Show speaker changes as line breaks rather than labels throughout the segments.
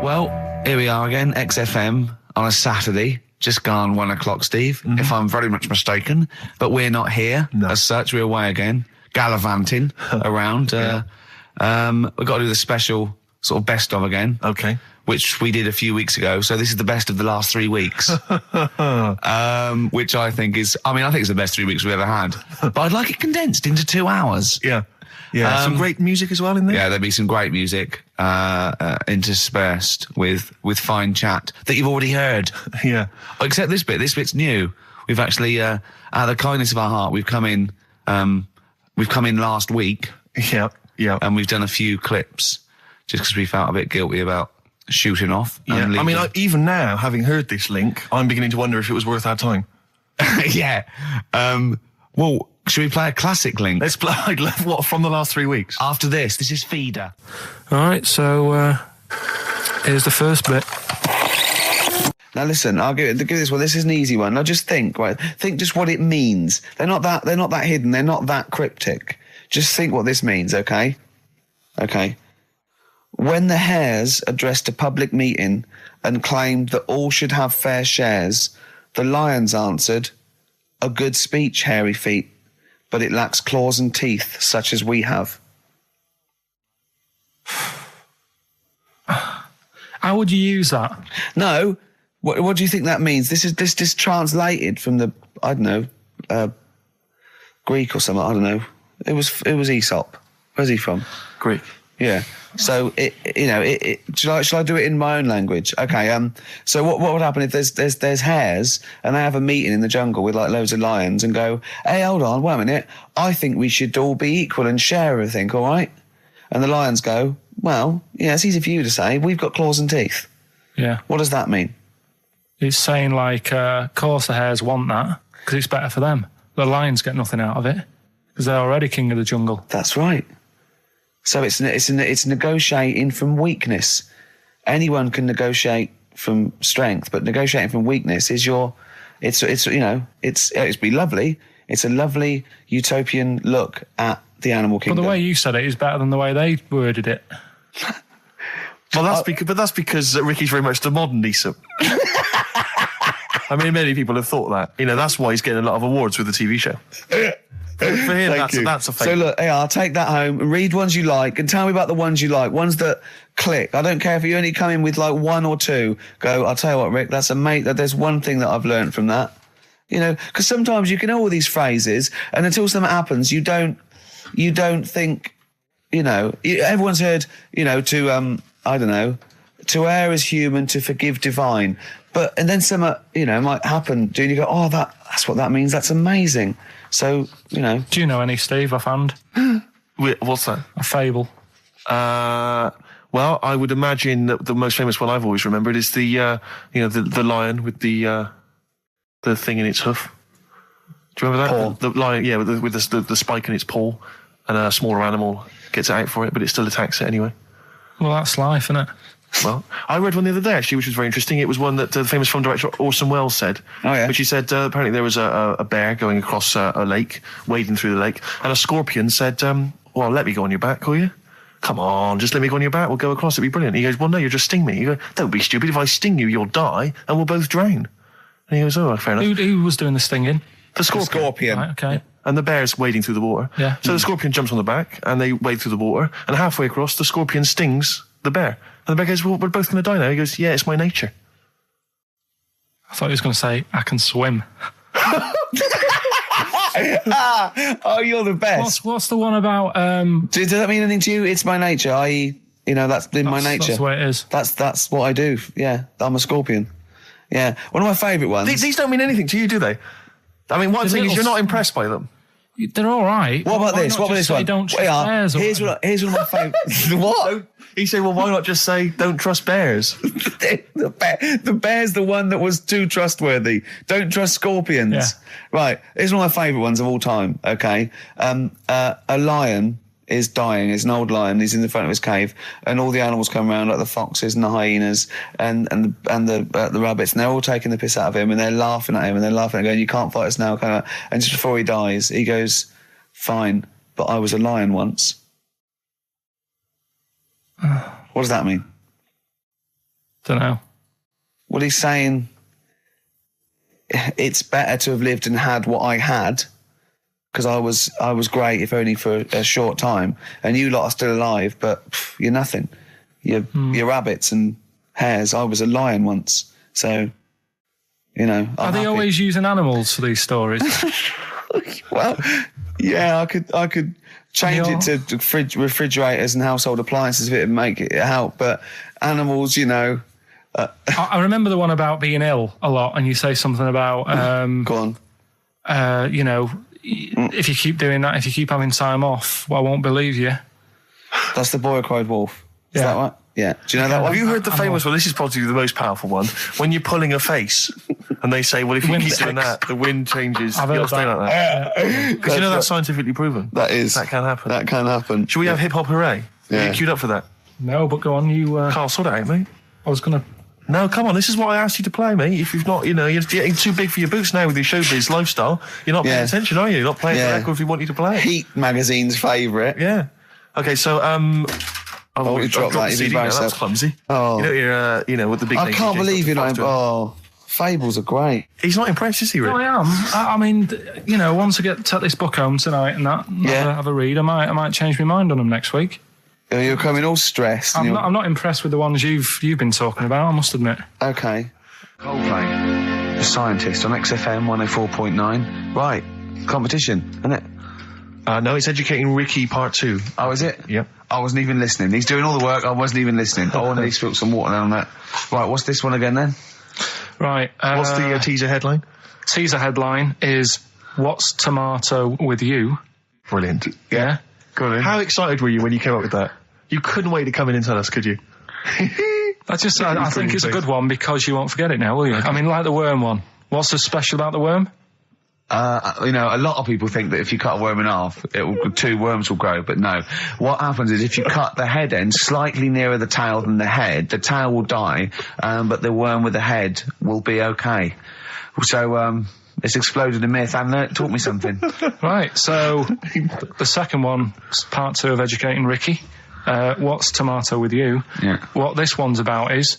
Well, here we are again, XFM on a Saturday. Just gone 1 o'clock, Steve, if I'm very much mistaken. But we're not here as such. We're away again, gallivanting around. We've got to do the special sort of best of again.
Okay.
Which we did a few weeks ago. So this is the best of the last 3 weeks. Which I think is, I think it's the best 3 weeks we've ever had. But I'd like it condensed into 2 hours.
Yeah. Yeah, some great music as well in there.
Yeah, there'll be some great music interspersed with fine chat that you've already heard.
Yeah.
Except this bit. This bit's new. We've actually, out of the kindness of our heart, we've come in last week.
Yeah, yeah.
And we've done a few clips just because we felt a bit guilty about shooting off.
Yeah. Even now, having heard this link, I'm beginning to wonder if it was worth our time.
Yeah. Well, should we play a classic link?
Let's play, what, from the last 3 weeks?
After this is Feeder.
All right, so here's the first bit.
Now listen, I'll give this one. This is an easy one. Now just think, right? Think just what it means. They're not that hidden. They're not that cryptic. Just think what this means, okay? Okay. When the Hares addressed a public meeting and claimed that all should have fair shares, the Lions answered, "A good speech, hairy feet, but it lacks claws and teeth such as we have."
How would you use that?
No. What do you think that means? This is translated from the, I don't know, Greek or something. I don't know. It was Aesop. Where's he from?
Greek.
Yeah. So shall I do it in my own language? Okay. So what would happen if there's hares and they have a meeting in the jungle with like loads of lions and go, "Hey, hold on, wait a minute. I think we should all be equal and share everything, all right?" And the lions go, "Well, yeah, it's easy for you to say. We've got claws and teeth."
Yeah.
What does that mean?
It's saying like, of course the hares want that because it's better for them. The lions get nothing out of it because they're already king of the jungle.
That's right. So it's negotiating from weakness. Anyone can negotiate from strength, but negotiating from weakness is it's be lovely. It's a lovely utopian look at the animal kingdom.
But the way you said it is better than the way they worded it.
Well, that's because Ricky's very much the modern Aesop. Many people have thought that. That's why he's getting a lot of awards with the TV show. For him, that's a fake.
So look, I'll take that home and read ones you like and tell me about the ones you like, ones that click. I don't care if you only come in with like one or two. Go, I'll tell you what, Rick, that's there's one thing that I've learned from that. Because sometimes you can know all these phrases and until something happens, you don't think, everyone's heard, to, I don't know, to err is human, to forgive divine. And then something, might happen, and you go, oh, that's what that means. That's amazing. So,
Do you know any, Steve, offhand?
What's that?
A fable.
Well, I would imagine that the most famous one I've always remembered is the lion with the thing in its hoof. Do you remember that?
Paw.
The lion, yeah, with the spike in its paw, and a smaller animal gets out for it, but it still attacks it anyway.
Well, that's life, isn't it?
Well, I read one the other day, actually, which was very interesting. It was one that the famous film director Orson Welles said.
Oh, yeah.
Which he said, apparently there was a bear going across a lake, wading through the lake, and a scorpion said, well, let me go on your back, will you? Come on, just let me go on your back, we'll go across, it'd be brilliant. He goes, well, no, you'll just sting me. You go, don't be stupid, if I sting you, you'll die, and we'll both drown. And he goes, oh, fair enough.
Who was doing the stinging?
The scorpion.
Right, okay.
Yeah. And the bear's wading through the water.
Yeah.
So the scorpion jumps on the back, and they wade through the water, and halfway across, the scorpion stings the bear. And the bear goes, well, we're both going to die now. He goes, yeah, it's my nature.
I thought he was going to say, I can swim.
Oh, you're the best.
What's the one about...
Does that mean anything to you? It's my nature, i.e., that's in my nature.
That's the way it is.
That's what I do. Yeah, I'm a scorpion. Yeah, one of my favourite ones.
These don't mean anything to you, do they? What I'm saying is you're not impressed by them.
They're all right.
What about this? What about this one?
Don't trust bears.
Here's one of my favourites. What?
He said, well, why not just say, don't trust bears?
The bear's the one that was too trustworthy. Don't trust scorpions.
Yeah.
Right. Here's one of my favourite ones of all time, okay? A lion is dying. It's an old lion. He's in the front of his cave, and all the animals come around, like the foxes and the hyenas and the rabbits, and they're all taking the piss out of him, and they're laughing at him, and they're laughing and going, "You can't fight us now," kind of. And just before he dies, he goes, "Fine, but I was a lion once." What does that mean?
Don't know.
Well, he's saying it's better to have lived and had what I had, because I was great, if only for a short time, and you lot are still alive, but you're nothing. You're rabbits and hares. I was a lion once, so I'm
Are they
happy.
always using animals for these stories?
Well, yeah, I could change it to refrigerators and household appliances if it would make it help, but animals,
I remember the one about being ill a lot, and you say something about
go on.
If you keep doing that, if you keep having time off, well, I won't believe you.
That's the boy who cried wolf. Is that right? Yeah. Do you know that one?
Have you heard the famous one? This is probably the most powerful one. When you're pulling a face, and they say, well, if you keep doing that, the wind changes.
I've
You'll
heard
stay
that.
like that. Because that's scientifically proven.
That is.
That can happen.
That can happen.
Should we have hip hop hooray?
Yeah.
Are you queued up for that?
No, but go on, you...
Carl, sort it out, mate.
I was going to...
No, come on, this is what I asked you to play, mate. If you've not, you're getting too big for your boots now with your showbiz lifestyle. You're not paying attention, are you? You're not playing the record if we want you to play it.
Heat magazine's favourite.
Yeah. Okay, so,
you dropped that.
the CD now. That was clumsy.
Oh.
You're, with the big
I can't believe you're not... Oh, fables are great.
He's not impressed, is he, Rick?
No, I am. I mean, once I take this book home tonight and that, have a read, I might change my mind on them next week.
You're coming all stressed.
I'm not impressed with the ones you've been talking about, I must admit.
Okay. Coldplay, The Scientist on XFM 104.9. Right, competition, isn't it?
No, it's Educating Ricky Part 2.
Oh, is it?
Yep.
I wasn't even listening. He's doing all the work, I wasn't even listening. I want to spilt some water down that. Right, what's this one again then?
Right.
What's the teaser headline?
Teaser headline is, What's Tomato with You?
Brilliant.
Yeah?
Go on.
How excited were you when you came up with that? You couldn't wait to come in and tell us, could you?
I think it's a good one because you won't forget it now, will you? I mean, like the worm one. What's so special about the worm?
A lot of people think that if you cut a worm in half, two worms will grow, but no. What happens is if you cut the head end slightly nearer the tail than the tail will die, but the worm with the head will be okay. So, it's exploded a myth, and it taught me something.
Right, so the second one, part 2 of Educating Ricky. What's Tomato with You?
Yeah.
What this one's about is,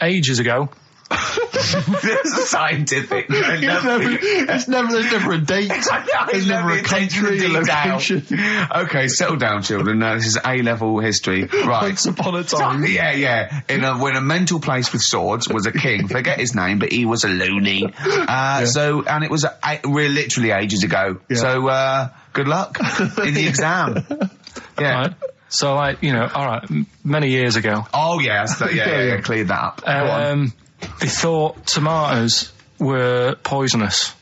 ages ago...
This is scientific.
There's never a date. There's never a country, a location.
Okay, settle down, children. No, this is A-level history. Right.
Once upon a time.
Yeah. When a mental place with swords was a king. Forget his name, but he was a loony. And it was literally ages ago. Yeah. So, good luck in the exam. Yeah.
Right. So, all right, many years ago.
Oh, yeah, cleared that up. Go on.
They thought tomatoes were poisonous.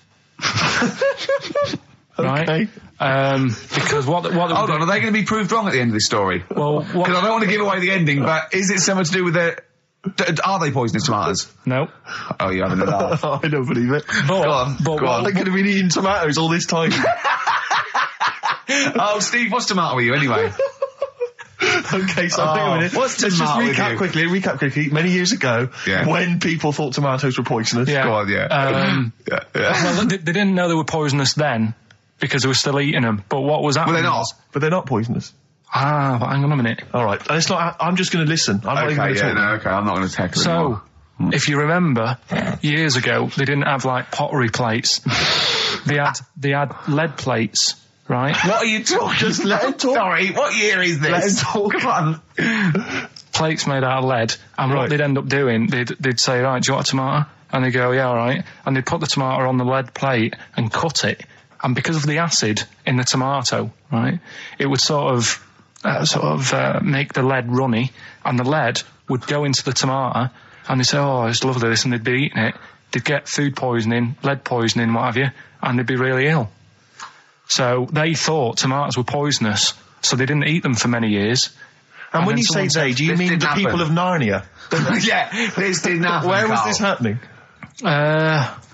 Right?
Okay.
Because what
hold on, are they going to be proved wrong at the end of this story?
Well,
because I don't want to give away the ending, but is it something to do with the... Are they poisonous tomatoes?
No.
Oh, you're having a laugh.
I don't believe it.
Go
on. They could have been eating tomatoes all this time.
Oh, Steve, what's tomato with you anyway?
Okay, so hang on a minute. Let's just recap quickly. Many years ago, when people thought tomatoes were poisonous.
Yeah.
Go on,
Well, they didn't know they were poisonous then because they were still eating them. But what was happening?
Well, they're not.
But they're not poisonous.
But hang on a minute.
All right, and it's not. I'm just going to listen. I'm not even going to talk.
Okay, I'm not going to tackle it.
So, if you remember, years ago they didn't have like pottery plates. They had lead plates. Right?
What are you talking?
Just let him talk.
Sorry, what year is this?
Let him talk.
Come on.
Plates made out of lead, and what they'd end up doing, they'd say, right, do you want a tomato? And they'd go, yeah, all right. And they'd put the tomato on the lead plate and cut it. And because of the acid in the tomato, right, it would sort of make the lead runny, and the lead would go into the tomato, and they'd say, oh, it's lovely this, and they'd be eating it. They'd get food poisoning, lead poisoning, what have you, and they'd be really ill. So they thought tomatoes were poisonous, so they didn't eat them for many years.
And when you say they, do you mean the people of Narnia?
Yeah, this didn't happen.
Where was this happening?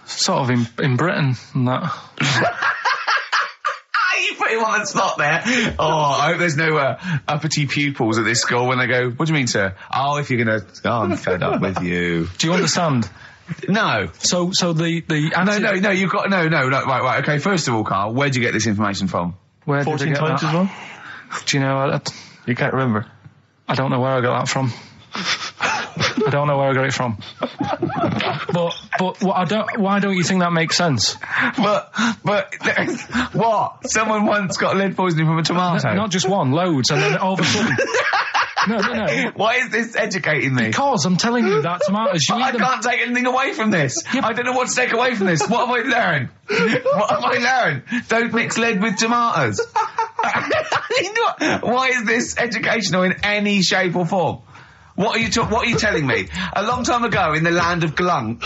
Sort of in Britain and that.
You put him on the spot there. Oh, I hope there's no uppity pupils at this school when they go, what do you mean, sir? Oh, if you're going to... Oh, I'm fed up with you.
Do you understand?
No.
So the
No, you've got... No, right, okay, first of all, Carl, where'd you get this information from?
Where
14
did I get
times
that?
as well?
Do you know...
You can't remember?
I don't know where I got that from. don't know where I got it from. but why don't you think that makes sense?
But what? Someone once got lead poisoning from a tomato.
Not just one, loads, and then all of a sudden. No.
Why is this educating me?
Because I'm telling you that tomatoes.
I can't take anything away from this. Yeah, I don't know what to take away from this. What have I learned? What have I learned? Don't mix lead with tomatoes. Why is this educational in any shape or form? What are you telling me? A long time ago in the land of Glunk,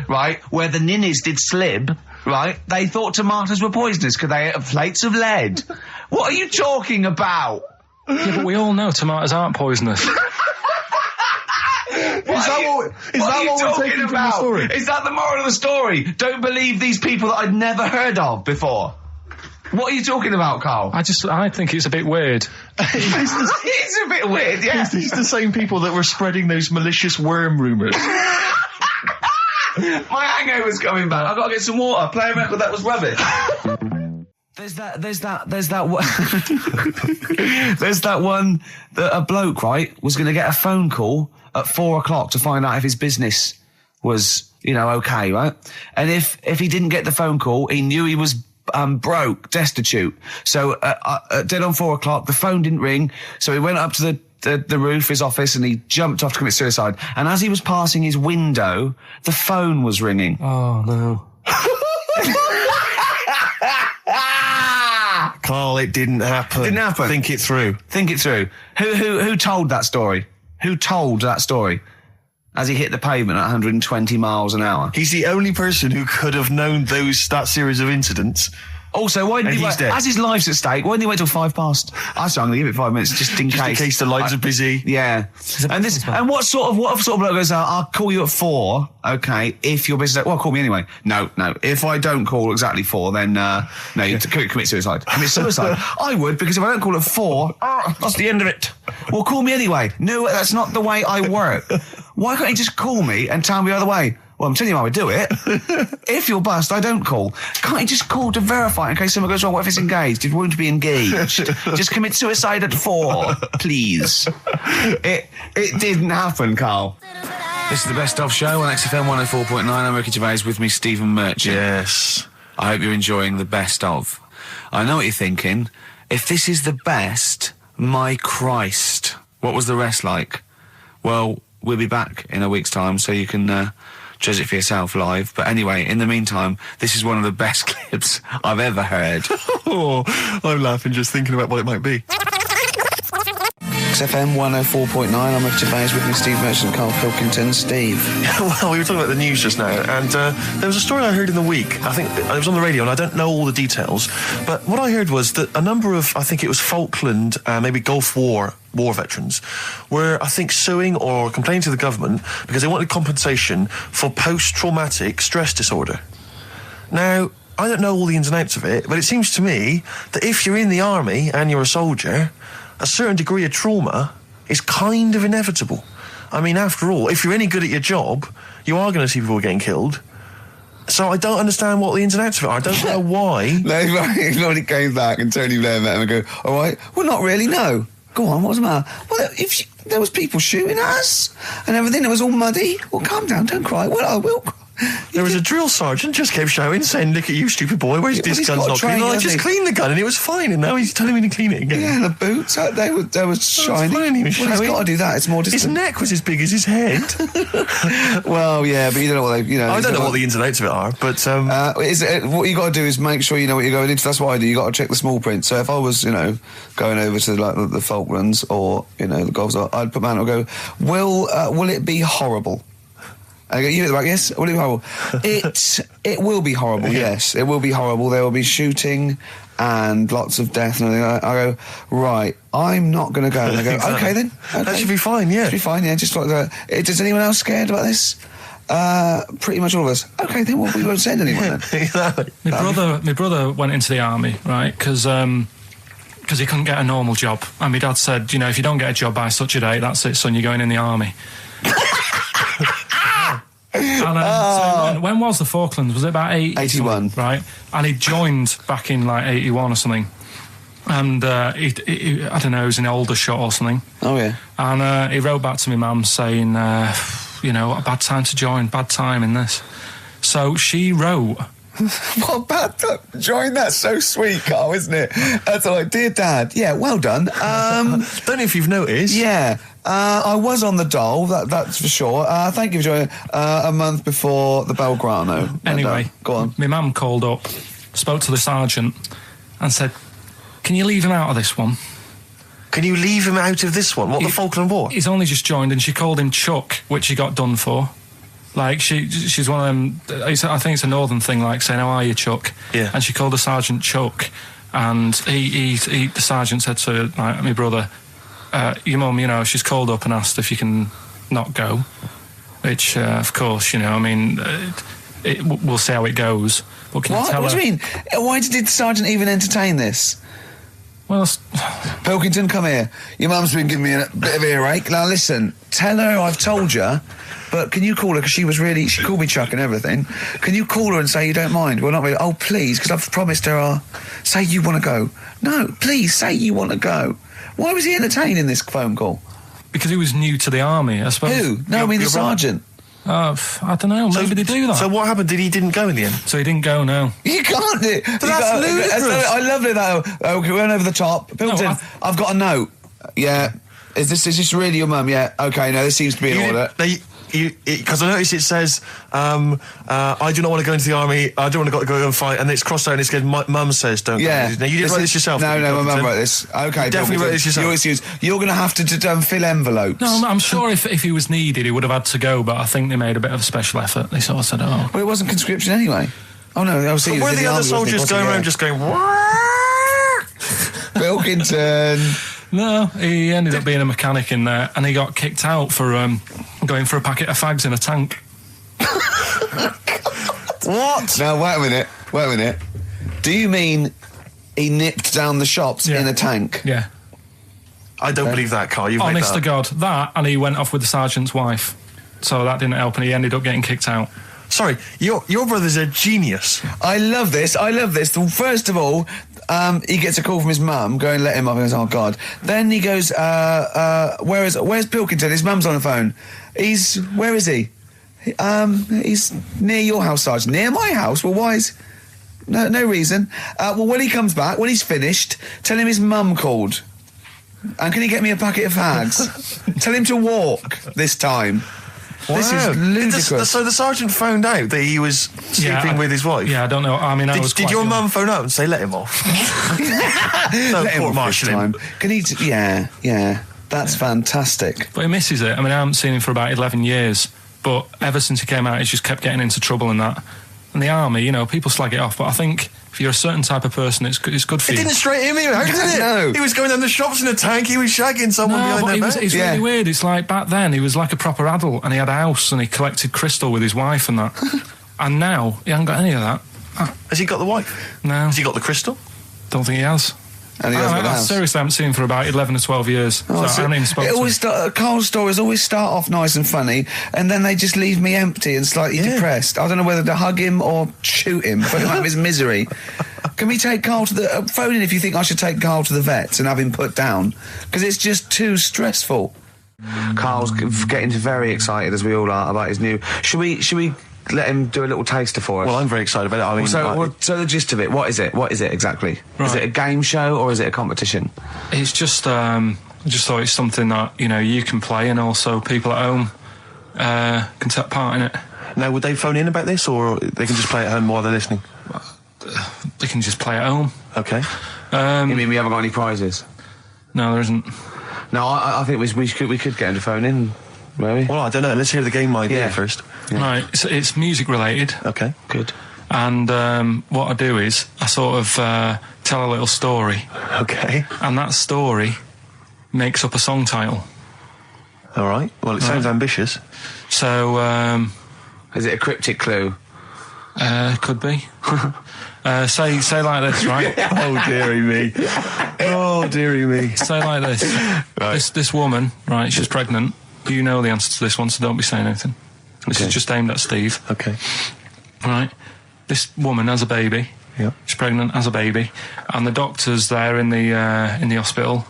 right, where the ninnies did slib, right, they thought tomatoes were poisonous because they ate plates of lead. What are you talking about?
Yeah, but we all know tomatoes aren't poisonous.
Is that what we're taking from the story?
Is that the moral of the story? Don't believe these people that I'd never heard of before. What are you talking about, Carl?
I think it's a bit weird.
It's a bit weird, yeah.
It's the same people that were spreading those malicious worm rumours.
My hangover's coming back. I've got to get some water. Play a record that was rubbish. There's that one that a bloke, right, was going to get a phone call at 4:00 to find out if his business was, okay, right? And if he didn't get the phone call, he knew he was broke, destitute. So dead on 4:00, the phone didn't ring. So he went up to the roof of his office and he jumped off to commit suicide. And as he was passing his window, the phone was ringing.
Oh no.
Carl, it didn't happen.
Didn't happen.
Think it through.
Who told that story? Who told that story? As he hit the pavement at 120 miles an hour.
He's the only person who could have known that series of incidents.
Also, why didn't he wait? As his life's at stake, why didn't he wait till 5 past? I'm going to give it 5 minutes just in case.
Just in case the lines are busy.
Yeah. And what sort of bloke goes out, I'll call you at 4, okay, if your business... Well, call me anyway. No. If I don't call exactly 4, then, you commit suicide. Commit suicide. I would, because if I don't call at 4, that's the end of it. Well, call me anyway. No, that's not the way I work. Why can't you just call me and tell me the other way? Well, I'm telling you how I do it. If you're bust, I don't call. Can't you just call to verify in case something goes wrong? What if it's engaged? It won't be engaged. Just commit suicide at 4, please. It didn't happen, Carl. This is the Best Of Show on XFM 104.9. I'm Ricky Gervais, with me, Stephen Merchant.
Yes.
I hope you're enjoying the Best Of. I know what you're thinking. If this is the best, my Christ, what was the rest like? Well, we'll be back in a week's time, so you can... judge it for yourself live. But anyway, in the meantime, this is one of the best clips I've ever heard.
Oh, I'm laughing just thinking about what it might be.
XFM 104.9, I'm Ricky Gervais, with me, Steve Merchant, Karl Pilkington. Steve.
Well, we were talking about the news just now, and there was a story I heard in the week. I think it was on the radio, and I don't know all the details, but what I heard was that a number of, I think it was Falkland, maybe Gulf War veterans were, I think, suing or complaining to the government because they wanted compensation for post-traumatic stress disorder. Now, I don't know all the ins and outs of it, but it seems to me that if you're in the army and you're a soldier, a certain degree of trauma is kind of inevitable. I mean, after all, if you're any good at your job, you are going to see people getting killed. So I don't understand what the ins and outs of it are. I don't know why.
No, nobody came back and Tony Blair met him and go, all right, well, not really, no. Go on, what's the matter? Well, there was people shooting at us and everything, it was all muddy. Well, calm down, don't cry. Well, I will cry.
There was a drill sergeant just kept shouting, saying, "Look at you, stupid boy, where's this gun's not clean?" I just cleaned the gun and it was fine, and now he's telling me to clean it again.
Yeah, and the boots, they were shiny.
Fine, he was
shiny. He's got to do that, it's more distant.
His neck was as big as his head.
Well, yeah, but you don't know what
I don't know what the ins and outs of it are, but...
what you got to do is make sure you know what you're going into. That's what I do. You got to check the small print. So if I was, going over to the Falklands or, the Gulf, I'd put my hand and go, will it be horrible? I go, you hit the back, yes? Will it be horrible? It will be horrible, yes. It will be horrible. There will be shooting and lots of death and everything. I go, right, I'm not going to go. And they go, okay then. Okay.
That should be fine, yeah.
Should be fine, yeah. Just like that. Is anyone else scared about this? Pretty much all of us. Okay, then we won't send anyone then.
Exactly.
My brother went into the army, right? Because he couldn't get a normal job. And my dad said, if you don't get a job by such a date, that's it, son, you're going in the army. And when was the Falklands? Was it about
81?
Right. And he joined back in 81 or something. And he I don't know, he was in Aldershot or something.
Oh yeah.
And he wrote back to my mum saying, a bad time to join, bad time in this. So she wrote...
What bad join? That's so sweet, Carl, isn't it? That's like, dear Dad, yeah, well done.
Don't know if you've noticed.
Yeah, I was on the dole, that's for sure. Thank you for joining a month before the Volcano.
Anyway,
go on.
My mum called up, spoke to the sergeant, and said, "Can you leave him out of this one?"
Can you leave him out of this one? What, the Falkland War?
He's only just joined, and she called him Chuck, which he got done for. Like, she's one of them... I think it's a northern thing, like saying, "How are you, Chuck?"
Yeah.
And she called the sergeant Chuck, and the sergeant said to, like, my brother, "Your mum, she's called up and asked if you can not go." Which, of course, we'll see how it goes. But can you tell
What
her...
do you mean? Why did the sergeant even entertain this?
Well,
Pilkington, come here. Your mum's been giving me a bit of earache. Now, listen, tell her I've told you, but can you call her, because she called me Chuck and everything. Can you call her and say you don't mind? Well, not really. Oh, please, because I've promised her say you want to go. No, please, say you want to go. Why was he entertaining this phone call?
because he was new to the army, I suppose.
Who? No, I mean the sergeant.
I don't know. Maybe they do that.
So what happened? He didn't go in the end?
So he didn't go, no.
You can't do it.
That's ludicrous.
I love it, though. Okay, we went over the top. Pilton, I've got a note. Yeah. Is this really your mum? Yeah. Okay, no, this seems to be in order.
Because I noticed it says, I do not want to go into the army, I don't want to go and fight, and it's crossed out and it's good. Mum says don't go. Now, you didn't write this yourself?
No, my mum wrote this. Okay,
you definitely wrote this yourself.
Your excuse. You're going to have to fill envelopes.
No, I'm sure if he was needed, he would have had to go, but I think they made a bit of a special effort. They sort of said, oh.
Well, it wasn't conscription anyway. Oh, no, I was seeing
were the other soldiers going around just going,
Pilkington.
No, he ended up being a mechanic in there, and he got kicked out for going for a packet of fags in a tank.
What?
Now, wait a minute. Do you mean he nipped down the shops in a tank?
Yeah.
I don't believe that, Carl. You've
Honest
made
to God, that, and he went off with the sergeant's wife. So that didn't help, and he ended up getting kicked out.
Sorry, your brother's a genius.
I love this. First of all, he gets a call from his mum, going, let him up. He goes, oh, God. Then he goes, where's Pilkington? His mum's on the phone. Where is he? He's near your house, Sergeant. Near my house? Well, why is... No reason. Well, when he comes back, when he's finished, tell him his mum called. And can he get me a packet of fags? Tell him to walk this time.
Wow.
This is ludicrous.
So the sergeant found out that he was sleeping with his wife?
Yeah, I don't know. I mean,
Did your mum phone up and say, let him off?
Let him off this time. Can he... Yeah. That's fantastic.
But he misses it. I mean, I haven't seen him for about 11 years. But ever since he came out, he's just kept getting into trouble and that. And the army, people slag it off. But I think if you're a certain type of person, it's good for you.
It didn't straight him out, did it?
No.
He was going down the shops in a tank. He was shagging someone behind their back.
It's really weird. It's like back then, he was like a proper adult and he had a house and he collected crystal with his wife and that. And now, he hasn't got any of that.
Has he got the wife?
No.
Has he got the crystal?
Don't think he has.
And he hasn't got a house.
Seriously, I haven't seen him for about 11 or 12 years. I haven't even spoken to him.
Carl's stories always start off nice and funny, and then they just leave me empty and slightly depressed. I don't know whether to hug him or shoot him, put him out of his misery. Can we take Carl to the... phone in if you think I should take Carl to the vets and have him put down, because it's just too stressful. Carl's getting very excited, as we all are, about his new... Should we let him do a little taster for us?
Well, I'm very excited about it. I mean,
so the gist of it, what is it? What is it exactly? Right. Is it a game show or is it a competition?
It's just, I just thought it's something that, you can play and also people at home can take part in it.
Now, would they phone in about this or they can just play at home while they're listening?
They can just play at home.
Okay.
You mean we haven't got any prizes?
No, there isn't.
No, I think we could get him to phone in, maybe.
Well, I don't know. Let's hear the game idea first.
Yeah. Right, it's music related.
Okay, good.
And what I do is I sort of tell a little story.
Okay.
And that story makes up a song title.
All right. Well, it sounds ambitious.
So,
is it a cryptic clue?
Could be. Say like this, right?
Oh, dearie me. Oh, dearie me.
Say like this. Right. This woman, right, she's pregnant. You know the answer to this one, so don't be saying anything. This is just aimed at Steve.
Okay.
Right. This woman has a baby.
Yeah.
She's pregnant, has a baby, and the doctor's there in the hospital,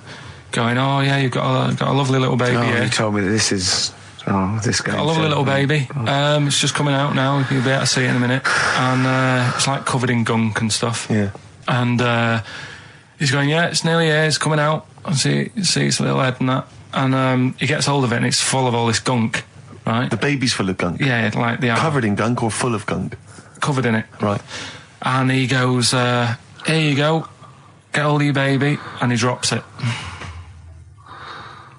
going, "Oh yeah, you've got a lovely little baby."
Oh,
here.
you told me that this is Oh, this guy.
A lovely little baby. It's just coming out now. You'll be able to see it in a minute. And it's like covered in gunk and stuff.
Yeah.
And he's going, yeah, it's nearly here. It's coming out. I see its little head and that. And he gets hold of it and it's full of all this gunk, right?
The baby's full of gunk?
Yeah, like the...
Covered in gunk or full of gunk?
Covered in it.
Right.
And he goes, here you go. Get hold of your baby. And he drops it.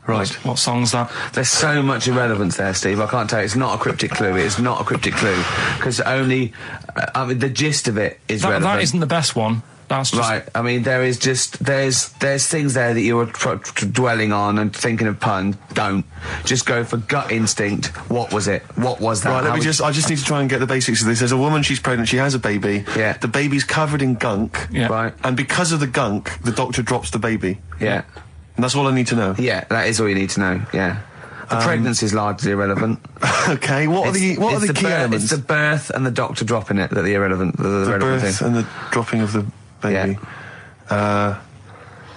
Right.
What song's that?
There's so much irrelevance there, Steve. I can't tell you. It's not a cryptic clue. It's not a cryptic clue. Because only... I mean, the gist of it is relevant.
That isn't the best one. That's just...
Right. I mean, there is just... There's things there that you were dwelling on and thinking of pun. Don't. Just go for gut instinct. What was it? What was that?
Right, I just need to try and get the basics of this. There's a woman, she's pregnant, she has a baby.
Yeah.
The baby's covered in gunk.
Yeah.
Right.
And because of the gunk, the doctor drops the baby.
Yeah.
And that's all I need to know.
Yeah, that is all you need to know. Yeah. The pregnancy is largely irrelevant.
Okay, what are the key elements?
It's the birth and the doctor dropping it that are the irrelevant. The relevant
birth
thing.
and the dropping of the baby.
Yeah.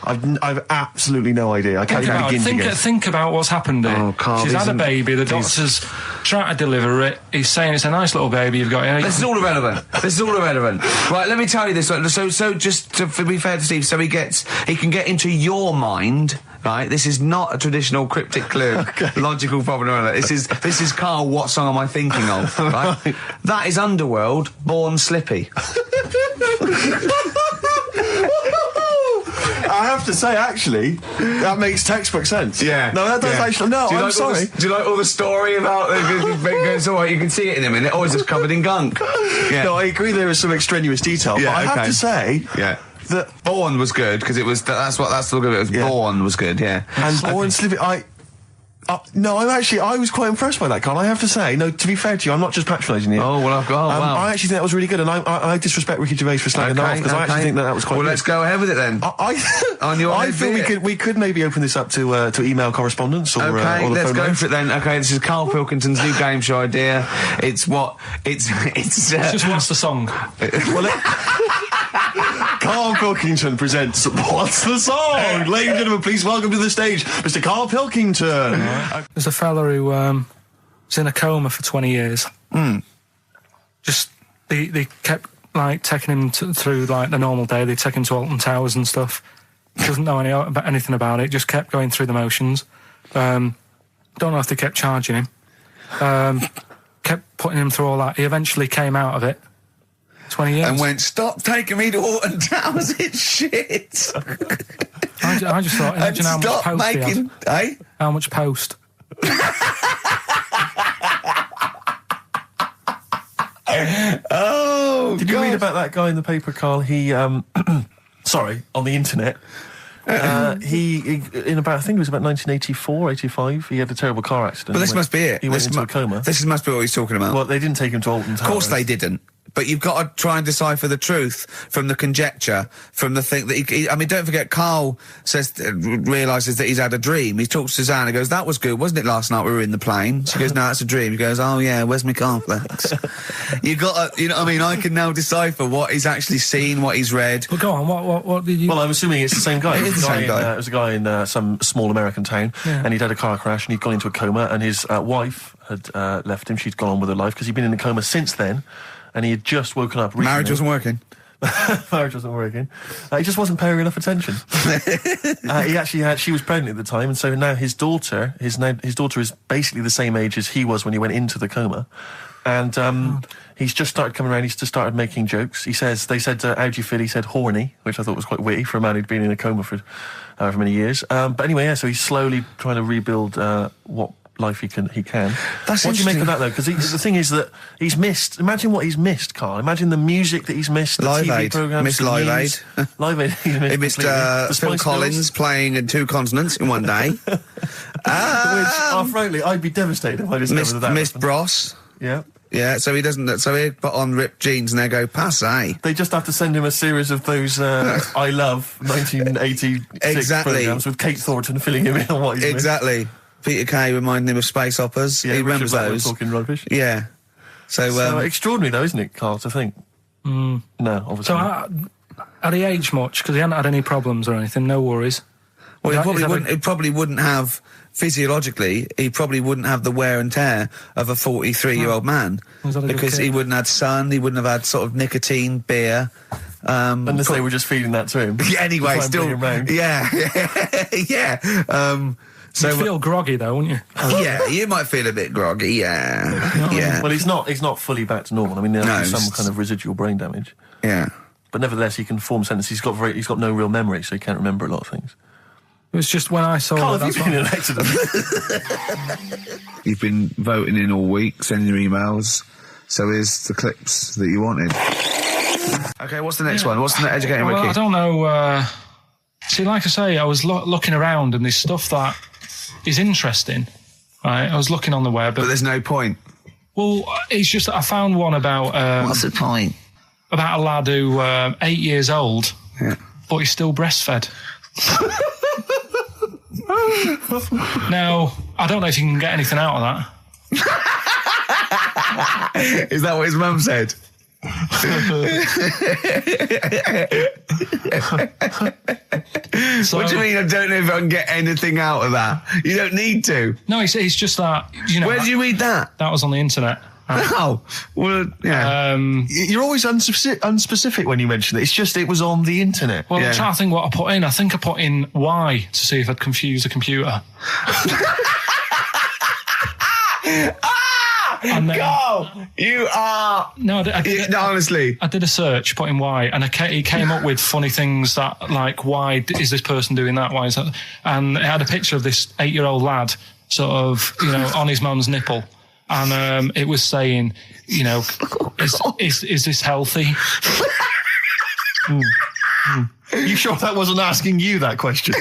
I've absolutely no idea. I can't even begin to guess.
Think about what's happened here.
Oh, Carl,
she's had a baby. The doctor's trying to deliver it. He's saying it's a nice little baby you've got here.
This is all irrelevant. Right, let me tell you this. So just to be fair to Steve, so he can get into your mind. Right, this is not a traditional cryptic clue, logical problem or other. This is Carl. What song am I thinking of? Right, that is Underworld, Born Slippy.
I have to say, actually, that makes textbook sense.
Yeah.
No, that does actually. No, I'm sorry.
Do you like all the story about? It's all right. You can see it in a minute. Oh, it's just covered in gunk. Yeah.
No, I agree. There is some extraneous detail, but I have to say,
that Born was good because it was. That's the look of it. Was Born was good. Yeah.
And Born Slippy, no, I was quite impressed by that, Carl. I have to say, no, to be fair to you, I'm not just patronising you.
Oh, well, wow.
I actually think that was really good, and I disrespect Ricky Gervais for slagging that off, because I actually think that was quite good.
Well, let's go ahead with it then.
I feel we could maybe open this up to email correspondence or
okay,
or the
let's
phone
go
line.
for it then. Okay, this is Karl Pilkington's new game show idea. It's
just what's the song?
Karl Pilkington presents What's the Song? Ladies and gentlemen, please welcome to the stage Mr. Karl Pilkington.
There's a fella who was in a coma for 20 years. Just they kept like taking him through like the normal day. They take him to Alton Towers and stuff. Doesn't know anything about it. Just kept going through the motions. Don't know if they kept charging him. Kept putting him through all that. He eventually came out of it. 20 years.
And went, stop taking me to Alton Towers, it's shit.
I just thought, imagine how much post he had.
Eh?
How much post?
Oh,
Did you read about that guy in the paper, Carl? He, sorry, on the internet. He in about, I think it was about 1984, 85, he had a terrible car accident.
But this must be it.
He went into a coma.
This must be what he's talking about.
Well, they didn't take him to Alton Towers.
Of course they didn't. But you've got to try and decipher the truth from the conjecture, from the thing that I mean, don't forget, Carl realises that he's had a dream. He talks to Suzanne and goes, that was good, wasn't it, last night we were in the plane? She goes, no, that's a dream. He goes, oh yeah, where's my cornflakes? You got to, you know what I mean? I can now decipher what he's actually seen, what he's read.
Well, go on, what did you...
Well, I'm assuming it's the same guy.
It is the same guy.
It was a guy in some small American town, and he'd had a car crash, and he'd gone into a coma, and his wife had left him. She'd gone on with her life, because he'd been in a coma since then. And he had just woken up recently.
Marriage wasn't working.
Marriage wasn't working. He just wasn't paying enough attention. He actually had, she was pregnant at the time, and so now his daughter is basically the same age as he was when he went into the coma. And he's just started coming around, he's just started making jokes. They said, how do you feel? He said horny, which I thought was quite witty for a man who'd been in a coma for however many years. But anyway, yeah, so he's slowly trying to rebuild what life he can.
That's
what do you make of that, though? Because the thing is that he's missed. Imagine what he's missed, Carl. Imagine the music that he's missed. The
Live
TV
Aid.
programs.
Missed Live Aid.
Live Aid.
He missed Phil Collins playing in 2 continents in one day.
Which, frankly, I'd be devastated if I discovered that.
Missed Bros.
Yeah.
Yeah, so he doesn't. So he put on ripped jeans and they go passe.
They just have to send him a series of those I Love 1986 programs with Kate Thornton filling him in on what he's
missed. Peter Kay reminding him of space operas.
Yeah,
he remembers those.
Talking rubbish.
Yeah. So
extraordinary, though, isn't it, Carl, to think? No, obviously.
So had he aged much? Because he hadn't had any problems or anything, no worries.
Well, he probably wouldn't have physiologically, he probably wouldn't have the wear and tear of a 43-year-old man
Was that a good
because he
kid?
wouldn't have had sun, he wouldn't have had sort of nicotine, beer.
Unless they were just feeding that to him.
Anyway,
Try and
still,
bring him round.
yeah. So
You'd feel groggy though, wouldn't you?
yeah, you might feel a bit groggy. Yeah.
Well, he's not fully back to normal. I mean, there's
No,
some
it's-
kind of residual brain damage.
Yeah.
But nevertheless, he can form sentences. He's got no real memory, so he can't remember a lot of things.
It was just when I saw
Carl,
it.
have you been in an accident?
You've been voting in all week, sending your emails. So here's the clips that you wanted. Okay, what's the next one? What's the educating
Well,
wiki?
I don't know. See, like I say, I was looking around and there's stuff that is interesting. Right, I was looking on the web.
But there's no point.
Well, it's just that I found one about
What's the point?
about a lad who 8 years old,
Yeah.
but he's still breastfed. Now, I don't know if you can get anything out of that.
Is that what his mum said?
So,
What do you mean? I don't know if I can get anything out of that. You don't need to.
No, it's just that,
Where did you read that?
that was on the internet.
Oh, well, yeah.
You're always unspecific when you mention it. It's just it was on the internet.
Well,
Yeah.
I'm trying to think what I put in. I think I put in Y to see if I'd confuse a computer. And then-
Carl, you are.
No,
No, honestly.
I did a search, put in why, and it came up with funny things that, like, why is this person doing that? Why is that? And it had a picture of this 8-year-old lad, sort of, on his mum's nipple. And it was saying, is this healthy?
You sure that wasn't asking you that question?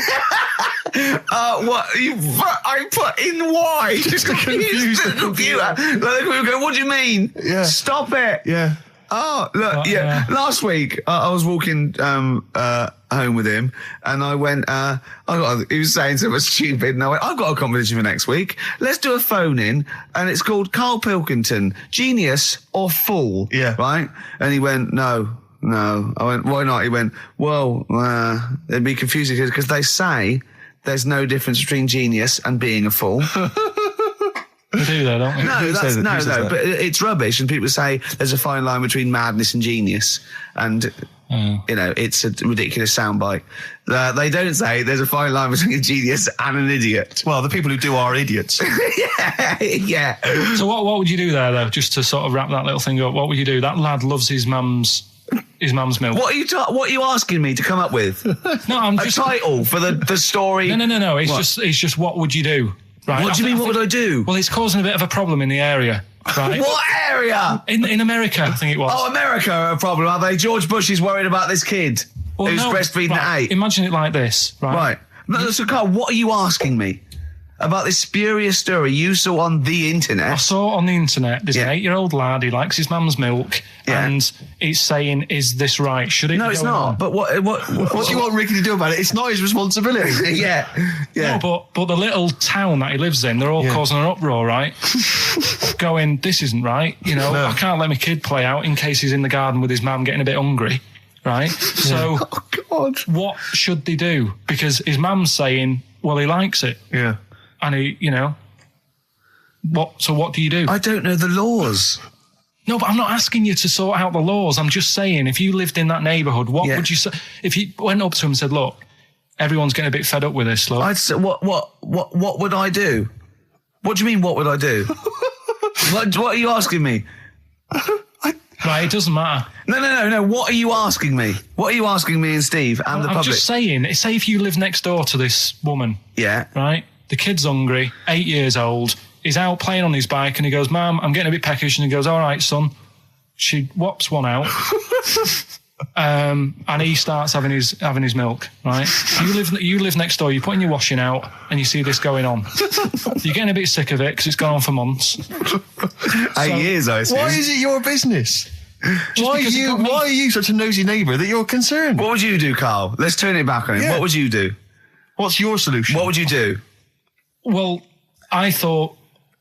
What? I put in why? Just to confuse the computer. Like, the computer go, what do you mean?
Yeah.
Stop it.
Yeah.
Oh, look,
yeah.
Last week, I was walking home with him, and I went, he was saying something stupid, and I went, I've got a competition for next week. Let's do a phone-in, and it's called Karl Pilkington, Genius or Fool.
Yeah.
Right? And he went, No. I went, why not? He went, well, it'd be confusing because they say there's no difference between genius and being a fool.
They do that, don't they?
No,
says that?
but it's rubbish. And people say there's a fine line between madness and genius. And, it's a ridiculous soundbite. They don't say there's a fine line between a genius and an idiot.
Well, the people who do are idiots.
Yeah.
So what would you do there, though, just to sort of wrap that little thing up? What would you do? That lad loves his mum's milk.
What are you asking me to come up with?
No, I'm
A
just...
title for the story?
No. It's just what would you do? Right?
What do you mean, what would I do?
Well, it's causing a bit of a problem in the area, right?
What area?
In America, I think it was.
Oh, America are a problem, are they? George Bush is worried about this kid who's breastfeeding at 8.
Imagine it like this, right?
Right. No, so, Carl, what are you asking me about this spurious story you saw on the
I
internet?
saw on the internet, there's an 8-year-old lad, he likes his mum's milk,
Yeah.
and it's saying, is this right? Should it
No,
be
it's
going
not.
on?
But what
What do you want Ricky to do about it? It's not his responsibility.
Yeah.
No, but the little town that he lives in, they're all causing an uproar, right? Going, this isn't right. I can't let my kid play out in case he's in the garden with his mum getting a bit hungry, right? So,
Oh, God.
what should they do? Because his mum's saying, well, he likes it.
Yeah.
And he, what do you do?
I don't know the laws.
No, but I'm not asking you to sort out the laws. I'm just saying, if you lived in that neighbourhood, what would you say? If you went up to him and said, look, everyone's getting a bit fed up with this, look.
I'd say, what would I do? What do you mean, what would I do? what are you asking me?
Right, it doesn't matter.
No. What are you asking me? What are you asking me and Steve and the
I'm
public?
just saying, say if you live next door to this woman,
Yeah.
right? The kid's hungry, 8 years old. He's out playing on his bike and he goes, Mum, I'm getting a bit peckish. And he goes, all right, son. She whops one out. And he starts having his milk, right? You live next door, you're putting your washing out and you see this going on. You're getting a bit sick of it because it's gone on for months.
8 years, I assume.
Why is it your business? Why
because it got me-
are you such a nosy neighbour that you're concerned?
What would you do, Carl? Let's turn it back on him.
Yeah.
What would you do?
What's your solution?
What would you do?
Well, I thought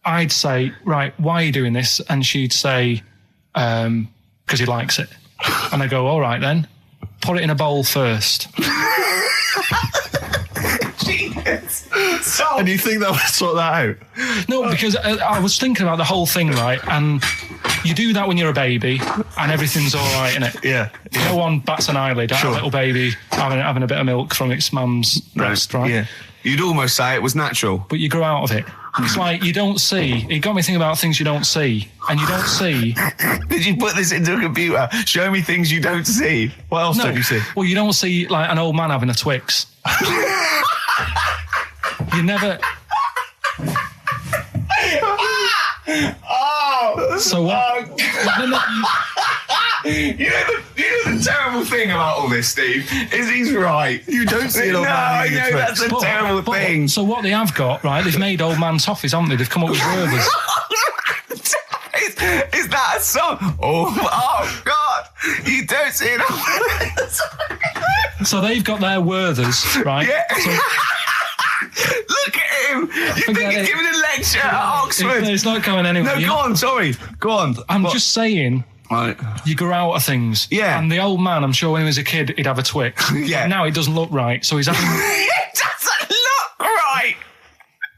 I'd say, right, why are you doing this? And she'd say, because he likes it. And I go, all right then, put it in a bowl first.
genius.
And you think that would sort that out?
No, because I was thinking about the whole thing, right? And you do that when you're a baby, and everything's all right, innit?
Yeah.
No one bats an eyelid at a little baby having a bit of milk from its mum's breast, right?
Yeah.
You'd almost say it was natural.
But you grow out of it. It's like you don't see. It got me thinking about things you don't see. And you don't see.
Did you put this into a computer? Show me things you don't see.
What else don't you see?
Well, you don't see, like, an old man having a Twix. You never... So what?
You know the terrible thing about all this, Steve, is he's right.
You don't see an old man
I
eating a
know,
Twix.
that's a terrible thing.
So what they have got, right, they've made old man toffees, haven't they? They've come up with Werther's.
Is that a song? Oh God! You don't see it.
So they've got their Werther's, right?
Yeah.
So,
look at him. You think
Forget
he's
it.
giving a lecture at Oxford?
it's not going anywhere.
No, go on. Sorry. Go on.
I'm just saying.
Right.
You grow out of things.
Yeah.
And the old man, I'm sure when he was a kid, he'd have a Twix.
Yeah.
Now it doesn't look right, so he's having...
It doesn't look right.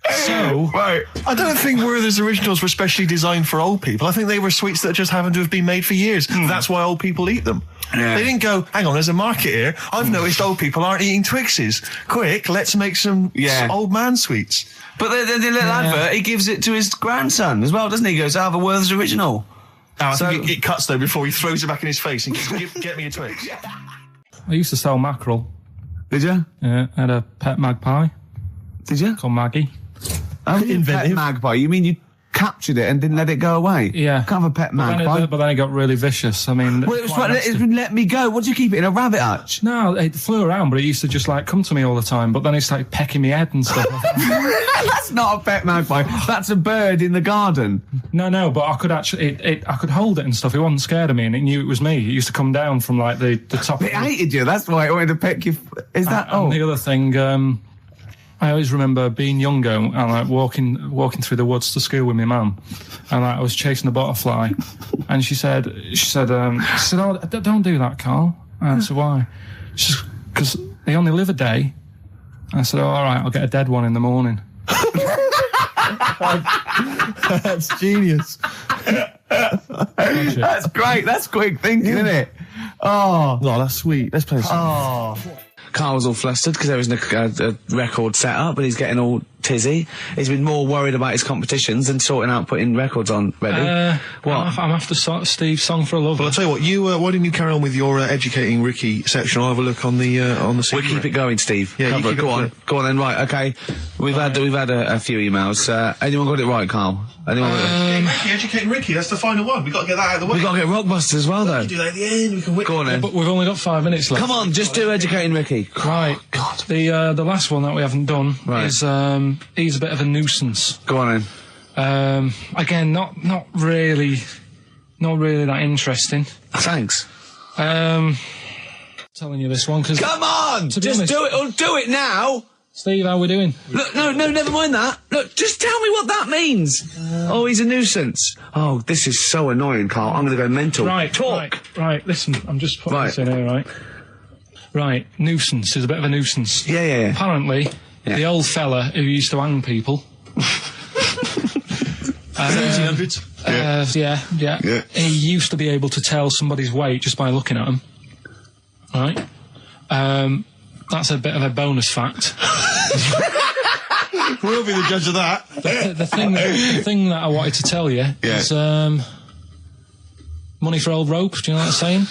So...
Right.
I don't think Werther's originals were specially designed for old people. I think they were sweets that just happened to have been made for years. That's why old people eat them.
Yeah.
They didn't go, hang on, there's a market here. I've noticed old people aren't eating Twixes. Quick, let's make some old man sweets.
But the little advert, he gives it to his grandson as well, doesn't he? He goes, have a Werther's original.
I think it cuts though before he throws it back in his face and goes, get me a Twix.
I used to sell mackerel.
Did you?
Yeah, I had a pet magpie
Did you?
called Maggie.
Oh, pet
Inventive.
magpie. You mean you captured it and didn't let it go away?
Yeah.
Can't have a pet magpie.
But then it got really vicious. I mean...
Well, it was
quite
fine.
nasty.
Let me go. What do you keep it in, a rabbit hutch?
No, it flew around, but it used to just, like, come to me all the time. But then it started pecking my head and stuff.
That's not a pet magpie. That's a bird in the garden.
No, but I could actually... I could hold it and stuff. It wasn't scared of me, and it knew it was me. It used to come down from, like, the top...
It hated you. That's why it wanted to peck you. Is that...
And the other thing... I always remember being younger and like walking through the woods to school with my mum, and like, I was chasing a butterfly, and she said, "Oh, don't do that, Carl." And I said, "Why?" She said, "Because they only live a day." I said, "Oh, all right, I'll get a dead one in the morning."
That's genius.
That's great. That's quick thinking, isn't it? Oh,
No, that's sweet. Let's play some.
Carl's all flustered because there isn't a record set up, and he's getting all tizzy. He's been more worried about his competitions than sorting out putting records on ready. What?
I'm after Steve's Song for a Lover.
Well, I'll tell you what, why didn't you carry on with your educating Ricky section? I'll have a look on the
We'll keep it going, Steve.
Yeah,
Cover
you
it.
keep
Go
it
on. Go on then. Right, okay. We've had a few emails. Anyone got it right, Carl? Anyone got it?
Educating Ricky, that's the final one. We've got to get that out of the way.
We've got to get Rockbusters as well, though.
do that at the end, we can whip.
Go on then.
But we've only got 5 minutes left.
Come on, just do Educating Ricky.
Right.
God.
The last one that we haven't done
Right.
is he's a bit of a nuisance.
Go on then.
Again, not really that interesting.
Thanks.
Telling you this one because
Come on!
To be
Just
honest-
do it. Or do it now.
Steve, how we doing?
Look, no, never mind that. Look, just tell me what that means. Oh, he's a nuisance. Oh, this is so annoying, Carl. I'm going to go mental.
Right,
Talk.
Right. Listen, I'm just putting
Right.
this in here, right? Right, nuisance is a bit of a nuisance.
Yeah.
Apparently, the old fella who used to hang people.
1700s.
Yeah. He used to be able to tell somebody's weight just by looking at them. Right? That's a bit of a bonus fact.
We'll be the judge of that.
The thing that I wanted to tell you is money for old rope. Do you know what I'm saying?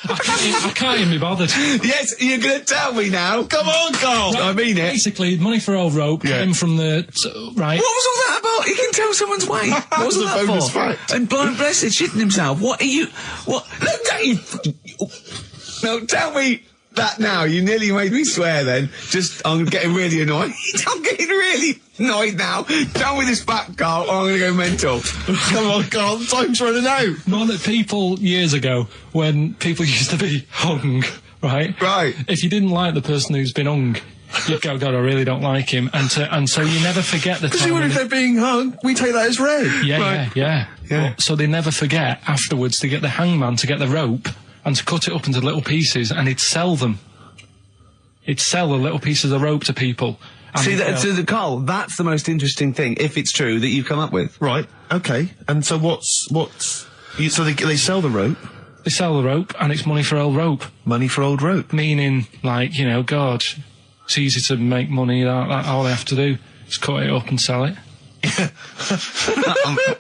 I can't even be bothered.
Yes, you're going to tell me now. Come on, Carl. I mean it.
Basically, money for old rope came from the... Right.
What was all that about? He can tell someone's weight. What was all that
bonus
for?
fact.
And blind blessed shitting himself. What are you... What? Look at you... No, tell me that now. You nearly made me swear then. I'm getting really annoyed. I'm getting really annoyed now. Tell me this back, Carl, or I'm going to go mental.
Come on, Carl, time's running out.
More that people years ago, when people used to be hung, right?
Right.
If you didn't like the person who's been hung, you'd go, God, I really don't like him. And so you never forget the
Because
time.
if they're being hung, we take that as read.
Yeah.
Yeah.
So they never forget afterwards to get the hangman to get the rope and to cut it up into little pieces, and he'd sell them. He'd sell the little pieces of rope to people.
See, Carl, that's the most interesting thing, if it's true, that you've come up with.
Right. Okay. And so so they sell the rope.
They sell the rope, and it's money for old rope.
Money for old rope.
Meaning, like, you know, God, it's easy to make money. That all they have to do is cut it up and sell it.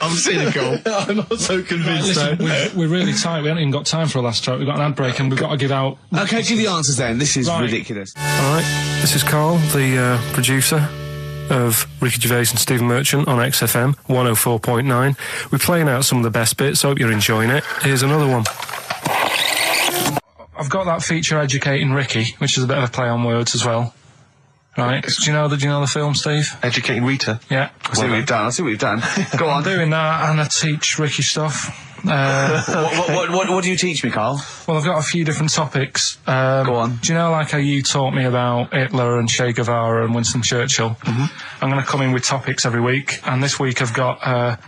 I'm cynical. I'm not so convinced.
Right, listen, we're really tight. We haven't even got time for a last track. We've got an ad break, and we've got to give out.
Okay, give the answers then. This is ridiculous.
All right, this is Carl, the producer of Ricky Gervais and Stephen Merchant on XFM 104.9. We're playing out some of the best bits. Hope you're enjoying it. Here's another one. I've got that feature Educating Ricky, which is a bit of a play on words as well. Right. Do you know the film, Steve?
Educating Rita.
Yeah.
I see what you've done. Go on.
I'm doing that, and I teach Ricky stuff.
What do you teach me, Carl?
Well, I've got a few different topics.
Go on.
Do you know, like how you taught me about Hitler and Che Guevara and Winston Churchill? Mm-hmm. I'm going to come in with topics every week, and this week I've got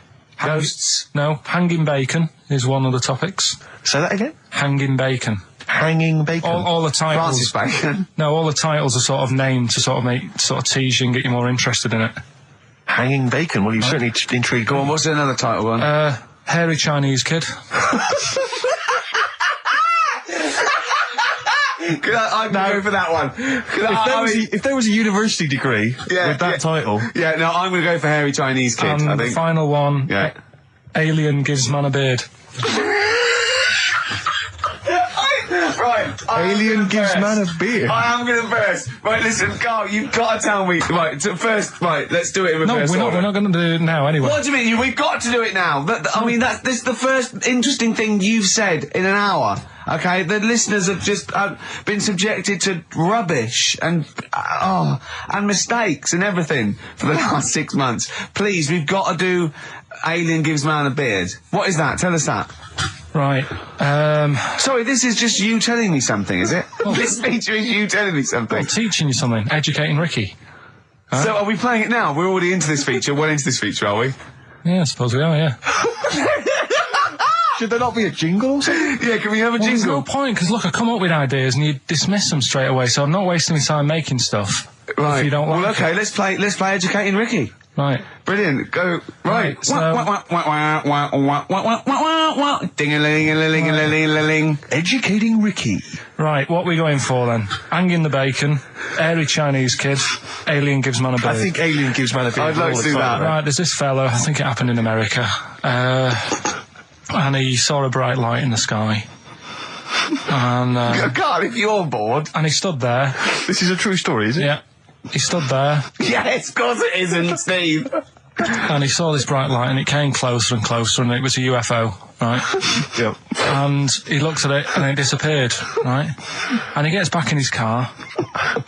ghosts.
No, hanging bacon is one of the topics.
Say that again.
Hanging bacon.
Hanging bacon.
All the titles.
Francis Bacon.
No, all the titles are sort of named to sort of tease you and get you more interested in it.
Hanging bacon. Well, you've certainly intrigued.
Go on. What's another title one?
Hairy Chinese kid.
I'd go for that one.
If there was a university degree with that title.
Yeah, no, I'm going to go for hairy Chinese kid,
And
I think.
the final one, Alien gives man a beard. Right.
Alien gives man a beard.
I am going to burst. Right, listen, Carl, you've got to tell me. Right, first, let's do it in reverse.
No, we're not going to do it now anyway.
What do you mean? We've got to do it now. This is the first interesting thing you've said in an hour. Okay, the listeners have just been subjected to rubbish and mistakes and everything for the last 6 months. Please, we've got to do Alien gives man a beard. What is that? Tell us that.
Right.
Sorry, this is just you telling me something, is it? This feature is you telling me something.
I'm teaching you something. Educating Ricky. Huh?
So are we playing it now? We're already into this feature. Well into this feature, are we?
Yeah, I suppose we are, yeah.
Should there not be a jingle or something?
Yeah, can we have a jingle?
There's no point, because look, I come up with ideas and you dismiss them straight away, so I'm not wasting my time making stuff.
Right.
If you don't like
well, okay,
it.
let's play Educating Ricky.
Right.
Brilliant. Go. Right.
So-
Ding-a-ling-a-ling-a-ling-a-ling.
Educating Ricky.
Right, what are we going for then? Hanging the bacon, hairy Chinese kid, Alien gives man a beard.
I think Alien gives man a beard.
I'd like to do that.
Right, there's this fella, I think it happened in America, and he saw a bright light in the sky. And
God, if you're bored.
he stood there.
This is a true story, is it?
Yeah. He stood there.
Yes, of course it isn't, Steve.
And he saw this bright light, and it came closer and closer, and it was a UFO, right?
Yep.
And he looked at it, and it disappeared, right? And he gets back in his car.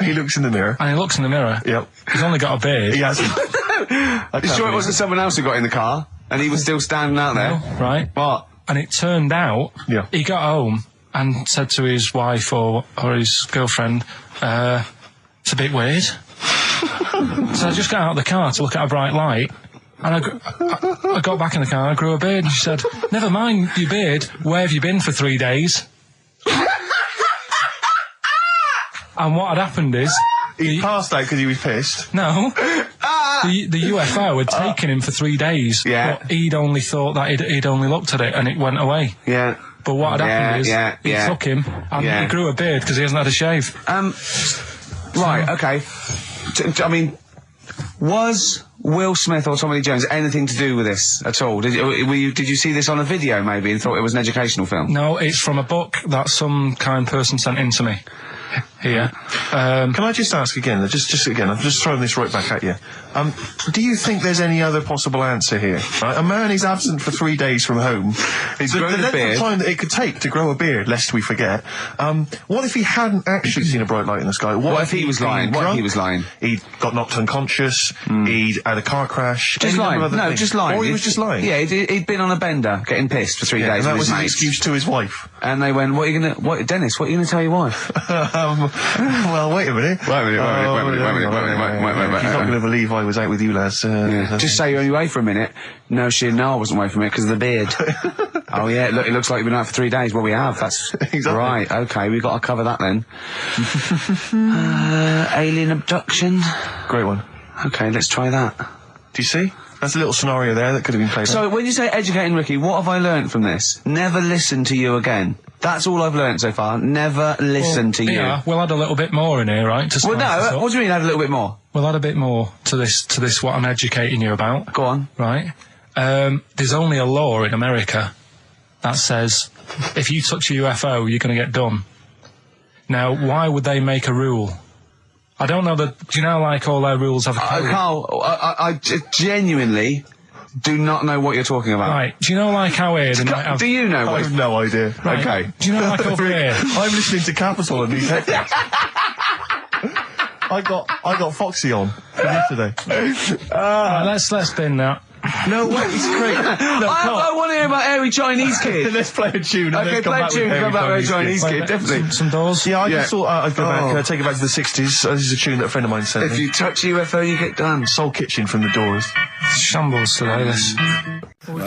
He looks in the mirror.
And he looks in the mirror.
Yep.
He's only got a beard.
He hasn't.
You sure it wasn't someone else who got in the car? And he was still standing out there?
No, right?
What?
And it turned out, he got home and said to his wife or his girlfriend, it's a bit weird. So I just got out of the car to look at a bright light, and I got back in the car and I grew a beard, and she said, never mind your beard, where have you been for 3 days? And what had happened is...
He passed out because he was pissed.
No. The UFO had taken him for 3 days.
Yeah.
But he'd only thought that he'd only looked at it and it went away.
Yeah.
But what had happened is he took him and he grew a beard because he hasn't had a shave.
Right, okay. I mean, was Will Smith or Tommy Lee Jones anything to do with this at all? Did you see this on a video maybe and thought it was an educational film?
No, it's from a book that some kind person sent in to me. Here.
Can I just ask again, just again, I'm just throwing this right back at you. Do you think there's any other possible answer here? Right? A man is absent for 3 days from home.
He's
the
grown a
length
beard.
of time that it could take to grow a beard, lest we forget. What if he hadn't actually seen a bright light in the sky? What
if he was lying? What if he was lying?
He got knocked unconscious. He'd had a car crash.
Just lying. No, just lying.
Or he was just lying.
Yeah, he'd been on a bender, getting pissed for 3 days
and that
with
was
his
an
mates.
excuse to his wife.
And they went, Dennis, what are you going to tell your wife?
Well, wait a minute.
Wait a minute.
You're not going to believe I was out with you, lads.
Just say you're only away for a minute. No, I wasn't away from it because of the beard.
Oh yeah, look, it looks like you've been out for 3 days. Well, we have. That's
Exactly.
right. Okay, we've got to cover that then. Alien abduction.
Great one.
Okay, let's try that.
Do you see? That's a little scenario there that could have been played.
So when you say educating Ricky, what have I learnt from this? Never listen to you again. That's all I've learnt so far. Never listen to you.
Yeah, we'll add a little bit more in here, right? To
Well,
spice this
no.
up.
What do you mean? Add a little bit more.
We'll add a bit more to this. What I'm educating you about.
Go on.
Right. There's only a law in America that says if you touch a UFO, you're going to get done. Now, why would they make a rule? I don't know that. Do you know, like, all their rules have a code?
Carl, I genuinely do not know what you're talking about.
Right. Do you know, like, how here they might have...
Do you know
I
what?
have no idea.
Right.
Okay.
Do you know, like, over here...
I'm listening to Capital and these headphones. I got Foxy on from yesterday.
Right, let's bin that.
No, wait, it's great. No,
I want to hear about Airy Chinese Kid.
Let's play a tune. And
Okay,
then come
play a
back
tune
with
and come back with
Chinese
Chinese
Kid.
Kid, definitely.
Some doors.
Yeah, I
Yeah.
just thought I'd go back,
Oh.
take it back to the 60s. This is a tune that a friend of mine sent
If
me.
you touch UFO, you get done.
Soul Kitchen from the Doors.
Shambles today, this. We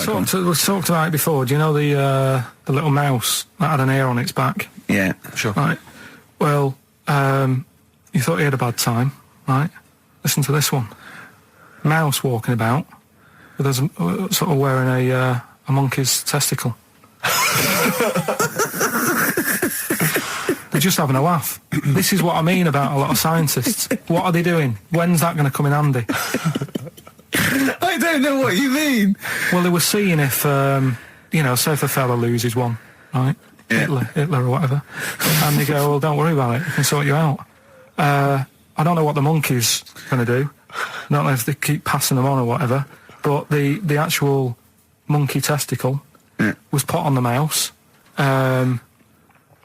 talked about it before. Do you know the little mouse that had an ear on its back?
Yeah.
Sure.
Right. Well, you thought he had a bad time, right? Listen to this one. Mouse walking about with us sort of wearing a monkey's testicle. They're just having a laugh. This is what I mean about a lot of scientists. What are they doing? When's that going to come in handy?
I don't know what you mean.
Well, they were seeing if, say if a fella loses one, right?
Yeah.
Hitler or whatever. And they go, well, don't worry about it. We can sort you out. I don't know what the monkey's going to do. I don't know if they keep passing them on or whatever. But the actual monkey testicle was put on the mouse. And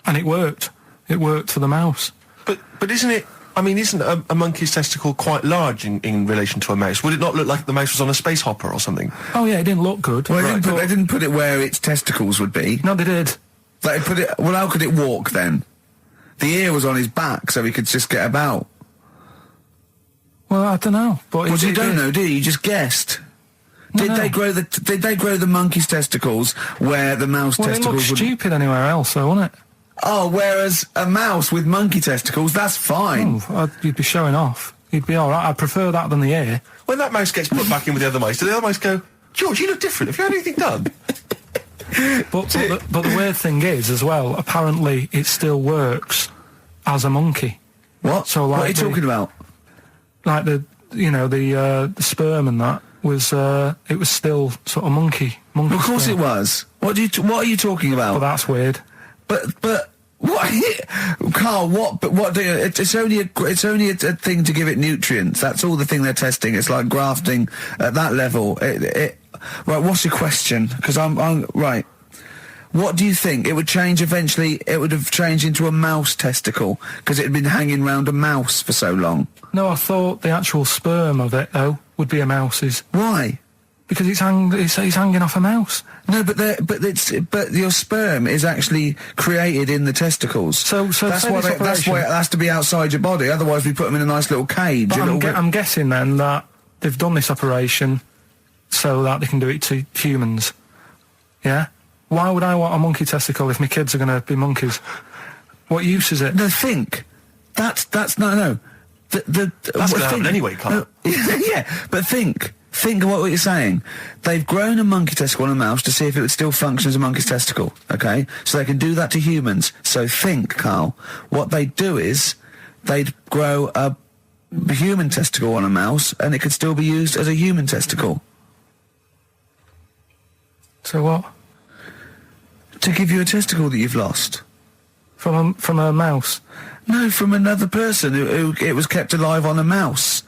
it worked. It worked for the mouse.
But isn't it... I mean, isn't a monkey's testicle quite large in relation to a mouse? Would it not look like the mouse was on a space hopper or something?
Oh, yeah, it didn't look good.
Well, they didn't put it where its testicles would be.
No, they did.
They put it. Well, how could it walk then? The ear was on his back, so he could just get about.
Well, I don't know. But
Well, you don't know, do you? You just guessed. Did they grow the monkey's testicles where the mouse
Well, it
testicles
looked
would?
stupid anywhere else, though, wouldn't it?
Oh, whereas a mouse with monkey testicles, that's fine.
You'd be showing off. You'd be all right. I'd prefer that than the ear.
When that mouse gets put back in with the other mice, do the other mice go, George, you look different. Have you had anything done?
But the weird thing is, as well, apparently it still works as a monkey.
What?
So, like,
what are you talking about?
Like the sperm and that was it was still sort of monkey.
Of course
sperm.
it was. What are you talking about?
But that's weird.
But what, Carl? What? But what? It's only a thing to give it nutrients. That's all the thing they're testing. It's like grafting at that level. Right. What's your question? Because I'm right. What do you think? It would change eventually. It would have changed into a mouse testicle because it had been hanging round a mouse for so long.
No, I thought the actual sperm of it though would be a mouse's.
Why?
Because it's hanging off a mouse.
No, but your sperm is actually created in the testicles.
So
that's why it has to be outside your body. Otherwise, we put them in a nice little cage.
But I'm guessing then that they've done this operation so that they can do it to humans. Yeah. Why would I want a monkey testicle if my kids are going to be monkeys? What use is it?
No, think. That's no.
That's going to happen anyway, Carl.
Yeah, but think. Think of what you're saying. They've grown a monkey testicle on a mouse to see if it would still function as a monkey's testicle, okay? So they can do that to humans. So think, Carl. What they'd do is they'd grow a human testicle on a mouse and it could still be used as a human testicle.
So what?
To give you a testicle that you've lost.
From a mouse?
No, from another person who it was kept alive on a mouse.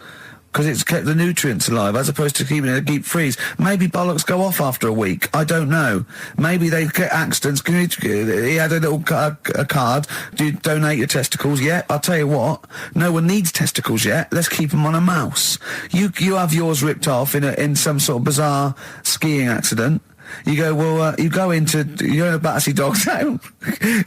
Because it's kept the nutrients alive, as opposed to keeping it in a deep freeze. Maybe bollocks go off after a week. I don't know. Maybe they get accidents. He had a little a card. Do you donate your testicles? Yeah, I'll tell you what. No one needs testicles yet. Let's keep them on a mouse. You have yours ripped off in some sort of bizarre skiing accident. You go, well, you're in a Battersea Dog Town.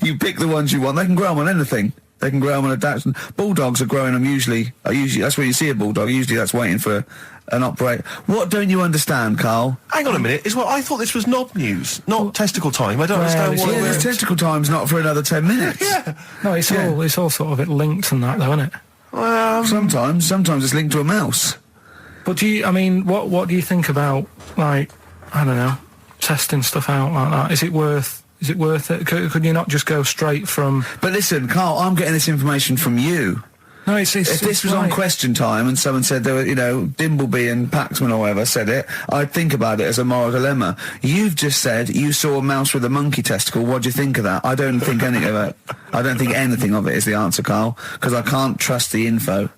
You pick the ones you want. They can grow them on anything. They can grow them on a Dachshund. Bulldogs are growing them usually that's where you see a bulldog. Usually that's waiting for an operator. What don't you understand, Carl?
Hang on a minute. I thought this was knob news, not testicle time. I don't understand what
Yeah, this testicle time's not for another 10 minutes.
Yeah.
No, it's all sort of linked and that, though, isn't it?
Well,
Sometimes it's linked to a mouse.
But what do you think about, like, I don't know, testing stuff out like that? Is it worth it? Could you not just go straight from...
But listen, Carl, I'm getting this information from you.
No,
If this was on Question Time and someone said there were, Dimbleby and Paxman or whatever said it, I'd think about it as a moral dilemma. You've just said you saw a mouse with a monkey testicle. What do you think of that? I don't think anything of it. I don't think anything of it is the answer, Carl, because I can't trust the info.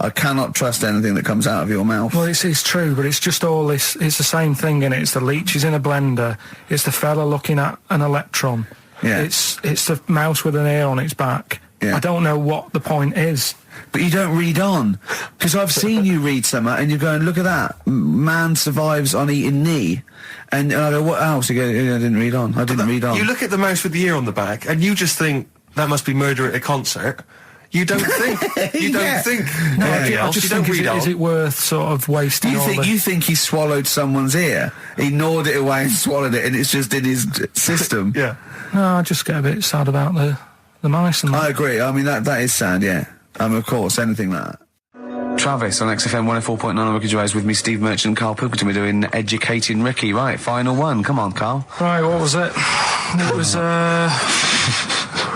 I cannot trust anything that comes out of your mouth.
Well, it's true, but it's just all this. It's the same thing, innit? It's the leeches in a blender. It's the fella looking at an electron.
Yeah.
It's the mouse with an ear on its back.
Yeah.
I don't know what the point is.
But you don't read on. Because I've seen you read something and you're going, look at that. Man survives on eating knee. And I go, what else? You go, yeah, I didn't read on. I didn't read on.
You look at the mouse with the ear on the back, and you just think that must be murder at a concert. You don't think. You don't think.
No,
anything
I
else.
just
You don't
think,
read on.
is it worth sort of wasting all the...
You think he swallowed someone's ear? He gnawed it away and swallowed it, and it's just in his system.
Yeah.
No, I just get a bit sad about the mice and that.
I agree. I mean, that is sad, yeah. Of course, anything like that.
Travis on XFM 104.9 on Ricky Gervais with me, Steve Merchant and Karl Pilkington. We're doing Educating Ricky. Right, final one. Come on, Karl.
Right, what was it? It was,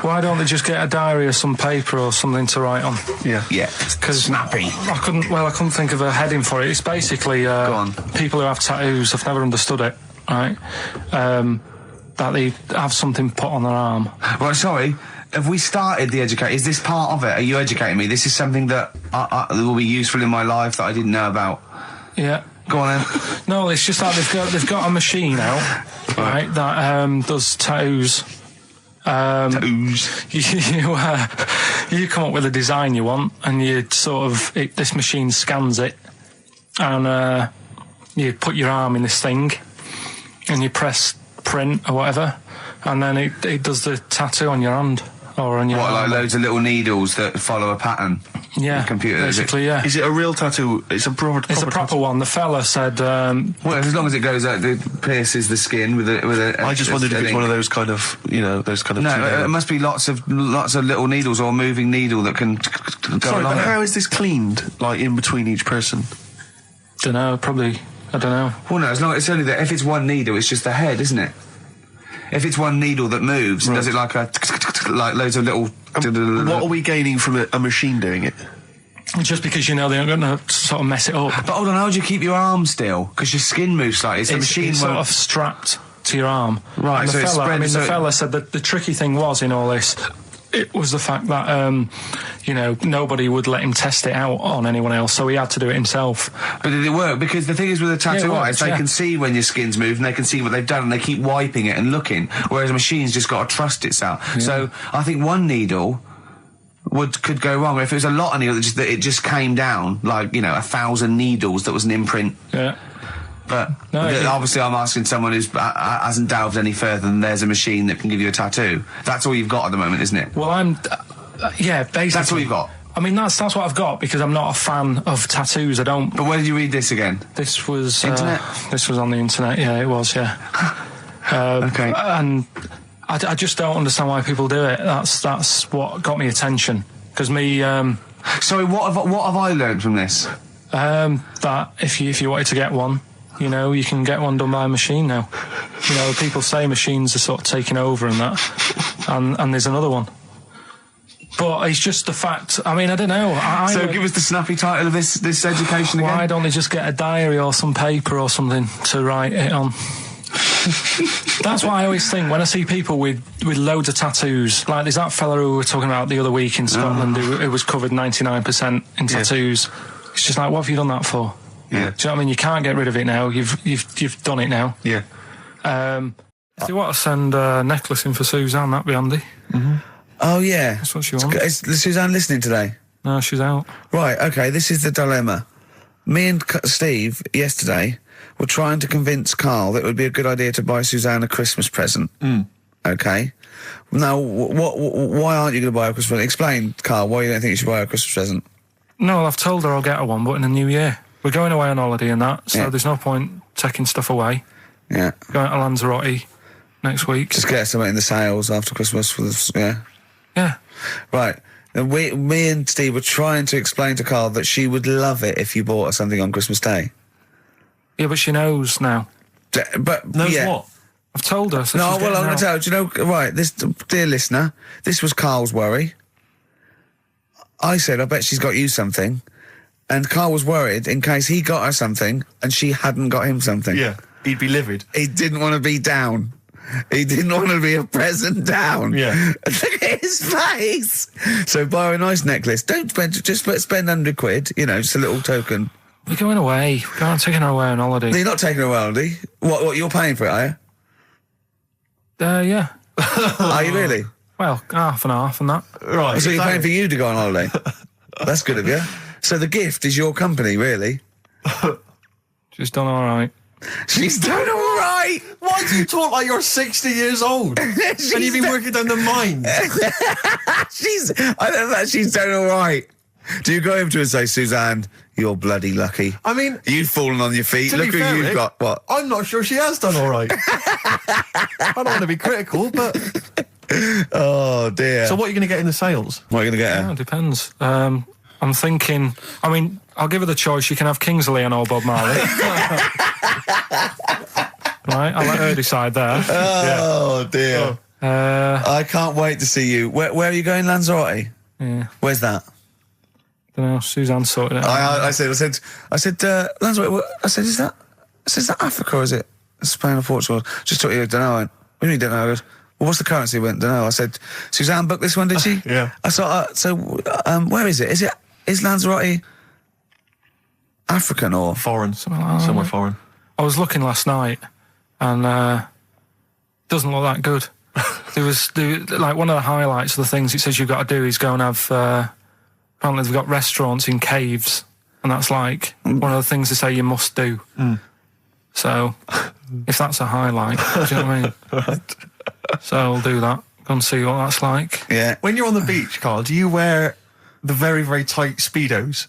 why don't they just get a diary or some paper or something to write on?
Yeah.
Yeah.
Because
snappy.
I couldn't think of a heading for it. It's basically
Go on.
people who have tattoos. I've never understood it, right? That they have something put on their arm.
Right, sorry. Have we started the educate? Is this part of it? Are you educating me? This is something that will be useful in my life that I didn't know about.
Yeah.
Go on then.
No, it's just that they've got a machine out, right, that does tattoos. You come up with a design you want, and you this machine scans it, and you put your arm in this thing, and you press print or whatever, and then it does the tattoo on your hand or on your
What,
arm.
like loads of little needles that follow a pattern?
Yeah,
The computer,
basically, yeah.
Is it a real tattoo? It's a proper.
It's a proper one. The fella said.
Well, as long as it goes out, it pierces the skin with a.
I just wondered if it's one of those kind of, those kind of.
No, it must be lots of little needles or a moving needle that can go
Sorry,
along
but
it.
how is this cleaned? Like in between each person?
Don't know. Probably. I don't know.
Well, no, as long it's only that if it's one needle, it's just the head, isn't it? If it's one needle that moves, and does it like like loads of little.
What are we gaining from a machine doing it?
Just because they're going to sort of mess it up.
But hold on, how do you keep your arm still? Because your skin moves slightly. So the machine
it's
won't.
sort of strapped to your arm.
Right,
And
so
the
it's
fella,
spread- so
the
it-
fella said that the tricky thing was in all this, it was the fact that, nobody would let him test it out on anyone else, so he had to do it himself.
But did it work? Because the thing is with a tattoo
Yeah, it works,
artist, they
yeah.
can see when your skin's moved and they can see what they've done and they keep wiping it and looking, whereas a machine's just got to trust itself.
Yeah.
So I think one needle could go wrong. If it was a lot of needles, that it just came down, like, 1,000 needles, that was an imprint.
Yeah.
But
No,
obviously I'm asking someone who hasn't delved any further than there's a machine that can give you a tattoo. That's all you've got at the moment, isn't it?
Well, yeah, basically.
That's all you've got.
I mean, that's what I've got, because I'm not a fan of tattoos. I don't...
But where did you read this again?
This was...
Internet?
This was on the internet, yeah, it was, yeah.
Okay.
And I just don't understand why people do it. That's what got me attention. Because me...
Sorry, what have I learned from this?
that if you wanted to get one, you can get one done by a machine now. People say machines are sort of taking over and that, and there's another one. But it's just the fact. I mean, I don't know.
So give us the snappy title of this education again.
Why don't they just get a diary or some paper or something to write it on? That's what I always think when I see people with loads of tattoos. Like there's that fella who we were talking about the other week in Scotland who was covered 99% in tattoos. It's just like, what have you done that for?
Yeah.
Do you know what I mean? You can't get rid of it now. You've done it now.
Yeah.
If you want to send a necklace in for Suzanne, that'd be handy.
Mm-hmm. Oh, yeah.
That's what she wants.
Is Suzanne listening today?
No, she's out.
Right, okay, this is the dilemma. Me and Steve, yesterday, were trying to convince Karl that it would be a good idea to buy Suzanne a Christmas present. Okay. Now, why aren't you going to buy her a Christmas present? Explain, Carl, why you don't think you should buy her a Christmas present.
No, I've told her I'll get her one, but in the new year. We're going away on holiday and that, so there's no point taking stuff away.
Yeah.
Going to Lanzarote next week.
Just get something in the sales after Christmas for this,
Yeah.
Right. And me and Steve were trying to explain to Carl that she would love it if you bought her something on Christmas Day.
Yeah, but she knows now.
But
Knows what?
I've told her. So
No,
she's
well, I'm
getting
going to
out.
tell you, right, this, dear listener, this was Carl's worry. I said, I bet she's got you something. And Carl was worried in case he got her something and she hadn't got him something.
Yeah, he'd be livid.
He didn't want to be down. He didn't want to be a present down.
Yeah.
Look at his face. So buy her a nice necklace. Don't spend, just spend £100, just a little token.
We're going away. We're taking her away on holiday.
You're not taking her away, are you? What, you're paying for it, are you?
Yeah.
Are you really?
Well, half and half and that.
Right.
So you're paying for you to go on holiday? That's good of you. So the gift is your company, really?
She's done all right.
She's done all right.
Why do you talk like you're 60 years old? And you've been working down the mines?
I don't know, she's done all right. Do you go over to her and say, Suzanne, you're bloody lucky?
I mean...
You've fallen on your feet.
to
Look
be
who
fair,
you've
Rick,
got. What?
I'm not sure she has done all right. I don't want to be critical, but...
Oh, dear.
So what are you going to get in the sales?
What are you going to get her?
Yeah, it depends. I'm thinking... I'll give her the choice. You can have Kingsley and old Bob Marley. Right, I'll let her decide there.
Oh, dear. I can't wait to see you. Where are you going, Lanzarote?
Yeah.
Where's that?
Don't know. Suzanne sorted it out.
I said, Lanzarote. I said, is that Africa or is it Spain or Portugal? Just thought you don't know. I went, what do you mean don't know? I goes, well, what's the currency? I went, don't know. I said, Suzanne booked this one, did she?
Yeah.
I thought, where is it? Is Lanzarote African or
Foreign.
Somewhere
Somewhere foreign.
I was looking last night, and doesn't look that good. There was like one of the highlights of the things it says you've got to do is go and have. Apparently, they've got restaurants in caves, and that's like one of the things they say you must do. So, if that's a highlight, do you know what I mean?
Right.
So I'll do that. Go and see what that's like.
Yeah.
When you're on the beach, Carl, do you wear the very, very tight Speedos?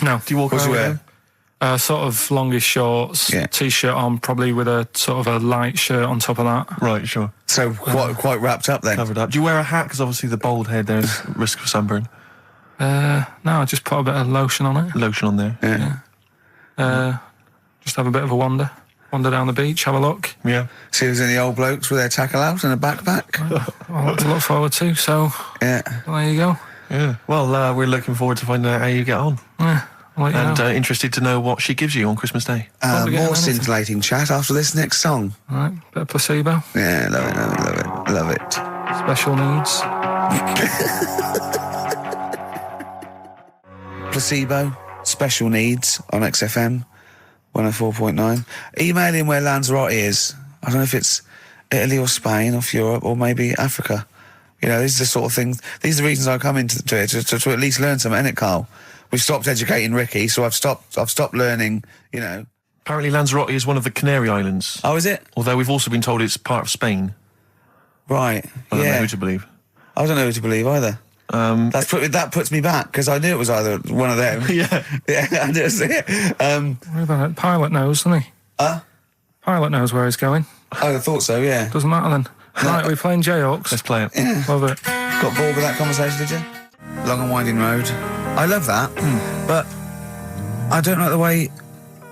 No.
Do you walk
What's
around
you
with
wear?
them?
Sort of longish shorts,
Yeah.
t-shirt on, probably with a sort of a light shirt on top of that.
Right, sure.
So quite wrapped up then.
Covered up. Do you wear a hat? Because obviously the bald head, there's risk of sunburn.
No, I just put a bit of lotion on it.
Lotion on there.
Yeah.
Just have a bit of a wander down the beach, have a look.
Yeah.
See if there's any old blokes with their tackle out and a backpack.
A lot to look forward to. So
Yeah.
there you go.
Yeah. Well, we're looking forward to finding out how you get on.
Yeah, I'll let you
And
know.
Interested to know what she gives you on Christmas Day.
Probably get
More
anything.
scintillating chat after this next song.
All right, bit of placebo.
Yeah, love it.
Special needs.
Placebo, special needs on XFM 104.9. Email in where Lanzarote is. I don't know if it's Italy or Spain or Europe or maybe Africa. These are the sort of things. These are the reasons I come into it to at least learn something, innit, Carl? We've stopped educating Ricky, so I've stopped learning.
Apparently Lanzarote is one of the Canary Islands.
Oh, is it?
Although we've also been told it's part of Spain.
Right.
I don't know
Yeah.
who to believe.
I don't know who to believe either. That puts me back because I knew it was either one of them.
Yeah.
Yeah, I just
What about it? Pilot knows, doesn't he? Pilot knows where he's going.
I thought so, yeah.
Doesn't matter then. Right, we're playing J-Hawks.
Let's play it.
Love it.
Got bored with that conversation, did you? Long and winding road. I love that, but I don't like the way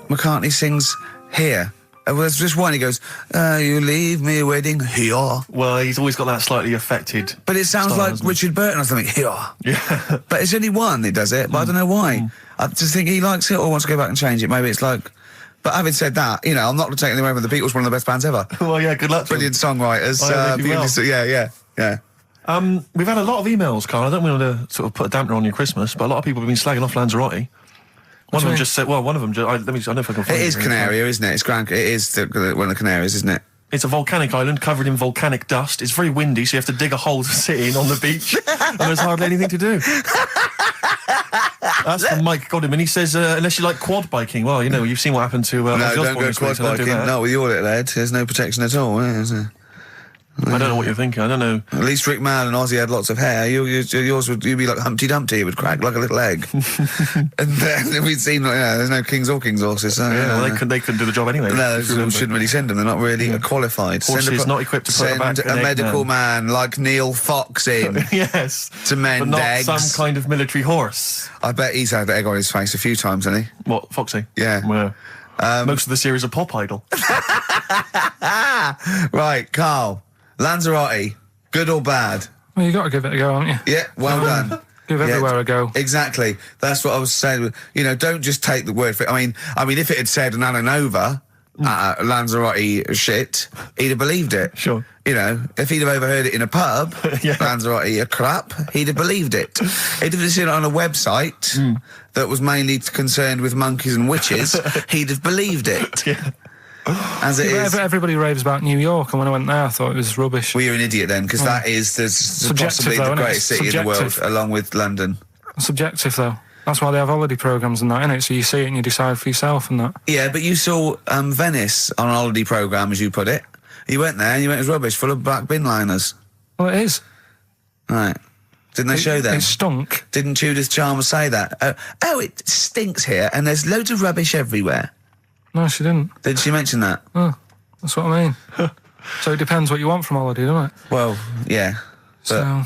McCartney sings here. There's just one, he goes, you leave me waiting here.
Well, he's always got that slightly affected.
But it sounds
style,
like
doesn't it?
Richard Burton or something, here.
Yeah.
But it's only one that does it, but I don't know why. I just think he likes it or wants to go back and change it. Maybe it's like... But having said that, I'm not taking away from the Beatles, one of the best bands ever.
Well, yeah, good luck to
Brilliant songwriters.
they do well.
Yeah.
We've had a lot of emails, Carl. I don't want to sort of put a dampener on your Christmas, but a lot of people have been slagging off Lanzarote. One of them just said, one of them, I don't know if I can find
It is Canaria, isn't it? It is one of the Canaries, isn't it?
It's a volcanic island covered in volcanic dust. It's very windy, so you have to dig a hole to sit in on the beach, and there's hardly anything to do. That's from Mike Godham, he says, unless you like quad biking. Well, you've seen what happened to...
No,
Ozzy
don't
Osbourne
go
this week,
quad
so don't do
biking.
that.
Not with your little head. There's no protection at all, is there?
I don't know what you're thinking. I don't know.
At least Rick Mann and Ozzy had lots of hair. Yours would you'd be like Humpty Dumpty. It would crack like a little egg. And then we'd seen, there's no kings or kings horses. So,
Yeah, well, they couldn't do the job anyway.
No, shouldn't really send them. They're not really qualified.
Horses not equipped to put
send
back
a medical man like Neil Fox in
yes.
to mend
but not
eggs.
some kind of military horse.
I bet he's had egg on his face a few times, hasn't he?
What, Foxy?
Yeah.
Most of the series are Pop Idol.
Right, Carl. Lanzarote, good or bad?
Well, you got to give it a go, haven't you?
Yeah, well done.
Give everywhere a go.
Exactly. That's what I was saying. Don't just take the word for it. I mean, if it had said an Alanova, Lanzarote shit, he'd have believed it.
Sure.
If he'd have overheard it in a pub,
Yeah.
Lanzarote a crap, he'd have believed it. He'd have seen it on a website that was mainly concerned with monkeys and witches, he'd have believed it.
Yeah.
As it is.
Everybody raves about New York, and when I went there, I thought it was rubbish.
Well, you're an idiot then, because that is possibly the greatest city in the world, along with London.
Subjective, though. That's why they have holiday programmes and that, innit? So you see it and you decide for yourself and that.
Yeah, but you saw Venice on a holiday programme, as you put it. You went there and you went, it was rubbish, full of black bin liners.
Well, it is.
Right. Didn't they show them?
It stunk.
Didn't Judith Chalmers say that? Oh, it stinks here and there's loads of rubbish everywhere.
No, she didn't.
Did she mention that?
Oh, that's what I mean. So it depends what you want from holiday, doesn't it?
Well, yeah. But
So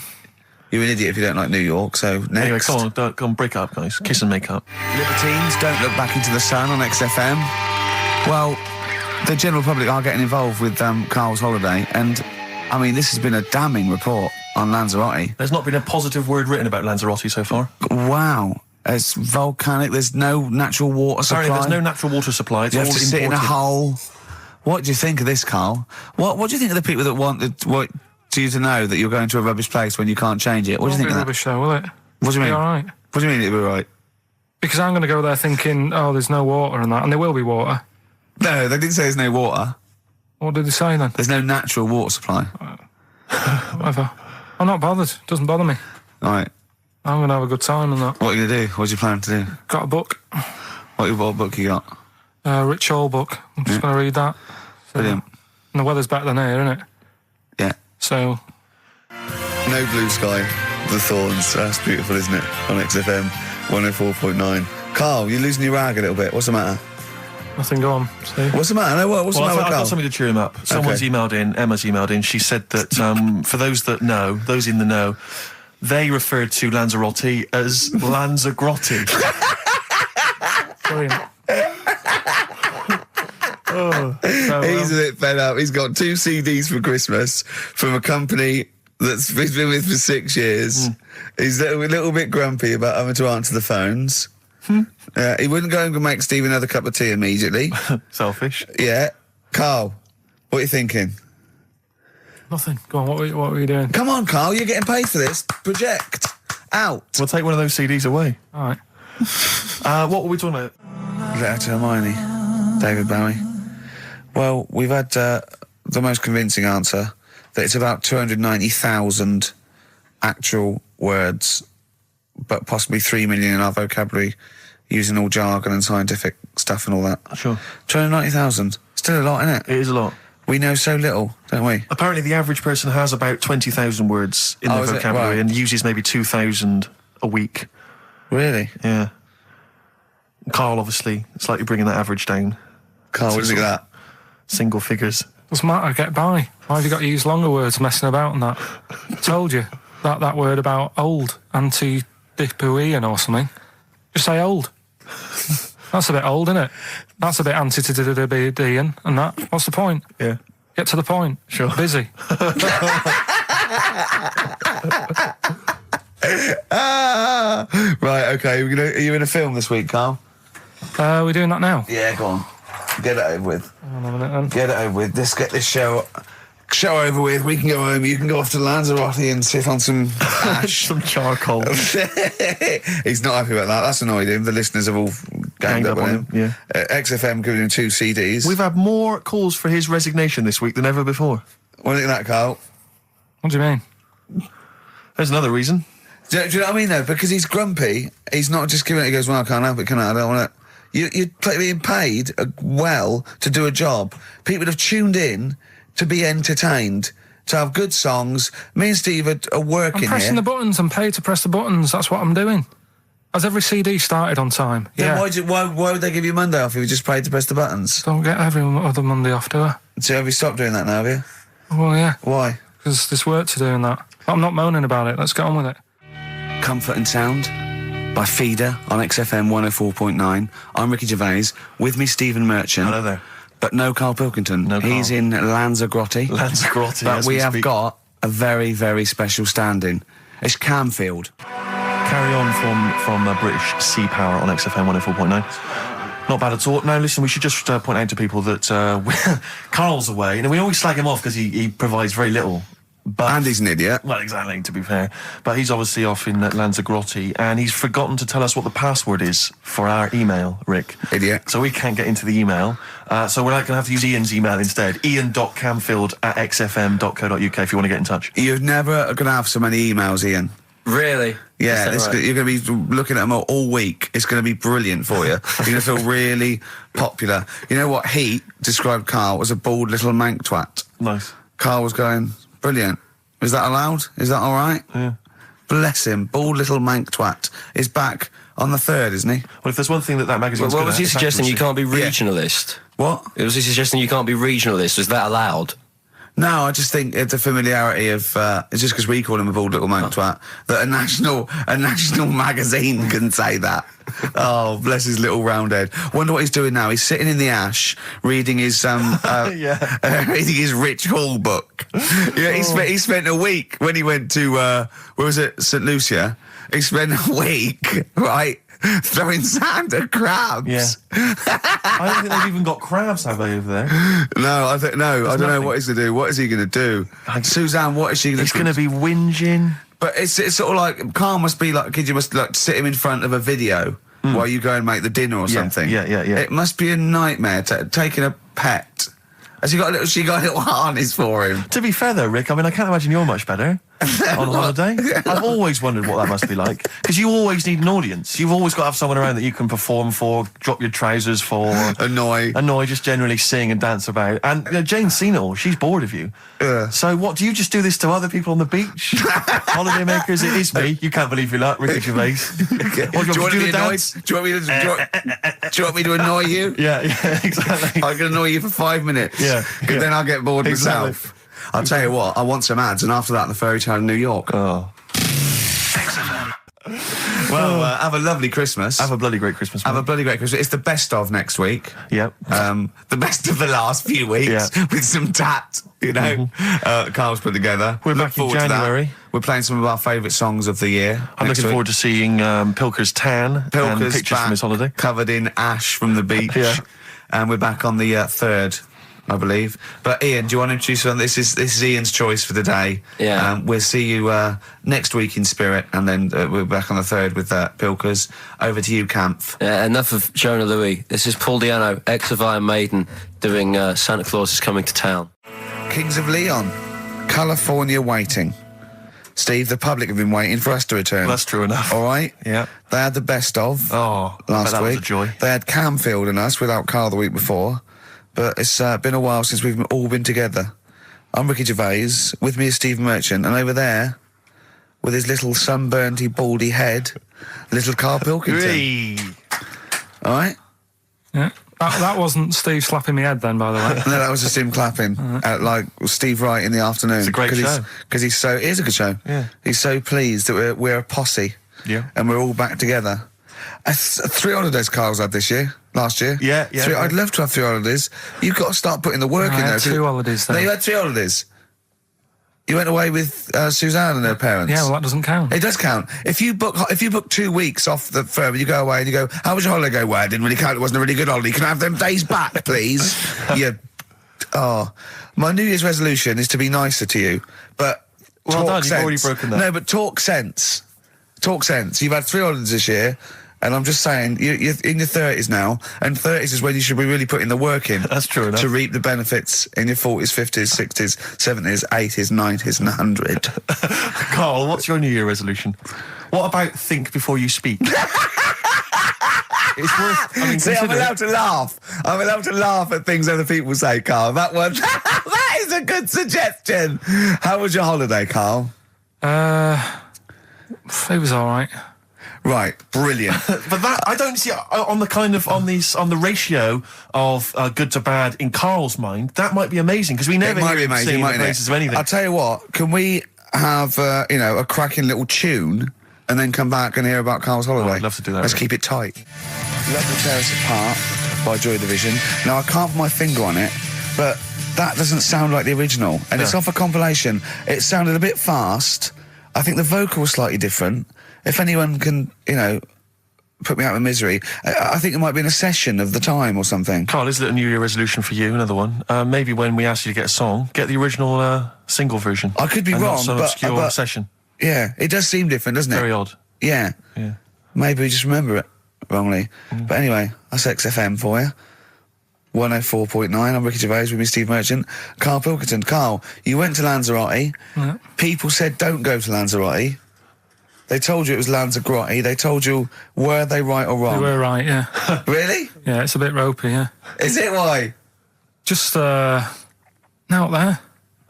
you're an idiot if you don't like New York, so next.
Anyway, come on, break up, guys. Kiss and make up.
Libertines, don't look back into the sun on XFM. Well, the general public are getting involved with Carl's holiday, and, this has been a damning report on Lanzarote.
There's not been a positive word written about Lanzarote so far.
Wow. It's volcanic, there's no natural water supply.
Apparently there's no natural water supply. It's
You
all
have to sit in a
imported.
hole. What do you think of this, Carl? What do you think of the people that want you to know that you're going to a rubbish place when you can't change it? What do you think of that?
rubbish though, will it?
What do you mean?
Be all right.
What do you mean it'll be right?
Because I'm going to go there thinking, oh, there's no water and that, and there will be water.
No, they didn't say there's no water.
What did they say then?
There's no natural water supply.
Whatever. I'm not bothered. Doesn't bother me.
All right.
I'm going to have a good time and that.
What are you going to do? What do you plan to do?
Got a book.
What book you got?
Rich Hall book. I'm just going to read that. So,
Brilliant.
And the weather's better than here, isn't it?
Yeah.
So,
No Blue Sky, The Thorns. That's beautiful, isn't it? On XFM 104.9. Carl, you're losing your rag a little bit. What's the matter?
nothing, go on. See?
What's the matter? No, what's the matter with
I've
Carl?
got something to cheer him up. Someone's emailed in, Emma's emailed in, she said that for those that know, those in the know, they referred to Lanzarote as Lanzagrotte.
Brilliant.
He's a bit fed up. He's got 2 CDs for Christmas from a company that's he's been with for 6 years. He's a little bit grumpy about having to answer the phones. He wouldn't go and make Steve another cup of tea immediately.
Selfish.
Yeah. Carl, what are you thinking?
Nothing. Go on, what were you doing?
Come on, Carl, you're getting paid for this. Project. Out.
We'll take one of those CDs away.
All right.
What were we talking about?
Letter to Hermione. David Bowie. Well, we've had the most convincing answer that it's about 290,000 actual words, but possibly 3 million in our vocabulary, using all jargon and scientific stuff and all that.
Sure.
290,000. Still a lot, isn't it?
It is a lot.
We know so little, don't we?
Apparently the average person has about 20,000 words in their
is it?
vocabulary
Right.
and uses maybe 2,000 a week.
Really?
Yeah. Carl, obviously, slightly bringing that average down.
Carl, what do you think of that?
Single figures.
Doesn't matter, get by. Why have you got to use longer words messing about and that? Told you. That word about old, anti-dipuian or something. Just say old. That's a bit old, isn't it? That's a bit anti-dipuian and that. What's the point?
Yeah.
Get to the point.
Sure.
Busy.
Right, okay. Are you in a film this week, Carl?
We're doing that now.
Yeah, go on. Get it over with.
Hang on a minute then.
Get it over with. Let's get this show over with. We can go home. You can go off to Lanzarote and sit on some ash.
Some charcoal.
He's not happy about that. That's annoyed him. The listeners have all ganged up on him.
Yeah.
XFM giving him 2 CDs.
We've had more calls for his resignation this week than ever before.
What do you think of that, Carl?
What do you mean?
There's another reason.
Do you know what I mean, though? Because he's grumpy. He's not just giving it. He goes, well, I can't help it, can I? I don't want to. You're being paid well to do a job. People have tuned in to be entertained, to have good songs. Me and Steve are working
I'm pressing
here.
the buttons and paid to press the buttons. That's what I'm doing. Has every CD started on time?
Then
Yeah.
why would they give you Monday off if you just paid to press the buttons?
Don't get every other Monday off, do I?
So have you stopped doing that now, have you?
Well, yeah.
Why?
Because there's work to do in that. I'm not moaning about it. Let's get on with it.
Comfort and Sound by Feeder on XFM 104.9. I'm Ricky Gervais. With me, Stephen Merchant.
Hello there.
But no Karl Pilkington.
No Karl.
He's in Lanzarote.
Lanzarote,
But
as
we
we
have
speak.
got a very, very special stand-in. It's Camfield.
Carry on from British Sea Power on XFM 104.9. Not bad at all. No, listen, we should just point out to people that Carl's away. And we always slag him off because he provides very little. But,
And he's an idiot.
well, exactly, to be fair. But he's obviously off in Lanzarote, and he's forgotten to tell us what the password is for our email, Rick.
Idiot.
So we can't get into the email. So we're going to have to use Ian's email instead. ian.camfield@xfm.co.uk if you want to get in touch.
You're never going to have so many emails, Ian.
Really?
Yeah,
Is that right?
you're going to be looking at them all week. It's going to be brilliant for you. You're going to feel really popular. You know what? He described Karl as a bald little mank twat.
Nice.
Karl was going, brilliant. Is that allowed? Is that all right?
Yeah.
Bless him. Bald little mank twat is back on the 3rd, isn't he?
Well, if there's one thing that magazine's
Well,
good
was
at,
he
it's
suggesting you
accuracy.
can't be regionalist?
What?
Was he suggesting you can't be regionalist? Was that allowed?
No, I just think it's a familiarity of, it's just because we call him a bald little mank twat, that a national magazine can say that. Oh, bless his little round head. Wonder what he's doing now. He's sitting in the ash, reading his, reading his Rich Hall book. Yeah, he spent a week when he went to, where was it, St. Lucia? He spent a week, right, throwing sand at crabs.
Yeah. I don't think they've even got crabs, have they, over there?
No, I don't know
nothing.
what he's going to do. What is he going to do? Suzanne, what is she going to
He's
do?
going to be whinging.
But it's sort of like, Karl must be like a kid, you must like sit him in front of a video while you go and make the dinner or something.
Yeah.
It must be a nightmare taking a pet. Has she got a little harness for him?
To be fair, though, Rick, I mean, I can't imagine you're much better on holiday. I've always wondered what that must be like. Because you always need an audience. You've always got to have someone around that you can perform for, drop your trousers for.
Annoy,
just generally sing and dance about. And Jane's seen it all. She's bored of you. So what, do you just do this to other people on the beach? Holiday makers, it is me. You can't believe your luck, Ricky Gervais. Or
do you want to be
the
annoyed?
dance?
Do you want me to annoy you?
Yeah, exactly.
I can annoy you for 5 minutes.
Yeah,
Because
yeah.
then I'll get bored
Exactly.
myself. I'll tell you what, I want some ads, and after that, the fairy tale in New York.
Oh.
Well, have a lovely Christmas.
Have a bloody great Christmas,
Have a
mate.
bloody great Christmas. It's the best of next week.
Yep.
The best of the last few weeks
Yeah.
with some tat, you know. Carl's put together.
We're
Look
back in
forward to that.
January.
We're playing some of our favourite songs of the year.
I'm looking forward to seeing Pilker's tan and
Pilker's
pictures
back,
from his holiday.
covered in ash from the beach.
Yeah.
And we're back on the 3rd, I believe. But Ian, do you want to introduce one? This is Ian's choice for the day.
Yeah.
We'll see you next week in spirit, and then we're back on the 3rd with Pilkers. Over to you, Kampf.
Enough of Jonah Louis. This is Paul Di'Anno, ex of Iron Maiden, doing Santa Claus is Coming to Town.
Kings of Leon, California Waiting. Steve, the public have been waiting for us to return.
That's true enough.
All right?
Yeah.
They had the best of
Oh, I bet
last
that
week.
was a joy.
They had Camfield and us without Karl the week before. But it's been a while since we've all been together. I'm Ricky Gervais. With me is Steve Merchant. And over there, with his little sunburnedy, baldy head, little Karl Pilkington.
Hey.
All right?
Yeah. That wasn't Steve slapping me head then, by the way.
No, that was just him clapping at like Steve Wright in the afternoon.
It's a great show.
Because he's so. It is a good show.
Yeah.
He's so pleased that we're a posse.
Yeah.
And we're all back together. 3 holidays Carl's had this year. Last year.
Yeah.
I'd love to have 3 holidays. You've got to start putting the work
I
in there.
had 2 holidays
No,
then.
you had 3 holidays. You went away with Suzanne and her parents.
Yeah, well, that doesn't count.
It does count. If you book 2 weeks off the firm, you go away and you go, how was your holiday go? Well, it didn't really count. It wasn't a really good holiday. Can I have them days back, please? My New Year's resolution is to be nicer to you, but
Well
talk
done,
sense.
you've already broken that.
No, but talk sense. Talk sense. You've had 3 holidays this year, and I'm just saying, you're in your 30s now, and 30s is when you should be really putting the work in.
That's true enough.
To reap the benefits in your 40s, 50s, 60s, 70s, 80s, 90s, and 100.
Karl, what's your New Year resolution? What about think before you speak? it's worth. I mean,
See, I'm
consider-
allowed to laugh. I'm allowed to laugh at things other people say, Carl. That one, that is a good suggestion. How was your holiday, Carl?
It was all right.
Right, brilliant.
But that I don't see on the ratio of good to bad in Carl's mind. That might be amazing because we never
It might
hear
be
him
amazing,
singing the
mightn't
praises
it?
of anything.
I'll tell you what. Can we have a cracking little tune and then come back and hear about Carl's holiday?
I'd love to do that,
Let's
Rick.
keep it tight. Love to Tear Us Apart by Joy Division. Now I can't put my finger on it, but that doesn't sound like the original, and it's off a compilation. It sounded a bit fast. I think the vocal was slightly different. If anyone can, put me out of misery, I think it might be in a session of the time or something.
Carl, is it a New Year resolution for you? Another one. Maybe when we ask you to get a song, get the original single version.
I could be
and
wrong,
not some
but-
obscure
but-
session.
Yeah, it does seem different, doesn't it?
Very odd.
Yeah.
Yeah.
Maybe we just remember it wrongly. But anyway, that's XFM for you. 104.9. I'm Ricky Gervais with me, Steve Merchant. Karl Pilkington. Carl, you went to Lanzarote.
Yeah.
People said don't go to Lanzarote. They told you it was Lanzarote. They told you, were they right or
You
wrong?
were right, yeah.
Really?
Yeah, it's a bit ropey, yeah.
Is it why?
Just out there.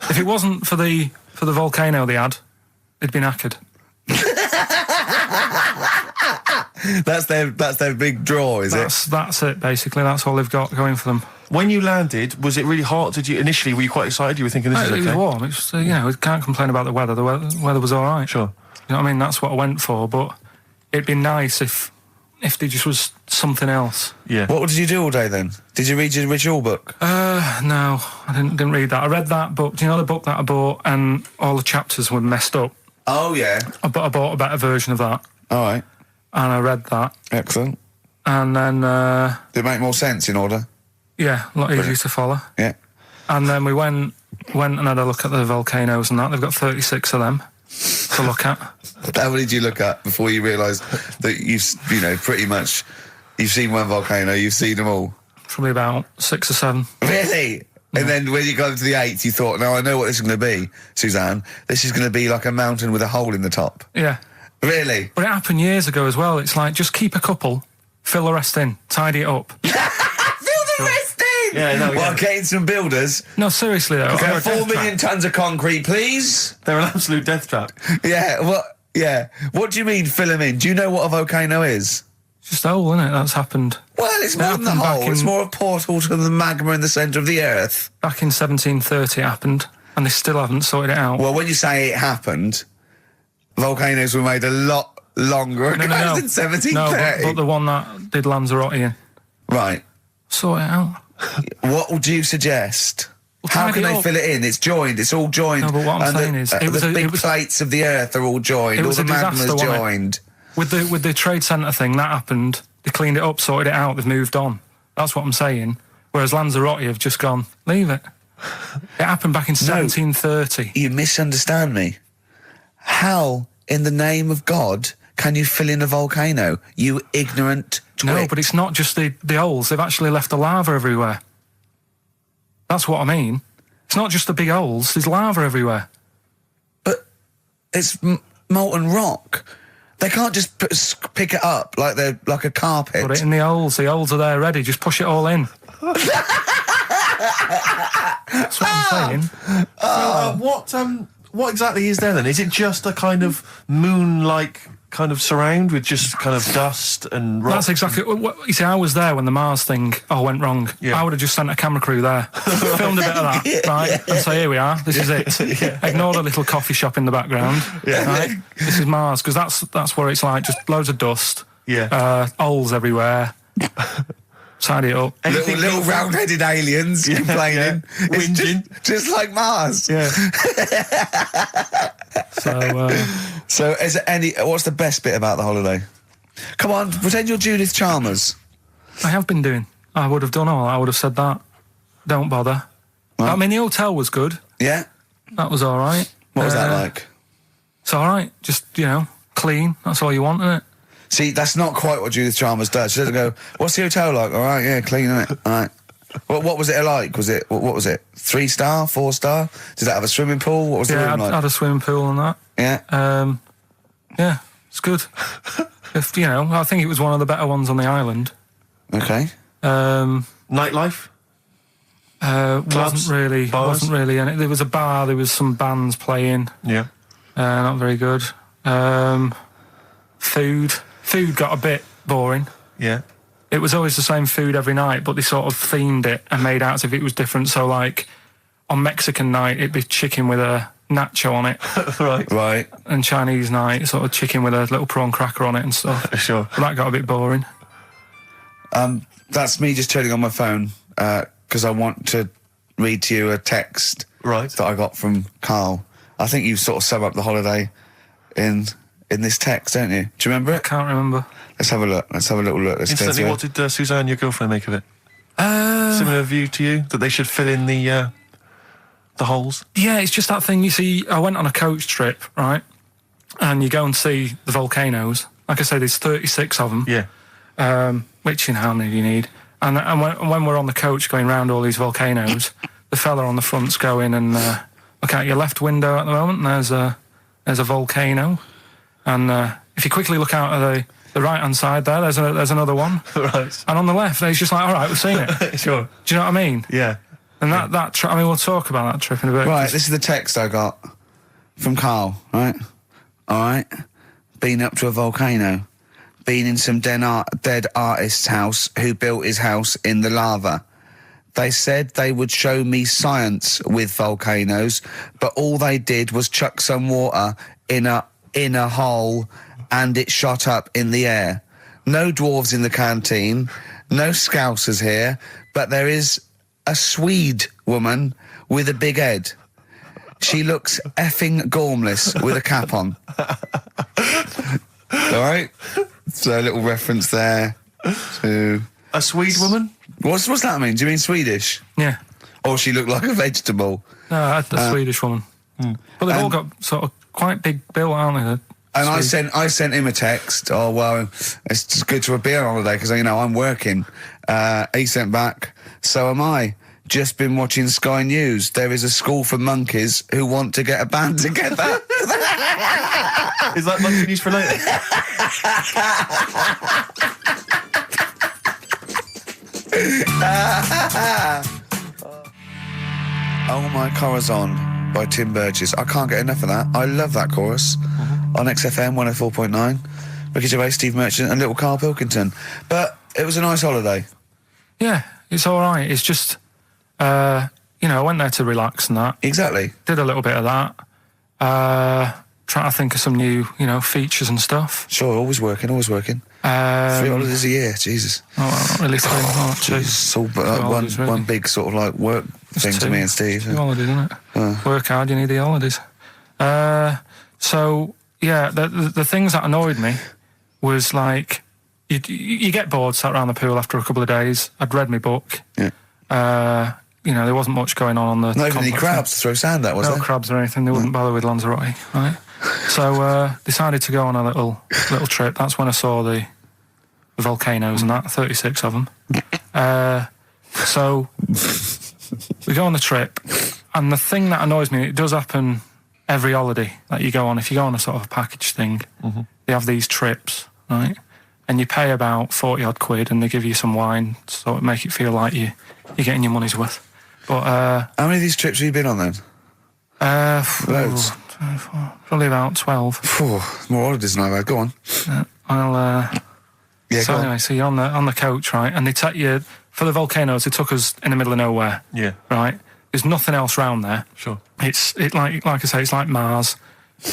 If it wasn't for the volcano they had, it'd been knackered.
That's their big draw, is it?
That's it, basically. That's all they've got going for them.
When you landed, was it really hot? Were you quite excited? You were thinking this is okay?
It was warm. It's we can't complain about the weather. The weather was all right.
Sure.
You know what I mean? That's what I went for. But it'd be nice if there just was something else.
Yeah.
What did you do all day then? Did you read your ritual book?
No, I didn't read that. I read that book. Do you know the book that I bought? And all the chapters were messed up.
Oh, yeah.
I bought a better version of that,
All right.
and I read that,
Excellent.
and then
Did it make more sense in order?
yeah, a lot easier to follow.
Yeah.
And then we went and had a look at the volcanoes and that. They've got 36 of them to look at.
How many did you look at before you realised that pretty much you've seen one volcano, you've seen them all?
Probably about 6 or 7.
Really? And then when you got to the 8th, you thought, no, I know what this is going to be, Suzanne. This is going to be like a mountain with a hole in the top.
Yeah.
Really?
But it happened years ago as well. It's like, just keep a couple, fill the rest in, tidy it up.
Fill the rest in!
Yeah, no,
Well,
yeah.
getting some builders.
No, seriously though.
Okay,
They're a
4
death
million tons of concrete, please.
They're an absolute death trap.
Yeah, what? Yeah. What do you mean, fill them in? Do you know what a volcano is?
Just a hole, isn't it? That's happened
Well, it's more than the
happened back
hole. It's
in-
more a portal to the magma in the centre of the earth.
back in 1730. It happened, and they still haven't sorted it out.
Well, when you say it happened, volcanoes were made a lot longer ago than 1730.
No, but the one that did Lanzarote in,
Right.
sort it out.
What would you suggest?
Well,
How
tidy
can
it
they
up.
fill it in? It's joined. It's all joined.
No, but what I'm
And
saying is, it was
the
a-
big
it was-
plates of the earth are all joined.
It
All
was
the
a disaster,
magma's
wasn't it?
joined.
With the trade centre thing, that happened. They cleaned it up, sorted it out. They've moved on. That's what I'm saying. Whereas Lanzarote have just gone, leave it. It happened back in 1730.
You misunderstand me. How, in the name of God, can you fill in a volcano? You ignorant twit.
No, but it's not just the holes. They've actually left the lava everywhere. That's what I mean. It's not just the big holes. There's lava everywhere.
But it's molten rock. They can't just pick it up like they're like a carpet.
Put it in the holes. The holes are there ready. Just push it all in. That's what I'm saying.
What exactly is there then? Is it just a kind of moon-like kind of surround with just kind of dust and rock?
That's exactly what you see. I was there when the Mars thing went wrong.
Yeah.
I would have just sent a camera crew there, filmed a bit of that, right, and say, here we are. This is it. Ignore the little coffee shop in the background. Right? This is Mars, because that's what it's like. Just loads of dust.
Yeah.
Holes everywhere. Tidy it up.
Little round-headed aliens complaining.
yeah.
It's
Whinging.
just like Mars.
Yeah.
So, is there what's the best bit about the holiday? Come on, pretend you're Judith Chalmers.
I have been doing. I would have done all. I would have said that. Don't bother.
Right.
I mean, the hotel was good.
Yeah?
That was all right.
What was that like?
It's all right. Just, clean. That's all you want, isn't it?
See, that's not quite what Judith Chalmers does. She doesn't go, what's the hotel like? All right, yeah, clean, innit? All right. What was it like? What was it? 3-star, 4-star? Did that have a swimming pool? What was the room like?
I had a swimming pool and that.
Yeah.
Yeah, it's good. I think it was one of the better ones on the island.
Okay.
Nightlife?
Wasn't really.
bars?
Wasn't really. And there was a bar. There was some bands playing.
Yeah.
Not very good. Food got a bit boring.
Yeah.
It was always the same food every night, but they sort of themed it and made out as if it was different. So, like, on Mexican night, it'd be chicken with a nacho on it.
Right.
And Chinese night, sort of chicken with a little prawn cracker on it and stuff.
Sure.
But that got a bit boring.
That's me just turning on my phone because I want to read to you a text that I got from Karl. I think you sort of sum up the holiday in this text, don't you? Do you remember it?
Can't remember.
Let's have a look. Let's have a little look. Let's
Instantly, what did Suzanne, your girlfriend, make of it? Similar view to you? That they should fill in the holes?
Yeah, it's just that thing. You see, I went on a coach trip, right? And you go and see the volcanoes. Like I say, there's 36 of them.
Yeah.
Which, how many do you need? And when we're on the coach going round all these volcanoes, the fella on the front's going and look out your left window at the moment, and there's a volcano. And if you quickly look out at the right-hand side there's another one.
Right.
And on the left, he's just like, all right, we've seen it.
Sure.
Do you know what I mean?
Yeah.
And that trip, I mean, we'll talk about that trip in a bit.
Right, this is the text I got from Karl, right? All right. Been up to a volcano. Been in some dead artist's house who built his house in the lava. They said they would show me science with volcanoes, but all they did was chuck some water in a hole and it shot up in the air. No dwarves in the canteen, no scousers here, but there is a Swede woman with a big head. She looks effing gormless with a cap on. All right? So a little reference there to...
A Swede woman?
What's that mean? Do you mean Swedish?
Yeah.
Or she looked like a vegetable?
No, the Swedish woman. But they've all got sort of quite big bill, aren't they?
And I sent him a text. Oh, well, it's just good to be on holiday because, I'm working. He sent back, so am I. Just been watching Sky News. There is a school for monkeys who want to get a band together.
Is that monkey news for later?
Oh My Corazon by Tim Burgess. I can't get enough of that. I love that chorus. On XFM 104.9. Ricky Gervais, Steve Merchant and little Karl Pilkington. But it was a nice holiday.
Yeah, it's all right. It's just, I went there to relax and that.
Exactly.
Did a little bit of that. Trying to think of some new, features and stuff.
Sure, always working. 3 holidays a year, Jesus.
Oh, well, not really 3. Oh, 2.
It's all one big sort of like work thing to me and Steve.
2 holidays, isn't it? Work hard, you need the holidays. So, yeah, the things that annoyed me was like, you get bored sat around the pool after a couple of days. I'd read my book.
Yeah.
There wasn't much going on the...
Not even any crabs to throw sand at, was there?
No crabs or anything. They wouldn't bother with Lanzarote, right? So decided to go on a little trip. That's when I saw the volcanoes and that, 36 of them. So we go on the trip, and the thing that annoys me, it does happen every holiday that you go on. If you go on a sort of a package thing, they have these trips, right? And you pay about 40 odd quid, and they give you some wine, so it make it feel like you're getting your money's worth. But
how many of these trips have you been on then? Loads.
Probably about 12.
More holidays than I've had. Go on.
Yeah, so anyway, so you're on the coach, right? And they take you for the volcanoes. They took us in the middle of nowhere.
Yeah.
Right. There's nothing else round there.
Sure.
It's like I say, it's like Mars,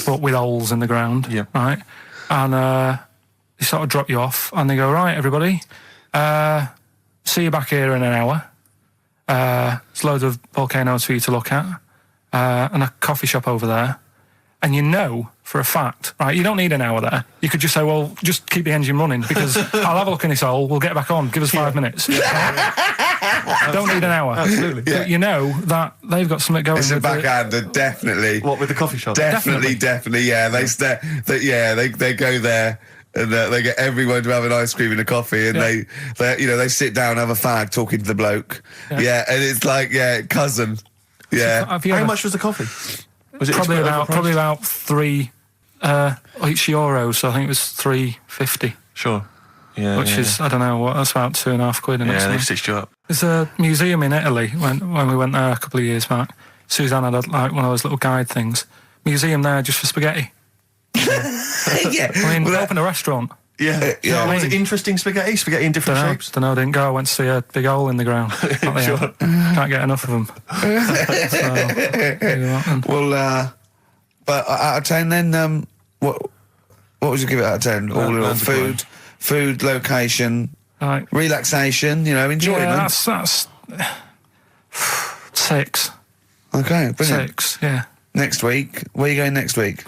but with holes in the ground.
Yeah.
Right. And they sort of drop you off, and they go, right, everybody, see you back here in an hour. There's loads of volcanoes for you to look at, and a coffee shop over there. And for a fact, right, you don't need an hour there. You could just say, well, just keep the engine running because I'll have a look in this hole, we'll get back on, give us 5 minutes. Don't need an hour.
Absolutely.
Yeah. But that they've got something going.
It's a backhander, definitely.
What, with the coffee shop?
Definitely, yeah. They go there and they get everyone to have an ice cream and a coffee, and they sit down, have a fag, talking to the bloke. Yeah, and it's like, cousin. Yeah.
How much was the coffee? Was it
probably about €3 each euro, so I think it was $3.50.
Sure. Yeah,
which is, I don't know, what, that's about £2.50 and
yeah, they've stitched you up.
There's a museum in Italy when we went there a couple of years back. Suzanne had like one of those little guide things. Museum there just for spaghetti.
Yeah.
I mean, we opened a restaurant.
Yeah.
yeah.
Was it interesting spaghetti? Spaghetti in different shapes?
Don't know, didn't go. I went to see a big hole in the ground.
Sure.
Can't get enough of them.
Well, but out of 10 then, what would you give it out of 10? All in all, food, location,
Right.
relaxation, enjoyment.
Yeah, that's 6.
Okay, brilliant.
6, yeah.
Next week, where are you going next week?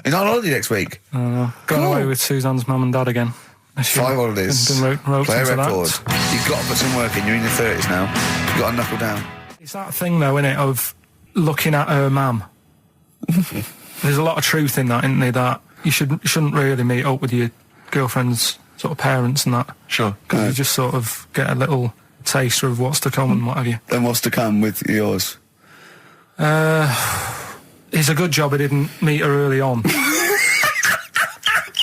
You're not on holiday next week?
Going
Cool.
away with Suzanne's mum and dad again.
5 holidays.
Been roped
Play a
into
record.
that.
You've got to put some work in. You're in your 30s now. You've got to knuckle down.
It's that thing, though, innit, of looking at her mum. There's a lot of truth in that, isn't there, that you shouldn't really meet up with your girlfriend's sort of parents and that.
Sure.
Because you just sort of get a little taster of what's to come and what have you.
Then what's to come with yours?
It's a good job I didn't meet her early on.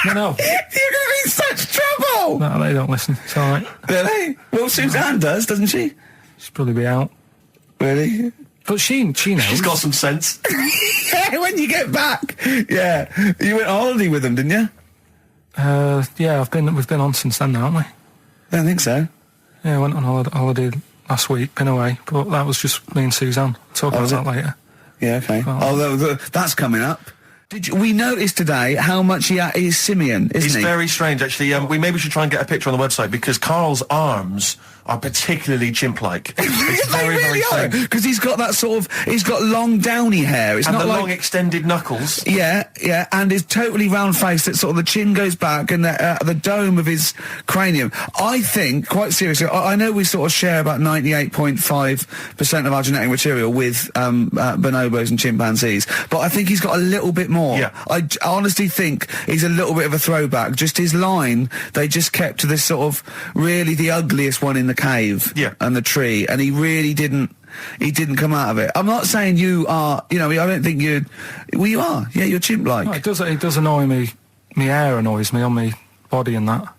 No.
You're going to be in such trouble!
No, they don't listen. It's all right.
Really? Well, Suzanne does, doesn't she?
She'll probably be out.
Really?
But she knows.
She's got some sense.
Yeah, when you get back. Yeah. You went on holiday with them, didn't you?
Yeah, we've been on since then, haven't we?
I don't think so.
Yeah, I went on holiday last week, been away, but that was just me and Suzanne. Talk about that later.
Yeah, okay.
Well,
That's coming up. We noticed today how much he is simian, isn't
It's
he?
very strange, actually. We maybe should try and get a picture on the website because Karl's arms are particularly chimp-like. It's very, very strange.
Because he's got that he's got long downy hair. It's
And
not
the
like
long extended knuckles.
Yeah, and his totally round face that sort of the chin goes back and the dome of his cranium. I think, quite seriously, I know we sort of share about 98.5% of our genetic material with bonobos and chimpanzees, but I think he's got a little bit more.
Yeah.
I honestly think he's a little bit of a throwback. Just his line, they just kept to this sort of really the ugliest one in the cave and the tree, and he really didn't come out of it. I'm not saying you are, I don't think you are. Yeah, you're chimp-like.
No, it does annoy me. My hair annoys me on my body and that.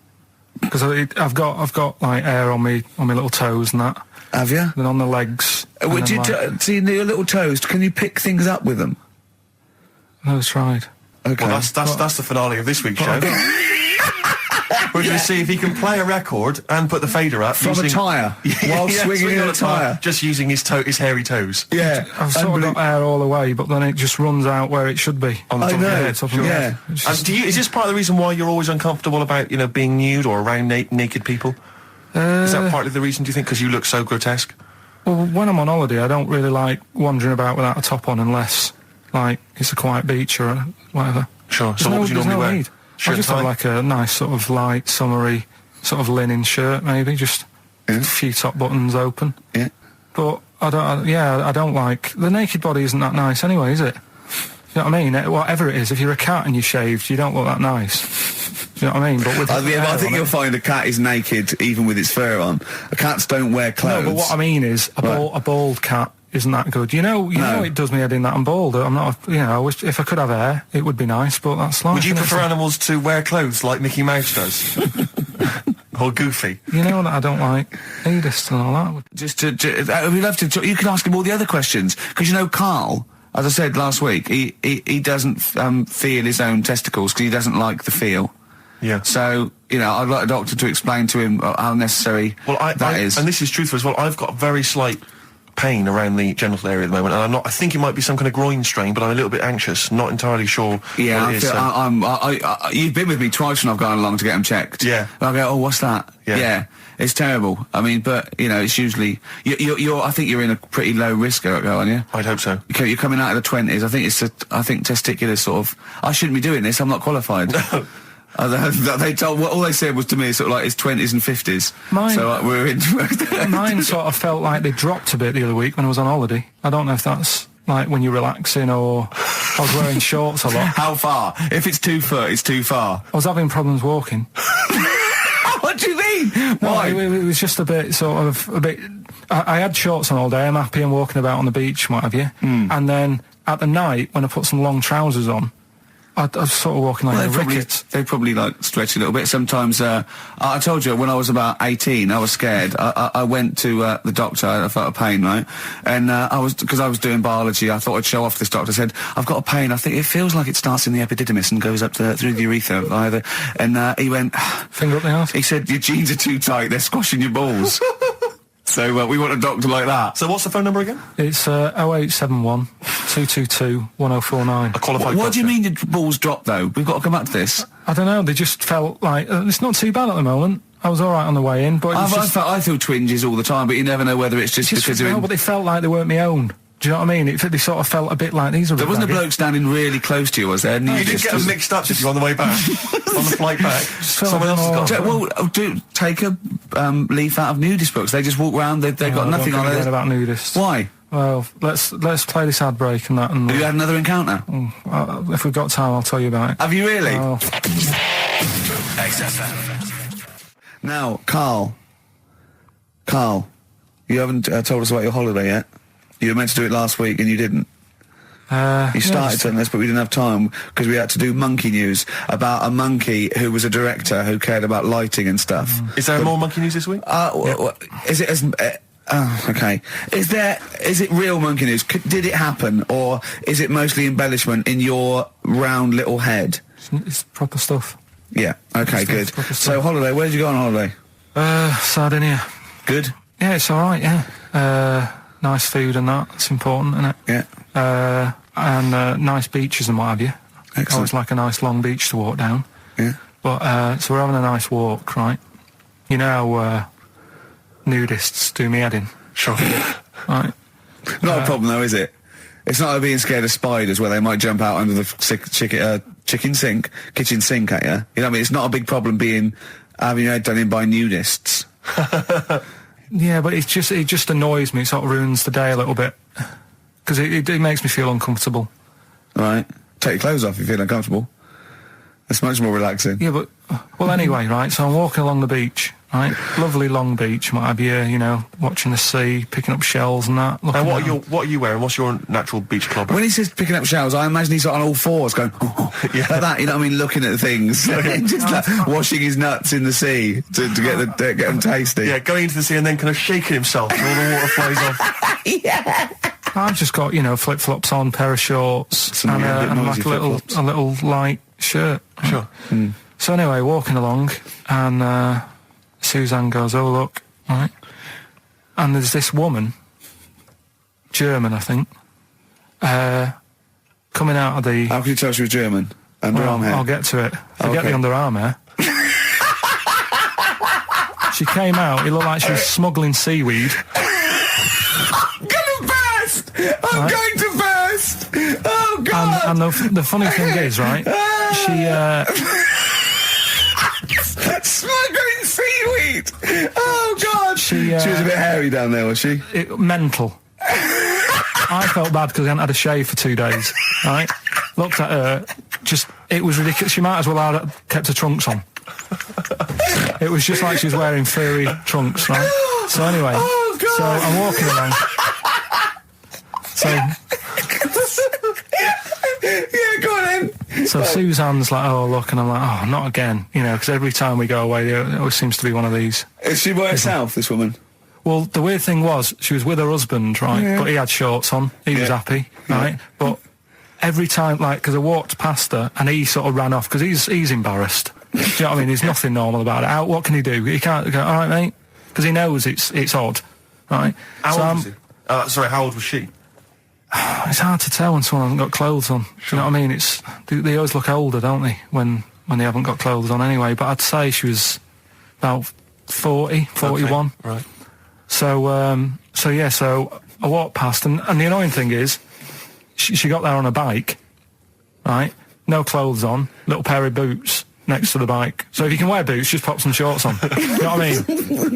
Because I've got like hair on my little toes and that.
Have you?
Then on the legs.
Would you see your little toes? Can you pick things up with them?
No, it's tried.
Okay.
Well, that's the finale of this week's show. We're going to see if he can play a record and put the fader up
From a tyre, while swinging in a tyre.
Just using his hairy toes.
Yeah.
I've sort of got hair all the way, but then it just runs out where it should be.
On the top of your head.
Top of your head. It's
And
just-
is this part of the reason why you're always uncomfortable about, being nude or around naked people? Is that partly the reason, do you think, because you look so grotesque?
Well, when I'm on holiday, I don't really like wandering about without a top on unless, like, it's a quiet beach or whatever.
Sure. So what would you normally wear?
Need.
Shirt
I just
and
have
tie?
like a nice sort of light, summery, sort of linen shirt, maybe, just a few top buttons open.
Yeah.
But I don't like... The naked body isn't that nice anyway, is it? You know what I mean? Whatever it is, if you're a cat and you're shaved, you don't look that nice. You know what I mean? But with
I think you'll find a cat is naked even with its fur on. Cats don't wear clothes.
No, but what I mean is a bald cat isn't that good. You know, it does me head in that I'm bald. I'm not. I wish if I could have hair, it would be nice. But that's life.
Would you
innit?
prefer animals to wear clothes like Mickey Mouse does? Or Goofy?
You know that I don't like nudist and all that.
We'd love to. You can ask him all the other questions because Carl. As I said last week, he doesn't feel his own testicles because he doesn't like the feel.
Yeah.
So, I'd like a doctor to explain to him how necessary that is.
And this is truthful as well. I've got very slight pain around the genital area at the moment, and I think it might be some kind of groin strain, but I'm a little bit anxious, not entirely sure what it is.
You've been with me twice when I've gone along to get them checked.
Yeah.
And I go, oh, what's that? Yeah. It's terrible. I mean, but, it's usually... I think you're in a pretty low risk, aren't you?
I'd hope so.
You're coming out of the 20s. I think testicular sort of... I shouldn't be doing this. I'm not qualified.
No.
All they said was to me sort of like his 20s and 50s. We're in.
Mine sort of felt like they dropped a bit the other week when I was on holiday. I don't know if that's like when you're relaxing or I was wearing shorts a lot.
How far? If it's 2 foot, it's too far.
I was having problems walking.
What do you mean? Why?
No, it was just a bit. I had shorts on all day. I'm happy and walking about on the beach, what have you. And then at the night when I put some long trousers on, I was sort of walking like a ricket.
They probably like stretch a little bit. Sometimes, I told you when I was about 18, I was scared. I went to the doctor. I felt a pain, right? And because I was doing biology, I thought I'd show off this doctor. I said, I've got a pain. I think it feels like it starts in the epididymis and goes up through the urethra either. And he went,
finger up the arse.
He said, your jeans are too tight. They're squashing your balls. So we want a doctor like that.
So what's the phone number again?
It's 0871 222 1049.
A qualified
What do you
doctor.
mean your balls dropped, though? We've got to come back to this.
I don't know, they just felt like... it's not too bad at the moment. I was all right on the way in, but it was just...
I feel twinges all the time, but you never know whether it's just because they're
no, but they felt like they weren't my own. Do you know what I mean? They sort of felt a bit like these are...
There wasn't a bloke standing really close to you, was there?
No, you didn't get them mixed up, did you, on the way back? On the flight back? Someone else has got them.
Well, take a leaf out of nudist books. They just walk around, they've got nothing on it.
About nudists.
Why?
Well, let's play this ad break and that. And
have you had another encounter?
If we've got time, I'll tell you about it.
Have you really?
Oh.
XFM. Now, Carl, you haven't told us about your holiday yet. You were meant to do it last week and you didn't. You started telling us, but we didn't have time because we had to do monkey news about a monkey who was a director who cared about lighting and stuff.
Is there more monkey news this week?
Is it as... okay. Is it real monkey news? Did it happen, or is it mostly embellishment in your round little head?
It's proper stuff.
Yeah. Okay. Good. So holiday. Where did you go on holiday?
Sardinia.
Good.
Yeah, it's all right. Yeah. Nice food and that. It's important, isn't it?
Yeah.
And nice beaches and what have you.
Excellent.
Always like a nice long beach to walk down.
Yeah.
But so we're having a nice walk, right? You know how nudists do me head in.
Sure.
Right.
Not a problem though, is it? It's not like being scared of spiders where they might jump out under the kitchen sink at you. You know what I mean? It's not a big problem having your head done in by nudists.
Yeah, but it just annoys me. It sort of ruins the day a little bit because it makes me feel uncomfortable.
Right. Take your clothes off if you feel uncomfortable. It's much more relaxing.
Yeah, but well, anyway, right. So I'm walking along the beach, right? Lovely long beach, what have you? You know, watching the sea, picking up shells and that.
And what are you wearing? What's your natural beach club?
When he says picking up shells, I imagine he's on all fours going, yeah, like that. You know what I mean? Looking at things, just like washing his nuts in the sea to get them tasty.
Yeah, going into the sea and then kind of shaking himself and all the water flows off.
Yeah.
I've just got flip flops on, pair of shorts, and like a little light shirt.
Sure.
Mm.
So anyway, walking along, and Suzanne goes, "Oh look," right? And there's this woman, German, I think, coming out of the.
How can you tell she was German? Underarm hair.
I'll get to it. Forget
Okay.
the underarm hair. She came out. It looked like she was smuggling seaweed.
I'm going to burst! Oh, God!
And the funny thing is, right, she...
Smuggling seaweed! Oh, God! She was a bit hairy down there, was she?
Mental. I felt bad because I hadn't had a shave for 2 days, right? Looked at her, it was ridiculous. She might as well have kept her trunks on. It was just like she was wearing furry trunks, right? So anyway, so I'm walking along. So,
yeah, go on then.
So Suzanne's like, "Oh, look," and I'm like, "Oh, not again," because every time we go away, there always seems to be one of these.
Is she by herself, this woman?
Well, the weird thing was, she was with her husband, right?
Yeah.
But he had shorts on. He was happy, right? But every time, because I walked past her, and he sort of ran off, because he's embarrassed. Do you know what I mean? There's nothing normal about it. What can he do? He can't go, "All right, mate," because he knows it's odd, right?
How old was he? Sorry, how old was she?
It's hard to tell when someone hasn't got clothes on.
Sure.
Do you know what I mean? They always look older, don't they, when they haven't got clothes on anyway. But I'd say she was about 40, 41.
Okay. Right.
So I walked past, and the annoying thing is, she got there on a bike, right? No clothes on, little pair of boots next to the bike. So if you can wear boots, just pop some shorts on. You know what I mean?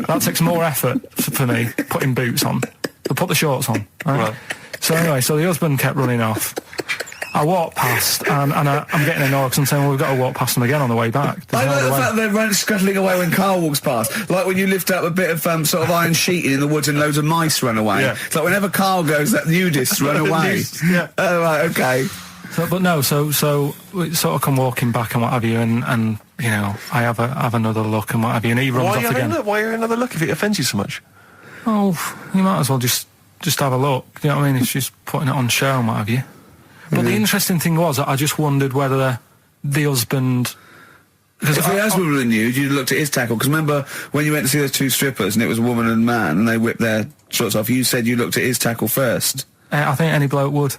That takes more effort for me, putting boots on. But put the shorts on, right? So anyway, the husband kept running off. I walked past, and I'm getting annoyed because I'm saying, well, we've got to walk past them again on the way back.
I like the fact they're scuttling away when Carl walks past. Like when you lift up a bit of sort of iron sheeting in the woods and loads of mice run away.
Yeah.
It's like whenever Carl goes, that nudists run away.
Yeah.
Oh, right, okay.
So we sort of come walking back and what have you, and you know, I have another look and what have you, and he runs off again.
Why are you another look if it offends you so much?
Oh, you might as well just have a look. You know what I mean? It's just putting it on show and what have you. But the interesting thing was, I just wondered whether the husband.
Because if the husband were nude, you'd looked at his tackle. Because remember when you went to see those two strippers and it was a woman and man and they whipped their shorts off, you said you looked at his tackle first.
I think any bloke would.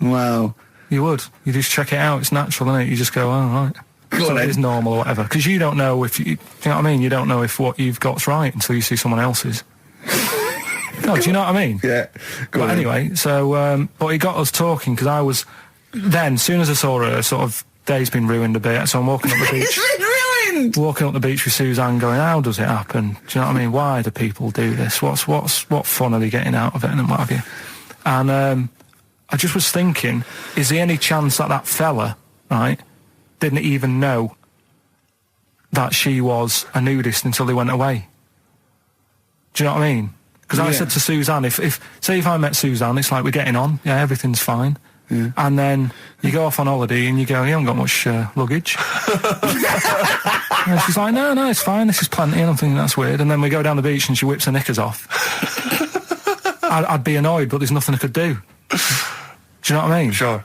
Wow.
You would. You just check it out. It's natural, isn't it? You just go, oh, right. So it is normal or whatever. Because you don't know if you know what I mean? You don't know if what you've got's right until you see someone else's. No, do you know what I mean?
Yeah.
But anyway, so, but he got us talking because I was, then, as soon as I saw her, sort of, day's been ruined a bit, so I'm walking up the beach.
It's been ruined!
Walking up the beach with Suzanne going, how does it happen? Do you know what I mean? Why do people do this? What fun are they getting out of it and what have you? And, I just was thinking, is there any chance that fella, right, didn't even know that she was a nudist until they went away? Do you know what I mean? Because I said to Suzanne, if I met Suzanne, it's like we're getting on, yeah, everything's fine. Yeah. And then you go off on holiday and you go, you haven't got much luggage. And she's like, no, it's fine, this is plenty. And I'm thinking, that's weird. And then we go down the beach and she whips her knickers off. I'd be annoyed, but there's nothing I could do. Do you know what I mean?
Sure.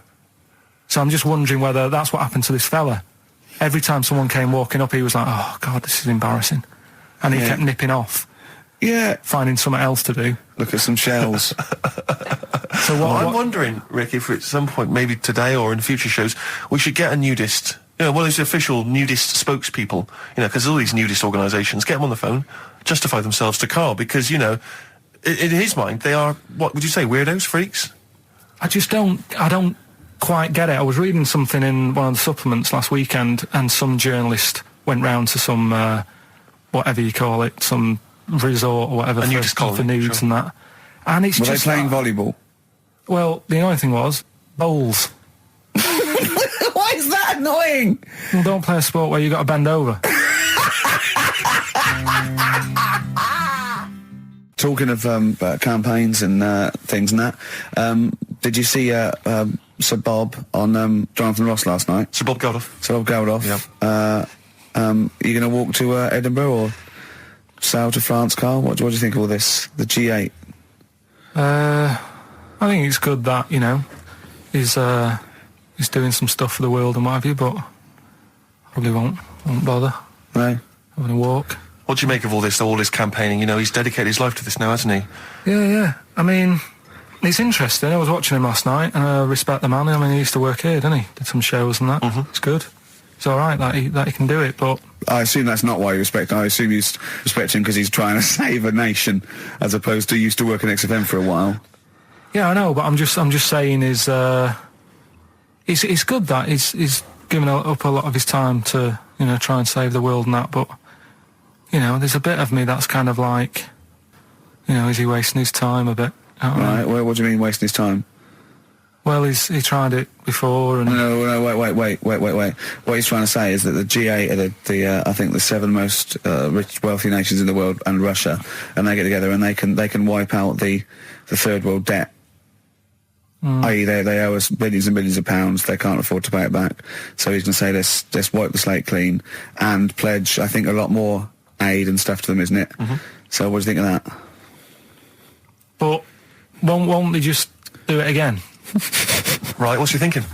So I'm just wondering whether that's what happened to this fella. Every time someone came walking up, he was like, oh, God, this is embarrassing. And he kept nipping off.
Yeah.
Finding something else to do.
Look at some shells.
So I'm wondering, Rick, if at some point, maybe today or in future shows, we should get a nudist, you know, one of those official nudist spokespeople, you know, because all these nudist organisations, get them on the phone, justify themselves to Karl, because, you know, in his mind, they are, what would you say, weirdos, freaks?
I don't quite get it. I was reading something in one of the supplements last weekend, and some journalist went round to some, whatever you call it, some resort or whatever for nudes and that. And it's
Were
just
they playing volleyball?
Well, the annoying thing was, bowls.
Why is that annoying?
Well, don't play a sport where you got to bend over.
Talking of campaigns and things and that, did you see Sir Bob on Jonathan Ross last night?
Sir Bob Geldof.
Sir Bob Geldof.
Yeah.
Are you going to walk to Edinburgh or sail to France, Karl? What do you think of all this? The G8?
I think it's good that, you know, he's doing some stuff for the world and what have you, but probably won't bother.
No.
Having a walk.
What do you make of all this campaigning? You know, he's dedicated his life to this now, hasn't he?
Yeah. I mean, it's interesting. I was watching him last night, and I respect the man. I mean, he used to work here, didn't he? Did some shows and that.
Mm-hmm.
It's good. It's all right that he can do it, but...
I assume that's not why you respect him. I assume you respect him because he's trying to save a nation, as opposed to he used to work in XFM for a while.
Yeah, I know, but I'm just saying it's good that he's given up a lot of his time to, you know, try and save the world and that, but, you know, there's a bit of me that's kind of like, you know, is he wasting his time a bit?
Right, well, what do you mean wasting his time?
Well, he tried it before and...
No, wait. What he's trying to say is that the G8 are I think the 7 most rich, wealthy nations in the world, and Russia, and they get together and they can wipe out the third world debt. I.e. they owe us billions and billions of pounds, they can't afford to pay it back. So he's going to say, let's wipe the slate clean and pledge, I think, a lot more aid and stuff to them, isn't it? Mm-hmm. So what do you think of that?
But won't they just do it again?
Right, what's you thinking?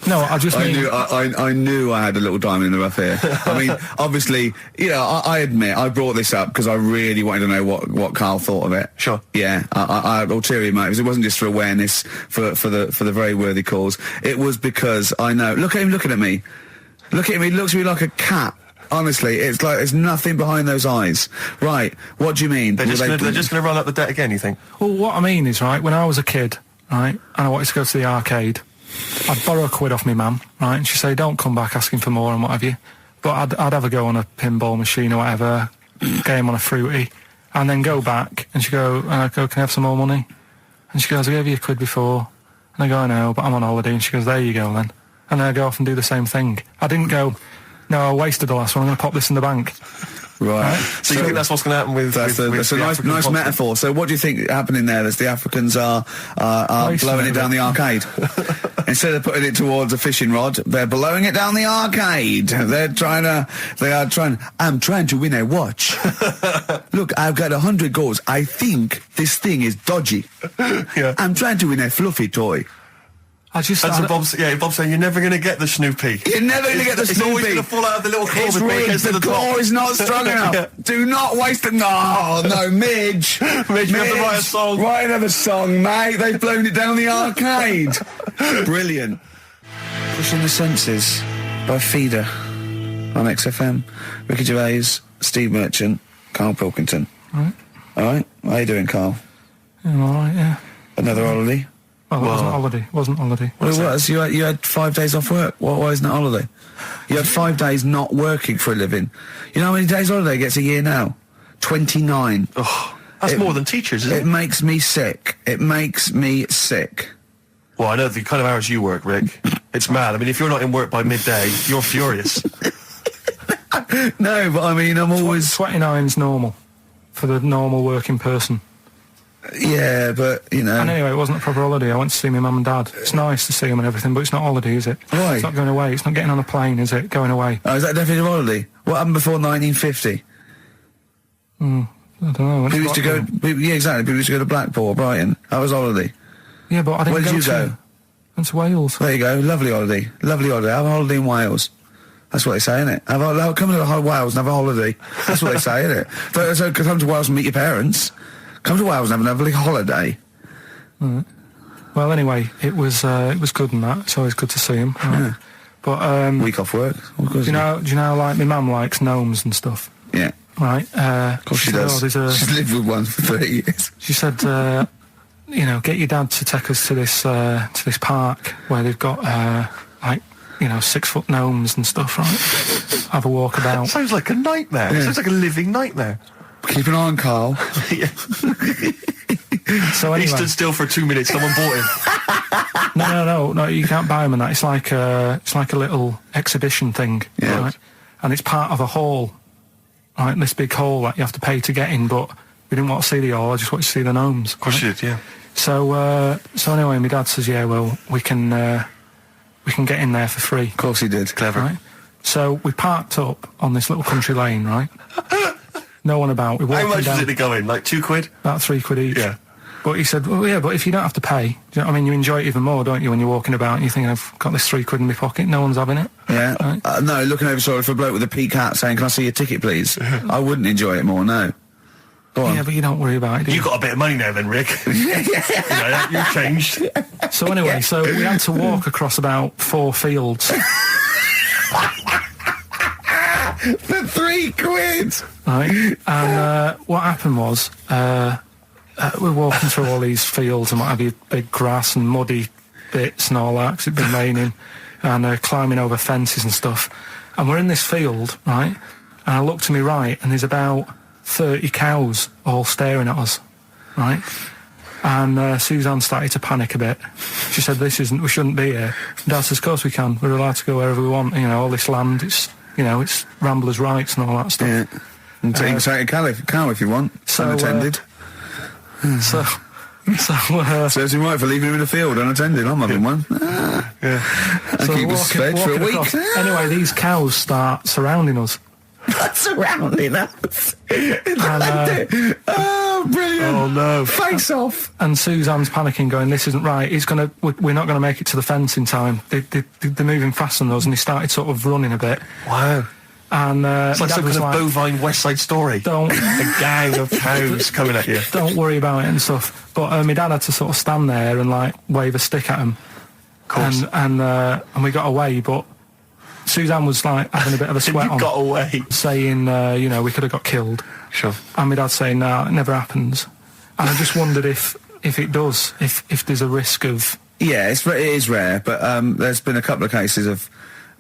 No, I just mean...
I knew I had a little diamond in the rough here. I mean, obviously, you know, I admit, I brought this up because I really wanted to know what Karl thought of it.
Sure.
Yeah, I had ulterior motives. It wasn't just for awareness, for the very worthy cause. It was because I know... Look at him looking at me. Look at him, he looks at me like a cat. Honestly, it's like there's nothing behind those eyes. Right, what do you mean?
They're just going to run up the debt again, you think?
Well, what I mean is, right, when I was a kid, right, and I wanted to go to the arcade... I'd borrow £1 off my mum, right, and she'd say, don't come back asking for more and what have you. But I'd have a go on a pinball machine or whatever, game on a fruity, and then go back, and she'd go, can I have some more money? And she goes, I gave you £1 before. And I go, I know, but I'm on holiday. And she goes, there you go then. And then I go off and do the same thing. I didn't go, no, I wasted the last one, I'm going to pop this in the bank.
Right.
So you think that's what's going to happen with...
That's a nice metaphor. So what do you think happening there? As the Africans are blowing it down the arcade? Instead of putting it towards a fishing rod, they're blowing it down the arcade. I'm trying to win a watch. Look, I've got 100 goals. I think this thing is dodgy.
Yeah.
I'm trying to win a fluffy toy.
That's what Bob's saying, you're never going to get the Snoopy.
You're never going to get the Snoopy.
It's always going to fall out of the little claw
It's
before it
rigged.
gets to
The
the
claw
top.
is not strong enough.
Yeah.
Do not waste it. No, Midge.
Midge, you have to write a song.
Write another song, mate. They've blown it down the arcade. Brilliant. Pushing the Senses by Feeder on XFM. Ricky Gervais, Steve Merchant, Karl Pilkington.
Right.
All right. How you doing, Karl?
I'm all right, yeah.
Another holiday?
Well, it wasn't holiday. Wasn't holiday.
Well, it was. You had 5 days off work. Why isn't it holiday? You had 5 days not working for a living. You know how many days holiday gets a year now? 29.
Oh, that's more than teachers, isn't it?
It makes me sick. It makes me sick.
Well, I know the kind of hours you work, Rick. It's mad. I mean, if you're not in work by midday, you're furious.
No, but I mean, I'm always...
29's normal for the normal working person.
Yeah, but, you know...
And anyway, it wasn't a proper holiday. I went to see my mum and dad. It's nice to see them and everything, but it's not holiday, is it?
Why?
It's not going away. It's not getting on a plane, is it? Going away.
Oh, is that definitely a holiday? What happened before 1950?
I don't know.
People used to go... Yeah, exactly. People used to go to Blackpool or Brighton. That was holiday.
Yeah, but I didn't
Where did
go
you
to...
go?
Went to Wales.
There you go. Lovely holiday. Lovely holiday. Have a holiday in Wales. That's what they say, innit? Come to Wales and have a holiday. That's what they say, innit? So come to Wales and meet your parents. Come to Wales and have a lovely holiday.
Right. Well, anyway, it was good and that. It's always good to see him. Right?
Yeah.
But
Week off work.
do you know like my mum likes gnomes and stuff,
Yeah.
right?
Of course she does. She's lived with one for 30 years.
She said, get your dad to take us to this park where they've got 6-foot gnomes and stuff, right? Have a walk about.
Sounds like a nightmare.
Yeah.
It sounds like a living nightmare.
Keep an eye on Karl.
Yeah.
So anyway,
He stood still for 2 minutes. Someone bought him.
No, you can't buy them and that. It's like a little exhibition thing,
Yeah.
right? And it's part of a hall, right? This big hall that you have to pay to get in, but we didn't want to see the hall. I just wanted to see the gnomes.
Of course you did, yeah.
So anyway, my dad says, yeah, well, we can get in there for free.
Of course he did.
Clever.
Right? So we parked up on this little country lane, right? No one about. We walked
How much
down
was it to go in? Like £2?
about £3 each.
Yeah.
But he said, well, yeah, but if you don't have to pay, do you know what I mean? You enjoy it even more, don't you, when you're walking about and you think, I've got this £3 in my pocket, no one's having it.
Yeah.
Right?
No, looking over for a bloke with a peak hat saying, can I see your ticket, please? I wouldn't enjoy it more, no. Go on.
Yeah, but you don't worry about it, do you?
You got a bit of money now then, Rick. You've changed.
So anyway, so we had to walk across about 4 fields.
For £3!
Right? And what happened was, we're walking through all these fields and what have you, big grass and muddy bits and all that, 'cause it'd been raining, and climbing over fences and stuff. And we're in this field, right? And I look to my right, and there's about 30 cows all staring at us, right? And Suzanne started to panic a bit. She said, we shouldn't be here. And Dad says, of course we can. We're allowed to go wherever we want. You know, all this land, it's ramblers' rights and all that stuff.
Yeah. And take a cow if you want.
So,
unattended.
So
Serves him right for leaving him in the field unattended. I'm having one.
Yeah.
I keep us fed for a week.
across. Anyway, these cows start surrounding us.
Surrounding us.
And,
Oh, brilliant.
Oh, no.
Face off.
and Suzanne's panicking, going, "This isn't right. We're not going to make it to the fence in time. They're moving faster than us." And he started sort of running a bit.
Wow.
And
It's like
Dad
some
was
kind of bovine West Side Story.
Don't
A gang of cows coming at you.
don't worry about it and stuff. But my dad had to sort of stand there and like wave a stick at him.
Of course.
And we got away, but Suzanne was like having a bit of a sweat
You
on,
got away.
saying, we could have got killed.
Sure.
And my dad saying, no, it never happens. And I just wondered if it does, if there's a risk of...
Yeah, it is rare, but there's been a couple of cases of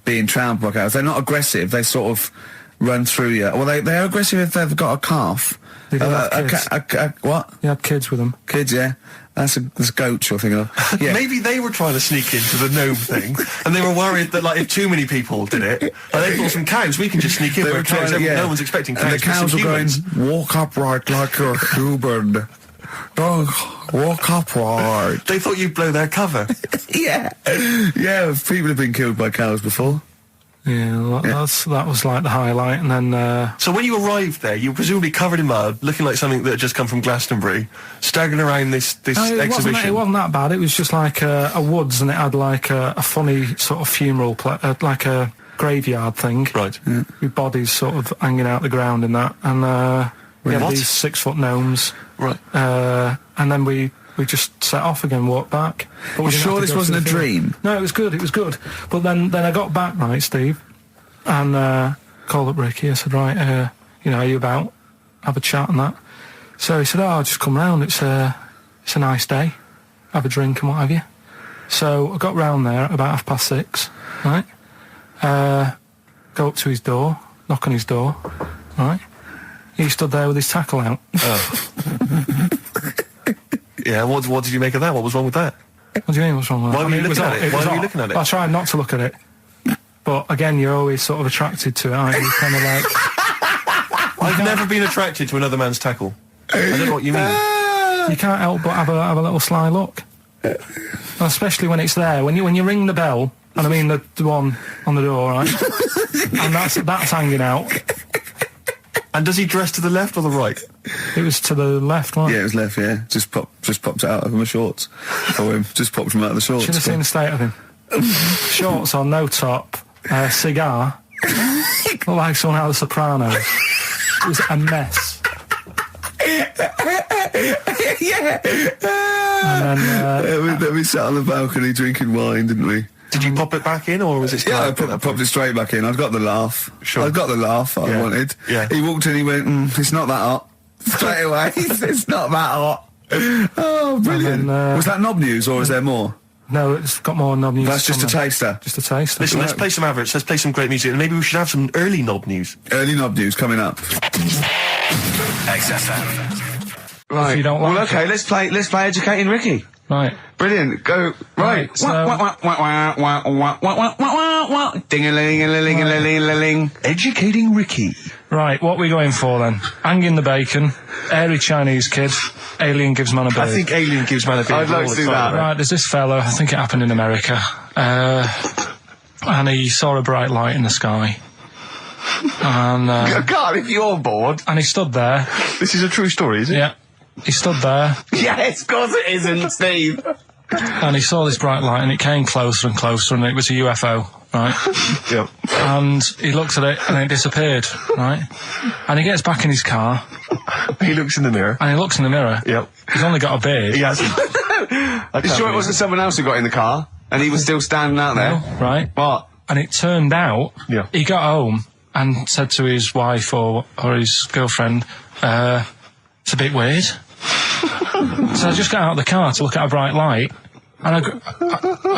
being trampled by cows. They're not aggressive. They sort of run through you. Well, they're aggressive if they've got a calf.
They do have kids.
What?
They had kids with them.
Kids, yeah. That's goats you're thinking of. Yeah.
Maybe they were trying to sneak into the gnome thing, and they were worried that, like, if too many people did it, and they thought some cows, we can just sneak in.
They were
Where cows,
trying to, yeah.
No one's expecting cows.
And the cows
to
were going,
humans.
walk upright like a human. Don't walk upright.
They thought you'd blow their cover.
Yeah. Yeah, people have been killed by cows before.
Yeah, that was like the highlight, and then...
So when you arrived there, you were presumably covered in mud, looking like something that had just come from Glastonbury, staggering around this exhibition.
It wasn't that bad. It was just like a woods, and it had like a funny sort of funeral, like a graveyard thing.
Right.
Yeah.
With bodies sort of hanging out the ground and that. And we had
What?
these 6-foot gnomes.
Right.
And then we just set off again, walked back. But we
You
didn't
sure
have to
this
go
wasn't a
through the field.
dream?
No, it was good. But then I got back, right, Steve, and called up Ricky. I said, right, are you about? Have a chat and that. So he said, I'll just come round. It's a nice day. Have a drink and what have you. So I got round there at about 6:30, right? Go up to his door, knock on his door, right? He stood there with his tackle out.
Oh. Yeah, what did you make of that? What was wrong with that?
What do you mean, what's wrong with that?
Why were you looking at it? Why were you
odd.
looking at it?
I tried not to look at it. But again, you're always sort of attracted to it, aren't you? Kind of like...
I've never been attracted to another man's tackle. I don't know what you mean.
You can't help but have a little sly look. Especially when it's there. When you ring the bell, and I mean the one on the door, right? And that's hanging out.
And does he dress to the left or the right?
It was to the left, wasn't
Yeah,
it?
it was left, yeah. Just popped it out of my shorts. For him. Just popped him out of the shorts.
Should have seen the state of him. Shorts on, no top, cigar. Looked like someone out of The Sopranos. It was a mess.
Yeah.
And then...
we sat on the balcony drinking wine, didn't we?
Did you pop it back in, or was it...
Yeah, I popped it straight back in. I'd got the laugh.
Sure.
I'd got the laugh I wanted.
Yeah.
He walked in, he went, it's not that hot. Straight away, it's not that hot. Oh, brilliant.
And then,
was that knob news, or is there more?
No, it's got more knob news.
That's just a
coming.
taster.
Just a taster.
Listen, let's play some adverts, let's play some great music, and maybe we should have some early knob news.
Early knob news coming up.
XFM.
Right.
If you don't like
well, okay, let's play Educating Ricky.
Right.
Brilliant. Go. Right.
So-
Ding-a-ling-a-ling-a-ling-a-ling.
Educating Ricky.
Right, what are we going for then? Hanging the bacon, airy Chinese kid, alien gives man a beard.
I think Alien gives man a beard.
I'd like
all
to
the
do
time.
that.
Right, there's this fella, I think it happened in America, and he saw a bright light in the sky. And
God, if you're bored.
he stood there.
This is a true story, is it?
Yeah. He stood there,
Yes, of course it isn't, Steve.
and he saw this bright light, and it came closer and closer, and it was a UFO, right?
Yep.
And he looked at it, and it disappeared, right? And he gets back in his car,
He looks in the mirror.
and he looks in the mirror.
Yep.
He's only got a beard.
He has.
You sure it wasn't someone else who got in the car and he was still standing out there?
Right?
What?
And it turned out,
Yeah.
he got home and said to his wife or his girlfriend, it's a bit weird. So I just got out of the car to look at a bright light, and I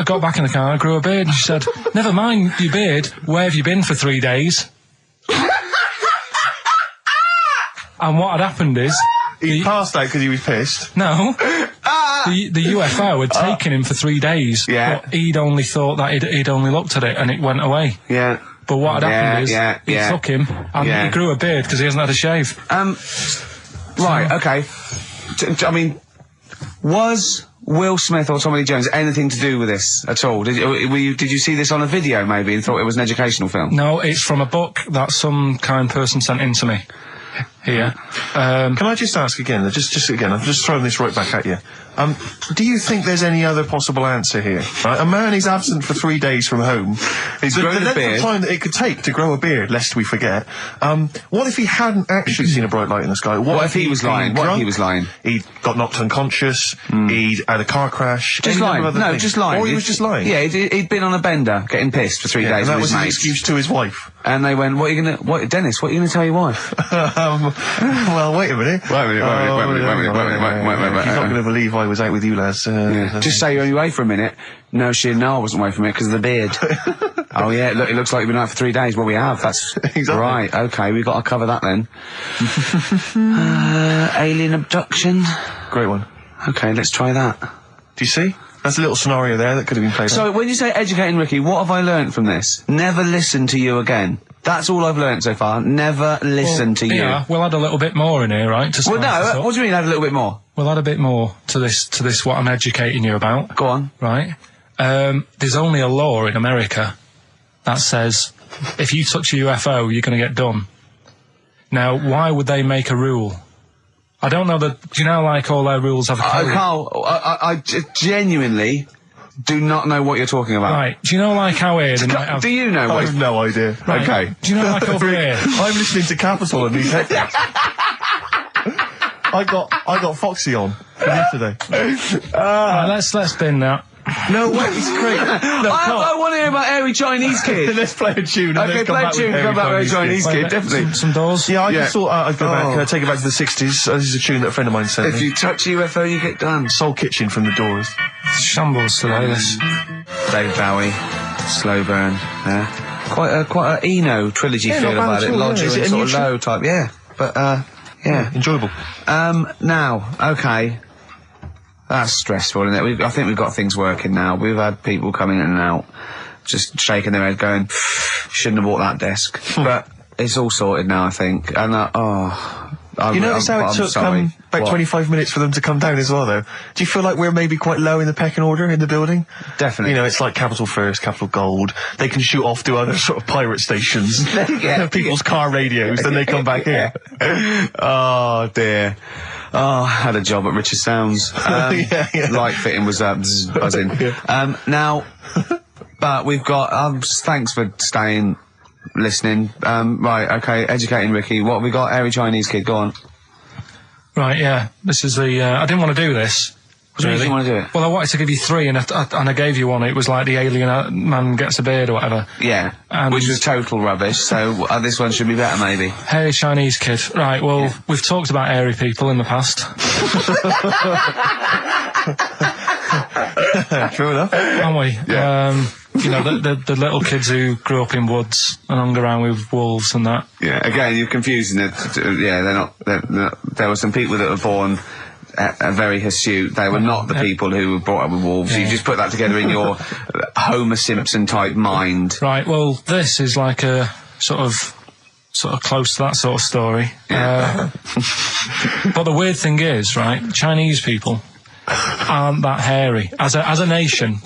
got back in the car, I grew a beard, and she said, never mind your beard, where have you been for 3 days? And what had happened is...
He passed out because he was pissed.
No. The UFO had taken him for 3 days.
Yeah.
But he'd only thought that he'd only looked at it and it went away.
Yeah.
But what had happened is, he took him and he grew a beard because he hasn't had a shave.
Right, okay. I mean, was Will Smith or Tommy Lee Jones anything to do with this at all? Did you see this on a video maybe and thought it was an educational film?
No, it's from a book that some kind person sent in to me. Here.
Can I just ask again, just again, I'm just throwing this right back at you. Do you think there's any other possible answer here? Right? A man is absent for 3 days from home.
He's grown a
length
beard.
of time that it could take to grow a beard, lest we forget. What if he hadn't actually seen a bright light in the sky?
What if he was lying? What if he was lying?
He got knocked unconscious. He'd had a car crash.
Just
any
lying.
number of other
No,
things.
just lying.
Or he was just lying.
Yeah, he'd been on a bender, getting pissed for 3
Yeah,
days
and that
with
was
his
his
mates.
excuse to his wife.
And they went, Dennis, what are you gonna tell your wife?
Well, wait a minute.
Wait a minute.
He's not going to believe I was out with you, lads.
Just say you're only away for a minute. No, I wasn't away from it because of the beard. Oh yeah, look, it looks like you've been out for 3 days. Well, we have. That's
Exactly.
right. Okay, we've got to cover that then. Alien abduction.
Great one.
Okay, let's try that.
Do you see? That's a little scenario there that could have been played out.
So when you say educating Ricky, what have I learnt from this? Never listen to you again. That's all I've learnt so far. Never listen to you.
Yeah, we'll add a little bit more in here, right? To
Well, no, what do you mean add a little bit more?
We'll add a bit more to this what I'm educating you about.
Go on.
Right? There's only a law in America that says if you touch a UFO, you're going to get done. Now, why would they make a rule? I don't know that. Do you know, like, all their rules have a code?
Carl, I genuinely do not know what you're talking about.
Right. Do you know, like, how here they might have...
Do you know
I
what?
have no idea.
Right.
Okay.
Do you know, like, over here?
I'm listening to Capital and these headphones. I got Foxy on yesterday.
Right, let's bin that.
No way, it's great. No,
I want to hear about Airy Chinese Kid.
let's play a tune. And
Okay,
then come
play a
back
tune,
with
come back with
Airy
Chinese
Kid.
Kid, definitely.
Some doors.
Yeah, I just thought I'd go back,
Oh.
take it back to the 60s. This is a tune that a friend of mine sent
If
me.
you touch a UFO, you get done.
Soul Kitchen from the Doors.
Shambles today, this.
David Bowie, Slow Burn. Yeah. Quite a Eno trilogy
Yeah,
feel
not bad
about
at
it.
all, yeah.
Lodger
Is it
and
a
sort
new
of
tune?
low type. Yeah, but yeah.
Enjoyable.
Now, okay. That's stressful, isn't it? I think we've got things working now. We've had people coming in and out, just shaking their head, going, "Shouldn't have bought that desk." But it's all sorted now, I think. And
You notice how it took about
What?
25 minutes for them to come down as well, though? Do you feel like we're maybe quite low in the pecking order in the building?
Definitely.
You know, it's like Capital First, Capital Gold. They can shoot off to other sort of pirate stations.
Yeah.
People's car radios, then they come back here.
Oh dear. Oh, I had a job at Richard Sounds.
Yeah.
Light fitting was buzzing. Now, but we've got. Thanks for staying, listening. Right, okay. Educating Ricky. What have we got? Airy Chinese Kid. Go on.
Right, yeah. This is the... I didn't want to do this.
What do you mean you want to do it?
Well, I wanted to give you three, and I gave you one. It was like the alien man gets a beard or whatever.
Yeah,
And-
which was total rubbish. So this one should be better, maybe.
Hairy Chinese kid. Right, well, we've talked about hairy people in the past.
True enough.
Haven't we?
Yeah.
You know, the little kids who grew up in woods and hung around with wolves and that.
Yeah. Again, you're confusing it. Yeah, they're not. There were some people that were born. Very hirsute. They were not the people who were brought up with wolves.
Yeah.
You just put that together in your Homer Simpson type mind.
Right, well, this is like a sort of close to that sort of story. But the weird thing is, right, Chinese people aren't that hairy as a nation.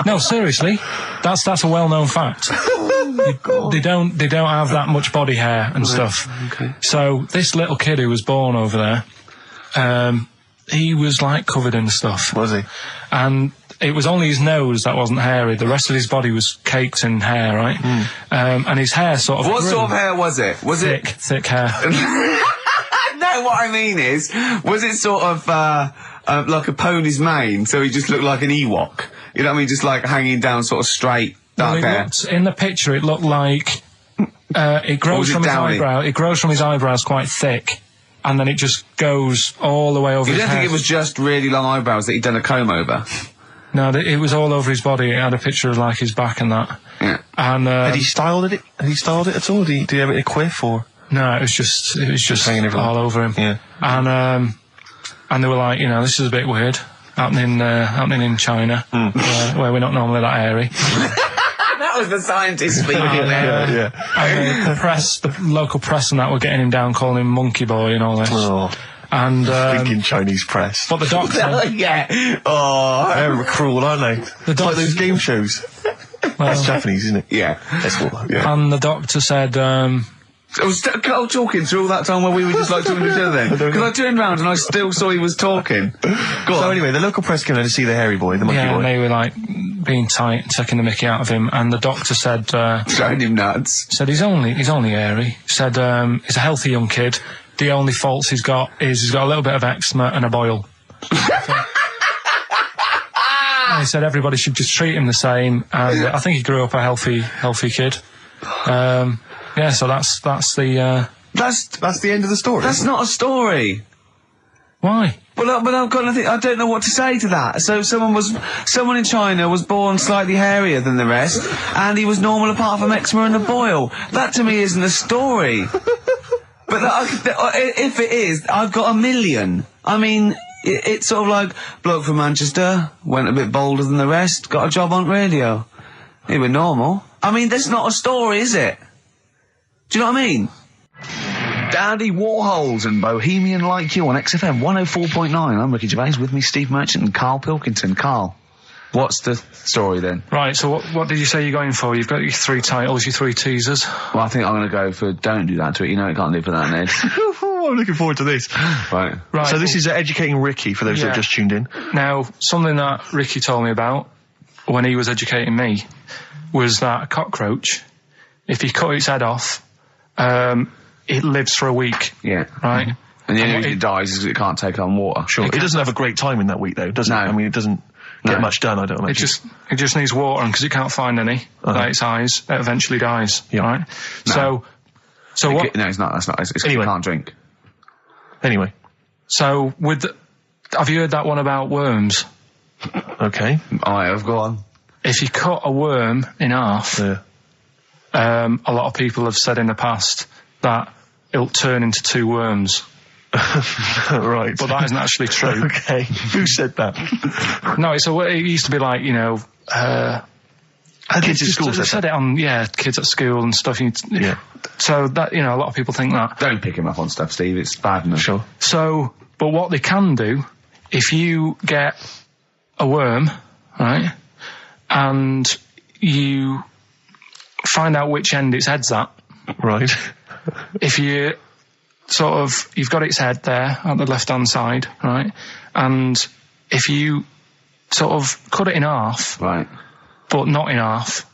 No, seriously, that's a well-known fact. They don't have that much body hair and stuff.
Okay.
So this little kid who was born over there, he was like covered in stuff.
Was he?
And it was only his nose that wasn't hairy. The rest of his body was caked in hair, right? And his hair sort of
What
grew.
sort of hair was it? Was
Thick hair.
No, what I mean is, was it sort of like a pony's mane? So he just looked like an Ewok. You know what I mean? Just like hanging down, sort of straight, dark hair.
In the picture, it looked like it grows
was it
from his
downy?
eyebrow. It grows from his eyebrows quite thick, and then it just goes all the way over
You
his
don't
head.
think it was just really long eyebrows that he'd done a comb over?
No, it was all over his body. It had a picture of like his back and that.
Yeah.
And
Had he styled it? Had he styled it at all? Did he have it in a quiff or?
no, it was just
hanging everywhere.
all over him.
Yeah.
And they were like, you know, this is a bit weird happening in China, where we're not normally that hairy.
That was the scientist speaking there.
Yeah.
And the local press and that were getting him down, calling him monkey boy and all this.
Oh,
And
thinking Chinese press.
but the doctor,
Yeah. Oh.
They're cruel, aren't they? It's like
doctor-
those game shows. That's Japanese, isn't it?
Yeah.
That's what. Yeah.
and the doctor said,
I was Carl talking through all that time while we were just like talking to each other then. Because I turned round and I still saw he was talking. Go
So
on.
anyway, the local press came in to see the hairy boy, the monkey
yeah,
boy.
and they were like being tight and taking the mickey out of him. And the doctor said,
Showing him nuts.
he's only hairy. Said he's a healthy young kid. The only faults he's got is he's got a little bit of eczema and a boil. And he said everybody should just treat him the same. And I think he grew up a healthy kid. Yeah, so that's the.
That's the end of the story.
That's not a story.
Why?
But I've got nothing. I don't know what to say to that. So someone in China was born slightly hairier than the rest, and he was normal apart from eczema and a boil. That to me isn't a story. But if it is, I've got a million. I mean, it's sort of like bloke from Manchester went a bit bolder than the rest, got a job on radio. He was normal. I mean, that's not a story, is it? Do you know what I mean? Daddy Warhols and Bohemian Like You on XFM 104.9. I'm Ricky Gervais, with me Steve Merchant and Karl Pilkington. Karl, what's the story then?
Right, so what did you say you're going for? You've got your 3 titles, your 3 teasers.
Well, I think I'm going to go for Don't Do That to It. You know it can't live without an edge.
I'm looking forward to this.
Right.
So this is Educating Ricky, for those that have just tuned in.
Now, something that Ricky told me about when he was educating me was that a cockroach, if you cut its head off, it lives for a week.
Yeah.
Right?
And the only reason it dies is it can't take on water.
Sure. It doesn't have a great time in that week, though, does it? I mean, it doesn't get much done, I don't imagine.
It just needs water, and because it can't find any, like its eyes, it eventually dies. Yeah. Right?
No.
So what?
No, it's not. That's not. It's anyway. You can't drink.
Anyway.
So have you heard that one about worms?
Okay.
I have, go on.
If you cut a worm in half, a lot of people have said in the past that it'll turn into 2 worms.
Right.
But that isn't actually true.
Okay. Who said that?
No, it used to be like,
kids at school
said it on, kids at school and stuff. So that, a lot of people think that.
Don't pick him up on stuff, Steve. It's bad enough.
Sure.
So, but what they can do, if you get a worm, right, and you find out which end its head's at.
Right.
If you you've got its head there at the left-hand side, right, and if you cut it in half.
Right.
But not in half.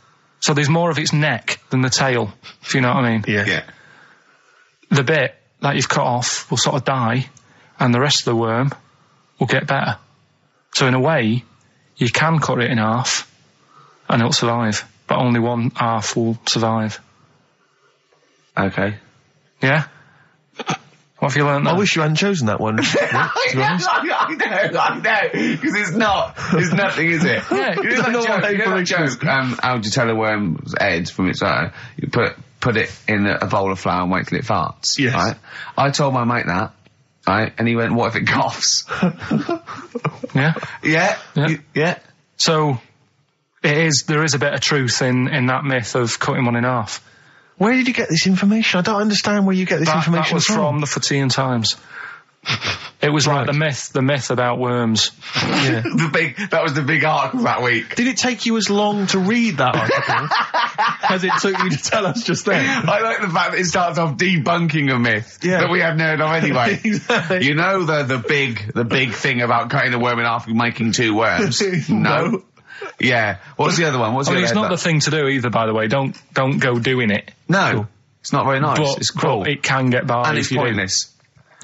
So there's more of its neck than the tail, if you know what I mean.
Yeah.
The bit that you've cut off will sort of die, and the rest of the worm will get better. So in a way, you can cut it in half, and it'll survive, but only one half will survive.
Okay.
Yeah? What have you learned there?
I wish you hadn't chosen that one.
I know, because it's nothing, is it?
Yeah.
You know that joke, how would you tell a worm's head from its eye? You put it in a bowl of flour and wait till it farts.
Yes.
Right? I told my mate that, right, and he went, what if it coughs?
Yeah?
Yeah.
So, there is a bit of truth in that myth of cutting one in half.
Where did you get this information? I don't understand where you get this information
That was from the Fortean Times. It was like the myth about worms.
Yeah.
That was the big article that week.
Did it take you as long to read that article as it took you to tell us just then?
I like the fact that it starts off debunking a myth that we hadn't heard of anyway.
Exactly.
You know the big thing about cutting a worm in half and making 2 worms? No. Yeah. What's the other one?
It's not the thing to do either, by the way. Don't go doing it.
No. It's not very nice.
But,
it's cruel.
It can get by.
And it's pointless.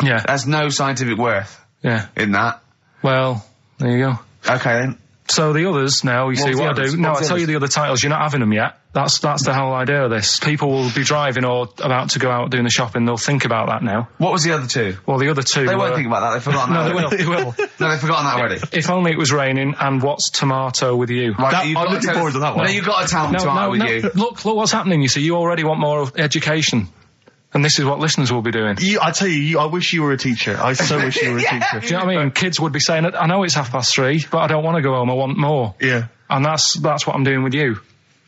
Yeah.
There's no scientific worth in that.
Well, there you go.
Okay then.
So the others now, you see what I do. No, I'll tell you the other titles. You're not having them yet. That's the whole idea of this. People will be driving or about to go out doing the shopping. They'll think about that now.
What was the other 2?
Well, the other 2
They won't think about that. They've forgotten that.
No, they will.
No, they've forgotten that already.
If Only It Was Raining and What's Tomato With You.
Right,
I'm looking forward to that one.
No, you've got to tell them Tomato With You.
Look what's happening, you see. You already want more education. And this is what listeners will be doing.
I tell you, I wish you were a teacher. I so wish you were a teacher.
Do you know what I mean? Kids would be saying, I know it's 3:30, but I don't want to go home, I want more.
Yeah.
And that's what I'm doing with you.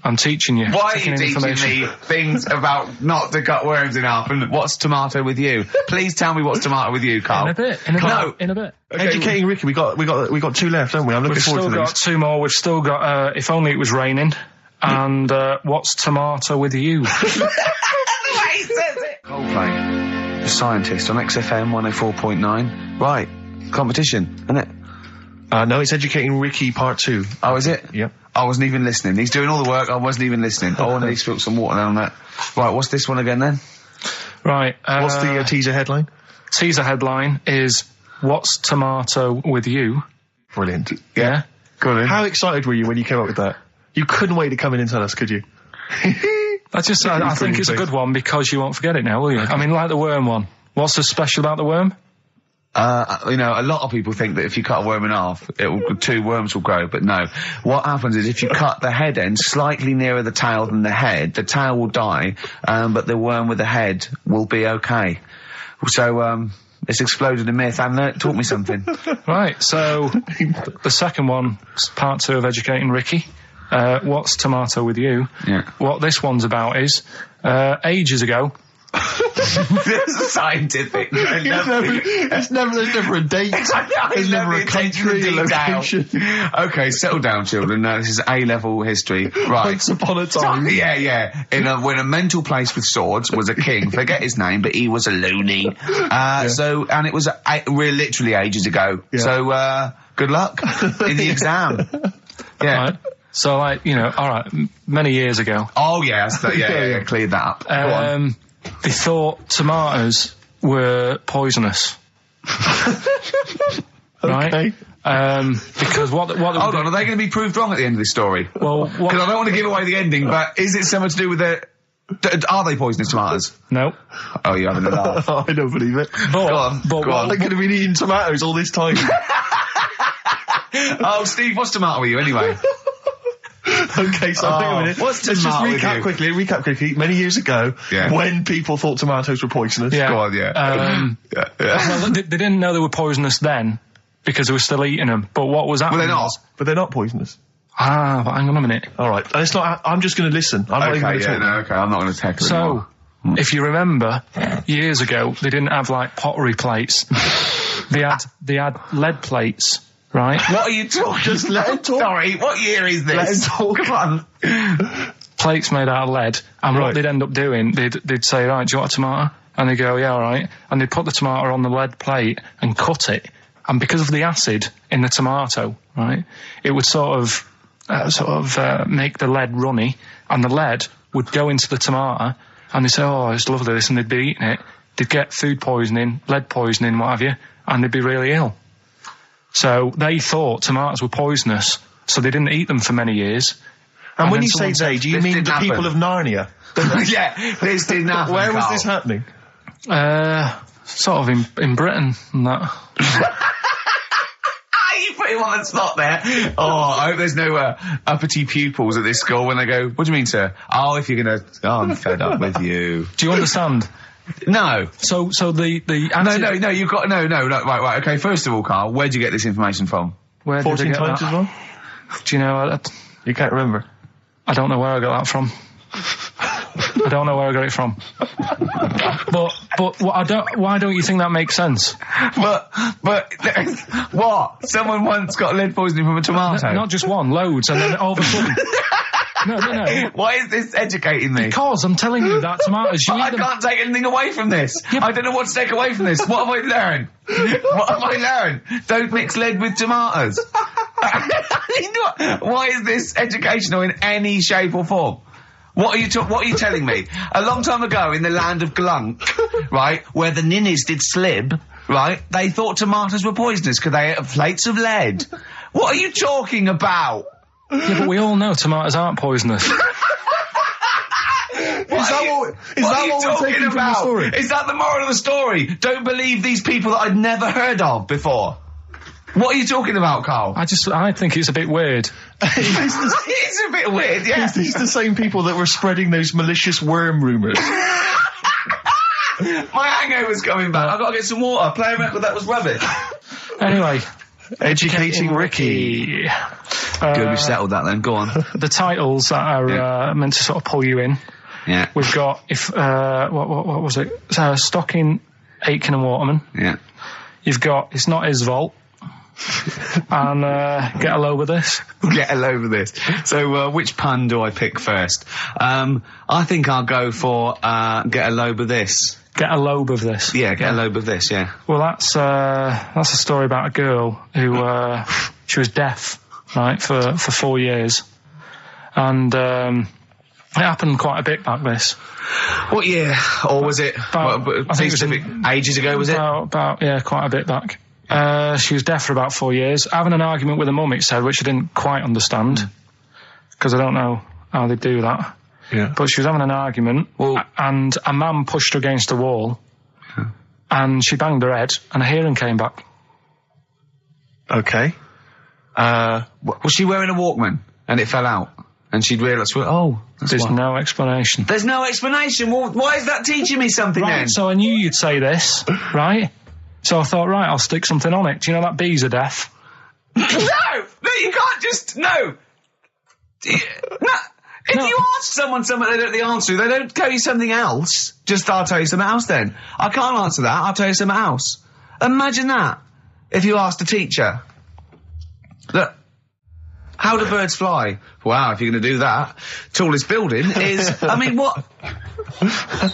I'm teaching you.
Why are you teaching me things about not to cut worms in half and what's tomato with you? Please tell me what's tomato with you, Karl.
In a bit.
Okay, Educating Ricky, we got 2 left, haven't we? I'm looking forward to these.
We've still got 2 more. We've still got If Only It Was Raining and What's Tomato With You. Coldplay, The Scientist on XFM 104.9. Right, competition, isn't it?
No, it's Educating Ricky Part 2.
Oh, is it?
Yep.
I wasn't even listening. He's doing all the work, I wasn't even listening. Oh, and he spilled some water down that. Right, what's this one again then?
Right.
What's the teaser headline?
Teaser headline is What's Tomato With You?
Brilliant.
Yeah?
Go on.
How excited were you when you came up with that? You couldn't wait to come in and tell us, could you?
I think it's a good one because you won't forget it now, will you? I mean, like the worm one. What's so special about the worm?
A lot of people think that if you cut a worm in half, 2 worms will grow, but no. What happens is if you cut the head end slightly nearer the tail than the tail will die, but the worm with the head will be okay. So, it's exploded a myth, and it taught me something.
Right, so the second one, part 2 of Educating Ricky. What's tomato with you?
Yeah.
What this one's about is, ages ago.
It's scientific.
There's never a date. There's never a country, a location.
Okay, settle down, children. This is A-level history. Right.
Once upon a time.
Yeah. When a mental place with swords was a king. Forget his name, but he was a loony. So, and it was literally ages ago. Yeah. So, good luck in the exam. Yeah.
Right. So, like, all right, many years ago.
Oh, yeah. Cleared that up. Go on.
They thought tomatoes were poisonous. Right?
Okay.
Because what
hold on, are they going to be proved wrong at the end of this story?
Well,
because I don't want to give away the ending, but is it something to do with are they poisonous tomatoes?
No.
Oh, you're having a laugh.
I don't believe it.
Go
on. They could have been eating tomatoes all this time.
Oh, Steve, what's tomato with you anyway?
Okay, so think a minute. Let's just recap quickly. Many years ago, when people thought tomatoes were poisonous.
Yeah.
Go on,
Well, they didn't know they were poisonous then because they were still eating them. But what was happening?
But they're not poisonous.
But hang on a minute.
All right, and it's not. I'm just going to listen. I'm not even going to talk.
Okay, I'm not going to tackle it.
So, if you remember, years ago they didn't have like pottery plates. They had lead plates. Right?
What are you talking?
Just let him talk.
Sorry, what year is this?
Let him talk.
Come on.
Plates made out of lead, and what they'd end up doing, they'd say, right, do you want a tomato? And they'd go, yeah, all right. And they'd put the tomato on the lead plate and cut it. And because of the acid in the tomato, right, it would sort of make the lead runny, and the lead would go into the tomato, and they'd say, oh, it's lovely this, and they'd be eating it. They'd get food poisoning, lead poisoning, what have you, and they'd be really ill. So they thought tomatoes were poisonous, so they didn't eat them for many years.
And when you say they, do you mean the people of Narnia?
Yeah, this didn't happen.
Where was this happening?
Sort of in Britain and that.
You put him on the spot there. Oh, I hope there's no uppity pupils at this school when they go, what do you mean, sir? Oh, if you're going to... Oh, I'm fed up with you.
Do you understand?
No.
So the
No, you've got... No, right, okay, first of all, Carl, where'd you get this information from?
Where
14
did I get
times
that?
as well?
Do you know...
You can't remember?
I don't know where I got that from. I don't know where I got it from. But why don't you think that makes sense?
But what? Someone once got lead poisoning from a tomato?
Not just one, loads, and then all of a sudden... No.
Why is this educating me?
Because I'm telling you that tomatoes...
I can't take anything away from this. Yeah, I don't know what to take away from this. What have I learned? Don't mix lead with tomatoes. Why is this educational in any shape or form? What are you telling me? A long time ago in the land of Glunk, right, where the ninnies did slib, right, they thought tomatoes were poisonous because they ate plates of lead. What are you talking about?
Yeah, but we all know tomatoes aren't poisonous.
Is that what we're taking from the story?
Is that the moral of the story? Don't believe these people that I'd never heard of before. What are you talking about, Carl?
I think it's a bit weird.
It's a bit weird, yeah.
These the same people that were spreading those malicious worm rumours.
My hangover's coming back. I've got to get some water. Play a record that was rubbish.
Anyway.
Educating Ricky.
Good, we've settled that then. Go on.
The titles that are meant to sort of pull you in.
Yeah.
We've got, what was it? Stocking, Aitken and Waterman.
Yeah.
You've got It's Not His Fault. And Get a Load with This.
Get a load with this. So which pun do I pick first? I think I'll go for Get a Load with This.
Get a Lobe of This.
Yeah, Get a Load with This, yeah.
Well, that's a story about a girl who she was deaf, right, for 4 years. And it happened quite a bit back this.
What year? Or was it ages ago, was it?
About quite a bit back. She was deaf for about 4 years, having an argument with her mum, it said, which I didn't quite understand, because I don't know how they do that.
Yeah.
But she was having an argument, and a man pushed her against a wall, and she banged her head, and her hearing came back.
Okay.
Was she wearing a Walkman, and it fell out? And she'd realised,
there's no explanation.
There's no explanation? Well, why is that teaching me something then?
So I knew you'd say this, right? So I thought, right, I'll stick something on it. Do you know that bees are deaf?
No, you can't just... No! If you ask someone something they don't know the answer to, they don't tell you something else. Just, I'll tell you something else then. I can't answer that, I'll tell you something else. Imagine that. If you asked a teacher. Look, how do birds fly? Wow, if you're going to do that. Tallest building is, I mean, what?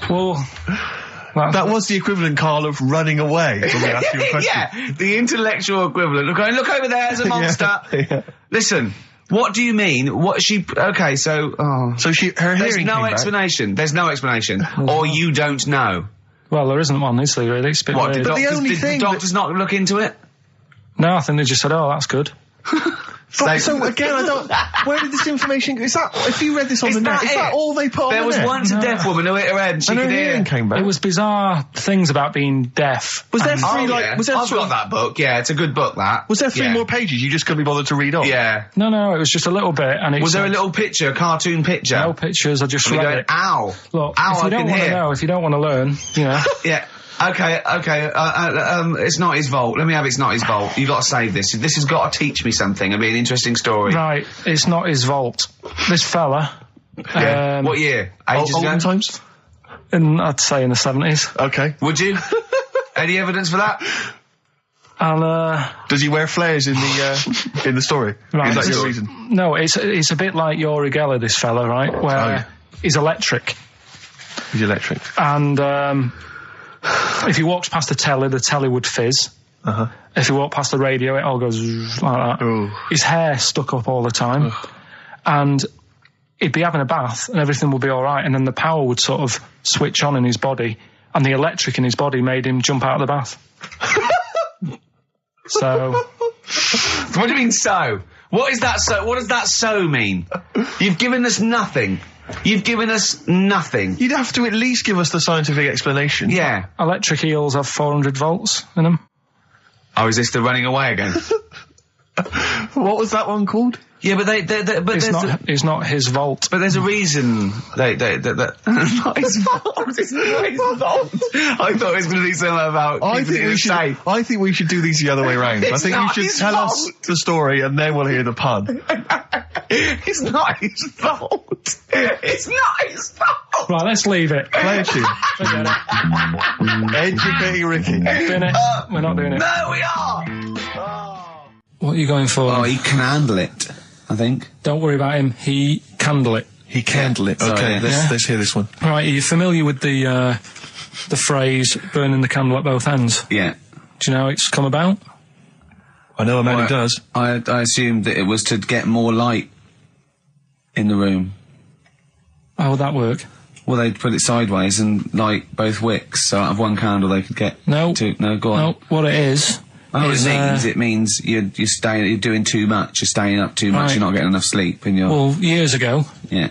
Well,
That was the equivalent, Carl, of running away when we asked you a question.
Yeah, the intellectual equivalent. Look over there, there's a monster.
Yeah.
Listen, what do you mean? What she? Okay, so
her
there's
hearing
no
came back.
explanation. There's no explanation, or you don't know.
well, there isn't one, is there, really? It's a bit
What?
weird.
Did,
the only
did
thing
the doctors not look into it?
No, I think they just said, oh, that's good.
But, so again, I don't. Where did this information? Is that if you read this on
Is
the net?
that
Is that
it?
all they put on
There
the
was
net?
once a deaf woman who hit her head and she
And her
could hear.
hearing came back.
It was bizarre things about being deaf.
Was there
And-
three
Yeah.
was there
I've
sort
got
of-
that book. Yeah, it's a good book. That
Was there three
Yeah.
more pages you just couldn't be bothered to read on?
Yeah.
No, it was just a little bit, and it
Was there a
said-
little picture, a cartoon picture?
no pictures. I just
And we
read
going,
it.
ow,
Look,
ow,
if you
I
don't
can
want to
hear.
know, if you don't want to learn, you know.
Yeah. Okay. It's not his fault. Let me have It's Not His Fault. You got to save this. This has got to teach me something. It'll be an interesting story.
Right, it's not his vault. This fella,
Yeah. What year? Ages ago?
Olden times?
I'd say in the 70s,
Okay.
Would you? Any evidence for that?
and
Does he wear flares in the story?
Right.
Is that
This-
your reason?
no, it's a bit like Yuri Geller, this fella, right, where
Oh, yeah.
he's electric,
He's electric.
and if he walks past the telly would fizz.
Uh-huh.
If he walked past the radio, it all goes like that.
Ooh.
His hair stuck up all the time, and he'd be having a bath, and everything would be all right, and then the power would sort of switch on in his body, and the electric in his body made him jump out of the bath. So,
What do you mean so? What is that so? What does that so mean? You've given us nothing. You've given us nothing.
You'd have to at least give us the scientific explanation.
Yeah.
electric eels have 400 volts in them.
Oh, is this the running away again?
What was that one called?
Yeah, but
It's not his vault.
But there's a reason not his fault. It's not his fault. I thought it was going to be something about keeping it safe.
I think we should do these the other way round. I
It's
think you
not
should
his
tell us
fault.
the story and then we'll hear the pun.
It's not his fault. It's not his fault.
Right, let's leave it.
Play a tune.
Forget it.
Educating Ricky.
Doing it. We're not doing it.
No, we are.
What are you going for?
Oh, he can handle it, I think.
Don't worry about him. He candle it.
He candled it.
Sorry,
Okay,
yeah.
let's hear this one.
Right, are you familiar with the phrase "burning the candle at both ends"?
Yeah.
Do you know how it's come about?
I know a man who
Well,
does.
I assumed that it was to get more light in the room.
How would that work?
Well, they'd put it sideways and light both wicks, so out of one candle they could get
No.
two. No, go on.
No, what it is.
Oh,
is,
it means you're doing too much, you're staying up too much,
Right.
you're not getting enough sleep, and you're,
Well, years ago,
yeah.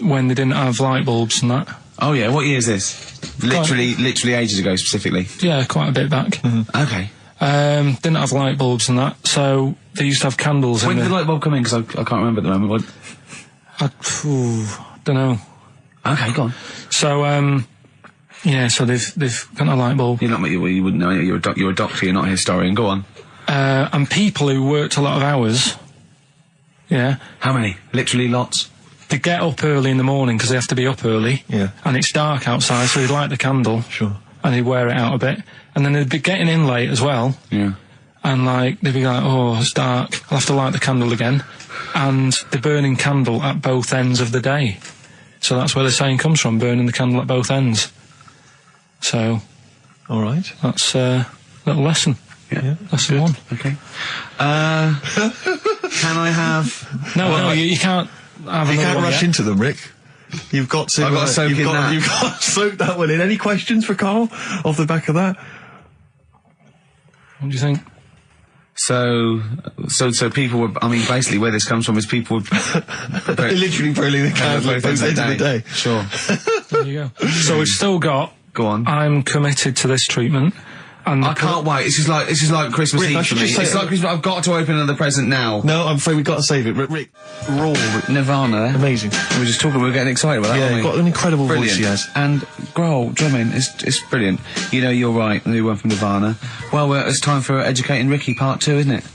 when they didn't have light bulbs and that.
Oh yeah, what year is this? Literally ages ago specifically.
Yeah, quite a bit back.
Okay.
Didn't have light bulbs and that, so they used to have candles
When
in
did the
the...
light bulb come in? Because I can't remember at the moment.
Don't know.
Okay, go on.
So, yeah, so they've got a light bulb.
You're not, you wouldn't know, you're a doctor, you're not a historian, go on.
And people who worked a lot of hours, yeah,
How many? Literally lots?
they get up early in the morning because they have to be up early.
Yeah.
And it's dark outside, so they'd light the candle.
Sure.
And they'd wear it out a bit. And then they'd be getting in late as well.
Yeah.
And like, they'd be like, oh, it's dark, I'll have to light the candle again. And they're burning candle at both ends of the day. So that's where the saying comes from, burning the candle at both ends. So,
All right.
that's a little lesson.
Yeah.
Lesson one.
Okay. Can I have...
No, you can't have
You
another
can't
one
rush
yet.
into them, Rick. You've got to.
I've got to soak in that.
You've got to soak that one in. Any questions for Carl off the back of that?
What do you think?
So people were, I mean, basically where this comes from is people were...
Literally burning the candle at both ends of the day.
Sure.
There you go. So we've still got,
Go on.
I'm committed to this treatment. And
I can't wait. This is like Christmas
Rick, I
Eve for
should
me.
just say-
It's like Christmas. I've got to open another present now.
No, I'm afraid we've got to save it. Rick, raw.
Nirvana.
Amazing.
We were just talking. We were getting excited about that.
Yeah,
weren't we?
got an incredible
Brilliant.
voice he has.
And Grohl drumming is brilliant. You know, you're right. The new one from Nirvana. Well, it's time for Educating Ricky Part 2, isn't it?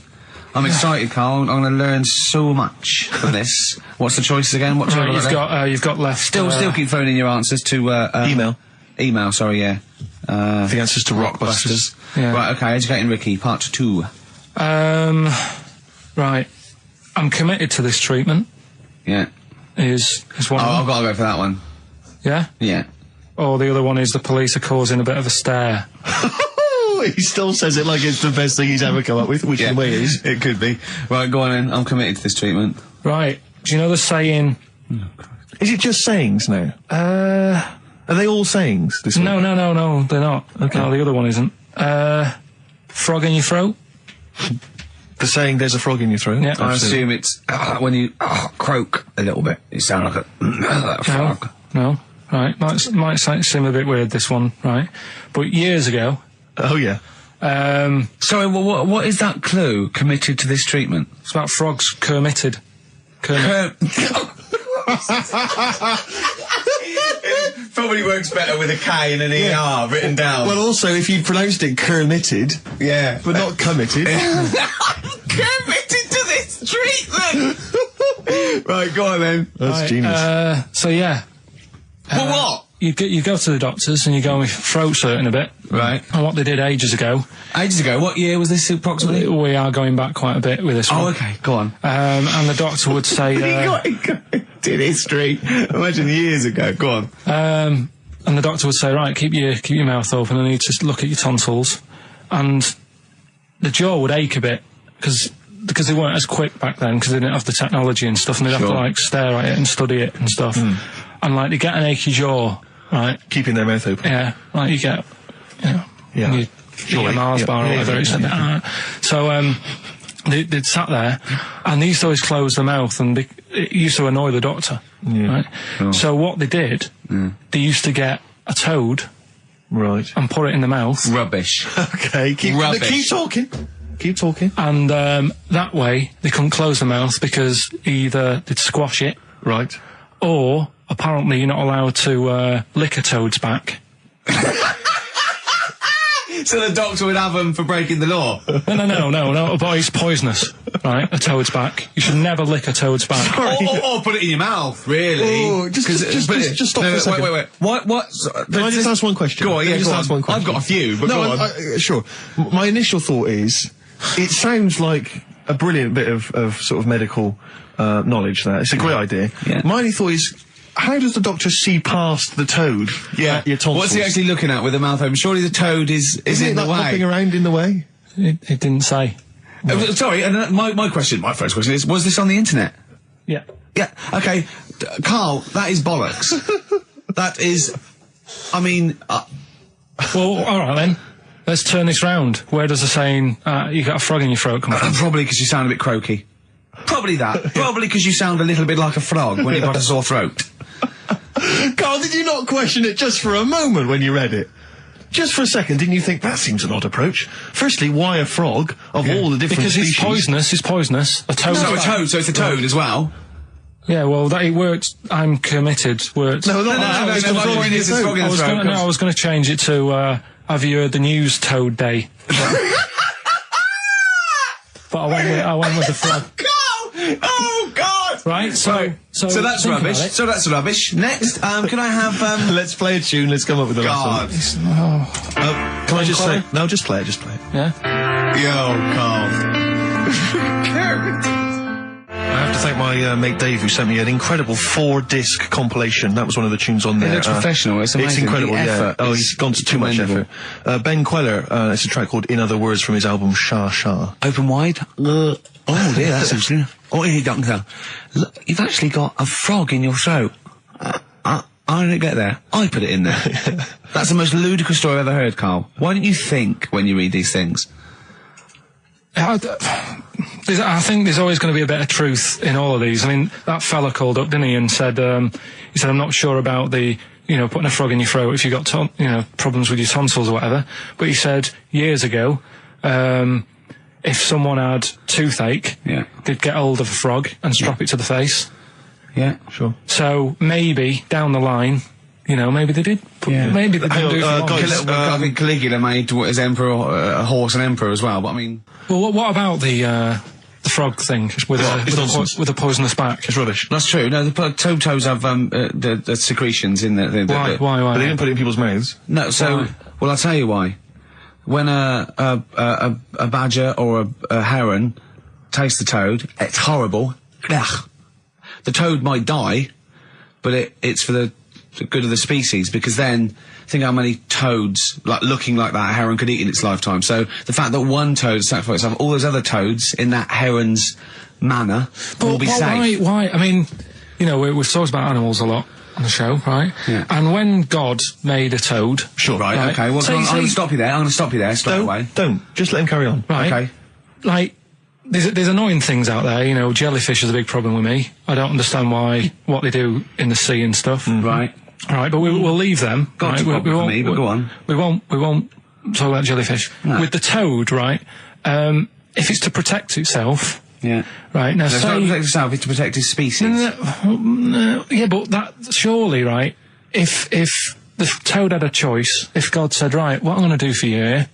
I'm excited, Carl. I'm going to learn so much from this. What's the choices again? What
Right, you've got left.
Still keep throwing in your answers to
Email.
Email, sorry, yeah.
The answers to Rockbusters.
Yeah.
Right, okay, Educating Ricky, part 2.
Right. I'm committed to this treatment.
Yeah.
Is one.
Oh, I've got to go for that one.
Yeah?
Yeah.
Or the other one is the police are causing a bit of a stir.
He still says it like it's the best thing he's ever come up with, which in a way it is.
It could be. Right, go on then. I'm committed to this treatment.
Right. Do you know the saying...
Is it just sayings now? Are they all sayings? This
No, they're not.
Okay.
No, the other one isn't. Frog in your throat?
The saying, there's a frog in your throat?
Yeah.
I assume it's when you croak a little bit. You sound like a frog.
No. Right. Might seem a bit weird, this one, right? But years ago...
Oh, yeah.
Sorry, what is that clue? Committed to this treatment?
It's about frogs Kermitted.
Probably works better with a K and an ER written down.
Well, also, if you'd pronounced it Kermitted,
yeah.
but not committed.
Committed to this treatment! Right, go on then.
That's genius.
So, yeah.
Well, what?
You go to the doctors and you go with throat hurting a bit.
Right.
And what they did ages ago.
Ages ago? What year was this approximately?
We are going back quite a bit with this one.
Oh, okay, go on.
And the doctor would say...
did history. Imagine years ago. Go on.
And the doctor would say, right, keep your mouth open and you just look at your tonsils. And the jaw would ache a bit because they weren't as quick back then because they didn't have the technology and stuff and they'd have to, like, stare at it and study it and stuff. And, like, they get an achy jaw, right?
Keeping their mouth open.
Yeah, like you get, you eat a Mars bar or whatever.
Yeah.
So, they'd sat there, and they used to always close their mouth, and it used to annoy the doctor, right?
Oh.
So what they did, they used to get a toad,
right,
and put it in the mouth.
Rubbish.
Okay, keep talking. Keep talking.
And that way, they couldn't close the mouth because either they'd squash it,
right,
or apparently you're not allowed to lick a toad's back.
So the doctor would have them for breaking the law?
No, but it's poisonous, right? A toad's back. You should never lick a toad's back.
Or put it in your mouth, really.
Oh, just stop for a second.
Wait. What?
Can I just ask one question?
Go on, yeah,
ask one question.
I've got a few, but go on.
Sure. My initial thought is, it sounds like a brilliant bit of sort of medical knowledge there. It's a great idea.
Yeah.
My only thought is, how does the doctor see past the toad?
Yeah.
Your tonsils?
What's he actually looking at with the mouth open? Surely the toad is in the way.
Hopping around in the way?
It didn't say.
Sorry, and my first question is, was this on the internet?
Yeah.
Yeah, okay. Carl, that is bollocks. That is, I mean...
Well, alright then. Let's turn this round. Where does the saying, you got a frog in your throat come from?
Probably because you sound a bit croaky. Probably that. Probably because you sound a little bit like a frog when you've got a sore throat.
Carl, did you not question it just for a moment when you read it? Just for a second, didn't you think that seems an odd approach? Firstly, why a frog of all the different
because
species?
It's poisonous. A toad.
So it's a toad as well?
Yeah, well, that it worked. I'm committed. Worked.
No,
I was going to change it to, have you heard the news Toad Day? But I went with the frog.
Oh, God!
Right, so
that's rubbish. So that's rubbish. Next, can I have,
Let's play a tune, let's come up with the
God.
last one. Can I just say... No, just play it.
Yeah?
Yo, Carl.
I have to thank my mate Dave, who sent me an incredible 4-disc compilation. That was one of the tunes on there.
It looks professional. It's amazing.
It's incredible,
The effort
yeah. Oh,
is
he's gone to too much effort. Ben Queller, it's a track called In Other Words from his album Sha Sha.
Open wide? Oh, dear, that's interesting. Oh, here, doctor. Look, you've actually got a frog in your throat. I didn't get there. I put it in there. That's the most ludicrous story I've ever heard, Carl. Why don't you think when you read these things?
I think there's always going to be a bit of truth in all of these. I mean, that fella called up, didn't he, and said, I'm not sure about the, putting a frog in your throat if you've got, problems with your tonsils or whatever. But he said years ago, if someone had toothache, they'd get hold of a frog and strap it to the face.
Yeah, sure.
So maybe down the line, maybe they did. Maybe they didn't do it for
I think Caligula made his emperor a horse and emperor as well. But I mean,
well, what about the the frog thing with a poisonous back.
It's rubbish.
That's true. No, the toads have the secretions in the
Why?
But they didn't put it in people's mouths.
No, so
Why?
well, I'll tell you why. When a badger or a heron tastes the toad, it's horrible. Ugh. The toad might die, but it's for the good of the species, because then think how many toads looking like that heron could eat in its lifetime. So the fact that one toad sacrificed itself, all those other toads in that heron's manner will be safe.
Why? I mean, you know, we've talked about animals a lot on the show, right?
Yeah.
And when God made a toad...
Sure.
Right, okay, well, I'm going to stop you there. Straight away.
Don't. Just let him carry on.
Right.
Okay.
Like, there's annoying things out there, you know, jellyfish is a big problem with me. I don't understand what they do in the sea and stuff.
Right.
Right, but we'll leave them.
God's a problem for me, but go on.
We won't talk about jellyfish.
No.
With the toad, right, if it's to protect itself...
Yeah.
Right, now
So it's not to protect itself, it's to protect its species.
No, yeah, but that, surely, right, if the toad had a choice, if God said, right, what I'm going to do for you here,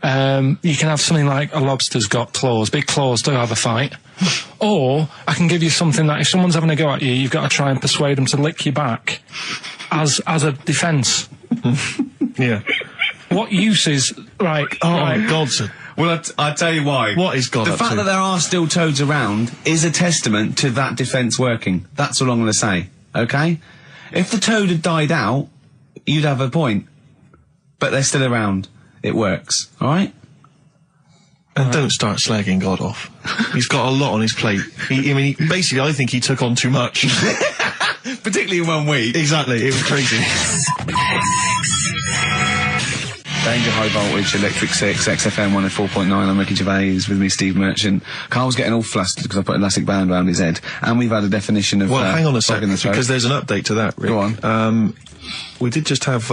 you can have something like a lobster's got claws, big claws to have a fight, or I can give you something that if someone's having a go at you, you've got to try and persuade them to lick you back as a defence.
Yeah.
What use is, right, right.
Godson.
Well, I'll tell you why.
What is God
The
up
fact
to?
that there are still toads around is a testament to that defence working. That's all I'm going to say, okay? If the toad had died out, you'd have a point. But they're still around. It works, alright?
And don't start slagging God off. He's got a lot on his plate. Basically, I think he took on too much.
Particularly in 1 week.
Exactly, it was crazy.
Danger High Voltage, Electric 6, XFM 104.9. I'm Ricky Gervais, with me Steve Merchant. Carl's getting all flustered because I put an elastic band around his head. And we've had a definition of...
Well, hang on a sec,
frog in the throat.
because there's an update to that, Rick.
Go on.
We did just have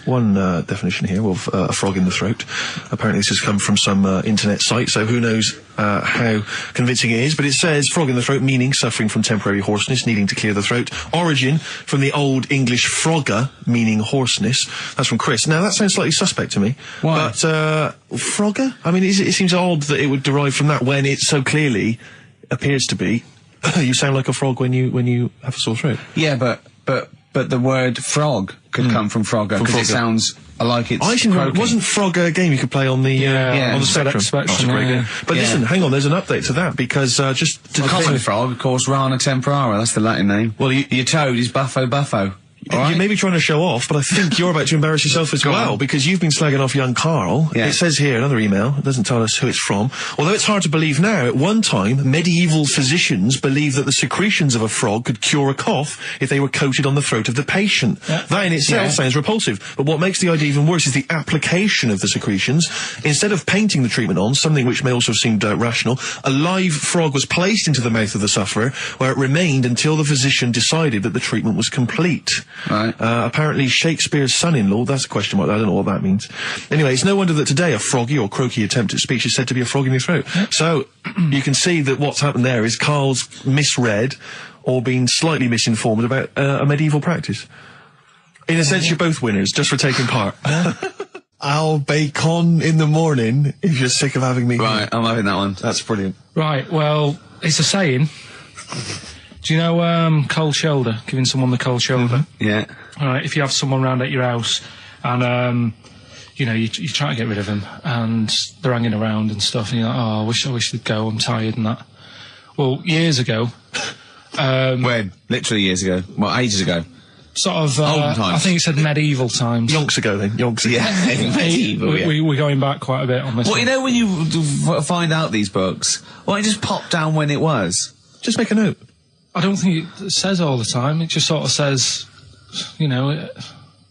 one definition here of a frog in the throat. Apparently this has come from some internet site, so who knows how convincing it is, but it says frog in the throat, meaning suffering from temporary hoarseness, needing to clear the throat. Origin from the Old English frogger, meaning hoarseness. That's from Chris. Now that sounds slightly suspect to me.
Why?
But frogger? I mean, it seems odd that it would derive from that when it so clearly appears to be you sound like a frog when you have a sore throat.
Yeah, but the word frog could come from Frogger, because it sounds like it's croaking.
Wasn't Frogger a game you could play on the on the Spectrum?
Spectrum,
That's a great
yeah.
game. But listen, hang on, there's an update to that, because just to
The common frog, of course, Rana temporara, that's the Latin name. Well, your toad is Buffo. All
you may be trying to show off, but I think you're about to embarrass yourself as well,
on.
because you've been slagging off young Karl.
Yeah.
It says here, another email, it doesn't tell us who it's from. Although it's hard to believe now, at one time, medieval physicians believed that the secretions of a frog could cure a cough if they were coated on the throat of the patient.
Yeah.
That in itself sounds repulsive, but what makes the idea even worse is the application of the secretions. Instead of painting the treatment on, something which may also have seemed rational, a live frog was placed into the mouth of the sufferer, where it remained until the physician decided that the treatment was complete.
Right.
Apparently Shakespeare's son-in-law, that's a question mark, I don't know what that means. Anyway, it's no wonder that today a froggy or croaky attempt at speech is said to be a frog in your throat. So, you can see that what's happened there is Karl's misread or been slightly misinformed about a medieval practice. In a sense, you're both winners, just for taking part. I'll bacon in the morning if you're sick of having me.
Right, I'm having that one.
That's brilliant.
Right, well, it's a saying. Do you know cold shoulder, giving someone the cold shoulder?
Yeah.
All right, if you have someone round at your house and, you know, you try to get rid of them and they're hanging around and stuff and you're like, oh, I wish they'd go, I'm tired and that. Well, years ago...
when? Literally years ago. Well, ages ago.
Sort of,
Olden times.
I think it said medieval times.
Yonks ago then, yonks ago.
Yeah, medieval, yeah.
We're going back quite a bit on this
Well,
one.
you know when you find out these books, why don't you just pop down when it was?
Just make a note.
I don't think it says all the time. It just sort of says, you know,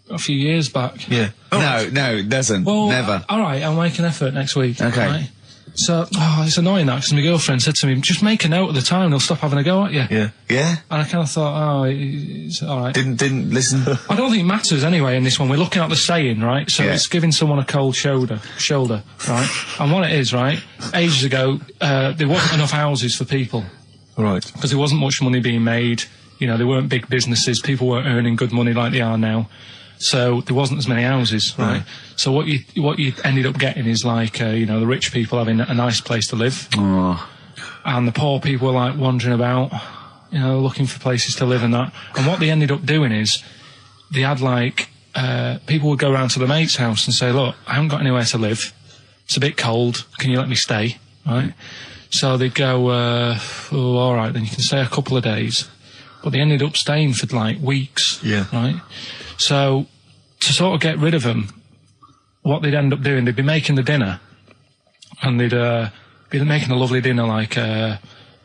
a few years back.
Yeah.
No, it doesn't.
Well,
Never.
All right, I'll make an effort next week.
Okay.
Right? So, it's annoying that, because my girlfriend said to me, just make a note at the time and they'll stop having a go at you.
Yeah.
Yeah?
And I kind of thought, it's all right.
Didn't listen.
I don't think it matters anyway in this one. We're looking at the saying, right? So
Yeah.
it's giving someone a cold shoulder, right? And what it is, right? Ages ago, there wasn't enough houses for people.
Right.
Because there wasn't much money being made. You know, there weren't big businesses. People weren't earning good money like they are now. So there wasn't as many houses, right? So what you ended up getting is like, the rich people having a nice place to live.
Oh.
And the poor people were like wandering about, looking for places to live and that. And what they ended up doing is they had like, people would go around to the mate's house and say, look, I haven't got anywhere to live. It's a bit cold. Can you let me stay? Right? So they'd go, all right, then you can stay a couple of days. But they ended up staying for like weeks.
Yeah.
Right? So to sort of get rid of them, what they'd end up doing, they'd be making the dinner and they'd be making a lovely dinner, like a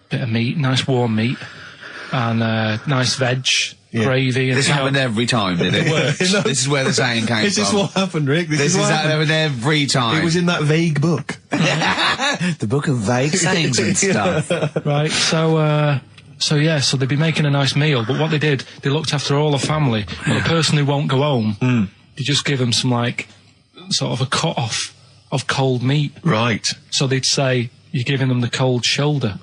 bit of meat, nice warm meat and nice veg, gravy. And
This happened every time, did it? This is where the saying came
Is this
from.
what happened, Rick?
This is happened every time.
It was in that vague book.
The book of vague sayings and stuff.
Right, so they'd be making a nice meal, but what they did, they looked after all the family. But the person who won't go home, they just give them some, like, sort of a cut-off of cold meat.
Right.
So they'd say, you're giving them the cold shoulder.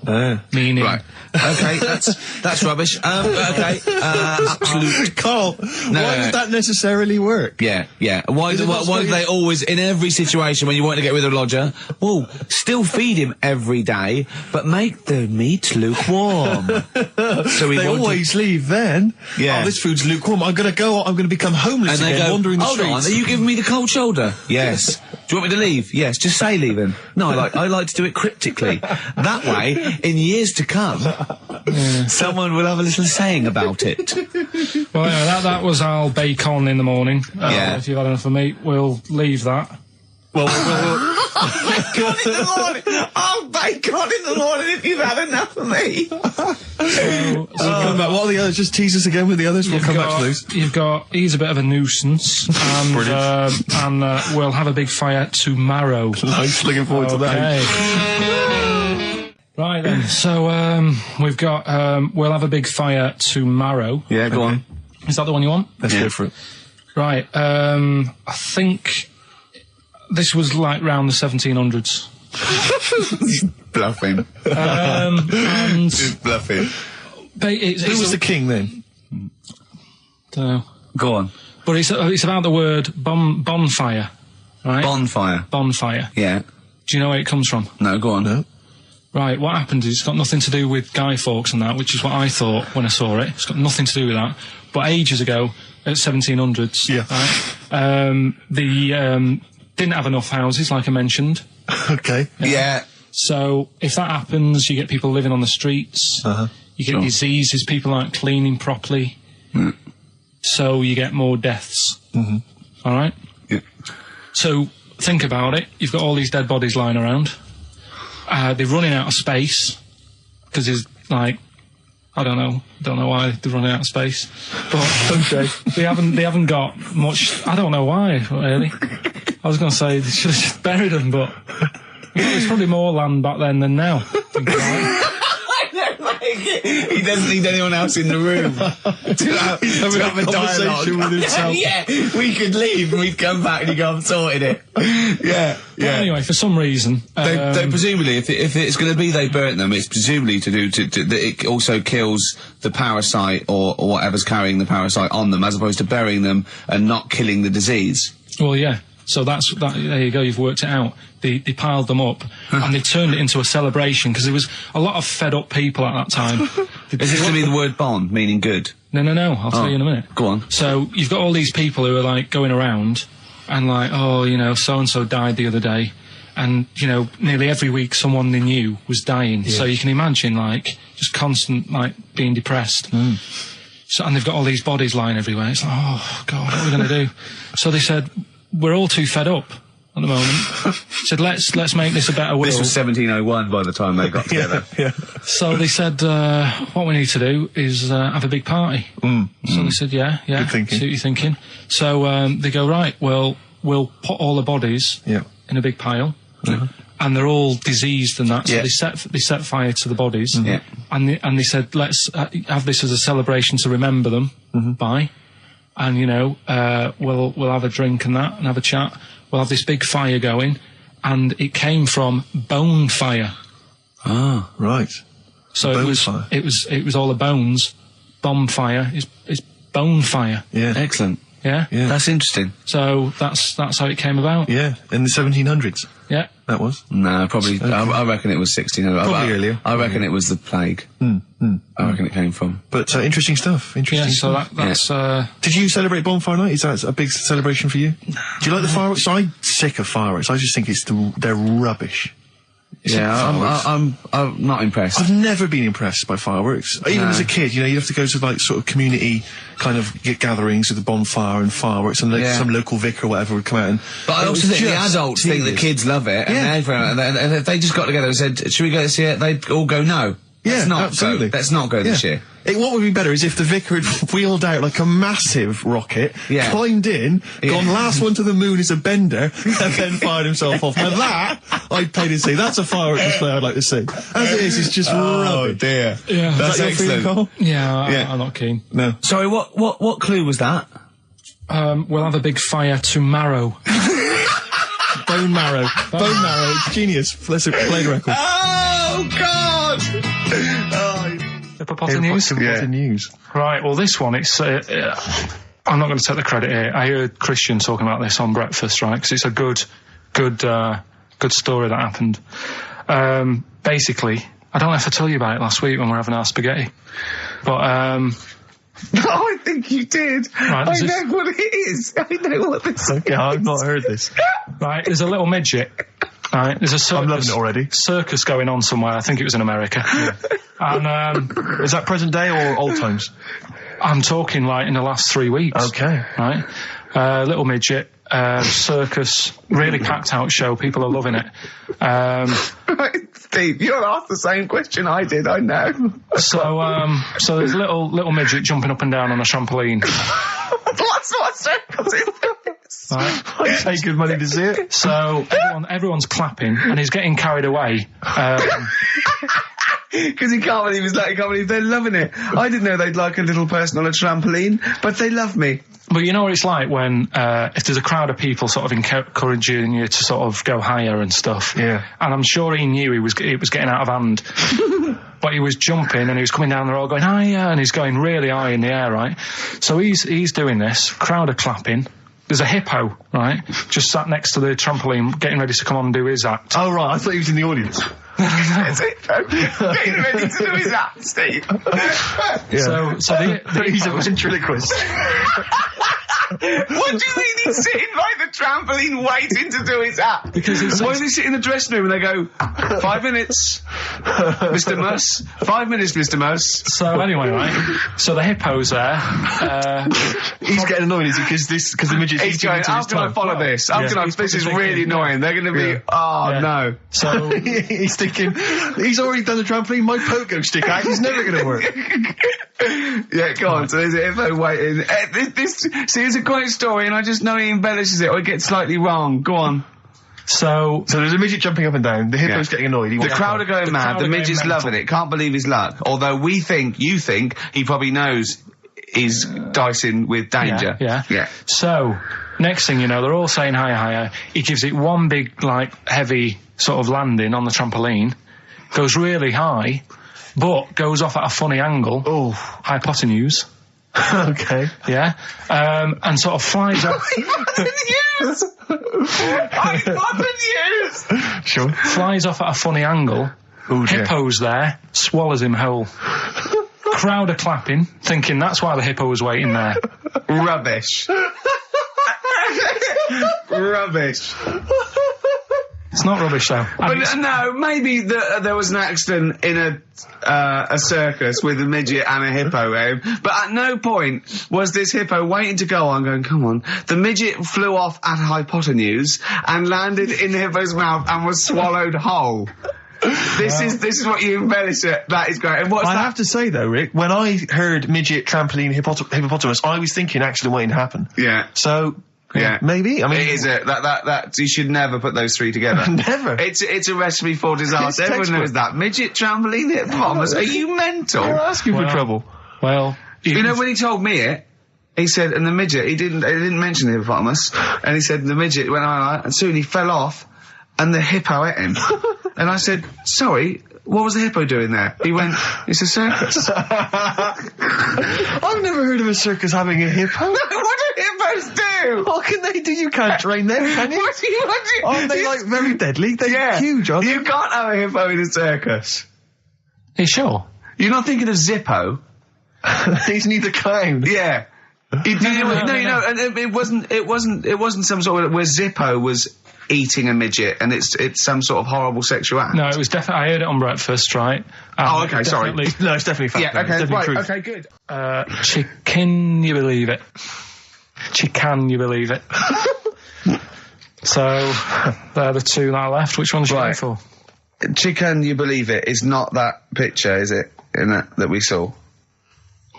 Meaning...
Right. Okay, that's rubbish. Okay. Absolute.
Carl, why would that necessarily work?
Yeah. Why do they always, in every situation when you want to get rid of a lodger, well, still feed him every day, but make the meat lukewarm. So
They always leave then.
Yeah.
Oh, this food's lukewarm. I'm going to go. I'm going to become homeless
and they
again,
go,
wandering the
hold on,
streets.
are you giving me the cold shoulder? Yes. Do you want me to leave? Yes. Just say leaving. No, I like to do it cryptically. That way, in years to come, someone will have a little saying about it.
Well, anyway, that was our bacon in the morning. If you've had enough of meat, we'll leave that.
Well,
Bacon in the morning. Oh, bacon in the morning if you've had enough of me.
so come back. What are the others? Just tease us again with the others. We'll come back to those.
He's a bit of a nuisance, and we'll have a big fire tomorrow.
Nice. Looking forward to that.
Right then. So we've got we'll have a big fire tomorrow.
Yeah, go on.
Is that the one you want?
Let's go for it.
Right. I think this was like round the 1700s.
Bluffing.
And
Just bluffing.
Who was the king then?
Dunno.
Go on.
But it's about the word bonfire, right?
Bonfire.
Bonfire.
Yeah.
Do you know where it comes from?
No, go on.
No.
Right, what happened is it's got nothing to do with Guy Fawkes and that, which is what I thought when I saw it. It's got nothing to do with that. But ages ago, at 1700s, right, they didn't have enough houses, like I mentioned.
Okay.
Yeah.
So if that happens, you get people living on the streets. You get diseases, people aren't cleaning properly. So you get more deaths. All right?
Yeah.
So think about it. You've got all these dead bodies lying around. They're running out of space because there's like, I don't know why they're running out of space, but they haven't got much. I don't know why really. I was going to say they should have just buried them, but there's probably more land back then than now.
He doesn't need anyone else in the room to have a
conversation with himself.
Yeah, we could leave and we'd come back and he'd go, I've sorted it. Yeah.
But anyway, for some reason,
They presumably, if it's going to be they burnt them, it's presumably to do that it also kills the parasite or whatever's carrying the parasite on them, as opposed to burying them and not killing the disease.
well, yeah. So that's that. There you go. You've worked it out. They piled them up and they turned it into a celebration because there was a lot of fed up people at that time.
Is this going to be the word bon, meaning good?
No. I'll tell you in a minute.
Go on.
So you've got all these people who are like going around and like, oh, so and so died the other day, and nearly every week someone they knew was dying. So you can imagine like just constant like being depressed. So and they've got all these bodies lying everywhere. It's like, oh God, what are we going to do? So they said, we're all too fed up at the moment. Said, let's make this a better world.
This was 1701 by the time they got together.
So they said, what we need to do is have a big party. So they said, yeah,
Good thinking.
see what you're thinking. So they go, right, well, we'll put all the bodies in a big pile. And they're all diseased and that, so they set fire to the bodies. And they said, let's have this as a celebration to remember them by. And we'll have a drink and that, and have a chat. We'll have this big fire going, and it came from bone fire.
Ah, right.
So
bone
it was
fire.
it was all the bones. Bonfire is bone fire.
Yeah,
Excellent.
Yeah.
Yeah.
That's interesting.
So that's how it came about.
Yeah, in the 1700s.
Yeah.
That was.
No, probably. I reckon it was 1600.
Probably earlier.
I reckon it was the plague. I reckon it came from.
But interesting stuff. Interesting
Yeah. So
stuff.
that's.
Did you celebrate Bonfire Night? Is that a big celebration for you? Do you like the fireworks? I'm sick of fireworks. I just think they're rubbish.
Yeah, I'm not impressed.
I've never been impressed by fireworks. Even as a kid, you have to go to like sort of community kind of gatherings with the bonfire and fireworks, and some local vicar or whatever would come out. And
But I also think the adults think the kids love it, and if they just got together and said, "Should we go this year?" They'd all go, "No,
absolutely.
Let's not go this year."
What would be better is if the vicar had wheeled out like a massive rocket, climbed in, gone last one to the moon is a bender, and then fired himself off. Now that, I'd pay to see. That's a fireworks display I'd like to see. As it is, it's just rubbish.
Oh dear.
Yeah.
That's excellent.
Cole?
Yeah, I'm not keen.
No.
Sorry, what clue was that?
We'll have a big fire tomorrow.
Bone marrow. Bone marrow. Genius. Let's play the record.
Oh God!
Hippopotamus news?
News.
Right, well, this one, it's... I'm not going to take the credit here. I heard Christian talking about this on breakfast, right? Because it's a good story that happened. Basically, I don't know if I told you about it last week when we were having our spaghetti. But,
I think you did.
Right,
I know what it is. I know what this is.
Okay, I've not heard this.
Right, there's a little midget. Right, there's a circus.
I'm loving it already.
Circus going on somewhere. I think it was in America. And
is that present day or old times?
I'm talking like in the last 3 weeks.
Okay.
Right, little midget. Circus, really packed out show. People are loving it.
Steve, you'll ask the same question I did. I know.
So there's a little midget jumping up and down on a trampoline.
That's what circus is.
Right.
I'd pay good money to see it.
So everyone's clapping, and he's getting carried away.
Because he can't believe they're loving it. I didn't know they'd like a little person on a trampoline, but they love me.
But you know what it's like when if there's a crowd of people sort of encouraging you to sort of go higher and stuff.
Yeah.
And I'm sure he knew it was getting out of hand. But he was jumping and he was coming down the road going higher, and he's going really high in the air, right? So he's doing this. Crowd are clapping. There's a hippo, right, just sat next to the trampoline, getting ready to come on and do his act.
Oh right, I thought he was in the audience.
There's a hippo getting ready to do his act, Steve.
Yeah. So
he's a ventriloquist.
What do you mean he's sitting by the trampoline waiting to do his act?
Because
why does he sit in the dressing room and they go, 5 minutes, Mr. Mouse, 5 minutes, Mr. Mouse.
So anyway, right, so the hippo's there.
He's getting annoyed, is he? Because the midget's
He's going, how can I follow this? This is really annoying. They're going to be, no.
So
he's thinking, he's already done the trampoline, my pogo stick act is never going to work.
Yeah, go on. So there's a hippo waiting. See, it's a great story, and I just know he embellishes it or it gets slightly wrong. Go on.
So
there's a midget jumping up and down. The hippo's getting annoyed.
The crowd are going mad. The midget's loving it. Can't believe his luck. Although you think he probably knows he's dicing with danger.
Yeah. So next thing you know, they're all saying higher. He gives it one big, like, heavy sort of landing on the trampoline. Goes really high, but goes off at a funny angle.
Oh.
Hypotenuse.
Okay.
Yeah. And sort of flies up.
Hypotenuse!
Sure.
Flies off at a funny angle.
Oh, dear.
Hippo's there, swallows him whole. Crowd are clapping, thinking that's why the hippo was waiting there.
Rubbish. Rubbish.
It's not rubbish, though.
But no, maybe there was an accident in a circus with a midget and a hippo, but at no point was this hippo waiting to go on, going, come on. The midget flew off at hypotenuse and landed in the hippo's mouth and was swallowed whole. This is what you embellish it. That is great. And what's
I
that?
have to say though, Rick, when I heard midget, trampoline, hippopotamus, I was thinking accident waiting to happen.
Yeah.
So.
Yeah,
maybe. I mean,
it is that you should never put those three together.
Never.
It's a recipe for disaster. Everyone knows that. Midget, trampoline, hippopotamus. Are you mental?
You're asking for trouble.
Well,
you know when he told me it, he said, and the midget, he didn't mention the hippopotamus, and he said the midget went on, and soon he fell off, and the hippo ate him. And I said, sorry. What was the hippo doing there? He went, it's a circus.
I've never heard of a circus having a hippo.
What a hippo zippos do?
What can they do? You can't train them, can you?
What do you want to...
Aren't they like very deadly? They're huge, aren't they?
You can't have a hippo in a circus.
Are you sure?
You're not thinking of Zippo?
He's neither clown.
Yeah. And it wasn't some sort of where Zippo was eating a midget and it's some sort of horrible sexual act.
No, it was definitely. I heard it on breakfast, right?
Okay, sorry.
No, it's definitely fact.
Yeah, okay, right,
truth.
okay, good.
Chicken, you believe it? Chicken, you believe it? So they're the two that are left. Which one's you going for?
Chicken, you believe it, is not that picture, is it? In that we saw.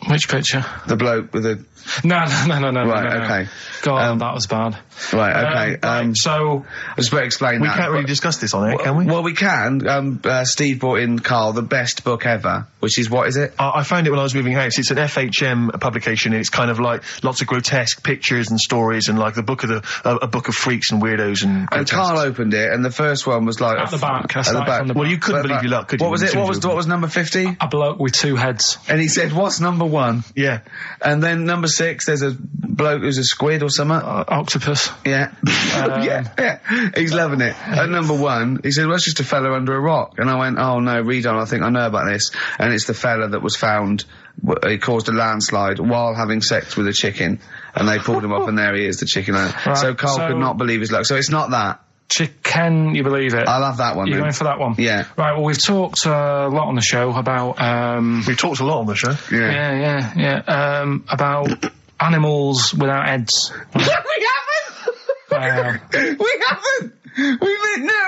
Which picture?
The bloke with the...
No.
Right, okay.
God, that was bad.
Right, okay.
So...
I just better explain
We
that.
can't really discuss this on air, can we?
Well, we can. Steve brought in, Carl, the best book ever, which is, what is it?
I found it when I was moving house. It's an FHM publication. And it's kind of like lots of grotesque pictures and stories and like a book of freaks and weirdos and
And Carl opened it, and the first one was like...
At the back.
At the back.
Well, you couldn't believe your luck, could you?
What was it? What was number 50?
A bloke with two heads.
And he said, what's number 1?
Yeah.
And then number 6, there's a bloke who's a squid or something.
Octopus.
Yeah. yeah. He's loving it. At number 1, he said, well, it's just a fella under a rock. And I went, oh no, read on, I think I know about this. And it's the fella that was found, he caused a landslide while having sex with a chicken. And they pulled him up and there he is, the chicken.
Right,
so Carl could not believe his luck. So it's not that.
Chicken, you believe it?
I'll have that one.
You're going for that one?
Yeah.
Right, well, we've talked a lot on the show about...
We've talked a lot on the show.
Yeah.
About animals without heads.
We haven't! We haven't!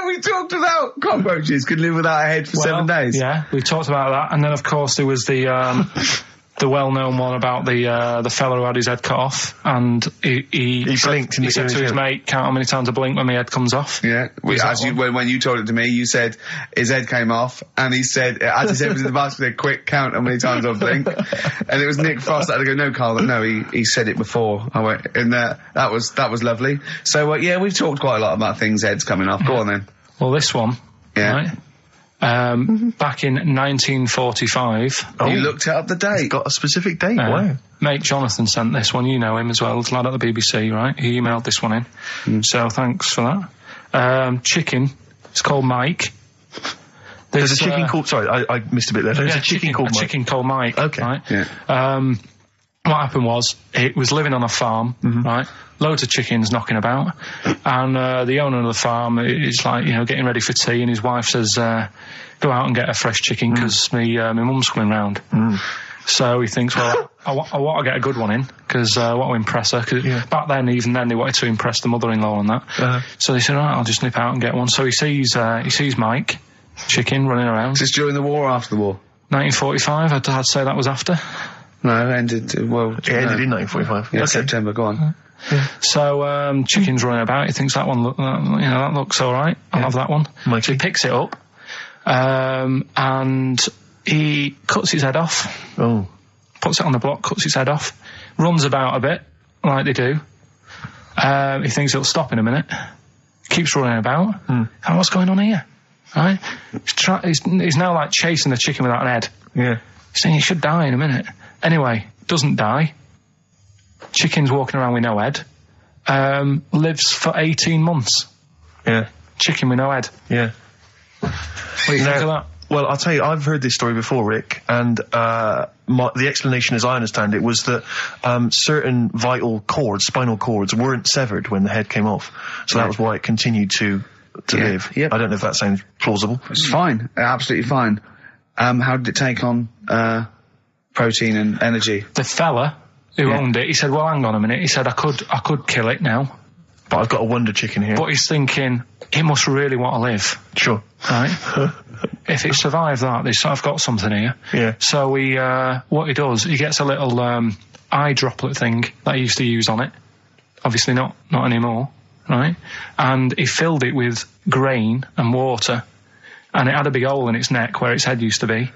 We talked about cockroaches could live without a head for 7 days.
Yeah, we talked about that. And then, of course, there was the well-known one about the fella who had his head cut off, and he
blinked.
He said to his mate, "Count how many times I blink when my head comes off."
Yeah, when you told it to me, you said his head came off, and he said, as his head was in the basket, he said, "Quick, count how many times I blink." And it was Nick Frost that had to go, "No, Carl, no, he said it before." I went, and that was lovely. So we've talked quite a lot about things heads coming off. Go on then.
Well, this one,
yeah.
Right? Back in 1945.
You looked up the date.
Got a specific date. Wow.
Mate Jonathan sent this one. You know him as well. The lad at the BBC, right? He emailed this one in. So thanks for that. Chicken. It's called Mike.
There's a chicken called... Sorry, I missed a bit there. There's a chicken called Mike.
Chicken called Mike.
Okay.
Right?
Yeah.
What happened was, it was living on a farm, right? Loads of chickens knocking about. And the owner of the farm is like, getting ready for tea, and his wife says, go out and get a fresh chicken, because my mum's coming round. So he thinks, well, I want to get a good one in, because I want to impress her. Cause back then, even then, they wanted to impress the mother-in-law and that. So they said, all right, I'll just nip out and get one. So he sees Mike, chicken, running around.
Is this during the war or after the war?
1945, I'd say that was after.
No, it ended,
It ended in 1945.
Yeah, okay. September, go on.
Yeah. So, chicken's running about, he thinks that one, that looks alright, I'll have that one.
Mikey.
So he picks it up, and he cuts his head off.
Oh.
Puts it on the block, cuts his head off, runs about a bit, like they do. He thinks it'll stop in a minute, keeps running about, and what's going on here? Right? He's now like chasing the chicken without an head.
Yeah.
He's saying he should die in a minute. Anyway, doesn't die. Chicken's walking around with no head. Lives for 18 months.
Yeah.
Chicken with no head.
Yeah.
What do you think of that?
Well, I'll tell you, I've heard this story before, Rick, and the explanation, as I understand it, was that certain vital cords, spinal cords, weren't severed when the head came off. So that was why it continued to live.
Yep.
I don't know if that sounds plausible.
It's fine. Absolutely fine. How did it take on protein and energy?
The fella who owned it, he said, well, hang on a minute. He said, I could kill it now.
But I've got a wonder chicken here.
But he's thinking, it must really want to live.
Sure.
Right? If it survived that, I've got something here.
Yeah.
So what he does, he gets a little eye droplet thing that he used to use on it. Obviously not anymore. Right? And he filled it with grain and water, and it had a big hole in its neck where its head used to be.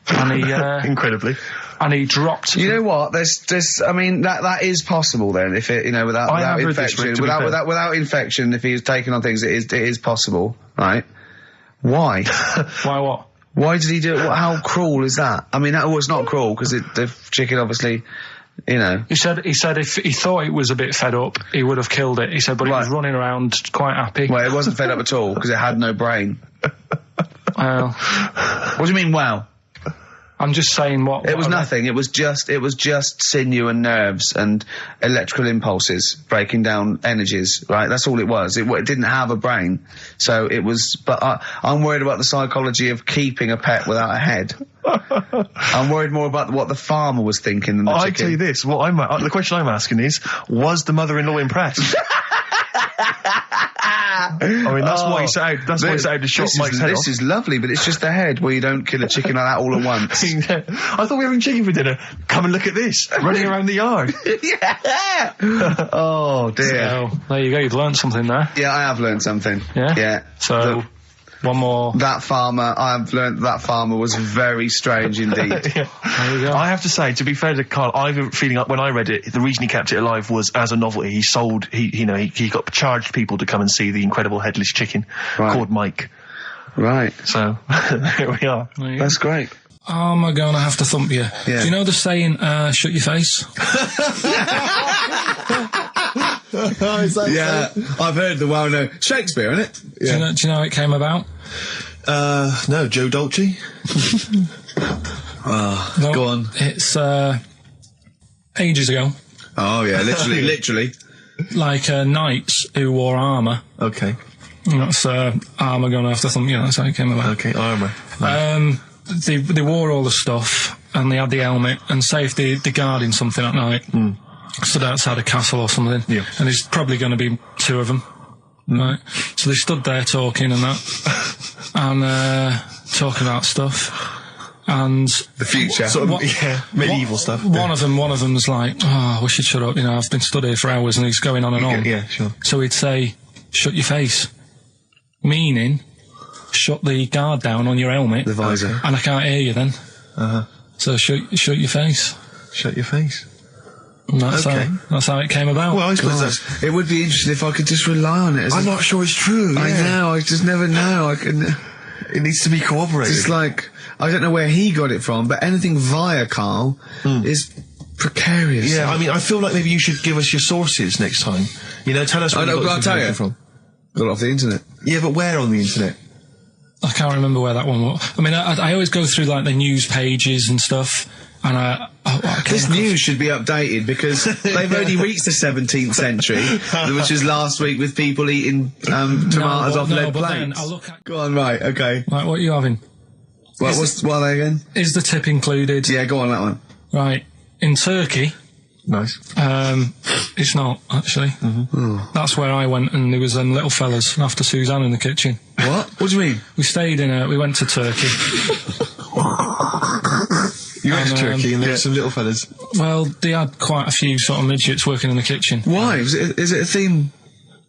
And he
incredibly.
And he dropped.
You know what? There's. I mean, that is possible. Then, if it, without infection, without infection, if he was taking on things, it is possible, right? Why?
Why what?
Why did he do it? How cruel is that? I mean, that was not cruel because the chicken obviously You know.
He said if he thought it was a bit fed up, he would have killed it. He said, but it was running around quite happy.
Well, it wasn't fed up at all because it had no brain.
Well,
What do you mean, wow?
I'm just saying what...
It was nothing. It was just sinew and nerves and electrical impulses breaking down energies, right? That's all it was. It didn't have a brain. So it was... But I'm worried about the psychology of keeping a pet without a head. I'm worried more about what the farmer was thinking than the chicken.
I tell you this, the question I'm asking is, was the mother-in-law impressed? I mean, that's why he set out. That's why he set out to shot Mike's head off.
This is lovely, but it's just the head where you don't kill a chicken like that all at once.
I thought we were having chicken for dinner. Come and look at this, running around the yard.
Yeah. Oh dear.
So, there you go. You've learned something there.
Yeah, I have learned something.
Yeah.
Yeah.
So. One more.
That farmer, I've learned that farmer was very strange indeed.
There you go.
I have to say, to be fair to Carl, I have a feeling like when I read it, the reason he kept it alive was as a novelty. He got charged people to come and see the incredible headless chicken called Mike.
Right.
So, here we are.
That's great.
Oh, am I going to have to thump you?
Yeah.
Do you know the saying, shut your face?
Yeah, I've heard the well-known Shakespeare, isn't it? Yeah.
Do you know how it came about?
No, Joe Dolce.
No,
Go on.
It's ages ago.
Oh yeah, literally.
Like knights who wore armour.
Okay.
That's armour going to have to thump you. That's how it came about.
Okay, armour.
They wore all the stuff and they had the helmet, and say if they're guarding something at night, stood outside a castle or something,
Yeah.
and there's probably going to be two of them, right? So they stood there talking and that, and talking about stuff, and
The future.
Medieval stuff.
one of them's like, oh, we should shut up, you know, I've been stood here for hours, and he's going on and on.
Yeah, sure.
So he'd say, shut your face, meaning shut the guard down on your helmet,
The visor.
and I can't hear you then. So shut your face.
Shut your face.
And that's
Okay.
that's how it came about.
Well, I suppose that's...
It would be interesting if I could just rely on it.
I'm not sure it's true.
I
yeah.
know. I just never know. I can.
It needs to be corroborated.
It's like I don't know where he got it from, but anything via Carl is precarious.
Yeah, I mean, I feel like maybe you should give us your sources next time. You know, tell us where
I know,
you got
but I'll
this
tell you.
information from.
Got it off the internet.
Yeah, but where on the internet?
I can't remember where that one was. I mean, I always go through like the news pages and stuff, and
This news should be updated because they've only reached the 17th century, which is last week with people eating tomatoes off lead
but then
plates.
I look at
Go on, right, okay.
like what are you having?
What are they again?
Is the tip included?
Yeah, go on that one.
Right. In Turkey,
Nice.
it's not actually. That's where I went, and there was them little fellas after Suzanne in the kitchen.
What? What do you mean?
We went to Turkey.
You went to
And,
Turkey and there were some little fellas.
Well, they had quite a few sort of midgets working in the kitchen.
Why? Is it a theme?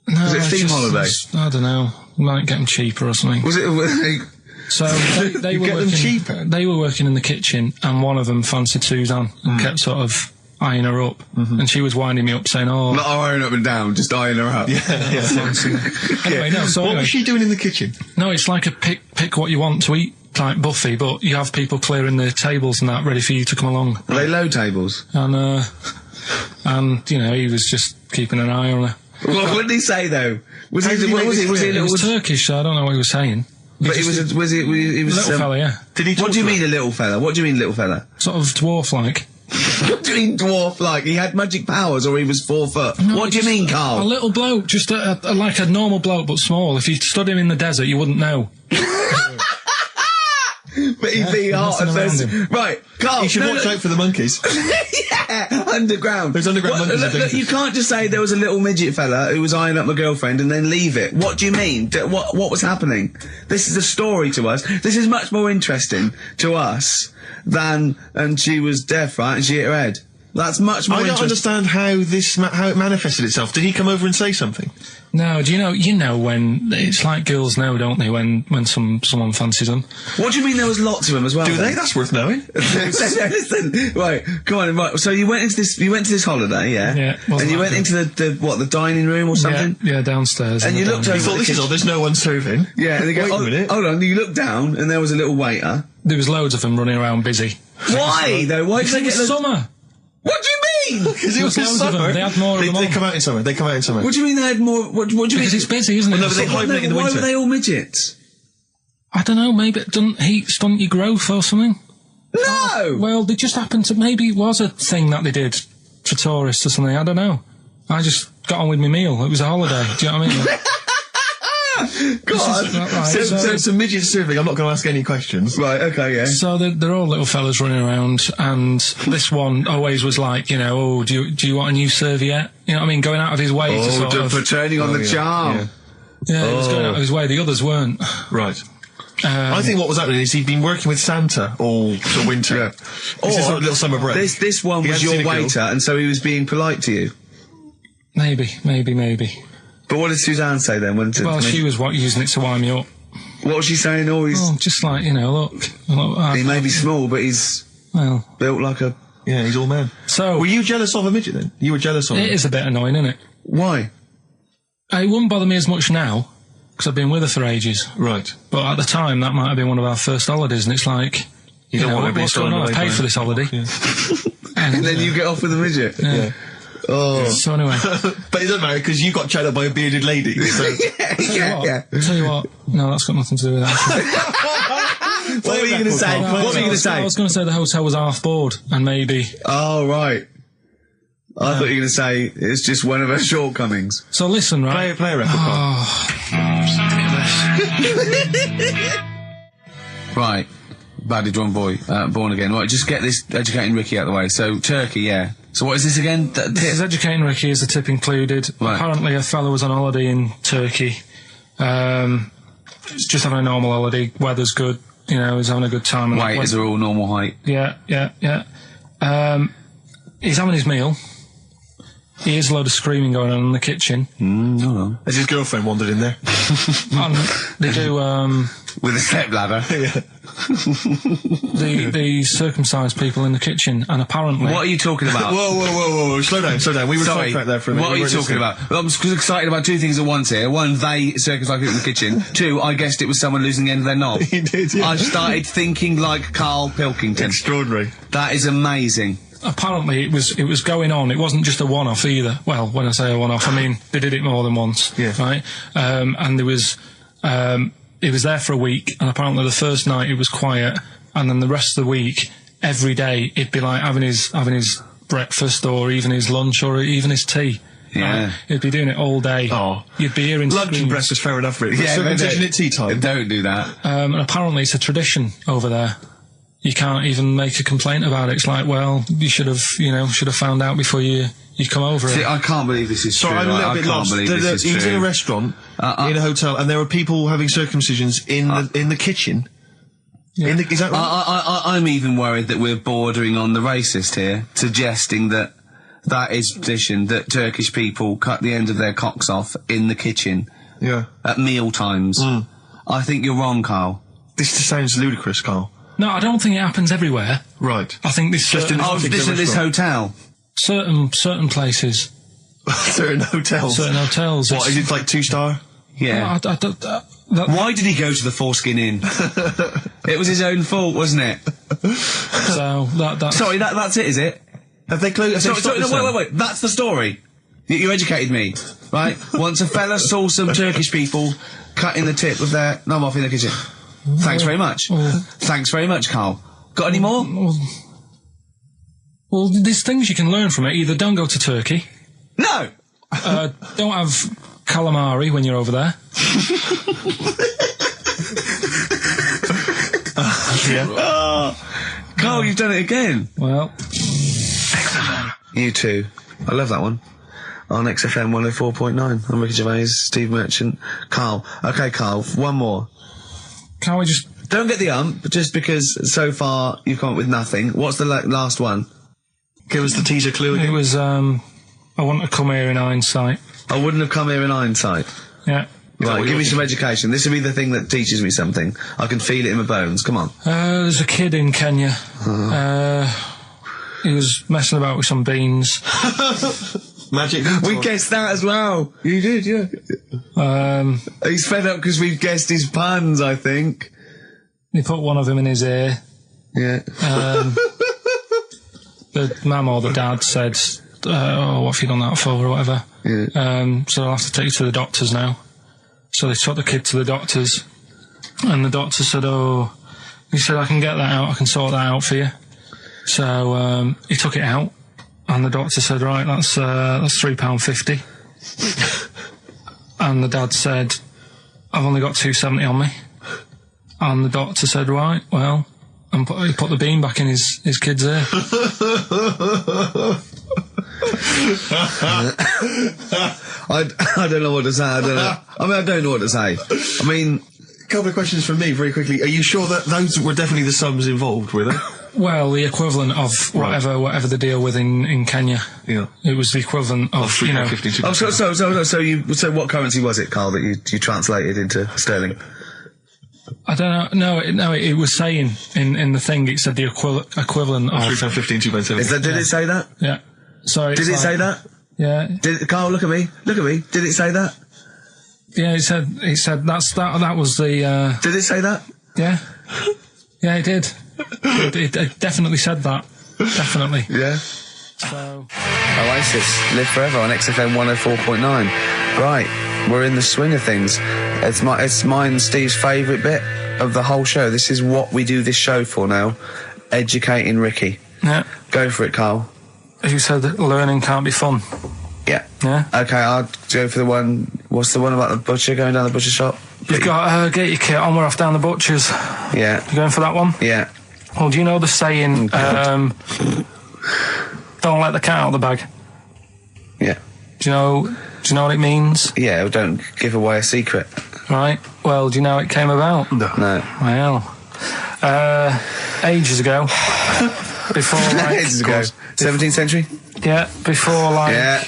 No,
Was it a
it's
theme
just-
holiday?
I don't know. Might get them cheaper or something.
Was it?
So they were
get them
working,
cheaper?
They were working in the kitchen, and one of them fancied Suzanne and kept sort of eyeing her up, and she was winding me up saying, "Oh,
Not iron up and down, just eyeing her up.
anyway, no." So
What
anyway,
was she doing in the kitchen?
no, it's like a pick what you want to eat type buffet, but you have people clearing the tables and that ready for you to come along,
Are they low tables?
and you know, he was just keeping an eye on her.
What did he say though? Was
How
he?
did he
What
make
was
this
he? Was he?
clear?
a
It was
little-
Turkish, so I don't know what he was saying.
But he was. Was he? He was
Little fella, yeah,
Did he talk
What do you
to her?
mean a little fella? What do you mean little fella?
sort of dwarf-like.
What do you mean dwarf like? He had magic powers or he was 4 foot?
No,
What do you
just
mean,
A
Carl?
little bloke, just like a normal bloke, but small. If you stood him in the desert, you wouldn't know.
But he'd be hot
nothing
and
around
thirsty.
him.
Right, Carl.
You should
no,
watch
look-
out for the monkeys.
Yeah, underground.
There's underground monkeys
Look,
are
look, you
dangerous.
can't just say there was a little midget fella who was eyeing up my girlfriend and then leave it. What do you mean? What was happening? This is a story to us. This is much more interesting to us than, and she was deaf, right, and she hit her head. That's much more
I don't
interesting.
understand how it manifested itself. Did he come over and say something?
No, do you know when it's like girls know, don't they? When someone fancies them.
What do you mean there was lots of them as well?
Do
then?
they? That's worth knowing.
Listen, right, come on, right. So you went into this holiday, yeah?
Yeah,
And
wasn't
you
that
went
good?
into the dining room or something?
Yeah, downstairs.
And
in
you
the
looked
dining
over-
room.
Thought this is all. There's no one serving.
Yeah, and they go,
Wait a
oh,
minute.
hold on, you looked down and there was a little waiter.
There was loads of them running around busy.
Why, though? Why did
It
they get
was
the...
summer.
What do you
Because it was
There's loads of them.
summer.
They had more of them
They
on.
come out in summer. They come out in summer.
What do you mean they had more? What do you mean?
Because it's busy, isn't it?
Well, no, but they hibernate in the
Why
winter.
were they all midgets?
I don't know, maybe it doesn't heat stunt your growth or something.
No!
Well, they just happened to, maybe it was a thing that they did for tourists or something, I don't know. I just got on with my meal. It was a holiday, do you know what I mean?
God.
Right,
So it's a midget surfing. I'm not going to ask any questions.
Right, okay, yeah.
So they're all little fellas running around, and this one always was like, you know, oh, do you want a new serviette? You know what I mean? Going out of his way to sort of...
for turning on the charm.
Yeah, he was going out of his way. The others weren't.
Right. I think what was happening is he'd been working with Santa all the winter.
Yeah.
This is sort of little summer break.
This one
He
was
hadn't
your
seen a girl.
waiter, and so he was being polite to you.
Maybe.
But what did Suzanne say then?
Well, she was using it to wind me up.
What was she saying? Oh, he's...
Oh, just like, you know, look
He may be small, but he's
well,
built like a...
Yeah, he's all man.
so
Were you jealous of a midget then? You were jealous of him?
it is a bit annoying, isn't it?
Why?
It wouldn't bother me as much now, because I've been with her for ages.
Right.
But at the time, that might have been one of our first holidays, and it's like, you
don't
know,
want to be
what's going on?
stolen
I've
away
paid
by
for
him.
this holiday.
Yeah.
And then you get off with a midget?
Yeah.
Oh.
So anyway,
But it doesn't matter because you got chatted up by a bearded lady. So.
yeah.
tell you what, no, that's got nothing to do with that.
What were you going to say?
Right,
What were you going to
I
say?
was going to say the hotel was half board, and maybe.
Oh, right. I thought you were going to say it's just one of her shortcomings.
So listen, right?
Play a record.
Right. Badly drawn boy, born again. Right, just get this educating Ricky out of the way. So, Turkey, yeah. So what is this again?
This is educating Ricky, is the tip included.
Right.
Apparently a fellow was on holiday in Turkey. He's just having a normal holiday, weather's good, you know, he's having a good time.
Wait, is there all normal height?
Yeah. He's having his meal. He hears a load of screaming going on in the kitchen.
No.
Has his girlfriend wandered in there?
And they do,
With a stepladder.
the circumcised people in the kitchen, and apparently...
What are you talking about?
Whoa. Slow down. We were
Sorry,
sidetracked there for a minute.
what are you talking about? I'm excited about two things at once here. One, they circumcised people in the kitchen. Two, I guessed it was someone losing the end of their knob.
He did, yeah.
I started thinking like Karl Pilkington.
Extraordinary.
That is amazing.
Apparently it was going on. It wasn't just a one-off either. Well, when I say a one-off, I mean they did it more than once.
Yeah.
Right. And there was it was there for a week, and apparently the first night it was quiet, and then the rest of the week, every day it'd be like having his breakfast, or even his lunch, or even his tea.
Yeah.
Right? He'd be doing it all day.
Oh.
You'd be hearing
Lunch and
screams.
breakfast, fair enough, really.
Yeah, but
Circumcision at tea time.
Don't do that.
And apparently it's a tradition over there. You can't even make a complaint about it. It's like, well, you should have found out before you come over.
See, I can't believe this is
Sorry,
true.
I'm a little
I
bit
can't
lost.
believe this is
He was in
true.
a restaurant, in a hotel, and there were people having circumcisions in the kitchen.
Yeah.
Is that right?
I'm even worried that we're bordering on the racist here, suggesting that is tradition, that Turkish people cut the end of their cocks off in the kitchen
Yeah.
at meal times. I think you're wrong, Carl.
This just sounds ludicrous, Carl.
No, I don't think it happens everywhere.
Right.
I think this
Just in
Oh,
particular
this at this
restaurant.
hotel.
certain places,
Certain hotels.
certain hotels.
What, is it like 2-star?
Yeah. Why did he go to the Foreskin Inn? It was his own fault, wasn't it?
So that's
Sorry, that's it, is it?
Have they closed?
Sorry, no, wait. That's the story. You educated me, right? Once a fella saw some Turkish people cutting the tip of their knob off in the kitchen. Thanks very much. Thanks very much, Carl. Got any more?
Well, there's things you can learn from it. Either don't go to Turkey,
No!
don't have calamari when you're over there.
Carl, you've done it again.
Well,
You too. I love that one. On XFM 104.9. I'm Ricky Gervais, Steve Merchant, Carl. Okay, Carl, one more.
can't we just...
Don't get the just because so far you've come up with nothing. What's the last one?
Give us the teaser clue
It
again.
was, I want to come here in hindsight.
I wouldn't have come here in hindsight.
Yeah.
Right, give me some education. This will be the thing that teaches me something. I can feel it in my bones. Come on.
There's a kid in Kenya. He was messing about with some beans.
Magic.
We guessed that as well. You did, yeah. He's fed up because we've guessed his puns, I think.
He put one of them in his ear.
Yeah.
The mum or the dad said, what have you done that for, or whatever.
Yeah.
So I'll have to take you to the doctors now. So they took the kid to the doctors, and the doctor said, he said, I can get that out, I can sort that out for you. So he took it out, and the doctor said, right, that's £3.50. And the dad said, I've only got £2.70 on me. And the doctor said, right, well, and he put the bean back in his kid's ear.
I don't know what to say. I don't know what to say. I mean,
A couple of questions from me, very quickly. Are you sure that those were definitely the sums involved, were they?
Well, the equivalent of whatever the deal with in Kenya.
Yeah.
It was the equivalent of, you know.
So what currency was it, Carl, that you translated into sterling?
I don't know. No, it was saying in the thing, it said the equivalent of
£3.15, £2.70.
Did it say that?
Yeah. So
did it say that?
Yeah.
Carl, look at me. Did it say that?
Yeah, it said that was the.
Did it say that?
Yeah. Yeah, it did. It definitely said that. Definitely.
Yeah.
So.
Oasis, Live Forever on XFM 104.9. Right, we're in the swing of things. It's mine and Steve's favourite bit of the whole show. This is what we do this show for now. Educating Ricky.
Yeah.
Go for it, Carl.
You said that learning can't be fun.
Yeah.
Yeah.
Okay, I'll go for the one. What's the one about the butcher going down the butcher shop?
You've got get your kit on. We're off down the butcher's.
Yeah.
You going for that one?
Yeah.
Well, do you know the saying? Don't let the cat out of the bag.
Yeah.
Do you know what it means?
Yeah. Well, don't give away a secret.
Right. Well, do you know how it came about?
No.
Well, ages ago. Before like
ages ago. 17th century.
Yeah. Before like.
Yeah.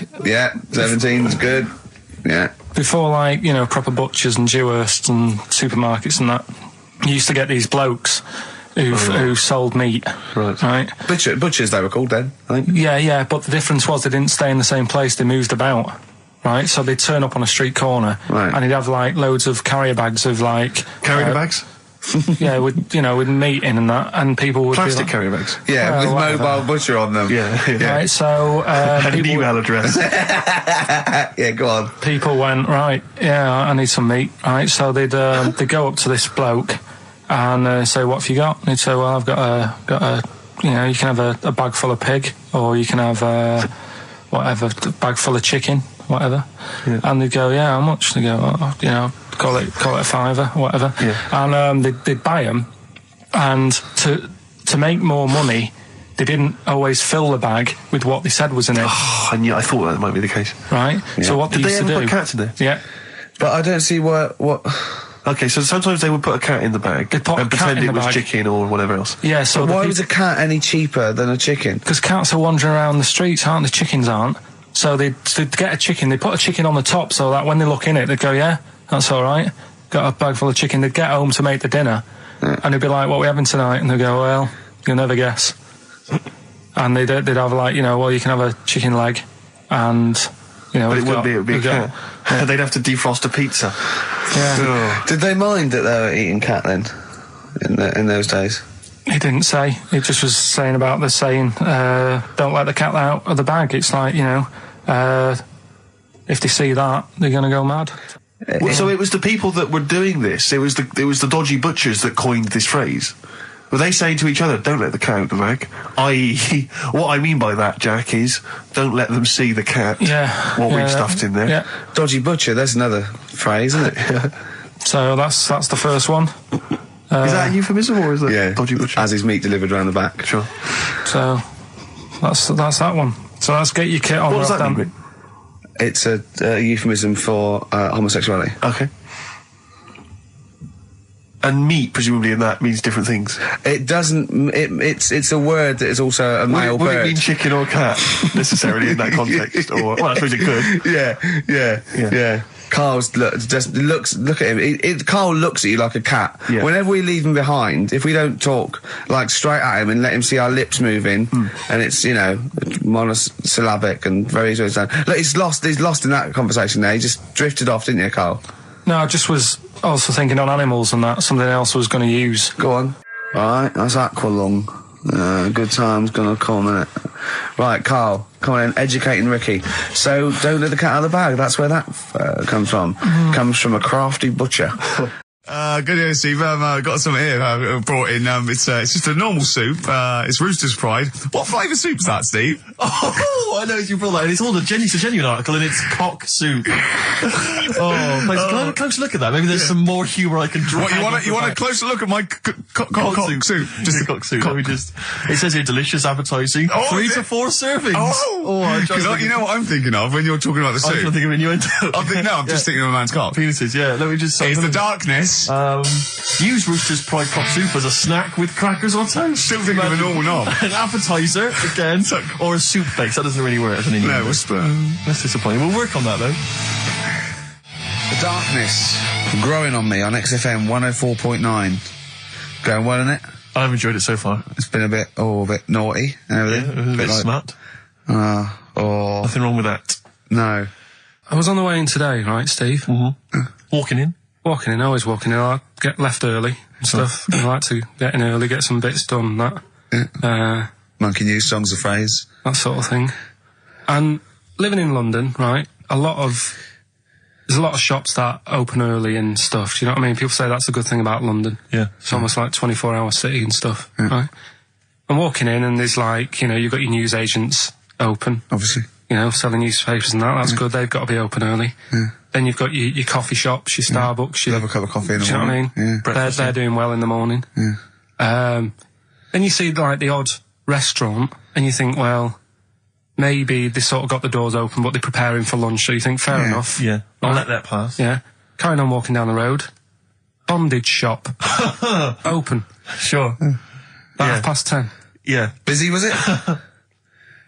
17's good. Yeah.
Before like proper butchers and Dewhursts and supermarkets and that, you used to get these blokes who sold meat. Right.
Butchers they were called then, I think.
Yeah. But the difference was they didn't stay in the same place. They moved about. Right. So they'd turn up on a street corner.
Right.
And he'd have like loads of carrier bags of like.
Carrier bags?
Yeah, with meat in and that, and people would
Plastic
be like,
carrier bags.
Yeah, with mobile butcher on them.
Yeah.
Right, so
And an email address.
Yeah, go on.
People went, right, yeah, I need some meat. Right, so they'd go up to this bloke and say, what have you got? And he'd say, well, I've got a you can have a bag full of pig, or you can have a bag full of chicken, whatever.
Yeah.
And they'd go, yeah, how much? They go, call it a fiver, whatever.
Yeah.
And they'd buy them, and to make more money, they didn't always fill the bag with what they said was in it.
Oh, I thought that might be the case.
Right.
Yeah.
So what
Did
they
they
used
ever
to
put
do?
cats in there?
Yeah.
But I don't see what.
Okay, so sometimes they would put a cat in the bag
They'd put
and
a cat
pretend
in
it
the
was
bag.
chicken or whatever else.
Yeah. So
Why was a cat any cheaper than a chicken?
Because cats are wandering around the streets, aren't they? Chickens aren't. So they'd get a chicken. They put a chicken on the top so that when they look in it, they'd go, yeah, that's all right. Got a bag full of chicken. They'd get home to make the dinner, and they'd be like, what are we having tonight? And they'd go, well, you'll never guess. And they'd have like, well, you can have a chicken leg, and
But it would be a cat.
Yeah.
They'd have to defrost a pizza.
Yeah.
Did they mind that they were eating cat then? In those days?
He didn't say. He just was saying about the saying, don't let the cat out of the bag. It's like, if they see that, they're going to go mad.
Well, so it was the people that were doing this. It was the dodgy butchers that coined this phrase. Were they saying to each other, don't let the cat out of the bag? I.e., what I mean by that, Jack, is don't let them see the cat.
Yeah.
We've stuffed in there.
Yeah.
Dodgy butcher, that's another phrase, isn't it?
So that's the first one.
Is that a euphemism or is that dodgy butcher?
As his meat delivered around the back.
Sure.
So that's that one. So let's get your kit on.
What does that mean?
It's a euphemism for homosexuality.
Okay. And meat, presumably, in that means different things.
It doesn't. It's a word that is also a male
Would
bird.
it mean chicken or cat necessarily in that context? Or well, I suppose it could.
Yeah. Carl's look at him. Carl looks at you like a cat.
Yeah.
Whenever we leave him behind, if we don't talk like straight at him and let him see our lips moving, and it's monosyllabic and very slow. Look, he's lost in that conversation there. He just drifted off, didn't you, Carl?
No, I just was also thinking on animals and that something else I was going to use.
Go on. All right, that's Aqualung. Good time's gonna come, innit? Right, Carl, Come on, educating Ricky. So don't let the cat out of the bag. That's where that comes from. Comes from a crafty butcher.
Good evening, Steve. Got some here. Brought in. It's just a normal soup. It's Rooster's Pride. What flavour soup's that, Steve?
Oh, I know you brought that. And it's all it's a genuine article, and it's cock soup. Thanks. Can I have a closer look at that? Maybe there's some more humour I can draw.
What, you want a closer look at my cock soup?
Just a cock soup. Let me just. It says here, delicious, appetising. 3 to 4 servings.
You know what I'm thinking of when you're talking about the soup?
I'm trying to think of innuendo.
I'm just thinking of a man's cock.
Penises, yeah. Let me just.
It's the darkness.
Use Rooster's Pride cock soup as a snack with crackers or toast.
Still thinking of a normal knob.
An appetiser, again, or a soup base. That doesn't really work as an innuendo.
No, a spoon.
That's disappointing. We'll work on that, though.
The darkness growing on me on XFM 104.9. Going well, isn't it?
I've enjoyed it so far.
It's been a bit naughty and everything.
Yeah, a bit smart.
Nothing
wrong with that.
No.
I was on the way in today, right, Steve?
Mm-hmm. Walking in, always walking in. I get left early and stuff. I like to get in early, get some bits done,
Monkey News, songs of phrase.
that sort of thing. And living in London, right, there's a lot of shops that open early and stuff. Do you know what I mean? People say that's a good thing about London.
Yeah.
It's almost like 24-hour city and stuff, right? I'm walking in and there's like, you've got your news agents open.
Obviously.
Selling newspapers and that. That's good. They've got to be open early. Yeah. Then you've got your coffee shops, your Starbucks.
Have a cup of coffee in the morning.
Do you know what I mean? They're doing well in the morning.
Yeah.
Then you see like the odd restaurant and you think, well, maybe they sort of got the doors open but they're preparing for lunch, so you think, fair enough.
Yeah. I'll let that pass.
Yeah. Carrying on walking down the road. Bondage shop. Open.
Sure.
About 10:30.
Yeah.
Busy, was it?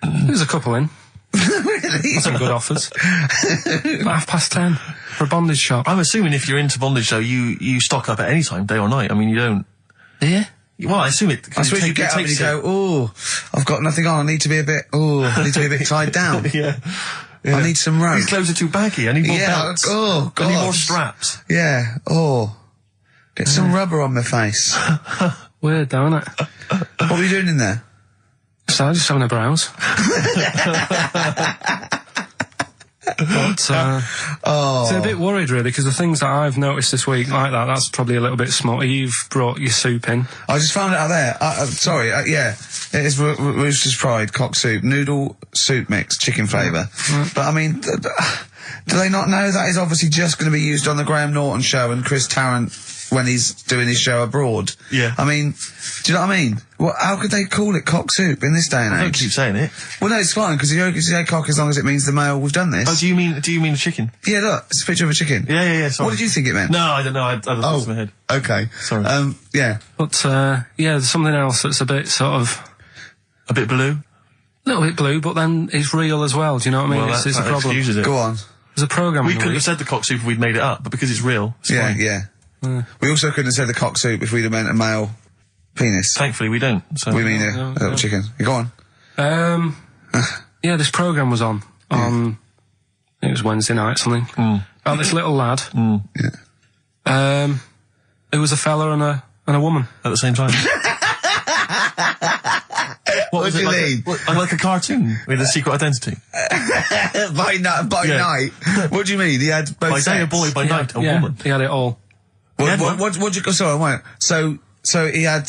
There's a couple in.
Really?
Some good offers. 10:30 for a bondage shop.
I'm assuming if you're into bondage, though, you stock up at any time, day or night. I mean, you don't...
Yeah?
Well, I assume it...
I suppose you get up and you go, I've got nothing on, I need to be a bit tied down.
Yeah.
I need some rope.
These clothes are too baggy, I need more belts.
Oh, God.
I need more straps.
Yeah, get some rubber on my face.
Weird, though, isn't it?
What were you doing in there?
So, just having a browse. But, so a bit worried, really, because the things that I've noticed this week like that's probably a little bit smutty. You've brought your soup in.
I just found it out there. Sorry, yeah. It is Rooster's Pride, cock soup, noodle soup mix, chicken flavour. But, I mean, do they not know that is obviously just going to be used on the Graham Norton show and Chris Tarrant when he's doing his show abroad?
Yeah.
I mean, do you know what I mean? How could they call it cock soup in this day and age?
Don't keep saying it.
Well, no, it's fine, because you can say cock as long as it means the male we've done this.
Oh, do you mean the chicken?
Yeah, look, it's a picture of a chicken.
Yeah, sorry.
What did you think it meant?
No, I don't know, I had thoughts in my head.
Okay.
Sorry.
Yeah.
But, there's something else that's a bit sort of...
A bit blue?
A little bit blue, but then it's real as well, do you know what I mean?
Well,
it's a problem.
Excuses it.
Go on.
There's a programme
We couldn't have said the cock soup if we'd made it up, but because it's real, it's fine.
Yeah. We also couldn't have said the cock soup if we'd have meant a male penis.
Thankfully, we don't. So.
We mean a little chicken. You go on.
This programme was on. It was Wednesday night, something. About this little lad.
Yeah.
Who was a fella and a woman.
At the same time.
What do you mean?
Like a cartoon with a secret identity?
By night? What do you mean? He had both
By day a
sets?
boy, by night a woman.
He had it all.
What do you... Sorry, wait. So he had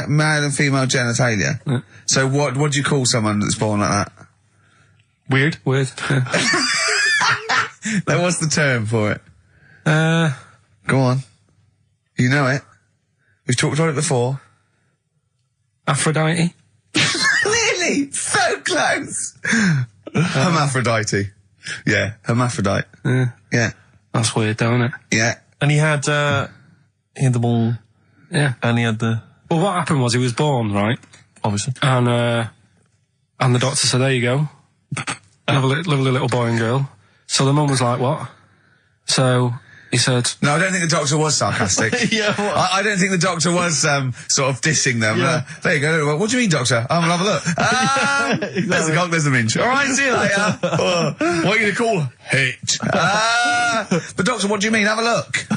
male and female genitalia.
Yeah.
So what do you call someone that's born like that?
Weird. Yeah.
Now, what's the term for it? Go on. You know it. We've talked about it before.
Aphrodite.
Really? So close. Hermaphrodite. Yeah, hermaphrodite. Yeah.
That's weird, though, isn't it?
Yeah.
And he had them all.
Yeah.
And he had the...
Well, what happened was he was born, right?
Obviously.
And the doctor said, there you go. Lovely little boy and girl. So the mum was like, what? So he said...
No, I don't think the doctor was sarcastic.
Yeah, what?
I don't think the doctor was sort of dissing them.
Yeah.
There you go. What do you mean, doctor? We'll have a look.
Exactly.
There's the cock, there's the minge. All right, see you later. What are you going to call it? But doctor, what do you mean? Have a look.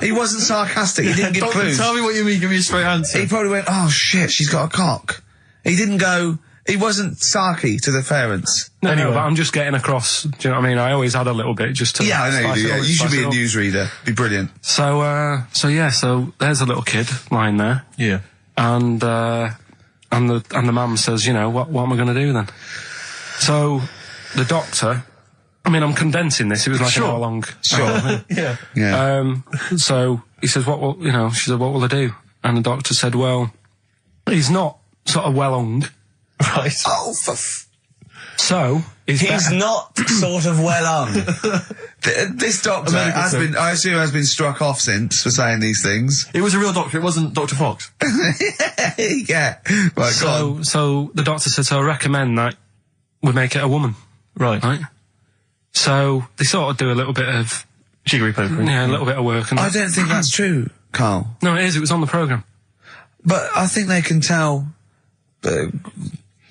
He wasn't sarcastic. He didn't give
Doctor,
clues.
tell me what you mean. Give me a straight answer.
He probably went, oh shit, she's got a cock. He didn't go, He wasn't sarky to the parents.
No, but I'm just getting across. Do you know what I mean? I always had a little bit just to.
Yeah, I know you do. Yeah. You should be a newsreader. Be brilliant.
So there's a little kid lying there.
Yeah.
And the mum says, you know, what am I going to do then? So the doctor, I mean, I'm condensing this. It was like an hour long.
Sure.
Yeah.
So he says, she said, what will I do? And the doctor said, well, he's not sort of well hung.
Right.
Oh,
so
he's not sort of well on. This doctor has been struck off since for saying these things.
It was a real doctor. It wasn't Dr. Fox.
Yeah. Right.
So the doctor said, I recommend that we make it a woman.
Right.
So they sort of do a little bit of
jiggery pokery.
Yeah, a little bit of work.
I don't think that's true, Carl.
No, it is. It was on the programme.
But I think they can tell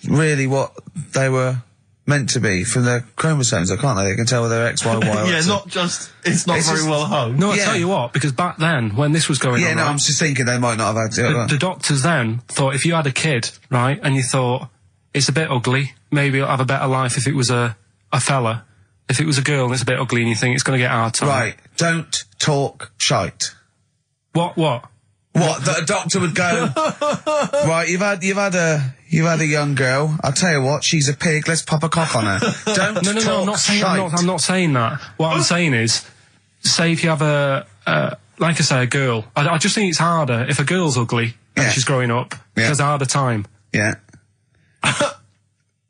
really what they were meant to be from their chromosomes, can't they? They can tell whether they're X, Y, Y.
Yeah, it's not very well hung.
No, I tell you what, because back then, when this was going on,
I'm just thinking they might not have had it.
The doctors then thought if you had a kid, right, and you thought it's a bit ugly, maybe it'll have a better life if it was a fella. If it was a girl and it's a bit ugly and you think it's going to get hard time.
Right, don't talk shite.
What?
That a doctor would go, right, you've had a young girl, I'll tell you what, she's a pig, let's pop a cock on her. Don't talk shite.
I'm not saying that. What I'm saying is, say if you have like I say, a girl, I just think it's harder if a girl's ugly and she's growing up, she has a harder time.
Yeah.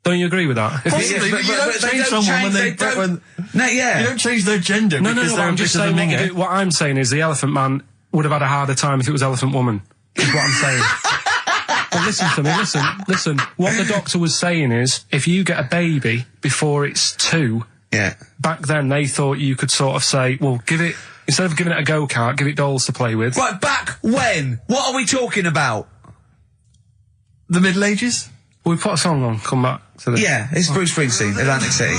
Don't you agree with that?
Possibly, but you don't change someone when they don't. You don't change their gender because they're
I'm just saying what I'm saying is the Elephant Man would have had a harder time if it was Elephant Woman. Is what I'm saying. But listen to me, listen. What the doctor was saying is, if you get a baby before it's 2, back then they thought you could sort of say, well, instead of giving it a go-kart, give it dolls to play with.
Right, back when? What are we talking about?
The Middle Ages?
We put a song on, come back to this.
Yeah, it's Bruce Springsteen, Atlantic City.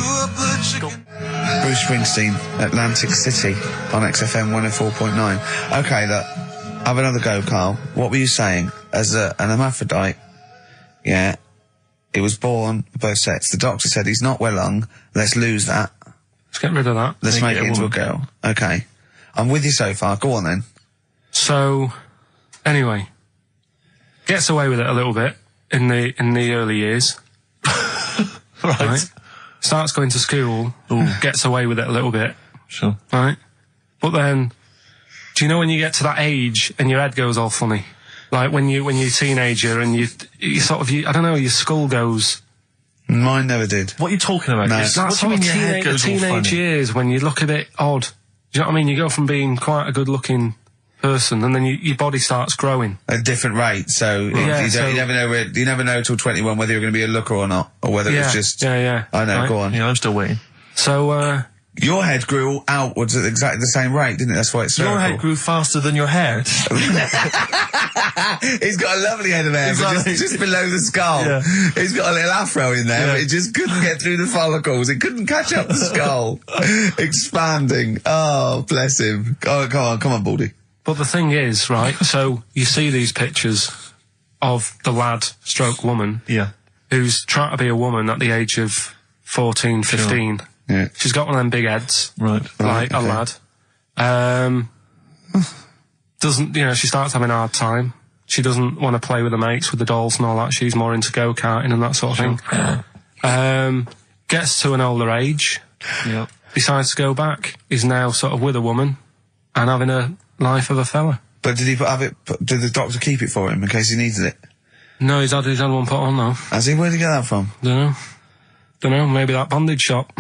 Bruce Springsteen, Atlantic City, on XFM 104.9. Okay, look, have another go, Carl. What were you saying? As an hermaphrodite, it was born both sets. The doctor said he's not well hung, let's lose that.
Let's get rid of that.
Let's make it into a girl. Okay. I'm with you so far, go on then.
So, anyway, gets away with it a little bit. In the early years. Right. Starts going to school, gets away with it a little bit.
Sure.
Right? But then, do you know when you get to that age and your head goes all funny? Like when you're a teenager and you sort of, I don't know, your skull goes...
Mine never did.
What are you talking about?
No.
It's that sort of teenage years when you look a bit odd. Do you know what I mean? You go from being quite a good-looking person, and then your body starts growing
at a different rate. So you never know till 21 whether you're going to be a looker or not, or whether it's just.
Yeah.
I know.
Right.
Go on.
Yeah, I'm still waiting.
So
your head grew outwards at exactly the same rate, didn't it? That's why it's
your head grew faster than your hair.
He's got a lovely head of hair, but just below the skull. Yeah. He's got a little afro in there, but it just couldn't get through the follicles. It couldn't catch up the skull. Expanding. Oh, bless him. Oh, come on, Baldy.
But the thing is, right, so you see these pictures of the lad stroke woman who's trying to be a woman at the age of 14, 15.
Sure. Yeah.
She's got one of them big heads.
Right.
Like a lad. She starts having a hard time. She doesn't want to play with the mates, with the dolls and all that. She's more into go-karting and that sort of thing. Gets to an older age.
Yep.
Decides to go back. Is now sort of with a woman and having a life of a fella.
But did the doctor keep it for him in case he needed it?
No, he's had one put on though.
Has he? Where'd he get that from?
Don't know, maybe that bondage shop.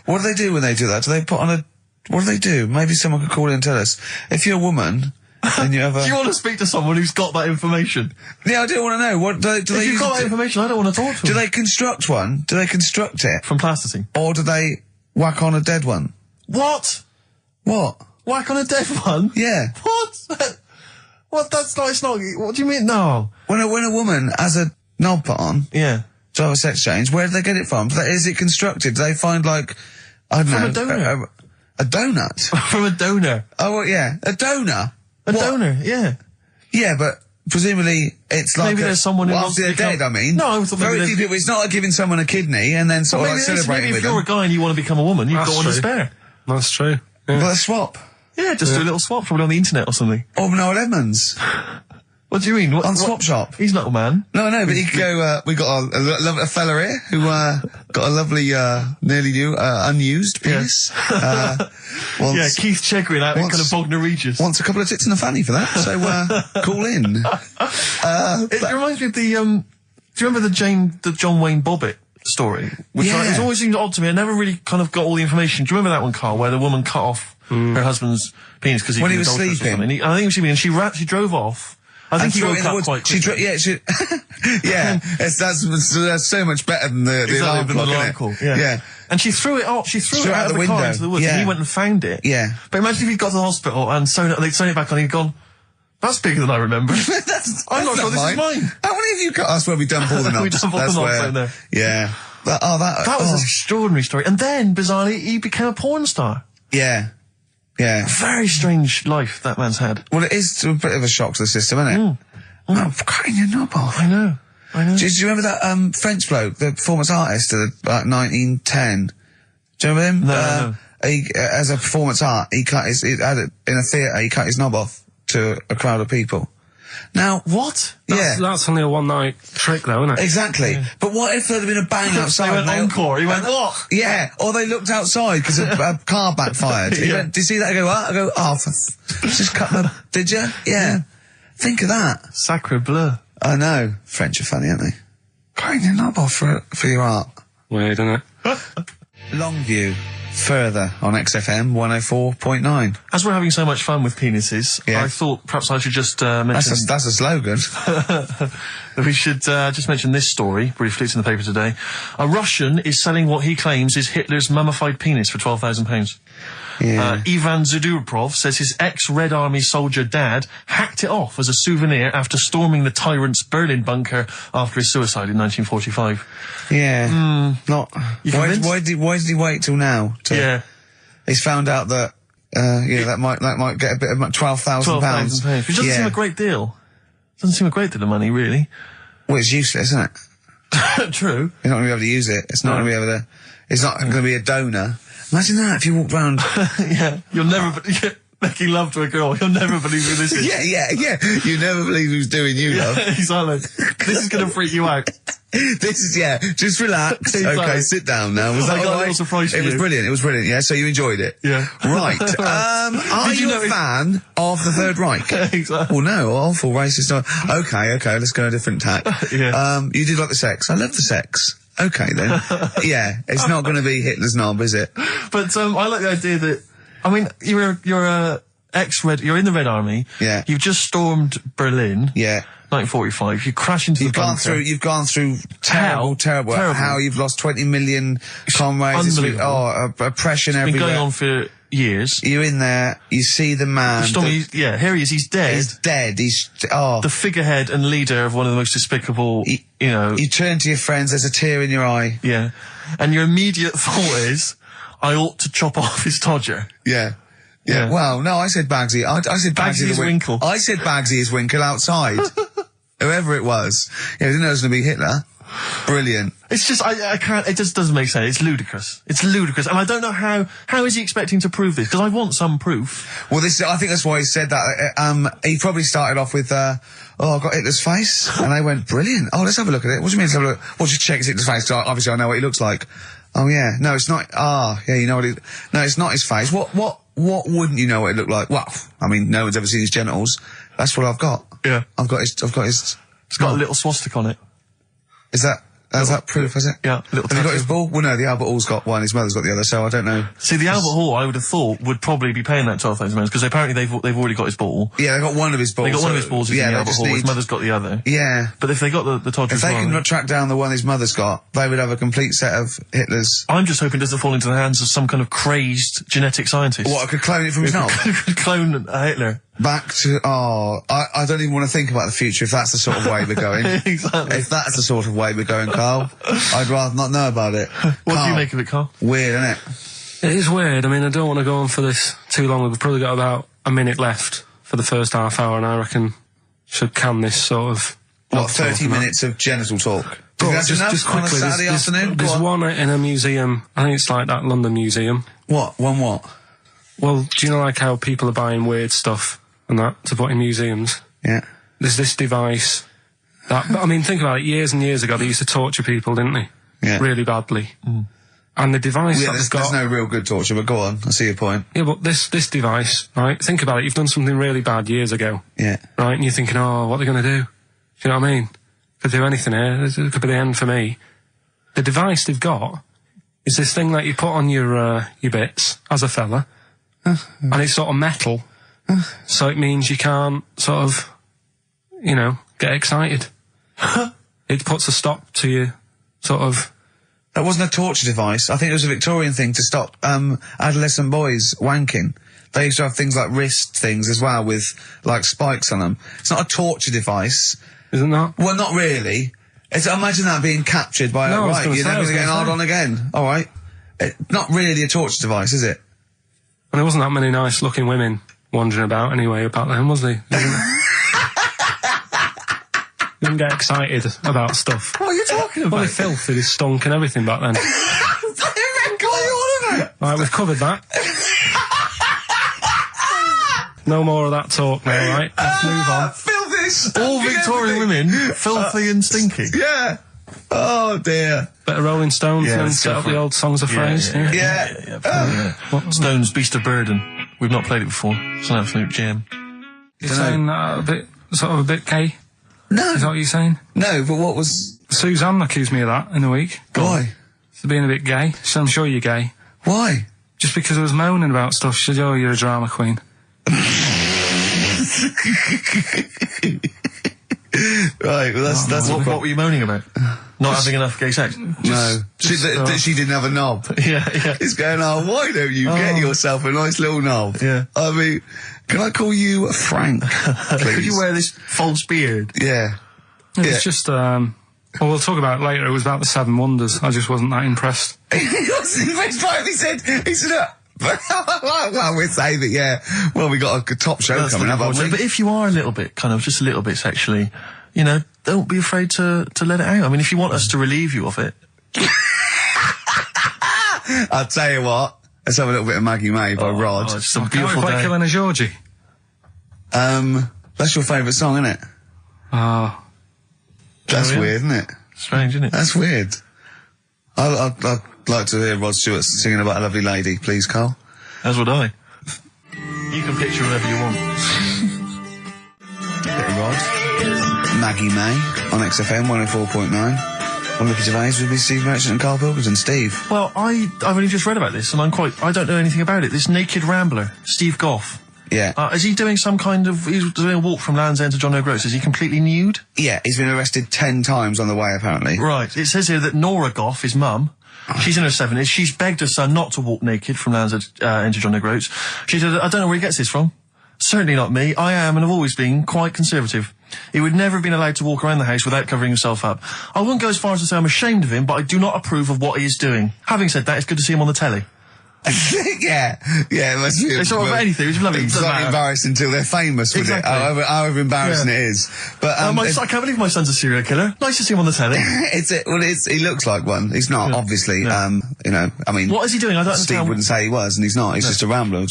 What do they do when they do that? Do they put on what do they do? Maybe someone could call in and tell us. If you're a woman, and you have a...
Do you want to speak to someone who's got that information?
Yeah, I do want to know. What do
if you've got that information, I don't want to talk to them.
Do they construct one? Do they construct it?
From plasticine?
Or do they whack on a dead one?
What? Whack on a dead one?
Yeah.
What? What? That's not, it's not, what do you mean? No.
When a woman has a knob put on.
Yeah.
To have a sex change, where do they get it from? Is it constructed? Do they find like, I don't know.
From a donor.
A donut?
From a donor.
Oh, well, yeah. A donor?
A donor, yeah.
Yeah, but presumably it's like
Maybe there's someone who wants
after
to
they're
become-
dead. I mean,
No, I thought maybe
very
there's-
few people. It's not like giving someone a kidney and then sort of like
Maybe it is.
celebrating
Maybe
with
if you're a
them.
guy and you want to become a woman, you've
That's
got one to
true.
spare.
That's true. Yeah.
But a swap.
Yeah, just do a little swap, probably on the internet or something.
Or Noel Edmonds
What do you mean?
on Swap Shop.
He's not a man.
No, but he could go. We got a fella here who got a lovely, nearly new, unused penis. Wants,
Yeah, Keith Chegwin out in kind of Bognor Regis.
wants a couple of tits and a fanny for that. So call in.
It reminds me of the, do you remember the John Wayne Bobbitt story? Which
Yeah.
it's always seemed odd to me. I never really kind of got all the information. Do you remember that one, Carl, where the woman cut off her husband's penis because
When he was
adulterous or
sleeping?
something? I think he was sleeping, and she drove off. I think he
threw it
woke
in the
up
woods.
quite
She
quickly.
yeah, that's so much better than the alarm
Exactly,
clock,
the
isn't
alarm
it?
call, yeah. And she threw it off. She threw it out of the car
window.
into the woods,
Yeah.
and he went and found it.
Yeah.
But imagine if he'd got to the hospital and they'd sewn it back on, and he'd gone, "That's bigger than I remember." I'm not sure this is mine.
How many of you got us where we done Paul the Knobs?
We done Paul the
That's
Knobs,
where-
don't know.
Yeah. That
was an extraordinary story. And then, bizarrely, he became a porn star.
Yeah. Yeah.
Very strange life that man's had.
Well, it is a bit of a shock to the system, isn't it? Oh, cutting your knob off.
I know.
Do you remember that French bloke, the performance artist of about 1910? Do you remember him?
No.
He, as a performance art, he had it in a theatre, he cut his knob off to a crowd of people. Now,
What?
That's only a one-night trick, though, isn't it?
Exactly. But what if there had been a bang outside?
They went
and
encore. He went, "Oh!"
Yeah, or they looked outside because a car backfired. He
Yeah.
went, "Did you see that?" I go, "What?" I go, "Oh, just cut my..." Did you? Yeah. Think of that.
Sacre bleu.
I know. French are funny, aren't they? Cutting your knob off for your art.
Weird, isn't it?
Longview. Further on XFM 104.9.
As we're having so much fun with penises,
Yeah.
I thought perhaps I should just mention...
That's a slogan.
we should just mention this story, briefly. It's in the paper today. A Russian is selling what he claims is Hitler's mummified penis for £12,000.
Yeah.
Ivan Zadurprov says his ex-Red Army soldier dad hacked it off as a souvenir after storming the tyrant's Berlin bunker after his suicide in 1945.
Yeah. Not.
You
Why
convinced?
did he wait till now?
Yeah.
He's found out that. That might get a bit of £12,000.
£12,000. Which doesn't seem a great deal. Doesn't seem a great deal of money, really.
Well, it's useless, isn't it?
True.
You're not going to be able to use it. It's not going to be able to. It's not going to be a donor. Imagine that if you walked round.
Yeah. You'll never... making love to a girl. You'll never believe who this is.
Yeah. You never believe who's doing you, love.
Exactly. This is going to freak you out.
This is, just relax.
Exactly.
Okay, sit down now. Was that
I got a
all right?
little surprise for
It was
you.
brilliant, yeah, so you enjoyed it?
Yeah.
Right. Are
Did you
you
know
a fan of the Third Reich?
Exactly.
Well, no, awful racist. Okay, let's go a different tack.
Yeah.
You did like the sex. I love the sex. Okay, then. Yeah, it's not going to be Hitler's knob, is it?
But I like the idea that, I mean, you're you're in the Red Army.
Yeah.
You've just stormed Berlin.
Yeah.
1945. You crash into the bunker.
You've gone through terrible. How you've lost 20 million comrades.
Unbelievable.
Oppression
Been
everywhere.
going on for years.
You're in there, you see the man.
Here he is, he's dead.
He's dead,
The figurehead and leader of one of the most despicable,
You turn to your friends, there's a tear in your eye.
Yeah. And your immediate thought is, I ought to chop off his todger.
Yeah.
Yeah.
Well, no, I said Bagsy. I said
Bagsy is Winkle.
I said Bagsy is Winkle outside. Whoever it was. Yeah, I didn't know it was going to be Hitler. Brilliant.
It's just, I can't, it just doesn't make sense. It's ludicrous. It's ludicrous. And I don't know how is he expecting to prove this? Because I want some proof.
Well, I think that's why he said that. He probably started off with, I've got Hitler's face. And they went, brilliant. Oh, let's have a look at it. What do you mean let's have a look? Well, just check his Hitler's face. Obviously I know what he looks like. Oh, yeah. No, it's not. Yeah, you know what no, it's not his face. What wouldn't you know what it looked like? Well, I mean, no one's ever seen his genitals. That's what I've got.
Yeah.
I've got his.
It's got a little swastika on it.
Is that proof, is it?
Yeah, little
Have you got
tattoo.
his ball? Well, no, the Albert Hall's got one, his mother's got the other, so I don't know.
See, the Albert Hall, I would have thought, would probably be paying that £12,000 because apparently they've already got his ball.
Yeah, they got one of his balls.
They got one of his balls in the
they
Albert
just
Hall. His
need-
mother's got the other.
Yeah.
But if they got the Todger
If
as
they
well,
can track down the one his mother's got, they would have a complete set of Hitler's.
I'm just hoping it doesn't fall into the hands of some kind of crazed genetic scientist.
What, I could clone it from his knob?
Clone Hitler.
Back to, I don't even want to think about the future if that's the sort of way we're going.
Exactly.
If that's the sort of way we're going, Carl, I'd rather not know about it.
What do you make of it, Carl?
Weird, isn't it?
It is weird. I mean, I don't want to go on for this too long. We've probably got about a minute left for the first half hour, and I reckon should can this sort of...
What, 30 minutes of genital talk? Do you think that's enough
just
on a
quickly,
Saturday afternoon? Go
there's
on.
one in a museum, I think it's like that London Museum.
What? One what?
Well, do you know like how people are buying weird stuff and that to put in museums?
Yeah.
There's this device that, I mean, think about it, years and years ago they used to torture people, didn't they?
Yeah.
Really badly. And the device
Yeah,
that
there's,
they've got...
there's no real good torture, but go on. I see your point.
Yeah, but this device, right, think about it, you've done something really bad years ago.
Yeah.
Right, and you're thinking, oh, what are they going to do? Do you know what I mean? Could do anything here, it could be the end for me. The device they've got is this thing that you put on your bits, as a fella, and it's sort of metal, so it means you can't sort of, you know, get excited. It puts a stop to you, sort of...
That wasn't a torture device. I think it was a Victorian thing to stop adolescent boys wanking. They used to have things like wrist things as well with, like, spikes on them. It's not a torture device.
Isn't that?
Well, not really. It's, imagine that being captured by,
No, I was
right,
gonna
you're
say, I
never
was
going to get
gonna
hard
say.
on again. All right. Not really a torture device, is it?
And there wasn't that many nice-looking women wandering about anyway back then, was there? You didn't get excited about stuff.
What are you talking about?
Well, they filthy, they stunk and everything back then.
What are you on about?
Right, we've covered that. No more of that talk now, right? Let's move on.
Filthy,
All Victorian women, filthy and stinky.
Yeah. Oh, dear.
Bit of Rolling Stones
Yeah,
and
let's
set
go
up
for
the
it.
old songs of phrase.
Yeah.
Stones, Beast of Burden. We've not played it before. It's an absolute gem.
You're saying a bit, sort of a bit gay?
No.
Is that what you're saying?
No, but what was...
Suzanne accused me of that in the week.
Why?
For being a bit gay. She said, I'm sure you're gay.
Why?
Just because I was moaning about stuff. She said, oh, you're a drama queen.
Right, well, that's
What were you moaning about? Not having enough gay sex?
no. She didn't have a knob.
Yeah.
It's going, oh, why don't you get yourself a nice little knob?
Yeah.
I mean, can I call you Frank, please?
Could you wear this false beard?
Yeah.
It
Yeah.
was just, well, we'll talk about it later. It was about the Seven Wonders. I just wasn't that impressed.
He said, well, we'd say that, yeah, well, we got a top show
That's
coming up, haven't we?
but if you are a little bit, kind of, just a little bit sexually, you know, don't be afraid to let it out. I mean, if you want us to relieve you of it.
I'll tell you what, let's have a little bit of Maggie May by Rod.
Oh, it's a
Can't
beautiful
we play
day.
Killing a Georgie?
That's your favourite song, isn't it?
Oh,
That's
yeah.
weird, isn't it?
Strange, isn't it?
That's weird. I'd like to hear Rod Stewart singing about a lovely lady, please, Carl.
As would I. You can picture whatever you want.
Bit of Rod. Maggie May on XFM 104.9. On Ricky Gervais with me, Steve Merchant and Karl Pilkington. Steve.
Well, I've only just read about this, and I don't know anything about it. This naked rambler, Steve Goff.
Yeah.
Is he doing some kind of, he's doing a walk from Land's End to John O'Groats? Is he completely nude?
Yeah, he's been arrested 10 times on the way, apparently.
Right. It says here that Nora Goff, his mum, she's in her 70s, she's begged her son not to walk naked from Land's End to John O'Groats. She said, I don't know where he gets this from. Certainly not me. I am and have always been quite conservative. He would never have been allowed to walk around the house without covering himself up. I wouldn't go as far as to say I'm ashamed of him, but I do not approve of what he is doing. Having said that, it's good to see him on the telly.
yeah, it must be.
It's sort of anything, it's lovely.
It's not embarrassed until they're famous with
Exactly.
it, however embarrassing
Yeah.
it is. But
I can't believe my son's a serial killer. Nice to see him on the telly.
he looks like one. He's not, obviously.
No.
You know, I mean,
What is he doing? I don't
Steve
understand.
wouldn't say he was, and he's not. He's just a rambler.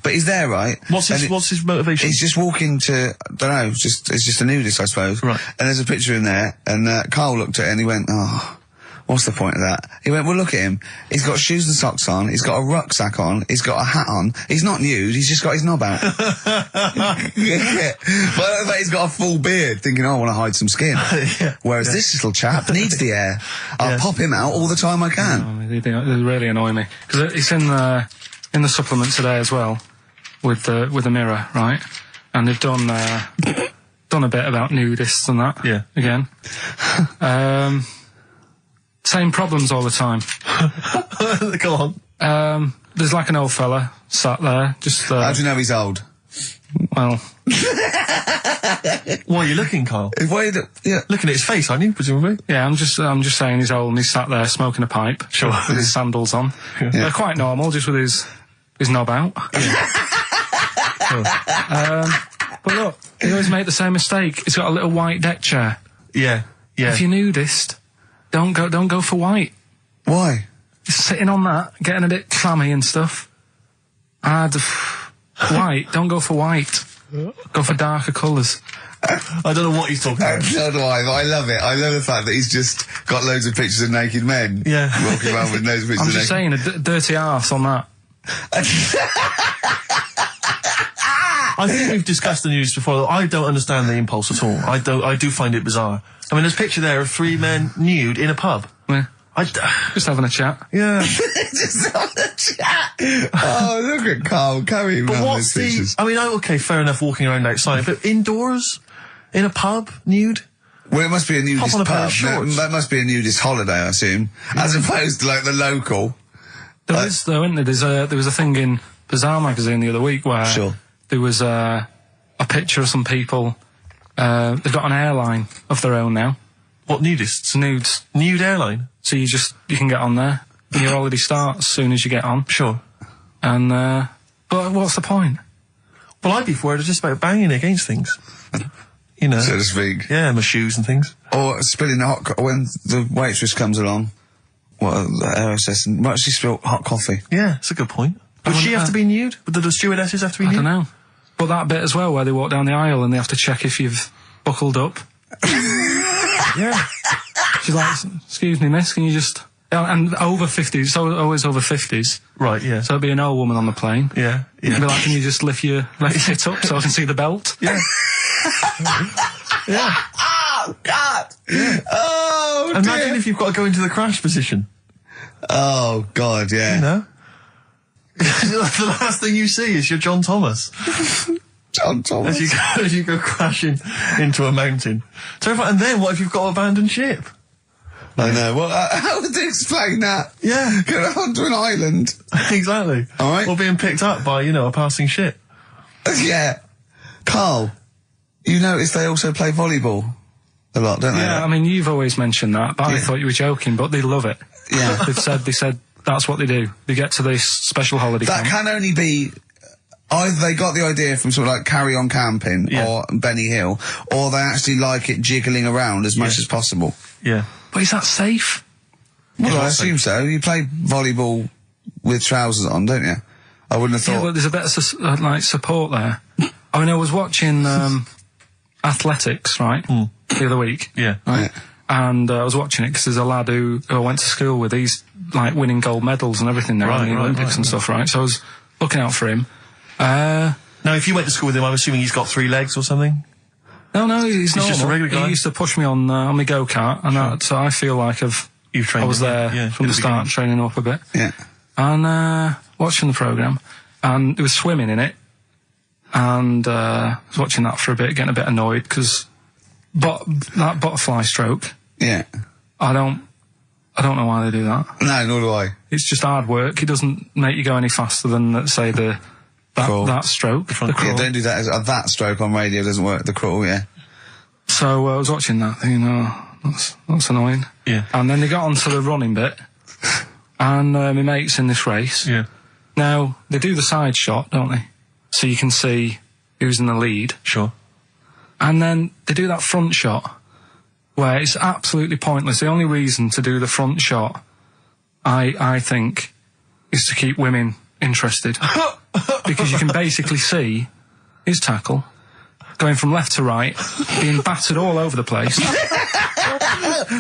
But he's there, right?
What's his motivation?
He's just walking to, I don't know, it's just a nudist, I suppose.
Right.
And there's a picture in there, and Carl looked at it and he went, oh, what's the point of that? He went, well, look at him. He's got shoes and socks on, he's got a rucksack on, he's got a hat on, he's not nude, he's just got his knob out. Yeah. But he's got a full beard, thinking, oh, I want to hide some skin.
Yeah.
Whereas this little chap needs the air. I'll pop him out all the time I can.
they really annoy me. Because it's in the supplement today as well, with the Mirror, right? And they've done a bit about nudists and that.
Yeah.
Again. Same problems all the time.
Go on.
There's like an old fella sat there, just
How do you know he's old?
well,
Why are you looking, Carl?
Yeah.
Looking at his face, aren't you, presumably?
yeah, I'm just saying he's old and he's sat there smoking a pipe,
Sure.
with his sandals on. They're quite normal, just with his knob out. But look, they always make the same mistake. It's got a little white deck chair.
Yeah.
If you're nudist, don't go for white.
Why?
Just sitting on that, getting a bit clammy and stuff. White, don't go for white. Go for darker colours.
I don't know what he's talking about.
So do I, but I love it. I love the fact that he's just got loads of pictures of naked men.
Yeah.
Walking around with loads of pictures
I'm
of
just
naked
saying, a dirty arse on that.
I think we've discussed the news before. I don't understand the impulse at all. I do find it bizarre. I mean, there's a picture there of 3 men nude in a pub.
Yeah. Just having a chat.
Yeah.
Just on the chat. Oh, look at Carl. Carry him
But
around
what's
those pictures.
I mean, okay, fair enough, walking around outside, but indoors? In a pub? Nude?
Well, it must be a nudist
Hop on a pair
pub.
of shorts.
That must be a nudist holiday, I assume. As opposed to, like, the local.
There is, though, isn't there? There was a thing in Bazaar magazine the other week where
Sure.
there was a picture of some people. They've got an airline of their own now.
What, nudists?
Nudes.
Nude airline?
So you can get on there. And your holiday starts as soon as you get on.
Sure.
And, but what's the point?
Well, I'd be worried just about banging against things. You know.
So to speak.
Yeah, my shoes and things.
Or spilling the when the waitress comes along. What, the aerosess, and might she spill hot coffee?
Yeah, it's a good point. Does she have to be nude? Do the stewardesses have to be
I
nude?
don't know. But that bit as well where they walk down the aisle and they have to check if you've buckled up.
Yeah.
She's like, excuse me, miss, can you just... And over 50s, it's always over 50s.
Right, yeah.
So it'd be an old woman on the plane.
Yeah,
It'd be
yeah.
like, can you just lift your left hip up so I can see the belt?
Yeah. Yeah.
Oh, God! Yeah. Oh,
Imagine
dear.
if you've got to go into the crash position.
Oh, God, yeah.
You know? The last thing you see is your John Thomas.
John Thomas.
As you go crashing into a mountain. Terrifying. And then what if you've got to abandon ship?
I know. Well, how would they explain that?
Yeah.
Go onto an island.
Exactly.
All right.
Or being picked up by, a passing ship.
Yeah. Carl, you notice they also play volleyball a lot, don't they?
Yeah, I mean, you've always mentioned that, but I
Yeah.
thought you were joking, but they love it.
Yeah.
They said that's what they do. They get to this special holiday
That
camp.
can only be either they got the idea from sort of like Carry On Camping
Yeah.
or Benny Hill, or they actually like it jiggling around as much as possible.
Yeah.
But is that safe?
Well, I assume so. You play volleyball with trousers on, don't you? I wouldn't have
Yeah,
thought.
but there's a bit of support there. I mean, I was watching athletics, right, the other week.
Yeah.
Right? And I was watching it because there's a lad who I went to school with. He's like winning gold medals and everything now in the Olympics and stuff, right? So I was looking out for him.
Now, if you went to school with him, I'm assuming he's got 3 legs or something?
No, he's normal.
just a regular guy?
He used to push me on my go-kart, and so I feel like
You've trained
I was
him,
there
yeah,
from
in
the
the
start,
beginning.
training up a bit.
Yeah.
And watching the programme, and there was swimming in it, and I was watching that for a bit, getting a bit annoyed, because that butterfly stroke,
Yeah.
I don't know why they do that.
No, nor do I.
It's just hard work. It doesn't make you go any faster than, let's say,
Crawl.
that stroke, the
Yeah,
crawl.
don't do that. That stroke on radio doesn't work. The crawl, yeah.
So I was watching that, thinking, that's annoying.
Yeah.
And then they got onto the running bit, and my mate's in this race.
Yeah.
Now, they do the side shot, don't they? So you can see who's in the lead.
Sure.
And then they do that front shot, where it's absolutely pointless. The only reason to do the front shot, I think, is to keep women interested. Because you can basically see his tackle going from left to right, being battered all over the place.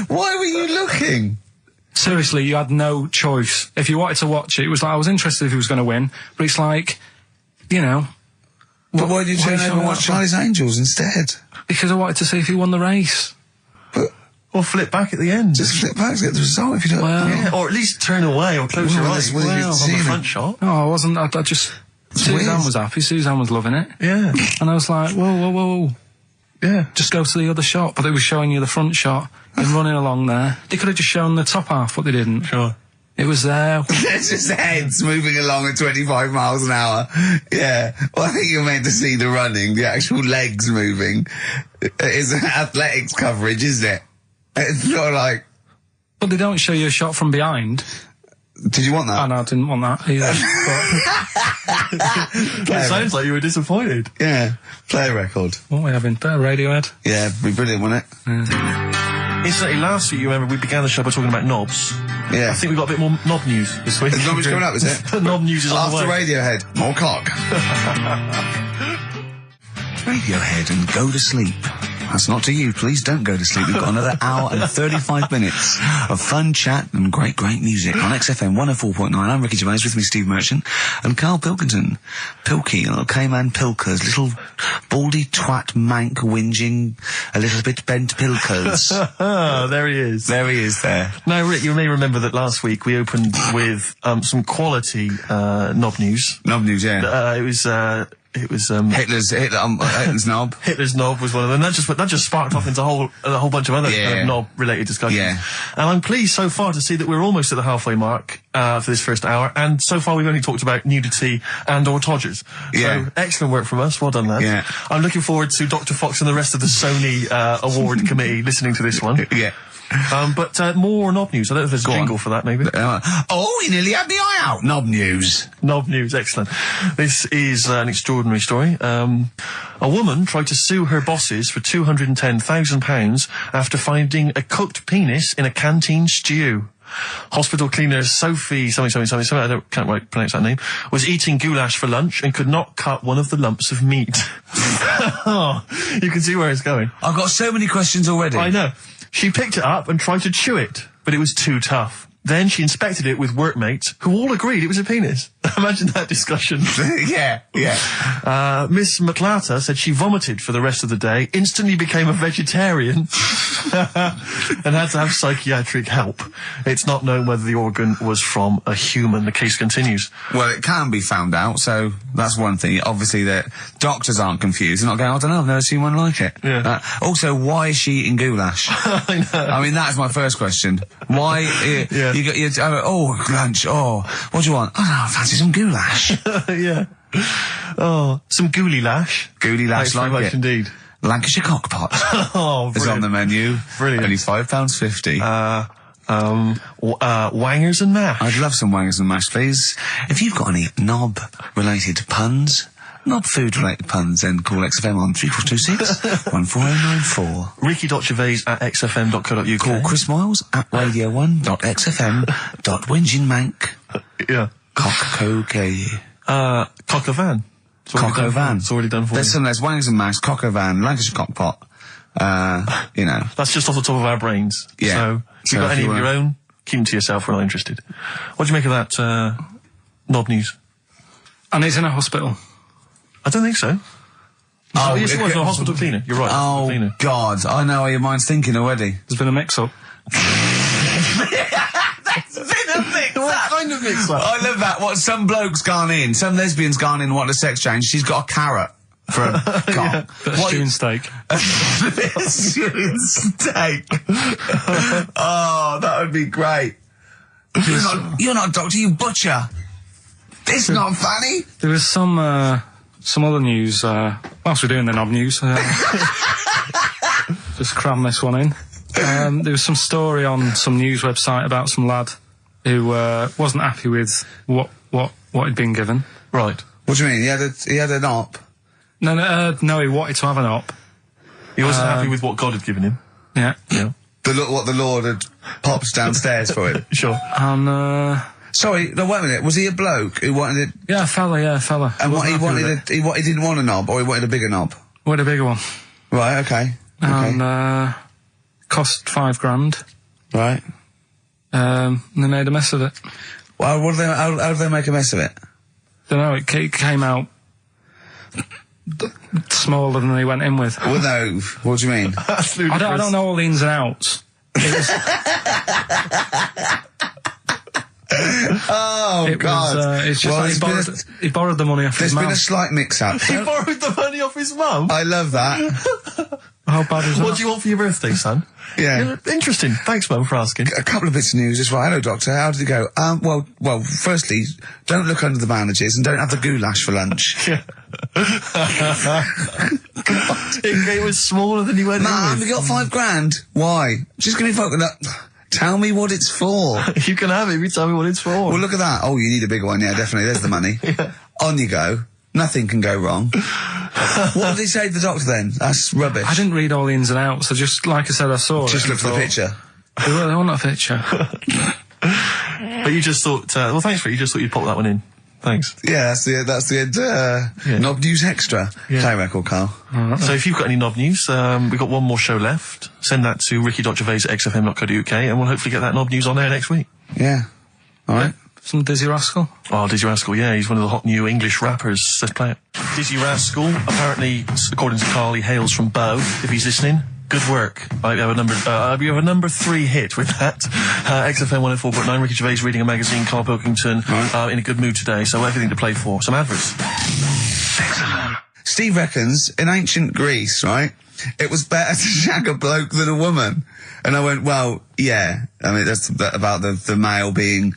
Why were you looking?
Seriously, you had no choice. If you wanted to watch it, it was like, I was interested if he was going to win, but it's like,
But why did you turn over and watch Charlie's Angels instead?
because I wanted to see if he won the race.
Or flip back at the end.
Just flip back to get the result if you don't.
Well,
Yeah, or at least turn away or close your
Well,
eyes
that's what you've
on
seen
the
it.
front shot.
No, I wasn't. I just... Suzanne
weird.
was happy. Suzanne was loving it.
Yeah.
And I was like, whoa.
Yeah.
Just go to the other shot. But they were showing you the front shot and running along there. They could have just shown the top half, but they didn't.
Sure.
It was there.
It's just heads moving along at 25 miles an hour. Yeah. Well, I think you're meant to see the running, the actual legs moving. It's athletics coverage, isn't it? It's not like...
But they don't show you a shot from behind.
Did you want that?
Oh, no, I didn't want that either.
It sounds like you were disappointed.
Yeah. Play a record.
What are we having? Better Radiohead?
Yeah, it'd be brilliant, wouldn't it?
Incidentally, last week, you remember, we began the show by talking about knobs.
Yeah.
I think we've got a bit more knob news this week.
Is knob news coming up, is it?
Knob news is on the
After
way.
Radiohead, more cock. Radiohead and go to sleep. That's not to you. Please don't go to sleep. We've got another hour and 35 minutes of fun chat and great music on XFM 104.9. I'm Ricky Gervais, with me Steve Merchant and Karl Pilkington. Pilky, little K-man Pilkers, little baldy twat mank whinging, a little bit bent Pilkers.
There he is.
There he is there.
Now, Rick, you may remember that last week we opened with some quality knob news.
Knob news, yeah.
It was
Hitler's knob.
Hitler's knob was one of them. That just sparked off into a whole bunch of other knob-related discussions.
Yeah.
And I'm pleased so far to see that we're almost at the halfway mark for this first hour. And so far we've only talked about nudity and/or todgers.
Yeah.
So excellent work from us. Well done, lads.
Yeah.
I'm looking forward to Dr. Fox and the rest of the Sony award committee listening to this one.
Yeah.
But more knob news. I don't know if there's a jingle for that, maybe.
He nearly had the eye out. Knob news.
Knob news, excellent. This is an extraordinary story. A woman tried to sue her bosses for £210,000 after finding a cooked penis in a canteen stew. Hospital cleaner Sophie something, I can't quite pronounce that name, was eating goulash for lunch and could not cut one of the lumps of meat. Oh, you can see where it's going.
I've got so many questions already.
I know. She picked it up and tried to chew it, but it was too tough. Then she inspected it with workmates, who all agreed it was a penis. Imagine that discussion.
Yeah.
Miss McLata said she vomited for the rest of the day, instantly became a vegetarian, and had to have psychiatric help. It's not known whether the organ was from a human. The case continues.
Well, it can be found out, so that's one thing. Obviously, the doctors aren't confused. They're not going, I don't know, I've never seen one like it.
Yeah.
Also, why is she eating goulash?
I know.
I mean, that's my first question. Why?
Yeah.
Lunch. Oh, what do you want? Oh, no, I fancy some goulash.
Yeah. Oh, some gooly lash.
Gooly lash,
Thanks very
like
much
it.
indeed.
Lancashire cockpot
Oh,
is on the menu.
Brilliant.
Only £5.50.
Wangers and mash.
I'd love some wangers and mash, please. If you've got any knob-related puns, knob-food-related puns, then call XFM on 3426 14094.
Ricky.gervais@xfm.co.uk.
Call Chris Miles at radio1.xfm.winginmank.
Yeah.
Cock-co-gay.
Cock a van.
Cock-o-van.
It's already done for
There's
you.
some, there's wangers and mash, cock-o-van, Lancashire cockpot. You know.
That's just off the top of our brains.
Yeah.
So, if you've got any of your own, keep them to yourself. We're not interested. What do you make of that, knob news?
And he's in a hospital.
I don't think so.
Oh,
yes, it was a hospital cleaner. You're right.
Oh,
cleaner.
God. I know how your mind's thinking already.
There's been a mix-up.
That's been a mix-up.
What kind of mix-up?
I love that. What, some bloke's gone in, some lesbian's gone in and wanted a sex change. She's got a carrot for a cock.
Bit of stewing steak.
Stewing steak. Oh, that would be great. You're not a doctor, you butcher. It's not funny.
There was some other news, whilst we're doing the knob news, just cram this one in. There was some story on some news website about some lad who wasn't happy with what he'd been given.
Right.
What do you mean? He had an op?
No, he wanted to have an op.
He wasn't happy with what God had given him.
Yeah.
Yeah.
What the Lord had popped downstairs for him?
Sure.
And,
Sorry, no, wait a minute. Was he a bloke who wanted it?
yeah, fella.
And what he
Wasn't happy
wanted,
with it.
he didn't want a knob, or he wanted a bigger knob?
Wanted a bigger one.
Right, okay.
And, cost £5,000.
Right.
And they made a mess of it.
Well, how did they make a mess of it?
Don't know, it came out smaller than they went in with.
Well, no. What do you mean?
I don't know all the ins and outs.
Oh, God.
It's just
Well,
like he borrowed the money off his
There's been
mum.
a slight mix-up.
He borrowed the money off his mum?
I love that.
How bad is that?
What do you want for your birthday, son?
Yeah.
Interesting. Thanks, Mum, for asking.
A couple of bits of news as well. Hello, Doctor. How did it go? Well, firstly, don't look under the bandages and don't have the goulash for lunch.
It was smaller than you went in
Mum,
with.
you got £5,000. Why? Just give me fucking up. Tell me what it's for.
You can have it if you tell me what it's for.
Well, look at that. Oh, you need a bigger one. Yeah, definitely. There's the money. On you go. Nothing can go wrong. What did he say to the doctor then? That's rubbish.
I didn't read all the ins and outs. I just, like I said, I saw
Just
it.
looked at the picture.
Well, they want a picture.
But you just thought, well, thanks for it. You just thought you'd pop that one in. Thanks.
Yeah, that's the end. Knob News Extra. Play record, Carl.
So if you've got any knob news, we've got one more show left. Send that to ricky.gervais@xfm.co.uk and we'll hopefully get that knob news on there next week.
Yeah. All right.
Some Dizzy Rascal.
Oh, Dizzy Rascal, yeah, he's one of the hot new English rappers. Let's play it. Dizzy Rascal, apparently, according to Carl, he hails from Bow, if he's listening. Good work. You have a number 3 hit with that. XFM 104.9, Ricky Gervais reading a magazine, Karl Pilkington, in a good mood today, so everything to play for. Some adverts.
Excellent. Steve reckons, in ancient Greece, right, it was better to shag a bloke than a woman. And I went, well, yeah. I mean, that's about the male being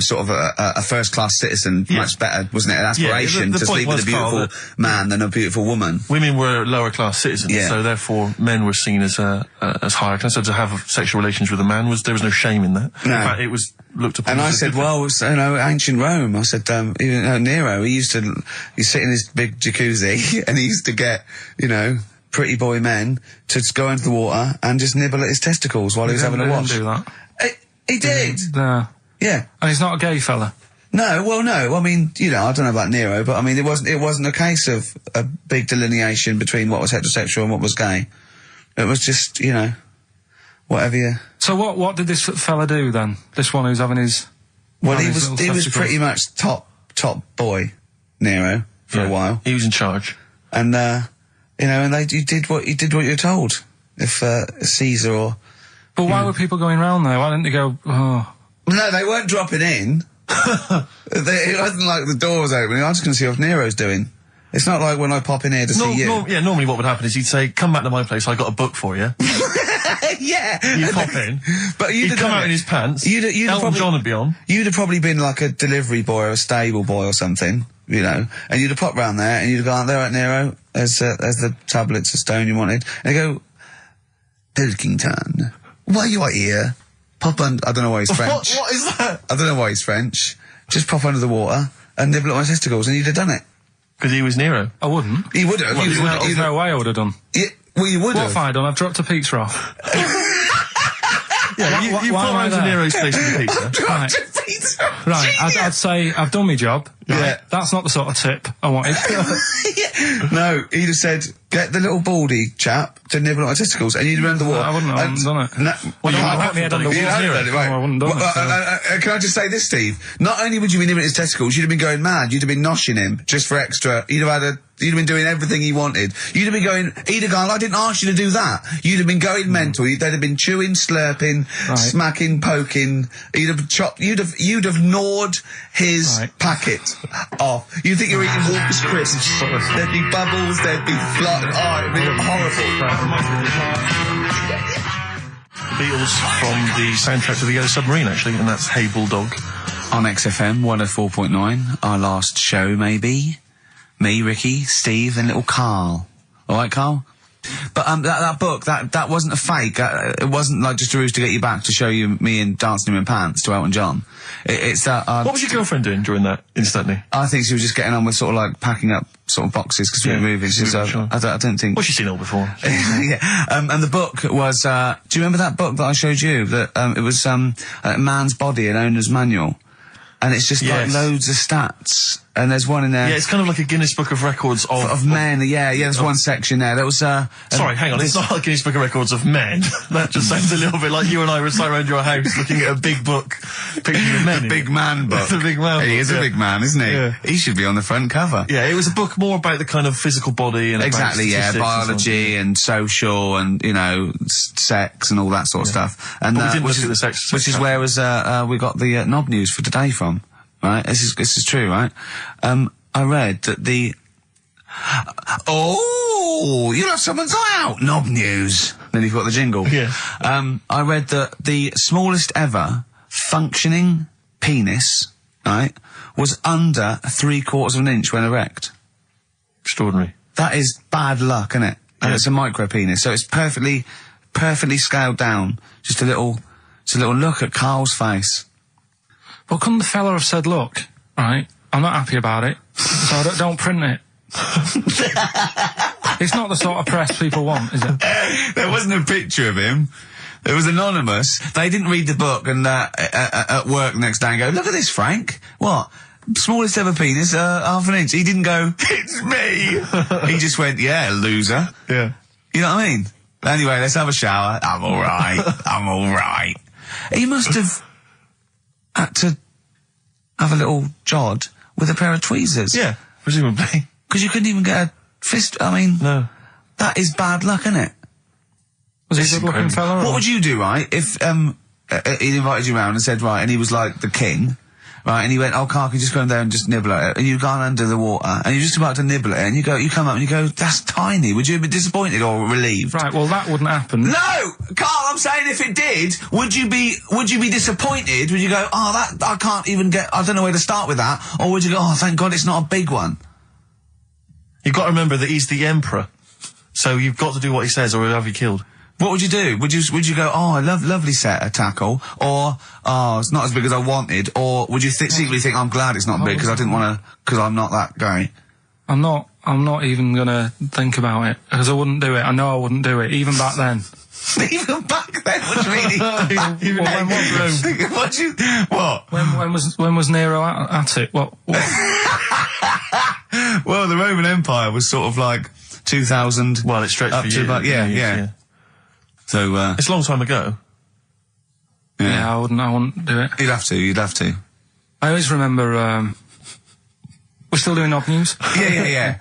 sort of a first-class citizen, much better, wasn't it? An aspiration
the
to sleep with a beautiful man than a beautiful woman.
Women were lower-class citizens, so therefore men were seen as higher class. So to have sexual relations with a man, there was no shame in that.
No.
In fact, it was looked upon.
And I said, well, ancient Rome. I said, even Nero, he'd sit in his big jacuzzi and he used to get, pretty boy men to go into the water and just nibble at his testicles while he was having a wash.
He didn't do that.
He did.
No.
Yeah.
And he's not a gay fella.
No. I mean, I don't know about Nero, but I mean, it wasn't a case of a big delineation between what was heterosexual and what was gay. It was just, whatever you.
So what did this fella do then? This one who's having his.
Well, he was pretty much top boy, Nero, for a while.
He was in charge.
And, you did what you're told. If Caesar or.
But why were people going round there? Why didn't they go? Oh.
No, they weren't dropping in. It wasn't like the door was opening. I was just going to see what Nero's doing. It's not like when I pop in here to see you.
Normally what would happen is he'd say, "Come back to my place. I got a book for you."
Yeah.
You pop in.
But
he'd come out in his pants. Elton John would be on.
You'd have probably been like a delivery boy or a stable boy or something. And you'd have popped round there and you'd have gone, "There, right, Nero, there's the tablets of stone you wanted." And they go, "Pilkington, why you are here? Pop under," I don't know why he's French.
What is that?
I don't know why he's French. Just pop under the water and nibble at my testicles and you'd have done it.
Because he was Nero.
I wouldn't.
He would have.
There's no way I would have done.
Yeah, well, you would have.
What have I done? I've dropped a pizza off.
Yeah, you pop around to Nero's place with the pizza.
Right, I'd say I've done my job. Right?
Yeah.
That's not the sort of tip I wanted.
No, he'd have said, "Get the little baldy chap to nibble at my testicles," and you'd have done the water.
I wouldn't have done it.
No,
Well,
you
I
might
put my head on the
have
you
wall.
hadn't done it, right?
No, I wouldn't have done it.
Can I just say this, Steve? Not only would you be nibbling his testicles, you'd have been going mad. You'd have been noshing him just for extra. You'd have been doing everything he wanted. You'd have been going, he'd have gone, "I didn't ask you to do that." You'd have been going mental. They'd have been chewing, slurping, smacking, poking. You'd have chopped. You'd have gnawed his packet off. You think you're eating Walker's crisps? There'd be bubbles. There'd be flying. Oh, it'd be horrible.
The Beatles from the soundtrack to The Yellow Submarine, actually, and that's Hey Bulldog.
On XFM 104.9, our last show, maybe. Me, Ricky, Steve, and little Carl. All right, Carl? But that book, that wasn't a fake. It wasn't like just a ruse to get you back to show you me and dancing in pants to Elton John. It's that.
What was your girlfriend doing during that instantly?
I think she was just getting on with sort of like packing up sort of boxes because we were moving. So
sure.
I don't think.
Well, she's seen it all before.
Yeah. And the book was. Do you remember that book that I showed you? That it was Man's Body, an Owner's Manual, and it's just like loads of stats. And there's one in there.
Yeah, it's kind of like a Guinness Book of Records of
men. Yeah, there's one section there. That was,
sorry, hang on. It's not like Guinness Book of Records of men. That just sounds a little bit like you and I were sat around your house looking at a big book, pictures of men.
The big man book.
The big man book.
He is a big man, isn't he?
Yeah.
He should be on the front cover.
Yeah, it was a book more about the kind of physical body and
exactly,
about
biology and social and sex and all that sort of stuff. And
we didn't look at the sex,
which is where we got the knob news for today from. Right, this is true, right? I read that you'll have someone's eye out. Knob news. Then you've got the jingle.
Yeah.
I read that the smallest ever functioning penis, right, was under 3/4 of an inch when erect.
Extraordinary.
That is bad luck, isn't it? And it's a micro penis, so it's perfectly scaled down. Just a little It's a little look at Carl's face.
Well, couldn't the fella have said, look, right, I'm not happy about it, so don't print it. It's not the sort of press people want, is it?
There wasn't a picture of him. It was anonymous. They didn't read the book and at work next day and go, look at this, Frank. What? Smallest ever penis, half an inch. He didn't go, it's me. He just went, yeah, loser.
Yeah.
You know what I mean? Anyway, let's have a shower. I'm alright. I'm alright. He must have had to have a little jod with a pair of tweezers.
Yeah, presumably.
Because you couldn't even get a fist. I mean,
No.
that is bad luck, isn't it?
Was he a good-looking fella?
What would you do, right, if he invited you round and said, right, and he was like the king, right, and he went, oh, Carl, can you just go in there and just nibble at it? And you've gone under the water, and you're just about to nibble at it, and you come up and you go, that's tiny. Would you be disappointed or relieved?
Right, well, that wouldn't happen.
No! Carl, I'm saying if it did, would you be disappointed? Would you go, oh, that, I can't even get, I don't know where to start with that? Or would you go, oh, thank God it's not a big one?
You've got to remember that he's the emperor. So you've got to do what he says or he'll have you killed.
What would you do? Would you go, oh, lovely set of tackle, or, oh, it's not as big as I wanted, or would you secretly think, I'm glad it's not big because I didn't want to, because I'm not that guy?
I'm not even gonna think about it, because I wouldn't do it. I know I wouldn't do it, even back then.
Even back then? What do you mean? Even
Well, when
what?
When was Nero at it? What?
Well, the Roman Empire was sort of like 2000.
Well, it stretched
up
for
to
years.
about, yeah. So,
It's a long time ago.
Yeah, I wouldn't do it.
You'd have to.
I always remember, we're still doing Knob News?
Yeah.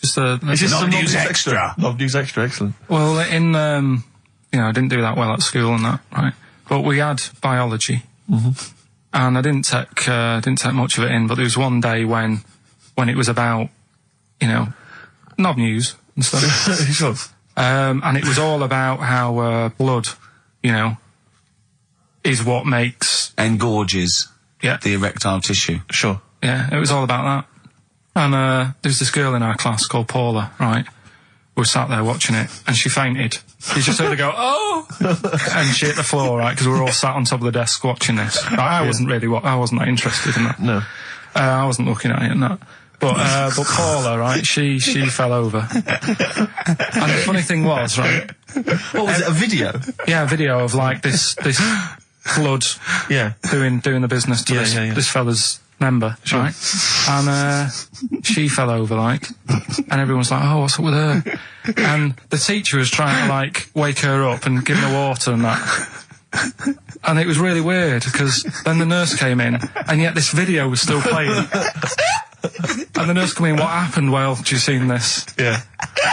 Just,
Is this
Knob
some
News
News
Extra?
Knob News Extra, excellent.
well, I didn't do that well at school and that, right? But we had biology. Mm-hmm. And I didn't take much of it in, but there was one day when it was about, Knob News and stuff.
Sure.
And it was all about how blood, is what makes...
Engorges
Yeah.
the erectile tissue.
Sure.
Yeah, it was all about that. And there's this girl in our class called Paula, right? We were sat there watching it, and she fainted. You just heard her go, oh! And she hit the floor, right? Because we were all sat on top of the desk watching this. Right, I wasn't that interested in that.
No.
I wasn't looking at it and that. But Paula, right, she fell over. And the funny thing was, right...
What was it, a video?
Yeah, a video of, like, this blood
Yeah.
doing the business to this fella's member,
Sure.
right? And she fell over, like, and everyone's like, oh, what's up with her? And the teacher was trying to, like, wake her up and give her water and that. And it was really weird, because then the nurse came in, and yet this video was still playing. And the nurse came in, what happened while you seen this?
Yeah.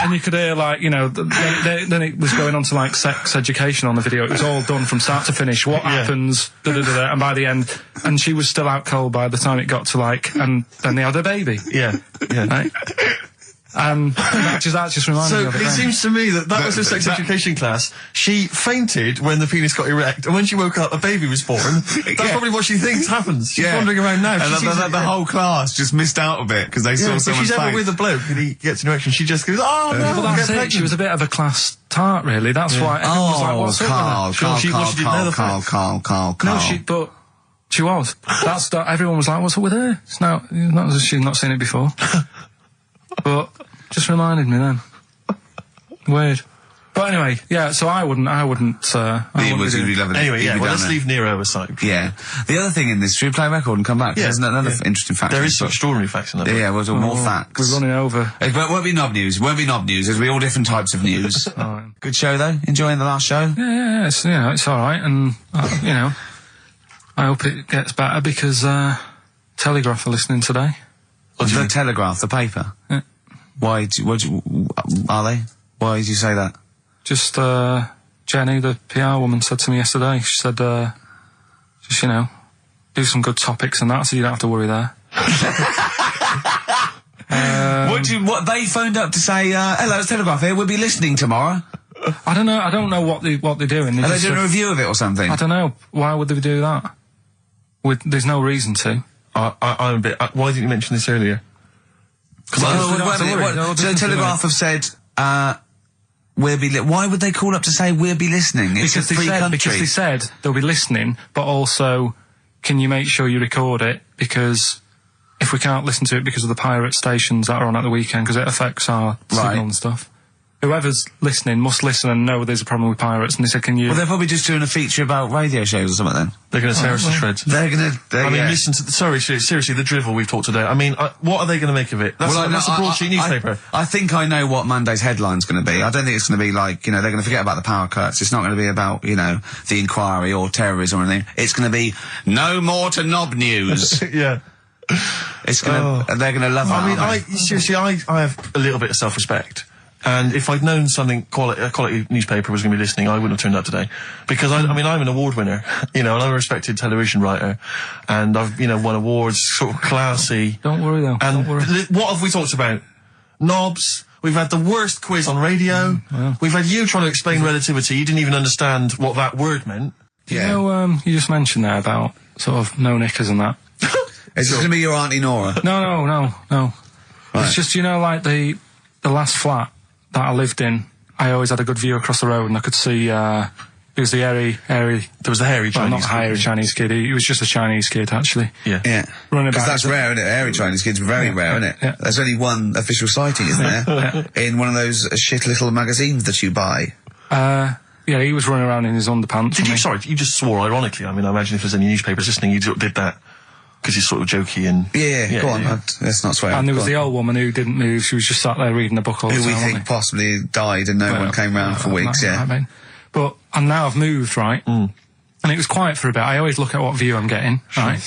And you could hear, like, then it was going on to, like, sex education on the video. It was all done from start to finish. What happens, da-da-da-da, and by the end, and she was still out cold by the time it got to, like, and then they had a baby.
Yeah.
Right? And that just reminded me
So
of it.
it
then.
seems to me that was her sex education class. She fainted when the penis got erect, and when she woke up, a baby was born. That's probably what she thinks happens. She's wandering around now.
And the whole class just missed out a bit because they saw
If
someone's
she's ever
face.
with a bloke and he gets an erection, she just goes, oh, no,
Well, that's
get
it. She was a bit of a class tart, really. That's why everyone was like, what's up with her?
Carl.
No, but she was. Everyone was like, what's up with her? It's not as she's not seen it before. But just reminded me then. Weird. But anyway, yeah, so I wouldn't
Anyway, well, let's leave Nero aside.
Yeah. The other thing in this, should we play a record and come back?
Yeah,
There's another interesting fact.
There is some extraordinary facts in that.
Yeah, well, more facts.
We're running over.
It won't be knob news. There'll be all different types of news.
Right.
Good show, though? Enjoying the last show?
Yeah, it's alright, and, I hope it gets better because, Telegraph are listening today.
The Telegraph, the paper?
Yeah.
Are they? Why did you say that?
Just, Jenny, the PR woman, said to me yesterday, she said, just, do some good topics and that, so you don't have to worry there.
What they phoned up to say, hello, it's Telegraph here, we'll be listening tomorrow.
I don't know what they're doing.
Are they doing a review of it or something?
I don't know. Why would they do that? There's no reason to.
I'm a bit... why didn't you mention this earlier?
So Telegraph have said, why would they call up to say we'll be listening? It's a free country.
Because they said they'll be listening, but also, can you make sure you record it? Because if we can't listen to it because of the pirate stations that are on at the weekend, because it affects our signal and stuff. Whoever's listening must listen and know there's a problem with pirates, and they said, can you...
Well, they're probably just doing a feature about radio shows or something then.
They're going to tear us to shreds.
They're going to...
I mean, listen to... Sorry, seriously, the drivel we've talked today. I mean, what are they going to make of it? That's a broadsheet newspaper.
I think I know what Monday's headline's going to be. I don't think it's going to be like, they're going to forget about the power cuts. It's not going to be about, the inquiry or terrorism or anything. It's going to be no more to knob news.
Yeah.
It's going to... They're going to love it.
I mean, seriously, I have a little bit of self-respect. And if I'd known a quality newspaper was going to be listening, I wouldn't have turned up today. Because, I'm an award winner, and I'm a respected television writer. And I've, won awards, sort of classy.
Don't worry, though.
And
don't worry.
What have we talked about? Knobs. We've had the worst quiz on radio. We've had you trying to explain relativity. You didn't even understand what that word meant.
Yeah. You just mentioned there about sort of no knickers and that.
Is this going to be your Auntie Nora?
No.
Right.
It's just, like the last flat that I lived in, I always had a good view across the road, and I could see, it was the hairy... There was the hairy Chinese
kid.
Not hairy Chinese kid, he was just a Chinese kid, actually.
Yeah.
Running about.
Because that's rare, isn't it? Hairy Chinese kids are very rare, isn't it?
Yeah.
There's only one official sighting, isn't there? In one of those shit little magazines that you buy.
Yeah, he was running around in his underpants.
You just swore ironically. I mean, I imagine if there's any newspapers listening, you did that. Because he's sort of jokey and...
Yeah, go on, let's not swear.
And there was the old woman who didn't move, she was just sat there reading a book all the time.
Who we think possibly died and no one came round for weeks,
I mean. But, and now I've moved, right? And it was quiet for a bit. I always look at what view I'm getting, right?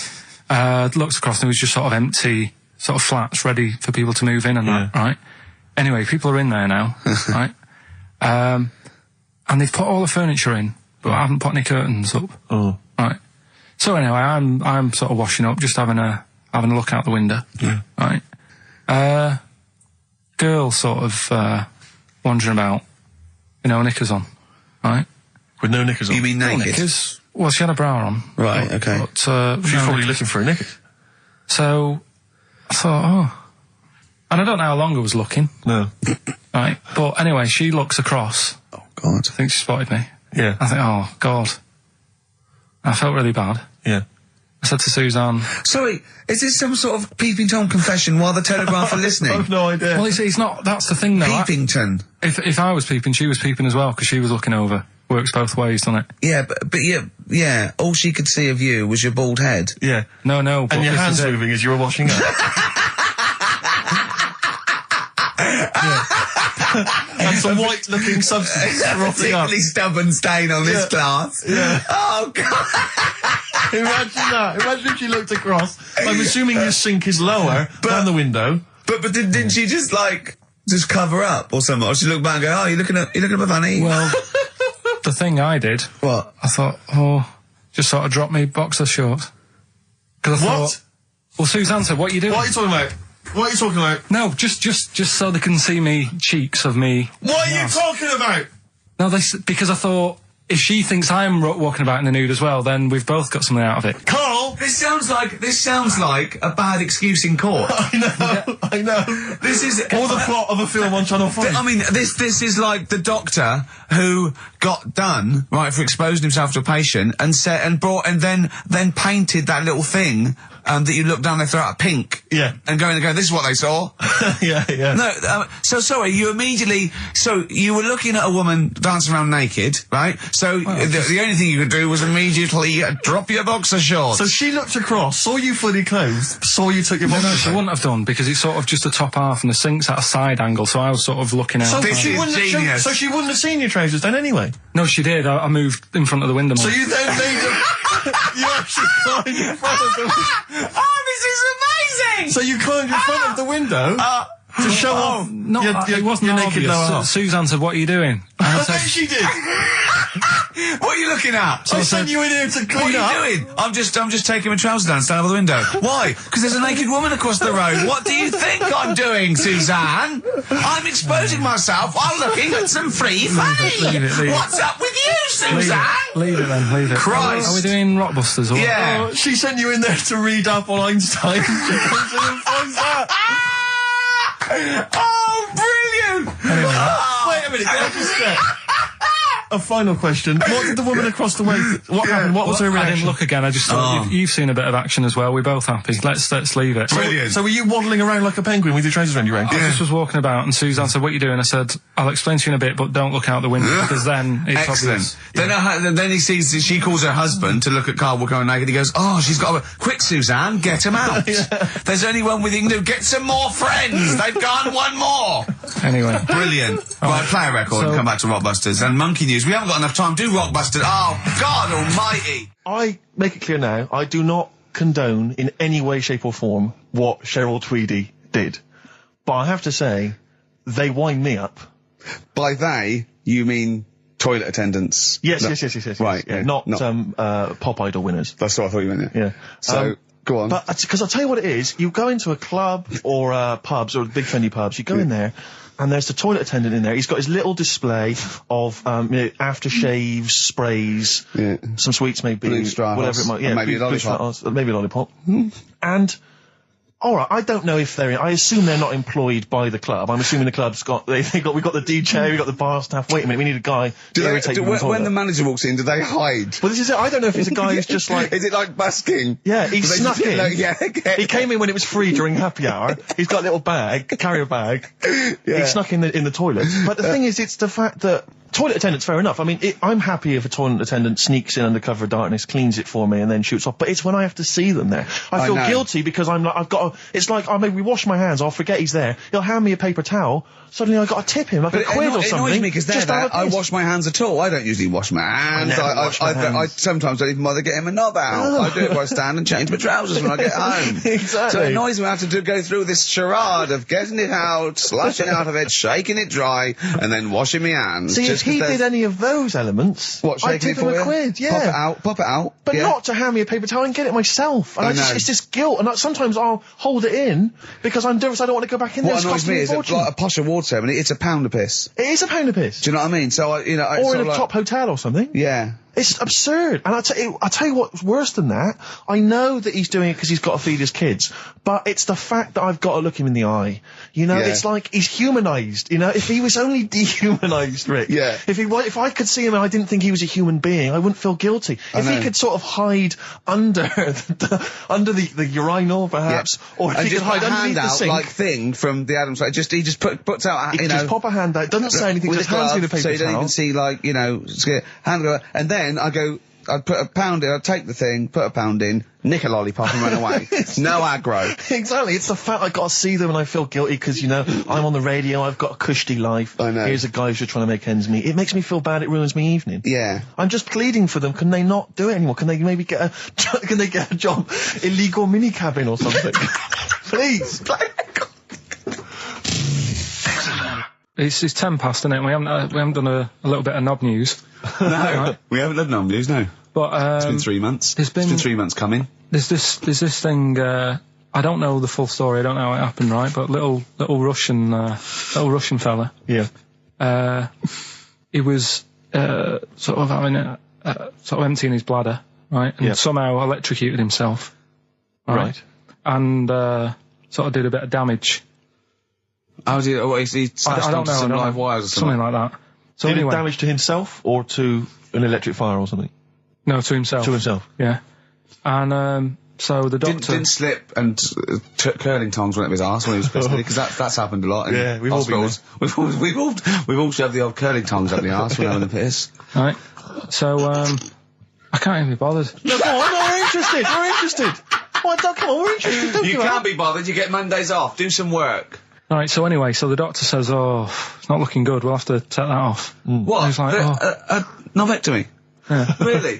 Looked across and it was just sort of empty, sort of flats ready for people to move in and that, right? Anyway, people are in there now, right? And they've put all the furniture in, but I haven't put any curtains up, right? So anyway, I'm sort of washing up, just having a look out the window, right? Girl sort of wandering about, knickers on, right?
With no knickers on.
You mean naked?
No knickers. Well, she had a bra on.
Right. Okay.
But,
she's probably looking for a knickers.
So I thought, and I don't know how long I was looking.
No.
Right. But anyway, she looks across.
Oh God.
I think she spotted me.
Yeah.
I think, oh God. I felt really bad.
Yeah.
I said to Suzanne...
Sorry, is this some sort of Peeping Tom confession while the Telegraph are listening?
I've no idea.
Well, he's not... That's the thing, though.
Peepington.
If I was peeping, she was peeping as well, because she was looking over. Works both ways, doesn't it?
Yeah, but yeah, all she could see of you was your bald head.
Yeah.
No, but
and your hands moving as you were washing up. And some white-looking substance rotting up.
Particularly stubborn stain on this glass.
Yeah.
Oh, God.
Imagine that. Imagine if she looked across. I'm assuming your sink is lower than the window.
But didn't she just cover up or something? Or she looked back and go, oh, you're looking at my fanny?
Well, the thing I did...
What?
I thought, just sort of drop me boxer shorts. Because I thought... Well, Suzanne said, what are you doing?
What are you talking about? What are you talking about?
No, just so they can see me cheeks of me.
What are you talking about?
No, because I thought, if she thinks I'm walking about in the nude as well, then we've both got something out of it.
Carl!
This sounds like a bad excuse in court.
I know.
This is...
Or the plot of a film on Channel 5.
I mean, this is like the doctor who got done, right, for exposing himself to a patient and then painted that little thing that you look down their throat at pink.
Yeah.
And going, this is what they saw.
Yeah.
No, so sorry, you were looking at a woman dancing around naked, right? So the only thing you could do was immediately drop your boxer shorts.
So she looked across, saw you fully clothed, saw you took your boxer
No, she wouldn't have done, because it's sort of just the top half and the sink's at a side angle, so I was sort of looking out.
So she wouldn't have seen your trousers then anyway?
No, she did. I moved in front of the window more.
So you then made you actually climbed in front of the window.
Oh, this is amazing!
So you climbed in front of the window to show off
it wasn't
your naked lower half.
Suzanne said, what are you doing?
I bet she did.
What are you looking at?
So I sent you in here to clean up.
What are you doing? I'm just taking my trousers down, standing over the window. Why? Because there's a naked woman across the road. What do you think I'm doing, Suzanne? I'm exposing myself while looking at some free fanny.
Leave it.
What's up with you, Suzanne?
Leave it then, leave it.
Christ.
Are we doing Rockbusters? Or
Yeah.
Oh, she sent you in there to read up on Einstein. She comes in and finds that.
Oh, brilliant!
Anyway.
Wait a minute, can I just a final question. What did the woman across the way... What happened? What was her
I
reaction?
didn't look again. I just thought you've seen a bit of action as well. We're both happy. Let's leave it.
Brilliant.
So were you waddling around like a penguin with your trousers around your ankles?
I just was walking about, and Suzanne said, "What are you doing?" I said, "I'll explain to you in a bit, but don't look out the window because then it's
Excellent.
obvious."
Then he sees, she calls her husband to look at Carl walking around naked. He goes, "Oh, she's got a... Quick, Suzanne, get him out. There's only one with you can do. Get some more friends. They've gone one more."
Anyway,
Brilliant. Right, play a record and come back to Rockbusters. And Monkey News. We haven't got enough time. Do Rockbusters. Oh, God almighty.
I make it clear now, I do not condone in any way, shape or form what Cheryl Tweedy did. But I have to say, they wind me up.
By they, you mean toilet attendants?
Yes.
Right,
Yeah,
yeah,
not
not-
Pop Idol winners.
That's what I thought you meant,
Yeah.
So, go on.
But, because I'll tell you what it is, you go into a club or pubs or big trendy pubs, you go in there, and there's the toilet attendant in there. He's got his little display of aftershaves, sprays, some sweets maybe,
Blue straws,
whatever it might. Yeah,
and maybe a
blue
lollipop.
straws, maybe a lollipop. And all right, I don't know if I assume they're not employed by the club. I'm assuming the club's got we've got the DJ, we've got the bar staff. Wait a minute, we need a guy to irritate them on the
when
toilet.
the manager walks in, do they hide?
Well, this is it. I don't know if it's a guy who's just like.
Is it like busking?
Yeah, he
Do they
snuck
just
in.
like, yeah, okay.
He came in when it was free during happy hour. He's got a little bag, carrier bag. He snuck in the toilet. But the thing is, it's the fact that toilet attendants, fair enough. I mean, I'm happy if a toilet attendant sneaks in under cover of darkness, cleans it for me, and then shoots off. But it's when I have to see them there. I feel
know.
guilty because it's like I maybe wash my hands, I'll forget he's there. He'll hand me a paper towel. Suddenly I've got to tip him like a quid or
It
something.
annoys me because
just out of
I
piss.
wash my hands at all. I don't usually wash my hands.
never wash my hands.
I sometimes don't even bother getting my knob out. I do it by I stand and change my trousers when I get home.
Exactly.
So it annoys me I have to go through this charade of getting it out, slashing out of it, shaking it dry, and then washing my hands.
See, if
just 'cause
he
there's-
did any of those elements,
What,
I'd
shaking
tip
it for
him
you?
a quid, yeah.
Pop it out.
But
yeah.
not to hand me a paper towel and get it myself. And
I know.
it's this guilt. And sometimes I'll hold it in because I'm nervous I don't want to go back in there.
What
It's
annoys
costing
me
a
is that,
fortune.
like a posh award ceremony, it's a pound of piss.
It is a pound of piss.
Do you know what I mean? So
Or in a top hotel or something.
Yeah.
It's absurd. And I'll tell you what's worse than that. I know that he's doing it because he's got to feed his kids. But it's the fact that I've got to look him in the eye. You know,
Yeah.
it's like he's humanised. You know, if he was only dehumanised, Rick.
Yeah.
If I could see him and I didn't think he was a human being, I wouldn't feel guilty. If he
know.
could sort of hide under under the urinal, perhaps, or if
And
he could
just put
hide
a
underneath the
handout
sink.
like thing from the Adams Family. He just puts out,
He could just pop a hand out, doesn't say anything,
with
just
a
hands me the
glove,
paper
so you don't
towel.
even see, like, you know, hand go, and then I'd put a pound in, I'd take the thing, put a pound in, nick a lollipop and run away. No aggro.
Exactly, it's the fact I got to see them and I feel guilty because, you know, I'm on the radio, I've got a cushy life.
I know.
Here's a guy who's just trying to make ends meet. It makes me feel bad, it ruins my evening.
Yeah.
I'm just pleading for them, can they not do it anymore? Can they maybe get a job, illegal mini cabin or something? Please.
It's 10 past, isn't it? We haven't done a little bit of knob news.
No, we haven't done no news, no.
But
It's been 3 months.
It's been
3 months coming.
There's this thing. I don't know the full story. I don't know how it happened, right? But little Russian fella.
Yeah.
He was sort of having sort of emptying his bladder, right? And somehow electrocuted himself.
Right.
And sort of did a bit of damage.
How did he slashed
I don't
onto
know.
some
I don't
live
know.
wires or something?
Something like that. So
Did
anyway,
it damage to himself or to an electric fire or something?
no, to himself.
To himself.
Yeah. And so the doctor
Didn't slip and took curling tongs went up his arse when he was pissed, because that's happened a lot in
Yeah, we've all been
hospitals. We've all shoved the old curling tongs up the arse when having a piss.
right. So I can't even be bothered.
No, go on, we're interested. We're interested. Come on, we're interested. Don't
You
give
can't
up.
be bothered. You get Mondays off. Do some work.
Right, so anyway, so the doctor says, "Oh, it's not looking good. We'll have to take that off."
What?
I was like,
Novectomy?
Yeah.
Really?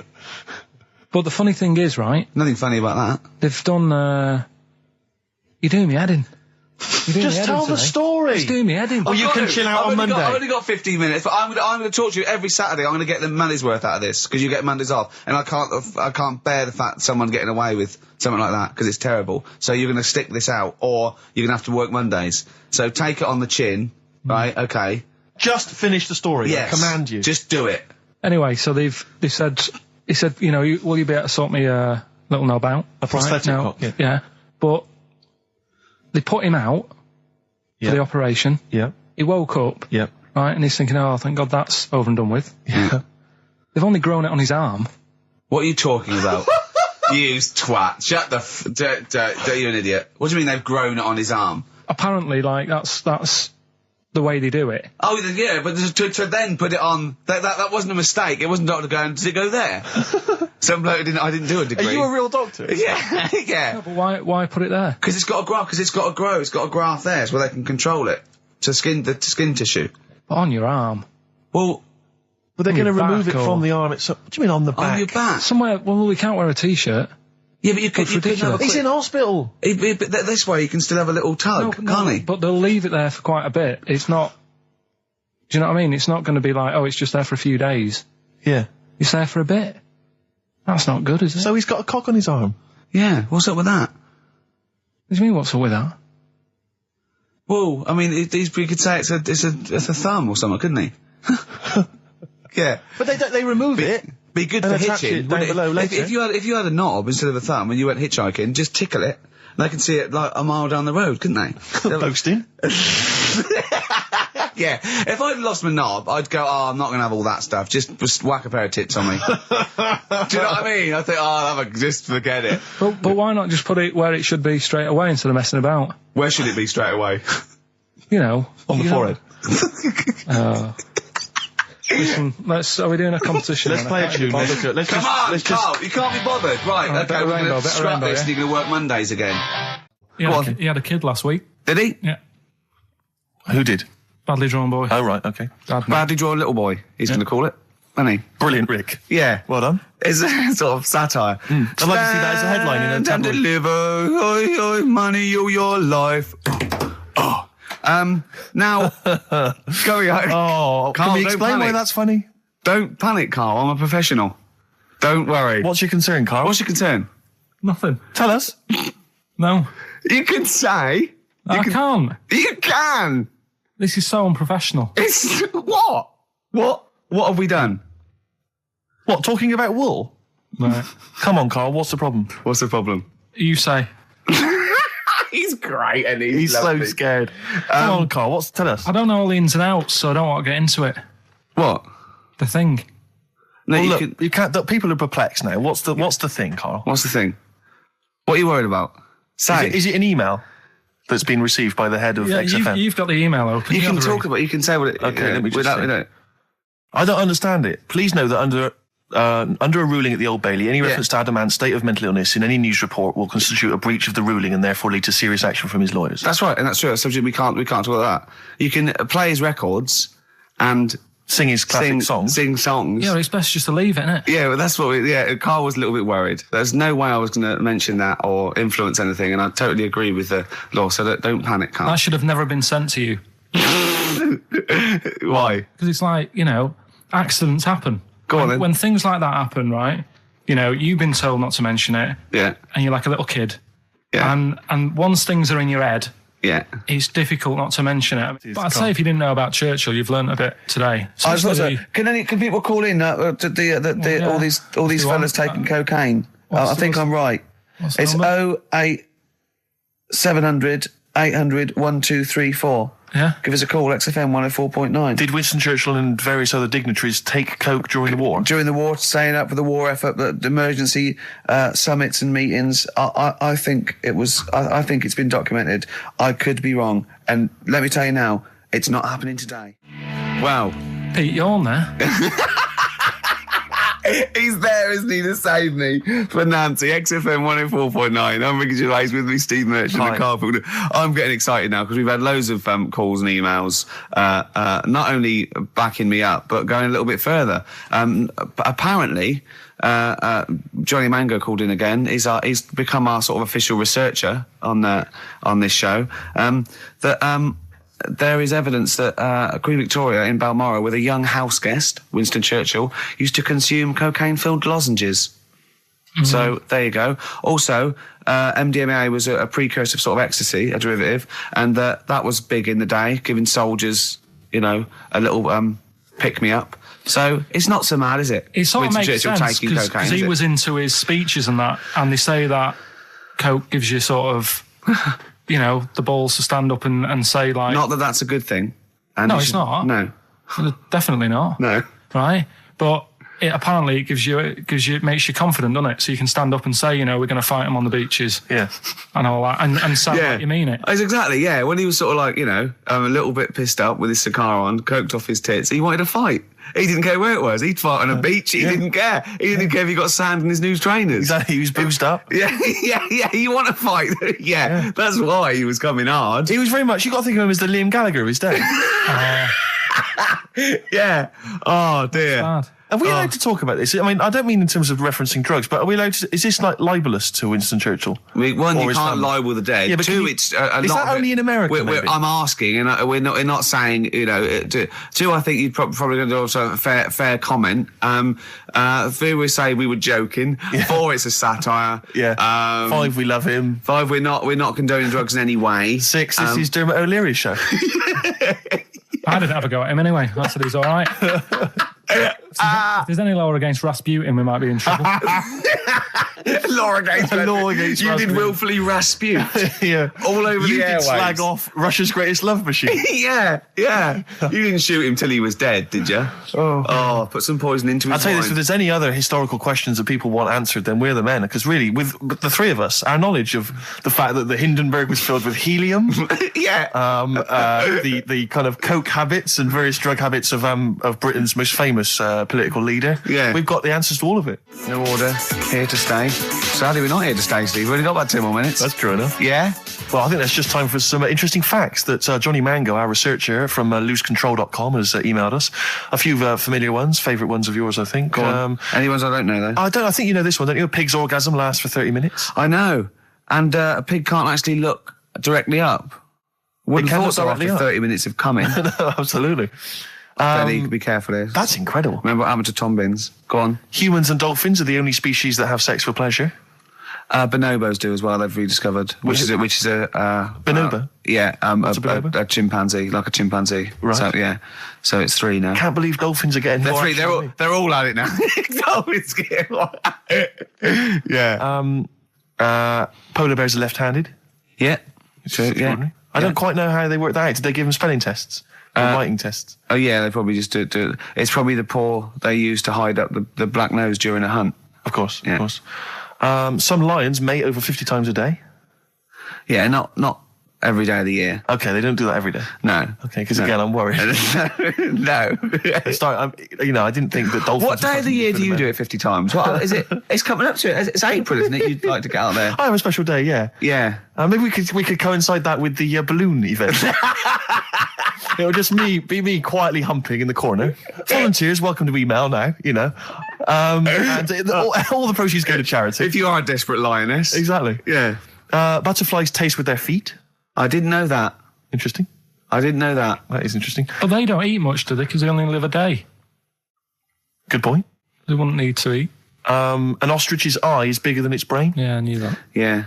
But the funny thing is, right,
Nothing funny about that.
they've done, you're doing me head in.
Just tell the story.
It's doing me head in.
Well, you can chill out on Monday.
I've only got 15 minutes, but I'm going to talk to you every Saturday. I'm going to get the money's worth out of this, because you get Mondays off. And I can't bear the fact someone's getting away with something like that, because it's terrible. So you're going to stick this out, or you're going to have to work Mondays. So take it on the chin, right? Okay.
Just finish the story.
Yes.
I command you.
Just do it.
Anyway, so he said, you know, will you be able to sort me a little knob out?
A prosthetic
Right? No,
cock,
yeah. But they put him out for the operation.
Yeah.
He woke up.
Yeah.
right? And he's thinking, oh, thank God that's over and done with.
Yeah.
They've only grown it on his arm.
What are you talking about? You twat. Shut the you're an idiot. What do you mean they've grown it on his arm?
Apparently, like, that's the way they do it.
Oh, yeah, but to then put it on... That wasn't a mistake. It wasn't doctor going, did it go there? Some bloke I didn't do a degree.
Are you a real doctor?
Yeah, yeah.
No, but why put it there?
Because it's got to grow. It's got a graft there. It's where they can control it. To skin tissue.
But on your arm.
Well...
But they're going to remove it
back
from the arm itself. What do you mean on the back?
On your back.
Somewhere, well, we can't wear a T-shirt.
Yeah, but you could have a
He's in hospital.
But this way you can still have a little tug, can't he?
But they'll leave it there for quite a bit. It's not... Do you know what I mean? It's not going to be like, oh, it's just there for a few days.
Yeah.
It's there for a bit. That's not good, is it?
So he's got a cock on his arm.
Yeah, what's up with that?
What do you mean, what's up with that?
Well, I mean, you could say it's a thumb or something, couldn't he? Yeah.
But they remove it.
Be good
And
for
attach
hitching.
it down below later.
If you had a knob instead of a thumb and you went hitchhiking, just tickle it. They can see it like a mile down the road, couldn't they?
Posting.
Yeah. If I'd lost my knob, I'd go, I'm not going to have all that stuff. Just whack a pair of tits on me. Do you know what I mean? I think, just forget it.
But why not just put it where it should be straight away instead of messing about?
Where should it be straight away?
You know.
On the forehead.
Listen, are we doing a competition?
Let's play a tune.
Come on, Carl, you can't be bothered. Right, okay, we're going to scrap this and you're going to work Mondays again.
He had a kid last week.
Did he?
Yeah.
Who did?
Badly drawn boy.
Oh, right, okay.
Badly drawn little boy, he's going to call it. Isn't he?
Brilliant, Rick.
Yeah.
Well done.
It's a sort of satire.
I'd like to see that as a headline in a
Stand and
tabloid.
deliver, oi, oi, money all your life. Oh. Now, going on.
Oh,
Carl,
can we
don't
explain why
panic.
that's funny?
Don't panic, Carl. I'm a professional. Don't worry.
What's your concern, Carl?
What's your concern?
Nothing.
Tell us.
No.
You can say.
I can't.
You can.
This is so unprofessional.
It's what? What have we done?
What, talking about wool?
Right.
Come on, Carl, what's the problem?
What's the problem?
You say.
He's great, and
He's so
lovely.
scared. Come on, Carl, tell us.
I don't know all the ins and outs, so I don't want to get into it.
What?
The thing.
No,
Well,
you
look,
can-
you can't. Look, people are perplexed now. What's the thing, Carl?
What's the thing? What are you worried about? Say.
Is it an email that's been received by the head of
Yeah,
XFM?
you've got the email open.
You can
have a
talk
read.
about. You can say what it.
Okay, let me just
without.
see.
You know,
I don't understand it. Please know that under a ruling at the Old Bailey, any reference to Adamant's state of mental illness in any news report will constitute a breach of the ruling and therefore lead to serious action from his lawyers.
that's right, and that's true. That's subject we can't talk about that. You can play his records and
Sing his classic songs.
Sing songs.
Yeah, well, it's best just to leave it, innit?
Yeah, but that's what Carl was a little bit worried. There's no way I was going to mention that or influence anything, and I totally agree with the law, so don't panic, Carl.
That should have never been sent to you.
Why?
Because it's like, accidents happen.
Go on, then.
When things like that happen, right, you've been told not to mention it,
Yeah,
and you're like a little kid.
yeah,
And once things are in your head,
yeah.
it's difficult not to mention it. But I'd say if you didn't know about Churchill, you've learnt a bit today.
I was
Especially
also, can people call in to
yeah.
all these
What's the
fellas
one?
taking cocaine?
What's
I
the-
think
what's-
I'm right.
what's the
It's
number?
08700 800 1234.
Yeah.
Give us a call, XFM 104.9.
Did Winston Churchill and various other dignitaries take coke during the war?
During the war, staying up for the war effort, the emergency summits and meetings, I think it was. I think it's been documented. I could be wrong, and let me tell you now, it's not happening today. Wow,
Pete, you're on there.
he's there, isn't he, to save me for Nancy. XFM 104.9. I'm Ricky Gervais, with me, Steve Merchant and Karl Pilkington. I'm getting excited now because we've had loads of calls and emails, not only backing me up but going a little bit further. Apparently, Johnny Mango called in again. He's become our sort of official researcher on this show. There is evidence that Queen Victoria in Balmoral, with a young house guest, Winston Churchill, used to consume cocaine-filled lozenges.
Mm-hmm.
So there you go. Also, MDMA was a precursor of sort of ecstasy, a derivative, and that was big in the day, giving soldiers, a little pick-me-up. So it's not so mad, is it?
It sort of
Winston
makes
Churchill
sense
taking cocaine,
because
is
he
it?
was into his speeches and that, and they say that coke gives you sort of, the balls to stand up and say like...
Not that that's a good thing. And
No,
you
it's not.
No.
Definitely not.
No.
Right? But it apparently makes you confident, doesn't it? So you can stand up and say, we're going to fight them on the beaches.
Yeah.
And all that. And sound like you mean it.
It's exactly, yeah. When he was sort of like, a little bit pissed up with his cigar on, coked off his tits, he wanted to fight. He didn't care where it was. He'd fight on a beach. He didn't care. He didn't care if he got sand in his new trainers.
Exactly. He was boozed up.
Yeah. You want to fight? Yeah. That's why he was coming hard.
He was very much, you got to think of him as the Liam Gallagher of his day.
Yeah. Oh, dear.
Bad.
Are we allowed to talk about this? I mean, I don't mean in terms of referencing drugs, but are we allowed to? Is this like libelous to Winston Churchill?
One,
Or
you
his
can't
family?
libel the dead.
Yeah, but
Two,
is
it's
that only in America? Maybe?
I'm asking, and we're not saying. Two, I think you'd probably going to also a fair comment. Three, we say we were joking.
Yeah.
4, it's a satire.
Yeah. 5, we love him.
5, we're not condoning drugs in any way.
6, this is Dermot O'Leary's show.
I didn't have a go at him anyway. I said he's all right. If there's any law against Rasputin, we might be in trouble.
Law against you did willfully Raspute.
Yeah.
All over
you
the
did
airwaves.
slag off Russia's greatest love machine.
Yeah. You didn't shoot him till he was dead, did you? Oh, put some poison into his
I'll tell you this, if
wine.
there's any other historical questions that people want answered, then we're the men. Because really, with the three of us, our knowledge of the fact that the Hindenburg was filled with helium,
Yeah.
the kind of coke habits and various drug habits of Britain's most famous political leader, we've got the answers to all of it.
No order, here to stay. Sadly, we're not here to stay, Steve. We've only got about 2 more minutes.
That's true enough.
Yeah?
Well, I think that's just time for some interesting facts that Johnny Mango, our researcher from loosecontrol.com, has emailed us. A few familiar ones, favourite ones of yours, I think.
Go on. Any ones I don't know, though?
I think you know this one, don't you? A pig's orgasm lasts for 30 minutes.
I know. And a pig can't actually look directly up. Wouldn't
can
thought
look
so
directly
after
up.
30 minutes of coming.
No, absolutely.
Benny, be careful here.
That's incredible.
Remember what happened to Tom Binns? Go on.
Humans and dolphins are the only species that have sex for pleasure.
Bonobos do as well. They've rediscovered, which is a
Bonobo?
a chimpanzee, like a chimpanzee.
Right.
So, yeah. So it's 3 now.
Can't believe dolphins are getting
They're
more
3.
action than me.
They're all at it now. Dolphins get Yeah.
Polar bears are left-handed.
Yeah. True. Yeah.
Extraordinary. I don't quite know how they work that out. Did they give them spelling tests? Or writing tests?
Oh yeah, they probably just do it. It's probably the paw they use to hide up the black nose during a hunt.
Of course,
Yeah.
of course. Some lions mate over 50 times a day.
Yeah, not every day of the year.
Okay, they don't do that every day.
No.
Okay, because again, I'm worried.
No.
I didn't think that dolphins...
What day of the year do you do it 50 times? What is it? It's coming up to it. It's April, isn't it? You'd like to get out there.
I have a special day, yeah.
Yeah.
Maybe we could coincide that with the balloon event. It would just be me quietly humping in the corner. Volunteers, welcome to email now, and all the proceeds go to charity.
If you are a desperate lioness.
Exactly.
Yeah.
Butterflies taste with their feet.
I didn't know that.
Interesting.
I didn't know that.
That is interesting.
But they don't eat much, do they? Because they only live a day.
Good point.
They wouldn't need to eat.
An ostrich's eye is bigger than its brain.
Yeah, I knew that.
Yeah.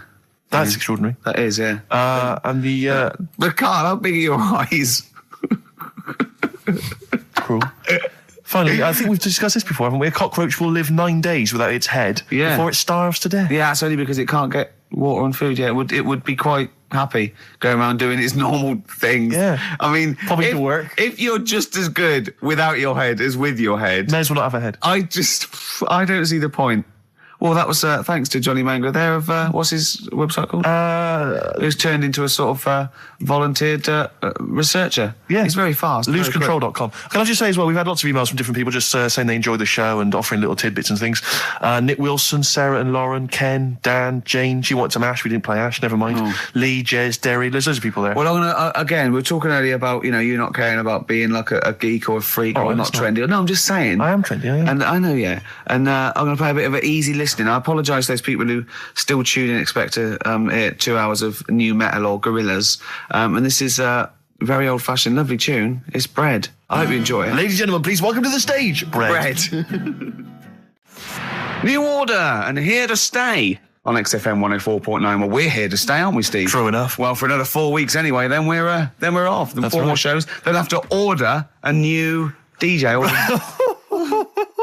That's extraordinary.
That is, yeah.
And the...
But Carl, how big are your eyes?
Cruel. Finally, I think we've discussed this before, haven't we? A cockroach will live 9 days without its head before it starves to death.
Yeah, that's only because it can't get water and food. Yeah, it would be quite happy going around doing its normal things.
Yeah.
I mean,
Probably to work.
If you're just as good without your head as with your head,
May as well not have a head.
I don't see the point. Well, that was thanks to Johnny Mango there of, what's his website called? Who's turned into a sort of volunteered researcher.
Yeah.
He's very fast. very quick.
Loosecontrol.com. Can I just say as well, we've had lots of emails from different people just saying they enjoy the show and offering little tidbits and things. Nick Wilson, Sarah and Lauren, Ken, Dan, Jane. She wanted some Ash. We didn't play Ash. Never mind. Lee, Jez, Derry. There's loads of people there.
Well, I'm gonna again. We were talking earlier about you not caring about being like a geek or a freak or
right,
not
that's
trendy. No, I'm just saying.
I am trendy, I am.
And I know, yeah. And I'm going to play a bit of an easy listening. I apologise to those people who still tune in and expect to hear 2 hours of new metal or Gorillaz. And this is a very old-fashioned, lovely tune. It's Bread. I hope you enjoy it.
Ladies and gentlemen, please welcome to the stage, Bread.
New Order and Here to Stay on XFM 104.9. Well, we're here to stay, aren't we, Steve?
True enough.
Well, for another 4 weeks anyway. Then we're off. Then
That's
4 more
right.
shows. They'll have to order a new DJ.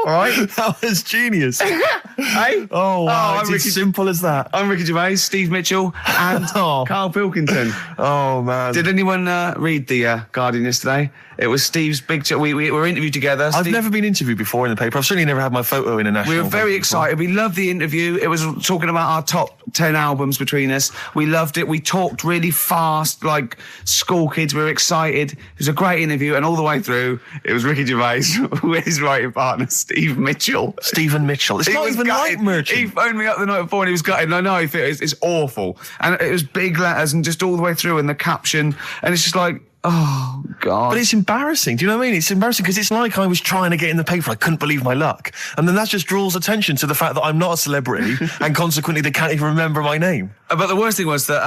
All right.
That was genius.
Hey?
Oh, wow.
I'm
It's
Ricky,
as simple as that.
I'm Ricky Gervais, Steve Mitchell, and
Oh.
Karl Pilkington.
Oh, man.
Did anyone read the Guardian yesterday? It was Steve's big... we were interviewed together.
I've
Steve-
never been interviewed before in the paper. I've certainly never had my photo in a national...
We were very
paper
excited. We loved the interview. It was talking about our top 10 albums between us. We loved it. We talked really fast, like school kids. We were excited. It was a great interview, and all the way through, it was Ricky Gervais with his writing partner, Steve Mitchell.
Stephen Mitchell. It's
He
not
was
even
gutted.
like Merchant.
He phoned me up the night before and he was gutted. And I know it's awful. And it was big letters and just all the way through in the caption. And it's just like, oh, God.
But it's embarrassing. Do you know what I mean? It's embarrassing because it's like I was trying to get in the paper. I couldn't believe my luck. And then that just draws attention to the fact that I'm not a celebrity and consequently they can't even remember my name.
But the worst thing was that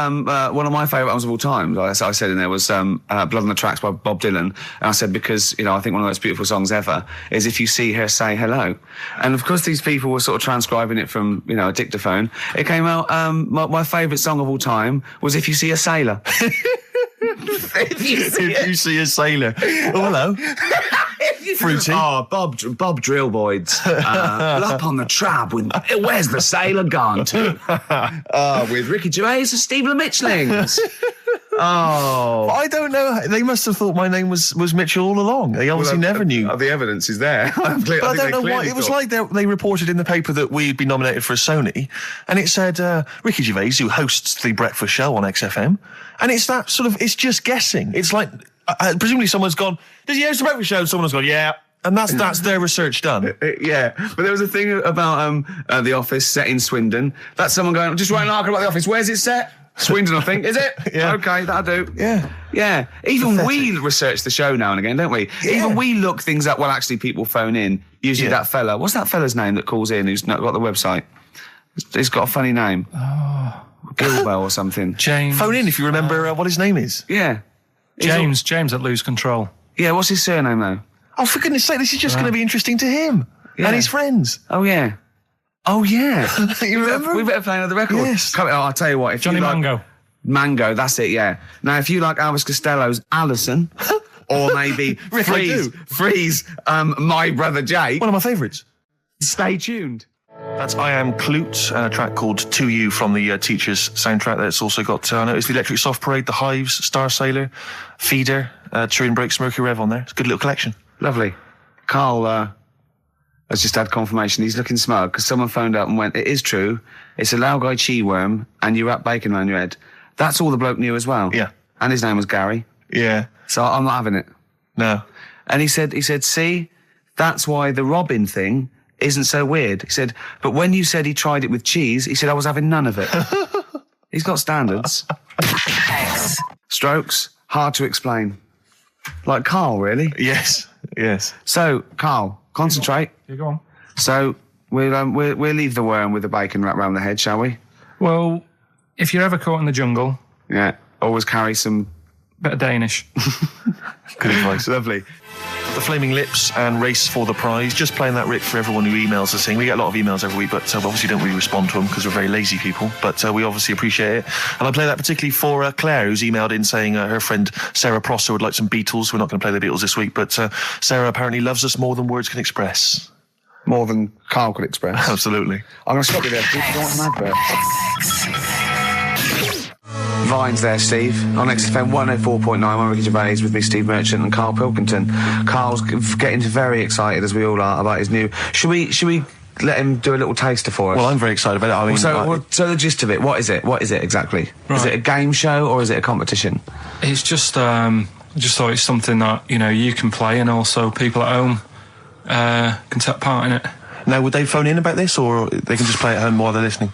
one of my favourite albums of all time, I said in there, was Blood on the Tracks by Bob Dylan. And I said, because, I think one of the most beautiful songs ever is If You See Her, Say Hello. And of course, these people were sort of transcribing it from, a dictaphone. It came out, my favourite song of all time was If You See a Sailor.
If you see a sailor. Oh, hello. Fruity.
Oh, Bob Drillboyd's up on the trab with where's the sailor gone to? With Ricky Gervais and Steve Mitchellings. Oh,
I don't know. They must have thought my name was Mitchell all along. They obviously never knew.
The evidence is there.
But I don't know why. It was like they reported in the paper that we'd been nominated for a Sony, and it said Ricky Gervais, who hosts the breakfast show on XFM, and it's that sort of. It's just guessing. It's like presumably someone's gone. Does he host the breakfast show? And someone's gone, yeah. And that's their research done.
Yeah, but there was a thing about The Office set in Swindon. That's someone going, just writing an article about The Office. Where's it set? Swindon, I think. Is it?
Yeah.
Okay, that'll do.
Yeah.
Yeah. Even we research the show now and again, don't we?
Yeah.
Even we look things up. Well, actually, people phone in. Usually
Yeah.
that fella. What's that fella's name that calls in who's not got the website? He's got a funny name. Oh. Gilwell or something.
James.
Phone in if you remember what his name is.
Yeah.
James at Lose Control.
Yeah, what's his surname, though?
Oh, for goodness sake, this is just going to be interesting to him
Yeah.
and his friends.
Oh, yeah. Oh, yeah.
You remember?
We better play another record.
Yes.
I'll tell you what. If
Johnny
you like,
Mango.
Mango, that's it, yeah. Now, if you like Elvis Costello's Alison, or maybe
Rick, I do.
Freeze, My Brother Jake,
One of my favourites.
stay tuned.
That's I Am Clute, a track called To You from the Teacher's soundtrack. That's also got, I know it's the Electric Soft Parade, The Hives, Star Sailor, Feeder, Turin Breaks, Mercury Rev on there. It's a good little collection.
Lovely. Carl has just had confirmation. He's looking smug because someone phoned up and went, it is true. It's a Laogai chi worm and you wrap bacon around your head. That's all the bloke knew as well.
Yeah.
And his name was Gary.
Yeah.
So I'm not having it.
No.
And he said, see, that's why the Robin thing isn't so weird. He said, but when you said he tried it with cheese, he said, I was having none of it. He's got standards. Strokes, hard to explain. Like Carl, really.
Yes. Yes.
So, Carl, concentrate.
You go on.
So, we'll leave the worm with the bacon wrapped around the head, shall we?
Well, if you're ever caught in the jungle,
Yeah. Always carry some...
bit of Danish.
Good advice.
Lovely.
The Flaming Lips and Race for the Prize. Just playing that, Rick, for everyone who emails us saying we get a lot of emails every week, but obviously don't really respond to them because we're very lazy people, but we obviously appreciate it. And I play that particularly for Claire, who's emailed in saying her friend Sarah Prosser would like some Beatles. We're not going to play the Beatles this week, but Sarah apparently loves us more than words can express.
More than Carl could express.
Absolutely.
I'm going to stop you there. Do you want an advert? Vines there, Steve. On XFM 104.9, I'm Ricky Gervais with me, Steve Merchant and Karl Pilkington. Carl's getting very excited, as we all are, about his new... Should we let him do a little taster for us?
Well, I'm very excited about it. I mean,
So the gist of it, what is it? What is it exactly?
Right.
Is it a game show or is it a competition?
It's just, I just thought it's something that, you can play and also people at home can take part in it.
now, would they phone in about this, or they can just play at home while they're listening?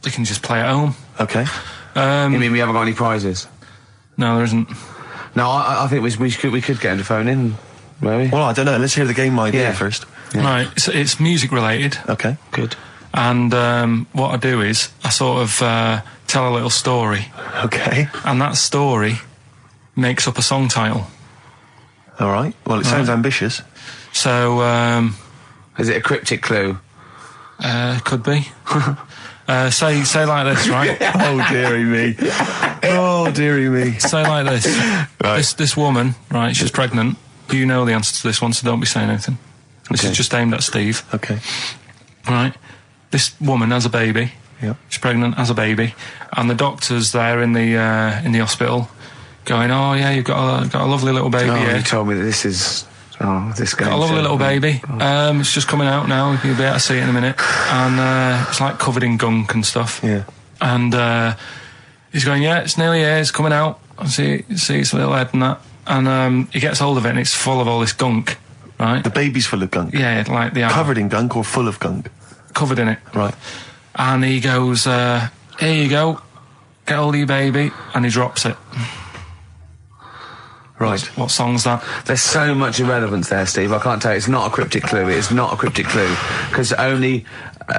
They can just play at home.
Okay.
You mean we haven't got any prizes?
No, there isn't.
No, I think we could get him to phone in, maybe.
Well, I don't know. Let's hear the game idea
Yeah.
first.
Yeah.
Right, so it's music related.
Okay.
Good.
And what I do is I sort of tell a little story,
Okay.
and that story makes up a song title.
All right. Well, it sounds ambitious.
So,
Is it a cryptic clue?
could be. Say like this, right?
Oh, dearie me. Oh, dearie me.
Say like this.
Right.
This woman, right, she's pregnant. You know the answer to this one, so don't be saying anything. This is just aimed at Steve.
Okay.
Right. This woman has a baby.
Yeah.
She's pregnant, has a baby, and the doctor's there in the hospital, going, "Oh yeah, you've got a lovely little baby here."
You told me that this is. Oh, this game.
Got a lovely little baby. It's just coming out now. You'll be able to see it in a minute. And it's like covered in gunk and stuff.
Yeah.
And he's going, "Yeah, it's nearly here. It's coming out. I see its little head and that." And he gets hold of it, and it's full of all this gunk. Right.
The baby's full of gunk.
Yeah, like the
Covered in gunk or full of gunk?
Covered in it.
Right.
And he goes, "Here you go. Get hold of your baby," and he drops it.
Right.
What song's that?
There's so much irrelevance there, Steve. I can't tell you. It's not a cryptic clue. It's not a cryptic clue. Because only...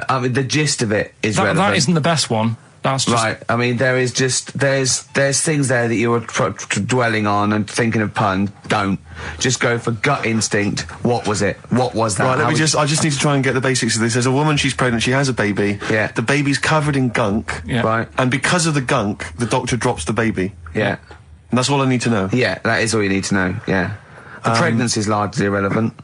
I mean, the gist of it is relevant.
That isn't the best one. That's just...
Right. I mean, there is just... There's things there that you were dwelling on and thinking of puns. Don't. Just go for gut instinct. What was it? What was that?
Right, I just need to try and get the basics of this. There's a woman, she's pregnant, she has a baby.
Yeah.
The baby's covered in gunk.
Yeah.
Right.
And because of the gunk, the doctor drops the baby.
Yeah.
And that's all I need to know.
Yeah, that is all you need to know. Yeah. The pregnancy is largely irrelevant.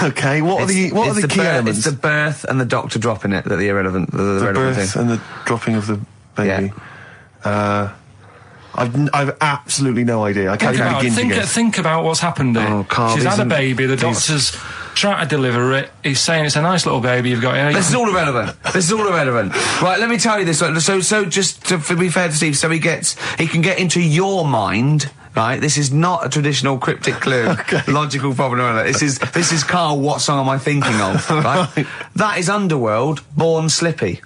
Okay, what are the key elements?
It's the birth and the doctor dropping it that are irrelevant. The relevant
birth
thing.
and the dropping of the baby.
Yeah.
I've absolutely no idea. I can't even begin to guess.
Think about what's happened here.
Oh, Carl,
she's had a
isn't-
baby. The doctor's trying to deliver it. He's saying it's a nice little baby you've got here.
This is all irrelevant. This is all irrelevant. Right, let me tell you this. So just to be fair to Steve, so he can get into your mind. Right, this is not a traditional cryptic clue, logical problem. Or this is Carl. What song am I thinking of? Right, that is Underworld, Born Slippy.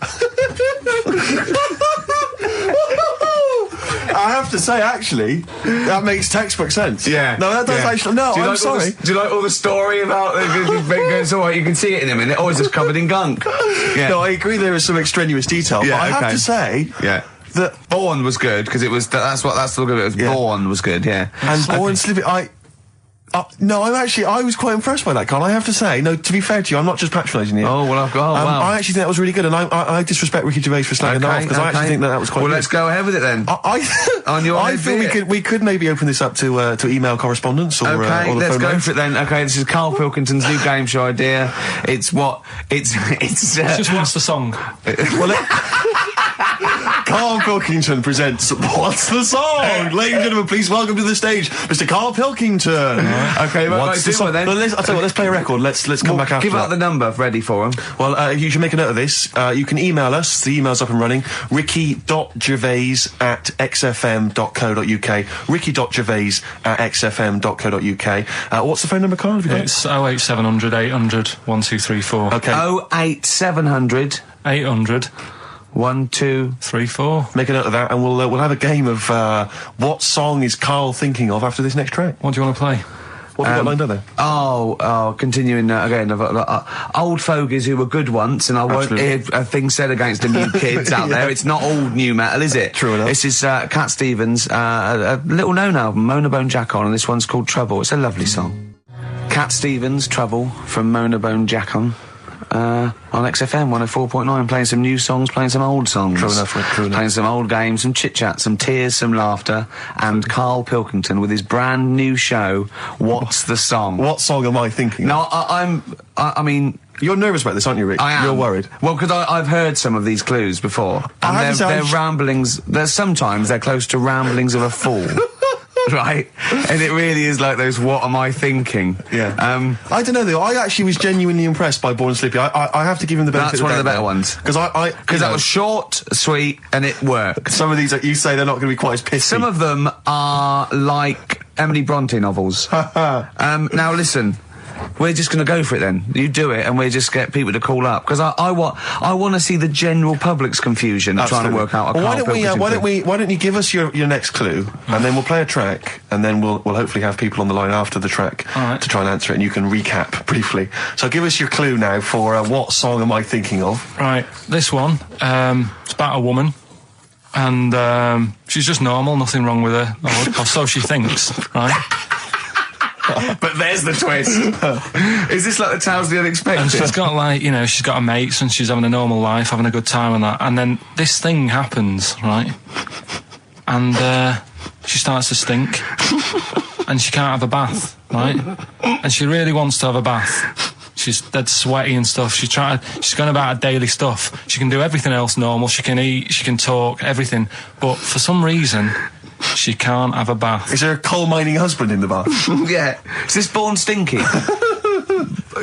I have to say, actually, that makes textbook sense.
Yeah.
No, that does actually. No, I'm sorry.
Do you like all the story about it's all right, you can see it in a minute. Oh, it's just covered in gunk. Yeah.
No, I agree there is some extraneous detail,
Yeah,
but I have
okay.
to say
Yeah.
that
Born was good because it was. That's the good bit. It was
Yeah.
Born was good. Yeah.
and Born Slippy, no, I was quite impressed by that, Carl. I have to say, no, to be fair to you, I'm not just patronising you.
Oh well, wow.
I actually think that was really good, and I disrespect Ricky Gervais for slagging that off because I actually think that was quite
Well,
good.
let's go ahead with it then. On your
I
head,
feel
be it.
we could maybe open this up to email correspondence or
Okay,
or the
let's
phone
go
lines.
for it then. Okay, this is Karl Pilkington's new game show idea. It's
Just what's the song?
Karl Pilkington presents What's the Song? Ladies and gentlemen, please welcome to the stage, Mr. Karl Pilkington.
Okay,
What's the song?
then?
I'll tell you what, let's play a record. Let's come back after
Give out
that.
the number ready for him.
Well, you should make a note of this. You can email us. The email's up and running. ricky.gervais@xfm.co.uk. ricky.gervais@xfm.co.uk. What's the phone number, Carl? Have you got it?
It's 08700 800 1234.
Okay.
08700
800
1234.
Make a note of that, and we'll have a game of what song is Carl thinking of after this next track.
What do you want to play?
What have we got lined up there?
Continuing again. I've got old fogies who were good once, and I won't hear things said against the new kids out there. It's not all new metal, is it?
True enough.
This is Cat Stevens, a little known album, Mona Bone Jack On, and this one's called Trouble. It's a lovely song. Cat Stevens, Trouble from Mona Bone Jack On. On XFM 104.9, playing some new songs, playing some old songs.
True enough, Rick, true enough.
Playing some old games, some chit-chat, some tears, some laughter, and Karl Pilkington with his brand new show, What's the Song?
What song am I thinking of?
No, I mean...
You're nervous about this, aren't you, Rick?
I am.
You're worried.
Well, because I've heard some of these clues before,
I have
and
to say,
they're ramblings. Sometimes they're close to ramblings of a fool, right? And it really is like those. What am I thinking?
Yeah. I don't know though. I actually was genuinely impressed by Born Slippy. I have to give him the benefit.
That's one of the better ones.
Because
that was short, sweet, and it worked.
Some of these that you say they're not going to be quite as pissy.
Some of them are like Emily Bronte novels. Now listen. We're just going to go for it then. You do it, and we just get people to call up because I want to see the general public's confusion of trying to work out.
Why don't you give us your next clue, and then we'll play a track, and then we'll hopefully have people on the line after the track to try and answer it, and you can recap briefly. So give us your clue now for what song am I thinking of?
Right, this one. It's about a woman. And she's just normal, nothing wrong with her, or so she thinks, right?
But there's the twist. Is this like the Tales of the Unexpected?
And she's got she's got her mates and she's having a normal life, having a good time and that. And then this thing happens, right? And she starts to stink. And she can't have a bath, right? And she really wants to have a bath. She's dead sweaty and stuff. She's going about her daily stuff. She can do everything else normal. She can eat, she can talk, everything. But for some reason, she can't have a bath.
Is there a coal mining husband in the bath?
Yeah. Is this born stinky?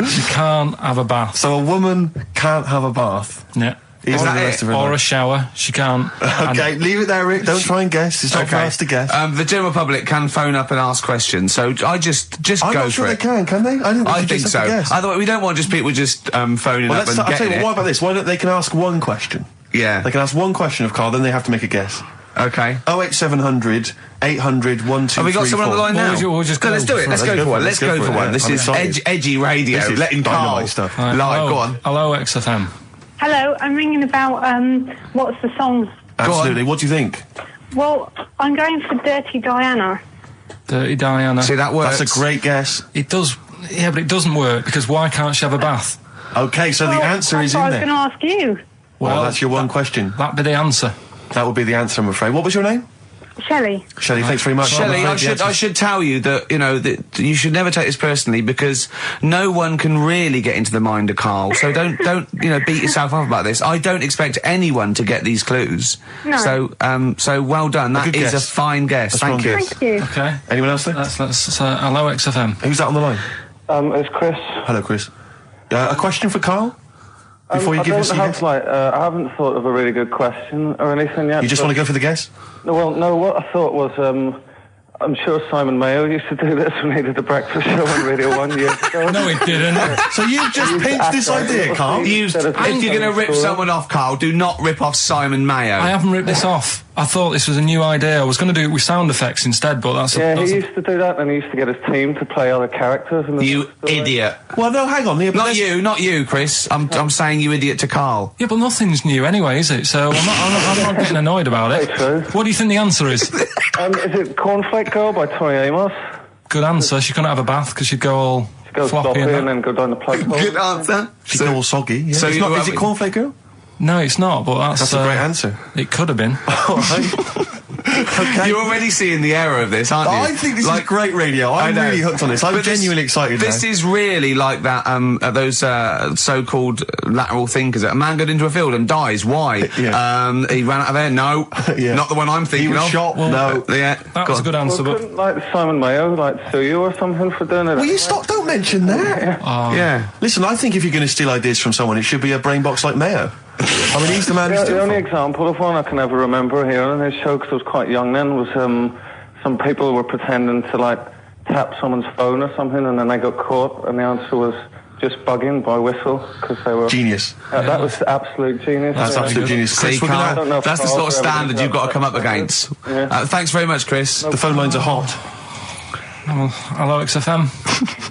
She can't have a bath.
So a woman can't have a bath.
Yeah.
Even the rest of her
Or a
life.
shower. She can't.
Okay, leave it there, Rick. Don't try and guess. It's not for us to guess.
The general public can phone up and ask questions, so I just
I'm
go
not
for
sure
it.
they can they?
I think
just have
so.
to guess.
Otherwise, we don't want just people just phoning
Well,
up and
I'll tell
getting
you
it.
what about this? Why don't they can ask one question?
Yeah.
They can ask one question of Carl, then they have to make a guess.
Okay.
08700 800 1234.
Have we got someone on the line now?
We'll just
No,
go
let's do it. Let's go for one. Let's go for one. This is edgy radio.
This is
Letting Carl
dynamite stuff.
Right,
live. Go on.
Hello, XFM.
Hello, I'm ringing about, what's the song?
Absolutely. What do you think?
Well, I'm going for Dirty Diana.
Dirty Diana.
See, that works.
That's a great guess.
It does. Yeah, but it doesn't work because why can't she have a bath?
Okay, so the answer is in
I was
there.
going to ask you.
Well, that's your one question.
That'd be the answer.
That would be the answer, I'm afraid. What was your name?
Shelley.
Shelley, thanks very much.
Shelley, I should tell you that, you know, that you should never take this personally because no one can really get into the mind of Carl. So don't, you know, beat yourself up about this. I don't expect anyone to get these clues.
No.
So well done. That
good
is
guess.
a fine guess.
A strong
Thank you.
guess.
Thank you.
Okay.
Anyone else there?
Let's hello, XFM.
Who's that on the line?
It's Chris.
Hello, Chris. A question for Carl? Before you give us a guess?
I haven't thought of a really good question or anything yet.
You just want to go for the guess?
No, what I thought was, I'm sure Simon Mayo used to do this when he did the breakfast show on Radio 1 years ago.
No, it didn't.
So you've just pinched this idea, Carl?
If you're going to rip someone off, Carl, do not rip off Simon Mayo.
I haven't ripped this off. I thought this was a new idea. I was going to do it with sound effects instead, but that's
Yeah, he used to do that, and he used to get his team to play other characters. In the
You
story.
idiot.
Well, no, hang on. Yeah, but
Not you, Chris. I'm saying you idiot to Carl.
Yeah, but nothing's new anyway, is it? So I'm not getting annoyed about it.
Very true.
What do you think the answer is?
Is it Cornflake Girl by Tori Amos?
Good answer. She couldn't have a bath because she'd go all
Go
floppy
sloppy and
and that.
then go down the plug hole.
Good answer.
She's all soggy. Yeah.
So
It's
you-
not, is it Cornflake Girl?
No, it's not, but that's
That's a great answer.
It could have been.
All right. Okay.
You're already seeing the error of this, aren't you?
I think this is great radio. I'm
I know.
really hooked on this. I'm
But
genuinely excited
This
now.
is really like that, those so-called lateral thinkers. A man got into a field and dies. Why?
Yeah.
He ran out of air. No,
Yeah.
not the one I'm
He
thinking
was
of.
shot. No.
Yeah,
That
go
was a
on.
good answer,
Well,
but
couldn't like Simon Mayo sue you or something for doing it?
Will you stop? Don't mention that.
Yeah.
Listen, I think if you're going to steal ideas from someone, it should be a brain box like Mayo. I mean, he's the man who
The
steals
only
from.
example of one I can ever remember hearing in his show, because I was quite young then, was some people were pretending to like tap someone's phone or something, and then they got caught, and the answer was just bugging by whistle because they were
Genius.
That was absolute genius.
That's
yeah.
absolute genius.
See,
Chris, we're
I don't
gonna,
know if
that's the sort of
Carl's ever
standard
done
you've got to
that.
come up against.
Yeah.
Thanks very much, Chris.
the phone lines are hot.
hello, XFM.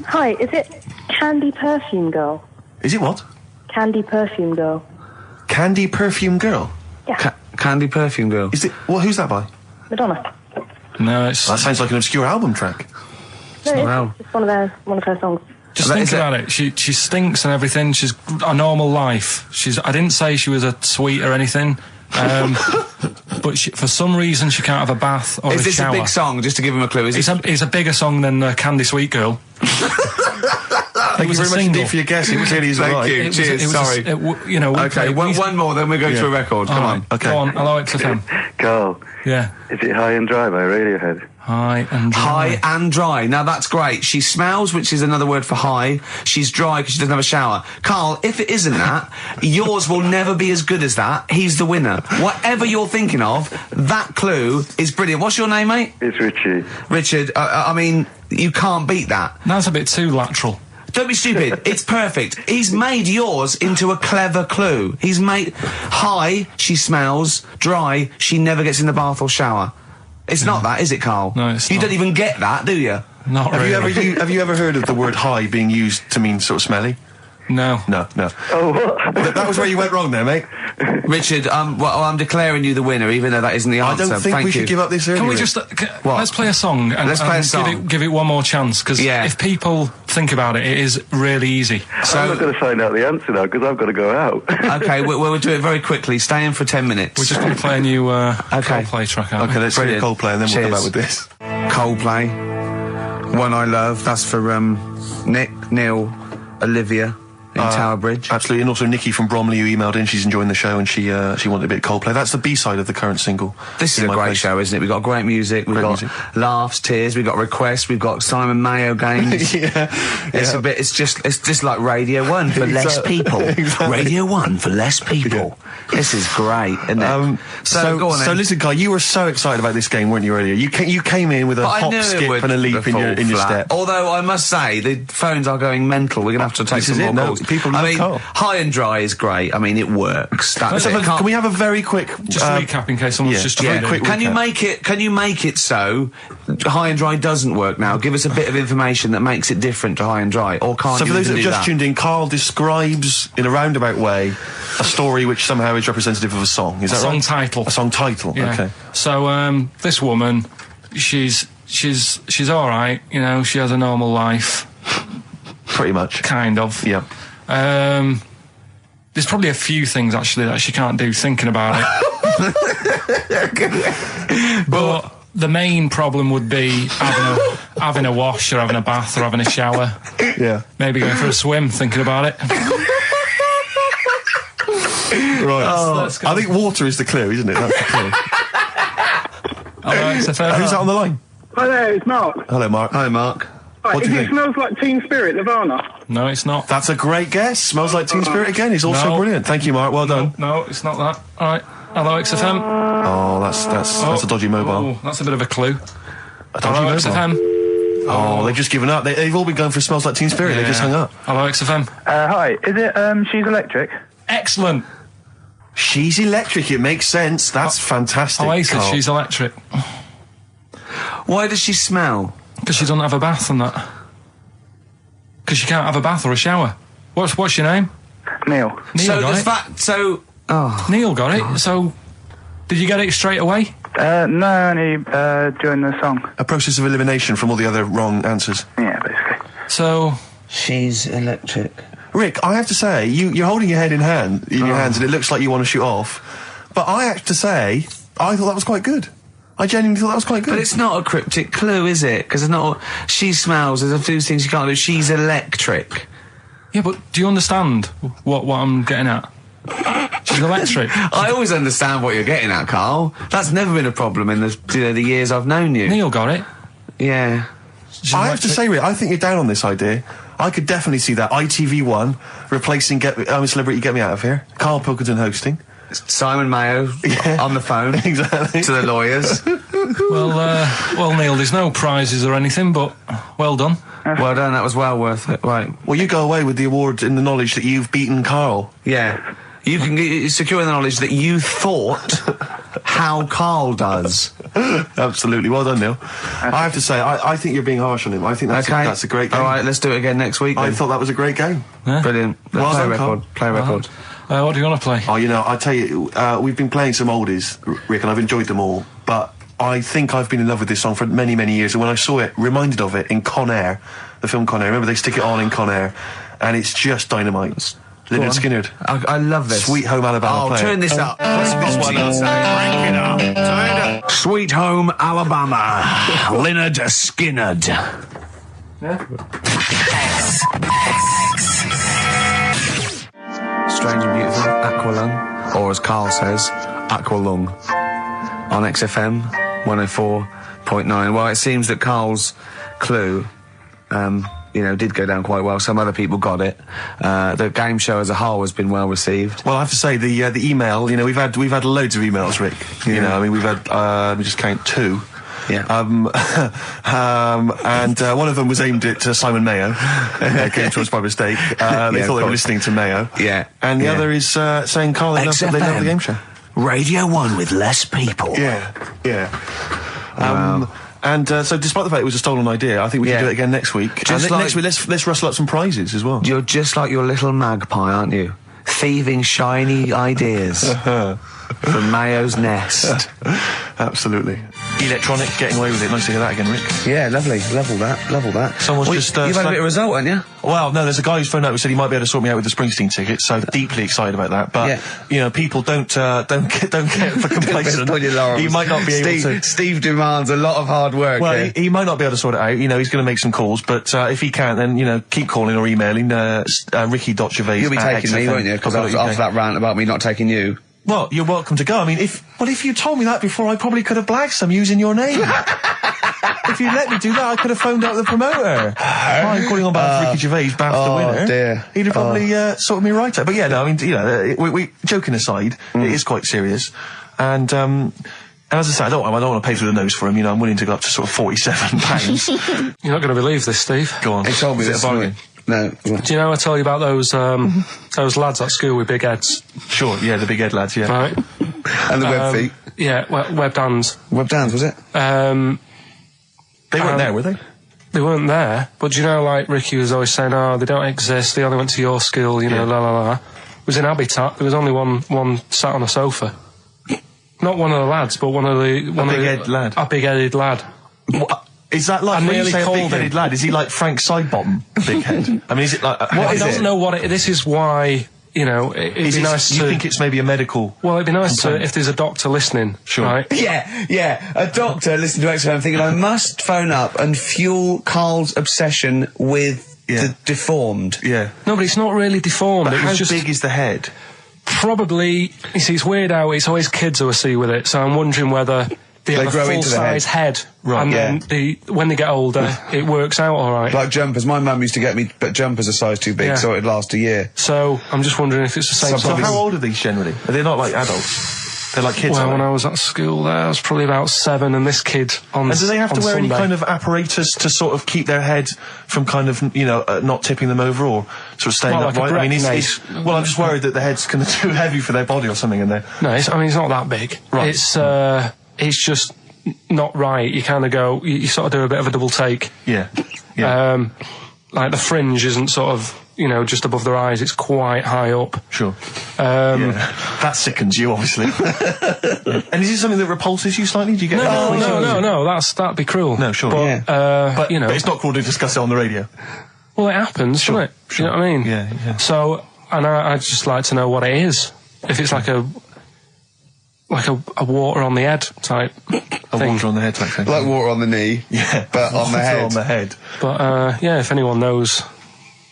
Hi, is it Candy Perfume Girl?
Is it what?
Candy Perfume Girl.
Candy Perfume Girl?
Yeah,
Candy Perfume Girl.
Is it? Well, who's that by?
Madonna.
No, it's
That sounds like an obscure album track.
No, it's
Wow.
just one of her songs.
just
That
think
is it.
about it. She stinks and everything. She's a normal life. I didn't say she was a sweet or anything. But for some reason she can't have a bath or
Is
a
this
shower.
a big song? Just to give him a clue. Is
It's a bigger song than Candy Sweet Girl.
Thank you
was a
very much
single.
indeed for your guess. It clearly is
Thank
right.
you. Cheers, sorry.
You know. we
Okay,
play- we-
one more, then we go to a record. Come on.
Okay.
Go on. Hello, XFM.
Carl,
Yeah.
is it High and Dry by Radiohead?
High and dry.
High and dry. Now that's great. She smells, which is another word for high. She's dry because she doesn't have a shower. Carl, if it isn't that, yours will never be as good as that. He's the winner. Whatever you're thinking of, that clue is brilliant. What's your name, mate?
It's Richie.
Richard. I mean, you can't beat that.
That's a bit too lateral.
Don't be stupid. It's perfect. He's made yours into a clever clue. He's made high, she smells, dry, she never gets in the bath or shower. It's not that, is it, Carl?
No, it's
You
not.
don't even get that, do you?
Not
Have
really.
you ever heard of the word high being used to mean sort of smelly?
No.
No.
Oh, what?
That was where you went wrong there, mate.
Richard, I'm declaring you the winner, even though that isn't the
I
answer.
don't think
Thank
we
you.
should give up this early.
Can we
Rick.
just
What?
let's play a song and,
Let's play a
and
song.
give it one more chance because
Yeah.
if people think about it, it is really easy.
I'm not going to find out the answer now because I've got to go out.
Okay, we'll do it very quickly. Stay in for 10 minutes.
We're just going to play a new
Okay.
Coldplay track. Aren't
Okay,
we?
let's hear
Brilliant.
Coldplay and then we'll come back
Cheers.
with this.
Coldplay, One I Love. That's for Nick, Neil, Olivia in Tower Bridge.
Absolutely, and also Nikki from Bromley who emailed in. She's enjoying the show and she wanted a bit of Coldplay. That's the B-side of the current single.
This is a great show, isn't it? We've got great music, we've got laughs, tears, we've got requests, we've got Simon Mayo games. It's just like Radio 1 for less people. Radio 1 for less people. This is great, isn't it?
So
go on then.
So listen, Guy, you were so excited about this game, weren't you, earlier? You came in with a hop, skip and a leap in your step.
Although I must say, the phones are going mental. We're going to have to take some more calls.
People love Carl.
High and Dry is great. I mean, it works. That's it.
Can we have a very quick
just recap in case someone's just
very quick
Can you make it so High and Dry doesn't work now? Give us a bit of information that makes it different to High and Dry, or can't
So
you
for those that have
do
just tuned in, Carl describes in a roundabout way a story which somehow is representative of a song. Is that right?
A song title.
A song title.
Yeah.
Okay.
So this woman, she's all right. You know, she has a normal life.
Pretty much.
Kind of.
Yeah.
There's probably a few things actually that she can't do thinking about it. But the main problem would be having a wash or having a bath or having a shower.
Yeah.
Maybe going for a swim thinking about it.
Right.
Let's go.
I think water is the clue, isn't it? That's the clue.
Who's
that on the line?
Hi there, it's Mark.
Hello, Mark.
Hi, Mark.
Right,
What do you
it
think?
Smells Like Teen Spirit, Nirvana.
No, it's not.
That's a great guess. Smells Like Teen Spirit again. He's also brilliant. Thank you, Mark. Well done.
No, it's not that. All right. Hello, XFM.
Oh, that's a dodgy mobile.
Oh, that's a bit of a clue.
A dodgy
Hello,
mobile.
XFM.
Oh, they've just given up. They've all been going for Smells Like Teen Spirit. They just hung up.
Hello, XFM.
Hi, is it, She's Electric?
Excellent.
She's Electric. It makes sense. That's fantastic.
Oasis,
Carl.
She's Electric.
Why does she smell?
Because she doesn't have a bath and that. Because she can't have a bath or a shower. What's your name?
Neil.
Neil got it. Neil got it. So, did you get it straight away?
No, only during the song.
A process of elimination from all the other wrong answers.
Yeah, basically.
So,
She's Electric.
Rick, I have to say, you're holding your head in your hands, and it looks like you want to shoot off. But I have to say, I thought that was quite good. I genuinely thought that was quite good.
But it's not a cryptic clue, is it? Because it's not. She smells. There's a few things you can't do. She's electric.
yeah, but do you understand what I'm getting at? She's electric.
I always understand what you're getting at, Carl. That's never been a problem in the years I've known you.
Neil got it.
Yeah.
I have to say, Rick, I think you're down on this idea. I could definitely see that ITV1 replacing I'm a Celebrity, Get Me Out of Here. Karl Pilkington hosting.
Simon Mayo on the phone
Exactly.
to the lawyers.
Well, Neil, there's no prizes or anything, but well done.
Well done. That was well worth it. Right.
Well, you go away with the award in the knowledge that you've beaten Carl.
Yeah. You can secure the knowledge that you thought how Carl does.
Absolutely. Well done, Neil. I have to say, I think you're being harsh on him. I think that's a great game.
All right, let's do it again next week.
I thought that was a great game.
Yeah.
Brilliant.
Well
Play
done,
record.
Carl.
Play record.
What do you want to play?
Oh, I tell you, we've been playing some oldies, Rick, and I've enjoyed them all. But I think I've been in love with this song for many, many years. And when I saw it, reminded of it in Con Air, the film Con Air. Remember, they stick it on in Con Air, and it's just dynamite. Lynyrd Skynyrd.
I love this.
Sweet Home Alabama.
Oh, turn this up. This one up. Crank it up. Turn it up. Sweet Home Alabama. Lynyrd Skynyrd.
Yeah.
Strange and Beautiful, Aqualung, or as Carl says, Aqualung, on XFM 104.9. Well, it seems that Carl's clue, did go down quite well. Some other people got it. The game show as a whole has been well received.
Well, I have to say the email. We've had loads of emails, Rick. We've had let me just count 2.
Yeah.
And one of them was aimed at Simon Mayo. Came to us by mistake. They thought they were listening to Mayo.
Yeah.
And the other is saying Carl, they love the game show.
Radio 1 with less people.
Yeah. So despite the fact it was a stolen idea, I think we can do it again next week. Next week, let's rustle up some prizes as well.
You're just like your little magpie, aren't you? Thieving shiny ideas from Mayo's nest.
Absolutely. electronic, getting away with it. Nice to hear that again, Rick.
Yeah, lovely. Love all that.
Someone's
Well,
just,
you've had a bit of a result, haven't you?
Well, no, there's a guy who's phoned up who said he might be able to sort me out with the Springsteen tickets, so deeply excited about that. But,
Yeah.
you know, people don't get for complacent.
On your laurels.
He might not be able to.
Steve demands a lot of hard work.
Well,
here.
he might not be able to sort it out. You know, he's going to make some calls, but if he can't, then, you know, keep calling or emailing ricky.gervais.
You'll be taking me, won't you? Because after that rant about me not taking you.
Well, you're welcome to go. I mean, if you told me that before, I probably could have blagged some using your name. If you let me do that, I could have phoned up the promoter. I'm calling on behalf of Ricky Gervais, BAFTA the winner.
Dear.
He'd have probably sorted me right out. But yeah, no, I mean, you know, we joking aside, it is quite serious. And as I say, I don't want to pay through the nose for him. You know, I'm willing to go up to sort of £47.
You're not going to believe this, Steve.
Go on.
He told me
Is it
this
a bargain?
morning. No.
Do you know I told you about those lads at school with big heads?
Sure, yeah, the big head lads, yeah.
Right.
And the web feet.
Yeah, webbed hands.
Webbed hands, was it?
They weren't there, were they?
They weren't there, but do you know, like, Ricky was always saying, oh, they don't exist, they only went to your school, you know, la la la. It was in Habitat, there was only one sat on a sofa. Not one of the lads, but one of the...
big-headed lad?
A big-headed lad.
What? Is that like,
I
when you
nearly
say a
called
big-headed lad, is he like Frank Sidebottom big head? I mean, is it like...
I don't know what this is why, you know, it'd be nice to...
You think it's maybe a medical...
Well, it'd be nice to, if there's a doctor listening,
Sure.
right?
Yeah. A doctor listening to XFM thinking, I must phone up and fuel Carl's obsession with the deformed.
Yeah.
No, but it's not really deformed.
But
it
how
was just
big is the head?
probably, you see, it's weird how it's always kids who I see with it, so I'm wondering whether they have a
grow into the
full-size head,
Right,
and
yeah.
then when they get older, it works out all right.
Like jumpers. My mum used to get me but jumpers a size too big,
Yeah.
so it'd last a year.
So I'm just wondering if it's the same
So
sort of...
how old are these generally? Are they not like adults? They're like kids,
Well,
aren't
when
they?
I was at school there, I was probably about 7, and this kid on
And do they have to
on
wear any
Sunday-
kind of apparatus to sort of keep their head from kind of, you know, not tipping them over or sort of staying
Well, like a
upright? I mean,
breast
well, I'm just worried that the head's kind of too heavy for their body or something, and they're...
No, it's not that big.
Right.
It's just not right. You kind of go, you sort of do a bit of a double take.
Yeah.
Like the fringe isn't sort of, you know, just above their eyes. It's quite high up.
Sure. That sickens you, obviously. And is it something that repulses you slightly? Do you get...
No. That'd be cruel.
No, sure.
But,
But,
you know,
but it's not cruel to discuss it on the radio.
well, it happens, doesn't it?
Sure.
You know what I mean?
Yeah.
So, and I'd just like to know what it is. If it's like a water on the head type
A
thing.
water on the head type thing.
Like water on the knee.
Yeah.
But on the
Water
head.
on the head.
But, yeah, if anyone knows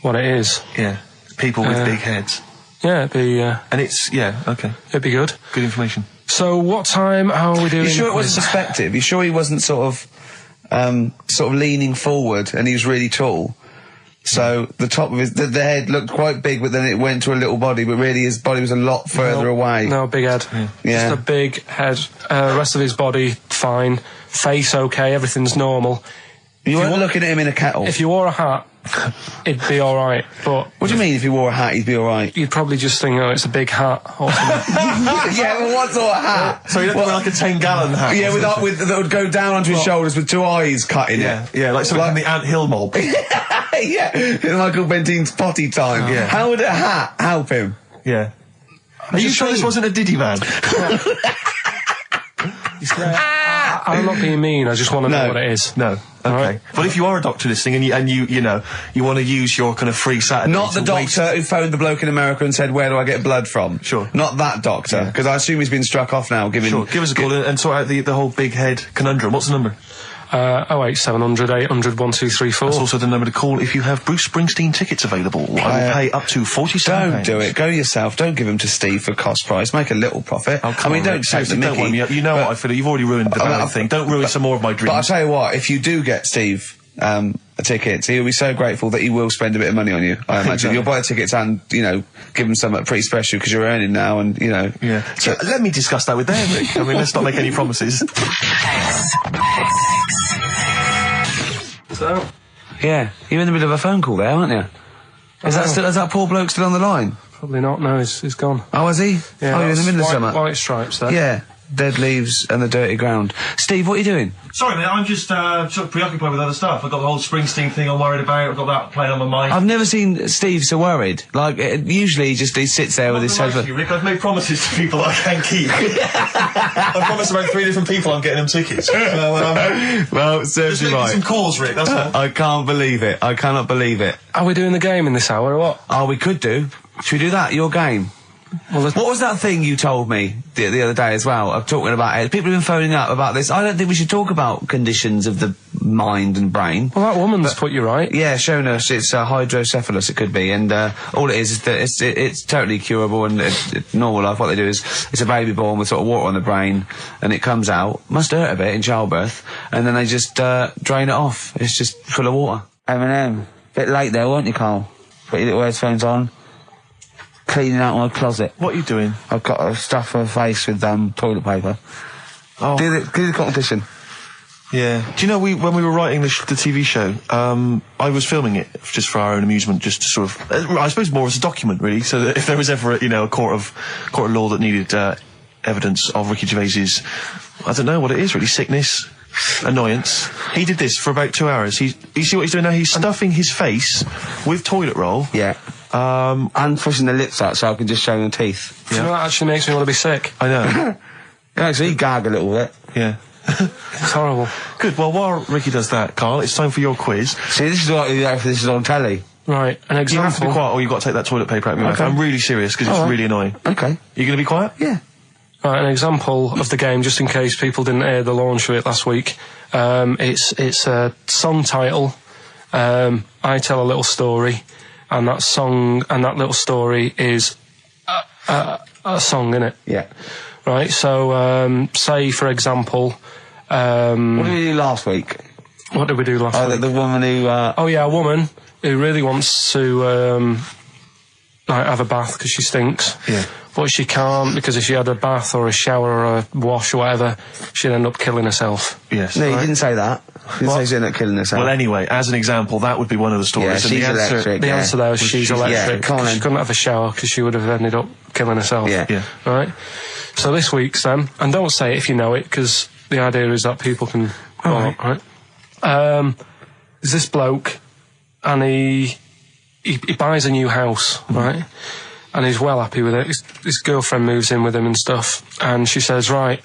what it is,
Yeah. People with big heads.
yeah,
And it's... Yeah, okay.
it'd be good.
Good information.
So, what time are we doing?
You sure it wasn't perspective? You sure he wasn't sort of leaning forward and he was really tall? So the top of the head looked quite big, but then it went to a little body, but really his body was a lot further away.
No, big head.
Yeah.
Just a big head. Rest of his body, fine. Face, okay. Everything's normal.
You weren't looking at him in a kettle.
If you wore a hat, it'd be all right. But
What do you mean if he wore a hat, he'd be all right?
you'd probably just think, oh, it's a big hat or something.
Yeah, but what sort of hat?
So you don't wear like a 10-gallon hat?
Yeah, that would go down onto his shoulders with 2 eyes cut in it.
Yeah, like something from the Ant Hill mob.
Yeah, in Michael Bentine's potty time.
Yeah.
How would a hat help him?
Yeah. Are you sure this wasn't a Diddy man?
I'm not being mean. I just want to know
No.
what it is.
No. Okay.
Right.
But if you are a doctor listening and you want to use your kind of free Saturday...
Not the
to waste-
doctor who phoned the bloke in America and said, where do I get blood from?
Sure.
Not that doctor, because I assume he's been struck off now, given...
Sure, give us a call and sort out the whole big head conundrum. What's the number?
08700 800 1234.
That's also the number to call if you have Bruce Springsteen tickets available. I will pay up to £47.
Don't do it. Go yourself. Don't give them to Steve for cost price. Make a little profit.
Oh, come
I mean,
on,
don't
Rick,
take the
seriously, don't
mickey.
worry me. You know what I feel. You've already ruined the bad thing. Don't ruin some more of my
But I'll
dreams.
tell you what, if you do get Steve tickets, he'll be so grateful that he will spend a bit of money on you, I imagine.
Exactly.
You'll buy tickets and, you know, give him something pretty special because you're earning now and, you know.
Yeah. So, let me discuss that with them, Rick. I mean, let's not make any promises.
So,
Yeah, you're in the middle of a phone call there, aren't you? Is that poor bloke still on the line?
probably not. No, he's gone.
Oh, is he?
Yeah,
oh, you're in the middle of something.
White stripes there.
Yeah.
dead leaves and the dirty ground. Steve, what are you doing?
Sorry, mate, I'm just sort of preoccupied with other stuff. I've got the whole Springsteen thing I'm worried about. I've got that playing on my mind.
I've never seen Steve so worried. Like, usually he sits there with his head...
Rick, I've made promises to people that I can't keep. I promised about 3 different people I'm getting them tickets.
Well, serves you right.
Some calls, Rick, that's all.
I can't believe it. I cannot believe it.
Are we doing the game in this hour or what?
Oh, we could do. Should we do that? Your game?
Well,
what was that thing you told me the other day as well? I'm talking about it. People have been phoning up about this. I don't think we should talk about conditions of the mind and brain.
Well, that woman's put you right.
Yeah, shown us it's hydrocephalus. It could be, and all it is that it's totally curable and normal life. What they do is it's a baby born with sort of water on the brain, and it comes out. Must hurt a bit in childbirth, and then they just drain it off. It's just full of water. Eminem, bit late there, weren't you, Carl? Put your little headphones on. Cleaning out my closet.
What are you doing?
I've got to stuff my face with toilet paper.
Oh.
Do the competition.
Yeah. Do you know, when we were writing the TV show, I was filming it just for our own amusement, just to sort of, I suppose more as a document, really, so that if there was ever, a court of law that needed evidence of Ricky Gervais's, I don't know what it is, really, sickness, annoyance. He did this for about 2 hours. You see what he's doing now? He's stuffing his face with toilet roll.
Yeah. And pushing the lips out so I can just show the teeth.
Yeah. You know, that actually makes me want to be sick.
I know.
Yeah, so he gag a little bit.
Yeah.
It's horrible.
Good, well, while Ricky does that, Carl, it's time for your quiz.
See, this is what you get for this is on telly.
Right, an example.
You have to be quiet or you've got to take that toilet paper out of your mouth. I'm really serious, because it's really annoying.
Okay.
You going to be quiet?
Yeah.
Right, an example of the game, just in case people didn't hear the launch of it last week. It's a song title. I tell a little story, and that song and that little story is a song, innit?
Yeah.
Right, so say for example,
what did we do last week?
What did we do last week?
The woman who
a woman who really wants to have a bath because she stinks.
Yeah.
But she can't, because if she had a bath or a shower or a wash or whatever, she'd end up killing herself.
Yes.
No, you didn't say that. You didn't say she'd end up killing herself.
Well, anyway, as an example, that would be one of the stories.
Yeah, she's electric.
The answer there was she's electric.
Yeah,
she couldn't have a shower because she would have ended up killing herself.
Yeah.
Right? So this week's then, and don't say it if you know it, because the idea is that people can... Right? There's this bloke, and he buys a new house, right? And he's well happy with it. His girlfriend moves in with him and stuff, and she says, "Right,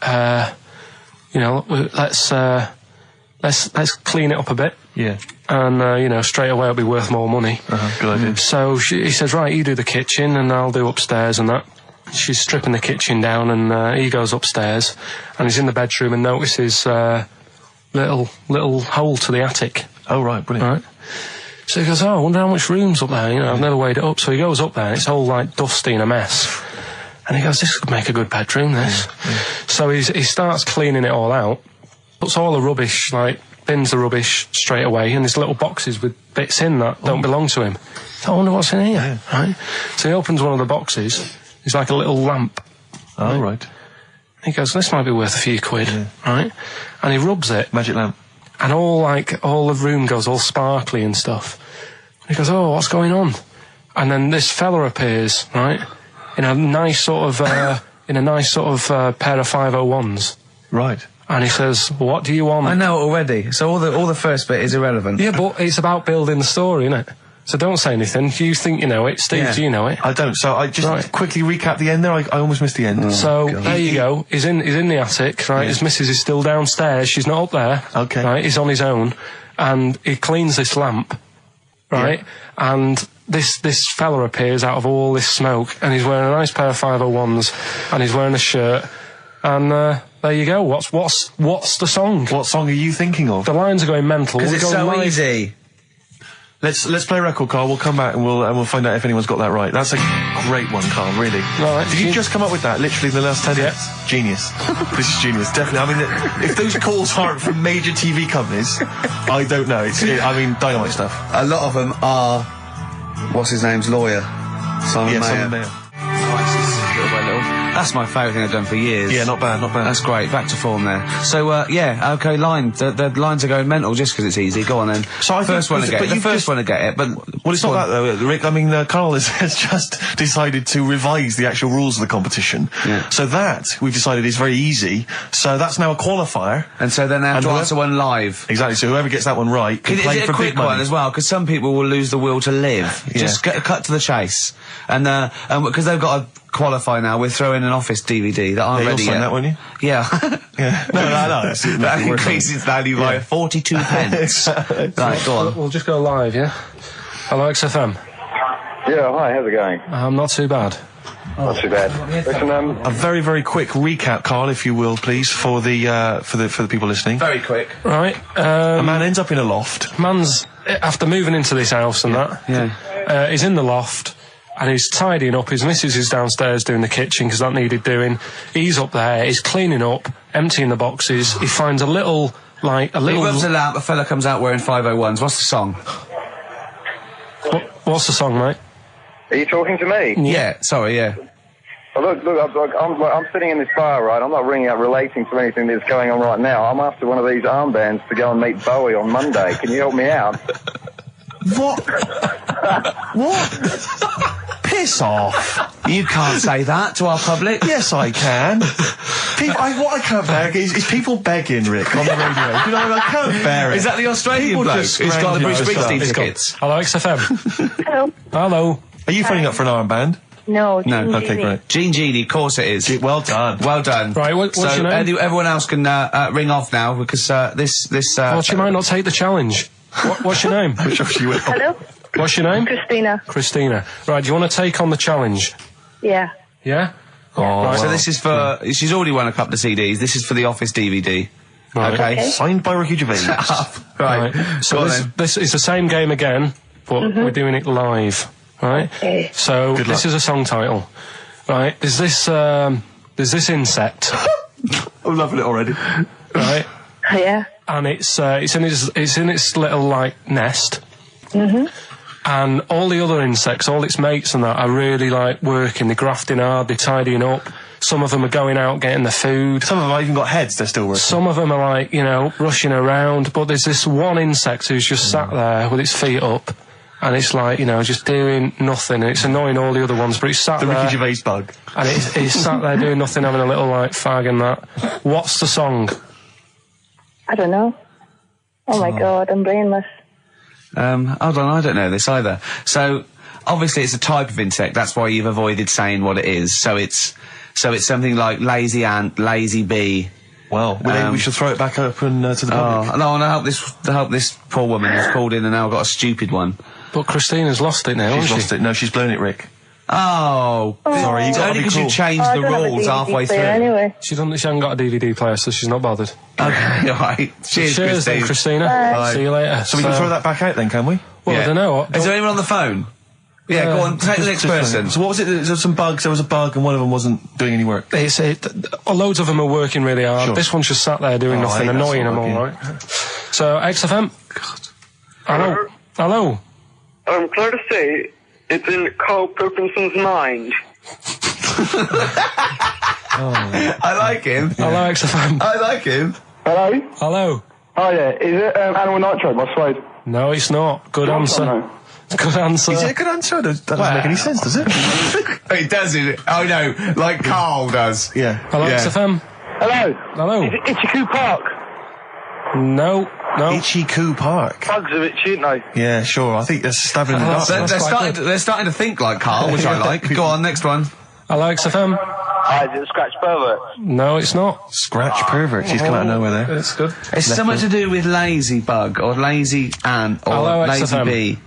let's clean it up a bit."
Yeah.
And straight away it'll be worth more money.
Good idea.
So he says, "Right, you do the kitchen, and I'll do upstairs and that." She's stripping the kitchen down, and he goes upstairs, and he's in the bedroom and notices little hole to the attic.
Oh right, brilliant.
Right. So he goes, I wonder how much room's up there, I've never weighed it up. So he goes up there, and it's all like dusty and a mess. And he goes, this could make a good bedroom, this. Yeah. So he starts cleaning it all out, puts all the rubbish, bins the rubbish straight away, and there's little boxes with bits in that don't belong to him. So I wonder what's in here, right? So he opens one of the boxes, it's like a little lamp.
Oh, right.
He goes, this might be worth a few quid, right? And he rubs it.
Magic lamp.
And all the room goes all sparkly and stuff. And he goes, oh, what's going on? And then this fella appears, right? In a nice sort of pair of 501s.
Right.
And he says, what do you want?
I know it already. So all the first bit is irrelevant.
Yeah, but it's about building the story, isn't it? So don't say anything. You think you know it. Steve, do you know it?
I don't. So I just quickly recap the end there. I almost missed the end.
So there you go. He's in the attic, right? His missus is still downstairs. She's not up there.
Okay.
Right? He's on his own, and he cleans this lamp, right? Yeah. And this fella appears out of all this smoke, and he's wearing a nice pair of 501s, and he's wearing a shirt, and there you go. What's the song?
What song are you thinking of?
The lines are going mental.
Because it's so easy.
Let's play a record, Carl. We'll come back and we'll find out if anyone's got that right. That's a great one, Carl, really.
Right.
Did you just come up with that, literally in the last 10 minutes? Genius. This is genius, definitely. I mean, if those calls aren't from major TV companies, I don't know. Dynamite stuff.
A lot of them are, what's his name's lawyer? Simon Mayer.
Simon Mayer.
Little by little.
That's my favourite thing I've done for years.
Yeah, not bad, not bad.
That's great. Back to form there. So, yeah, okay, line. The lines are going mental just because it's easy. Go on then.
So I
first
think-
one to get
but
it. The
you've
first
just-
one to get it, but...
Well, it's not that though, Rick. I mean, Carl has just decided to revise the actual rules of the competition.
Yeah.
So that, we've decided, is very easy. So that's now a qualifier.
And so then they have to
whoever-
answer one live.
Exactly, so whoever gets that one right can
Is
play
it
for
a quick
big money.
one as well? Because some people will lose the will to live.
Yeah.
Just cut to the chase. And because they've got to qualify now, we're throwing an Office DVD that aren't
Yeah, you'll
ready
sign
yet.
that, won't you?
Yeah.
Yeah. No, that's
That increases value by 42 pence. Right, go on.
We'll just go live, yeah? Hello, XFM.
Yeah, hi, how's it going?
Not too bad.
Not too bad. Listen,
A very, very quick recap, Carl, if you will, please, for the people listening.
Very quick.
Right,
A man ends up in a loft.
man's, after moving into this house and
Yeah.
he's in the loft, and he's tidying up. His missus is downstairs doing the kitchen because that needed doing. He's up there, he's cleaning up, emptying the boxes. He finds a little.
He rubs a lamp, a fella comes out wearing 501s. What's the song?
What's the song, mate?
are you talking to me?
Yeah, sorry, yeah.
Well, look, I'm sitting in this bar, right? I'm not ringing up relating to anything that's going on right now. I'm after one of these armbands to go and meet Bowie on Monday. Can you help me out?
What? What? Piss off.
You can't say that to our public.
Yes, I can. What I can't bear is people begging, Rick, on the radio. You know, I can't bear it.
Is that the Australian
People
bloke?
just
He's got the Bruce
scrounging
Springsteen
over
tickets.
Hello, XFM.
Hello.
Hello.
Are you phoning up for an armband?
No.
No,
Okay, great.
Gene Genie, of course it is.
Well done.
Well done.
Right, what's
so
your name?
Everyone else can ring off now because this.
Well, she might not take the challenge. What's your name?
Hello.
What's your name?
Christina.
Christina. Right, do you want to take on the challenge?
Yeah.
Yeah?
Oh,
So this is for. She's already won a couple of CDs. This is for the Office DVD.
Right.
Okay.
signed by Ricky Gervais.
Right.
So
Go on
this,
then.
this is the same game again, but we're doing it live. Right?
Okay.
So
Good
this
luck.
is a song title. Right? There's this insect.
I'm loving it already.
Right?
Yeah.
And it's in its little like nest. And all the other insects, all its mates and that, are really like working. They're grafting hard. They're tidying up. Some of them are going out getting the food.
Some of them have even got heads, they're still working.
Some of them are like, rushing around. But there's this one insect who's just sat there with its feet up, and it's like, just doing nothing. And it's annoying all the other ones, but it's sat
The
there.
Ricky Gervais bug.
And it's sat there doing nothing, having a little like fag and that. What's the song?
I don't know. Oh my God, I'm brainless.
Hold on, I don't know this either. So obviously it's a type of insect. That's why you've avoided saying what it is. So it's something like lazy ant, lazy bee.
Well, we should throw it back open to the public.
Oh no! And I hope this poor woman who's called in and now got a stupid one.
But Christina's lost it now,
She's
hasn't
lost
she?
it. No, she's blown it, Rick.
Oh,
Sorry, you
it's
gotta
only
be
because you
cool.
changed
I
the
don't have a
rules
DVD
halfway through.
player Anyway.
She hasn't got a DVD player, so she's not bothered.
Okay, all right. Cheers,
Cheers then,
Christine.
Christina.
Bye.
See you later.
So we can throw that back out then, can we?
Well, I don't know.
Is there anyone on the phone? Yeah, go on. Take the next person.
So what was it? There was some bugs. There was a bug, and one of them wasn't doing any work.
Loads of them are working really hard.
Sure.
This one's just sat there doing
Oh,
nothing,
I hate that
annoying them
sort
all,
of
right? So, XFM. Hello. Hello.
I'm glad to say it's in Karl Pilkington's mind.
I like him.
Hello, XFM.
I like him.
Hello?
Hello.
Oh, yeah. Is it Animal Nitrate by Slade?
No, it's not. Good answer.
No.
Good answer.
Is it a good answer? That doesn't make any sense, does it?
It does, it? Oh no, like Carl does.
Yeah.
Hello,
Yeah.
XFM.
Hello.
Hello.
Is it Ichiku Park?
No.
Ichiku Park.
Bugs are itchy, aren't they?
Yeah, sure. I think they're stabbing in the dark.
They're starting to think like Carl, which I like. Go on, next one.
Hello, XFM.
Hi, is it Scratch Pervert?
No, it's not.
Scratch pervert. She's come out of nowhere there.
It's good.
It's something to do with lazy bug or lazy ant or
Hello,
lazy
XFM.
bee.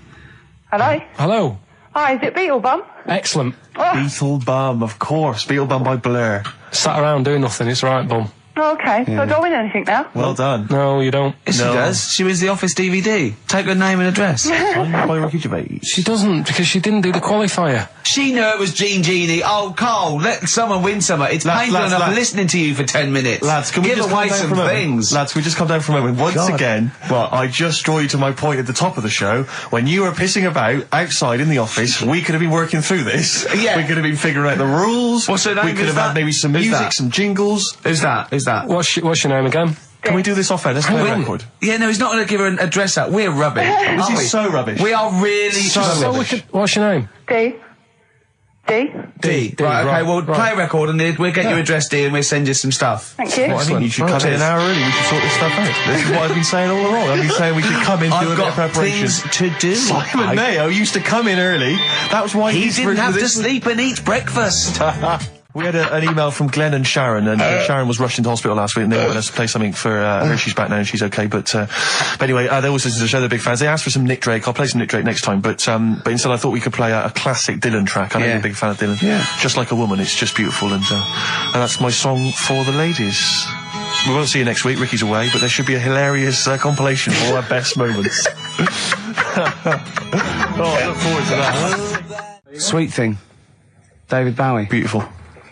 Hello.
Hello.
Hi, is it Beetlebum?
Excellent.
Beetle Bum, of course. Beetle Bum by Blur.
Sat around doing nothing. It's right, bum.
Oh, okay. So I don't win anything now.
Well done.
No, you don't.
Yes, she does. She wins the Office DVD. Take her name and address.
By Ricky Gervais.
She doesn't, because she didn't do the qualifier.
She knew it was Jean Genie. Oh, Carl, let someone win something. It's painful enough listening to you for 10 minutes.
Lads, can we
give
just
away
calm down
some
for a moment?
things?
Lads, can we just come down for a moment? Once again, I just draw you to my point at the top of the show. When you were pissing about outside in the office, we could have been working through this.
Yeah.
We could have been figuring out the rules.
What's her name?
We could have had maybe some music, some jingles.
Who's that?
What's your name again?
Can we do this off air? Let's play a record.
Yeah, no, he's not going to give her an address out. We're rubbish.
This is so rubbish.
We are really so rubbish.
What's your name?
D.
Right, okay, well, play a record and we'll get your address, D, and we'll send you some stuff.
Thank you.
What I mean, you should come in an hour early. We can sort this stuff out. This is what I've been saying all along. I've been saying we should come in, do a bit of preparation.
Things to do.
Simon Mayo used to come in early. That was why
he didn't have to sleep and eat breakfast.
We had an email from Glenn and Sharon, and Sharon was rushed into hospital last week, and they wanted us to play something for her. She's back now, and she's okay. But anyway, they also listen to the show. They're big fans. They asked for some Nick Drake. I'll play some Nick Drake next time. But instead, I thought we could play a classic Dylan track. I know you're a big fan of Dylan. Yeah. Just Like a Woman. It's just beautiful, and that's my song for the ladies. We won't see you next week. Ricky's away, but there should be a hilarious compilation of all our best moments. I look forward to that.
Sweet Thing. David Bowie.
Beautiful.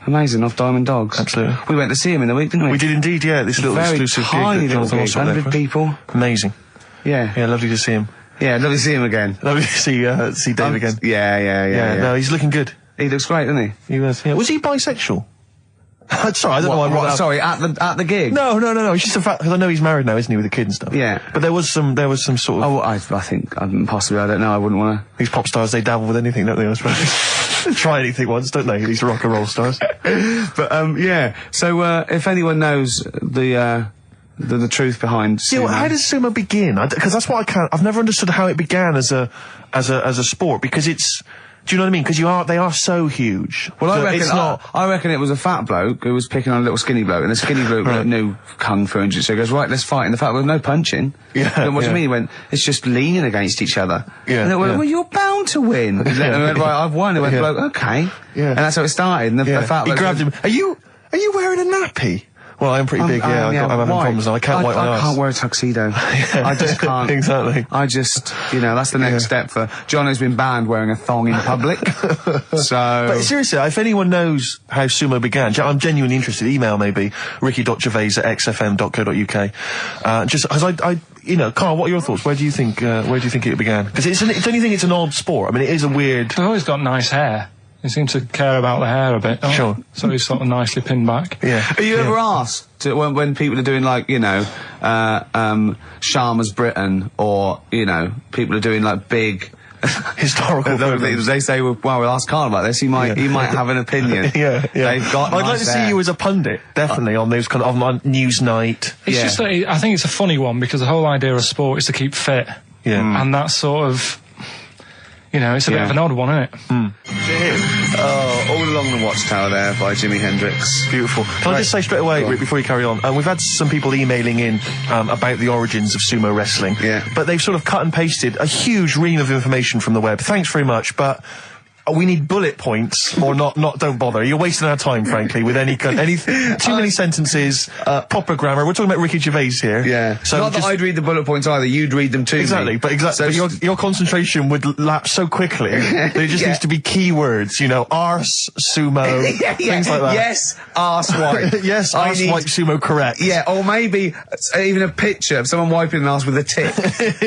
Amazing, off Diamond Dogs.
Absolutely.
We went to see him in the week, didn't we?
We did indeed, yeah. This little
very
exclusive
tiny
gig.
little gig, 100 people.
Amazing.
Yeah.
Yeah, lovely to see him.
Yeah, lovely to see him again.
Lovely to see Dave again.
Yeah.
No, he's looking good.
He looks great, doesn't he?
He was. Yeah. Was he bisexual? Sorry, I don't know why.
Sorry, at the gig.
No. It's just the fact because I know he's married now, isn't he, with a kid and stuff.
Yeah.
But there was some sort of.
Oh, I think possibly. I don't know. I wouldn't want to.
These pop stars, they dabble with anything, don't they? I suppose. Try anything once, don't they? These rock and roll stars.
But yeah. So if anyone knows the truth behind
Sumo. Yeah, well, how does sumo begin? Because that's what I've never understood how it began as a sport, because it's. Do you know what I mean? Because they are so huge.
Well, I reckon it was a fat bloke who was picking on a little skinny bloke, and the skinny bloke knew kung fu and jiu-jitsu. So he goes, right, let's fight. And the fat bloke, no punching.
Yeah.
What do you mean? He went, it's just leaning against each other.
Yeah.
And they went, well, you're bound to win. And they went, right, I've won. And he went, bloke, okay. Yeah. And that's how it started. And the fat bloke.
He grabbed him. Are you wearing a nappy? Well, I'm pretty big, I'm having problems now. I can't wipe my ass.
I can't wear a tuxedo. I just can't.
Exactly.
That's the next step for John, who's been banned wearing a thong in public. So.
But seriously, if anyone knows how sumo began, I'm genuinely interested. Email maybe ricky.gervais@xfm.co.uk. Just as Carl, what are your thoughts? Where do you think it began? Because don't you think it's an odd sport? I mean, it is a weird.
They've always got nice hair. They seem to care about the hair a bit.
Sure.
So he's sort of nicely pinned back.
Yeah.
Are you ever asked when people are doing Sharma's Britain, or people are doing like big
historical films.
They say, well, we'll ask Carl about this. He might have an opinion.
Yeah.
They've got.
I'd like to see you as a pundit, definitely on those kind of on Newsnight.
It's just that I think it's a funny one, because the whole idea of sport is to keep fit.
Yeah.
And that's sort of. It's a bit of an odd one, isn't it?
Oh, All Along the Watchtower there by Jimi Hendrix.
Beautiful. Can I just say straight away, Rick, before you carry on, we've had some people emailing in about the origins of sumo wrestling.
Yeah.
But they've sort of cut and pasted a huge ream of information from the web. Thanks very much, but we need bullet points, or not, don't bother. You're wasting our time, frankly, with anything, too many sentences, proper grammar. We're talking about Ricky Gervais here.
Yeah.
So
not that I'd read the bullet points either, you'd read them to
me. But your concentration would lapse so quickly that it just needs to be keywords, arse, sumo, things like that.
Yes, arse wipe.
Yes, arse wipe, sumo, correct.
Yeah, or maybe even a picture of someone wiping an arse with a tip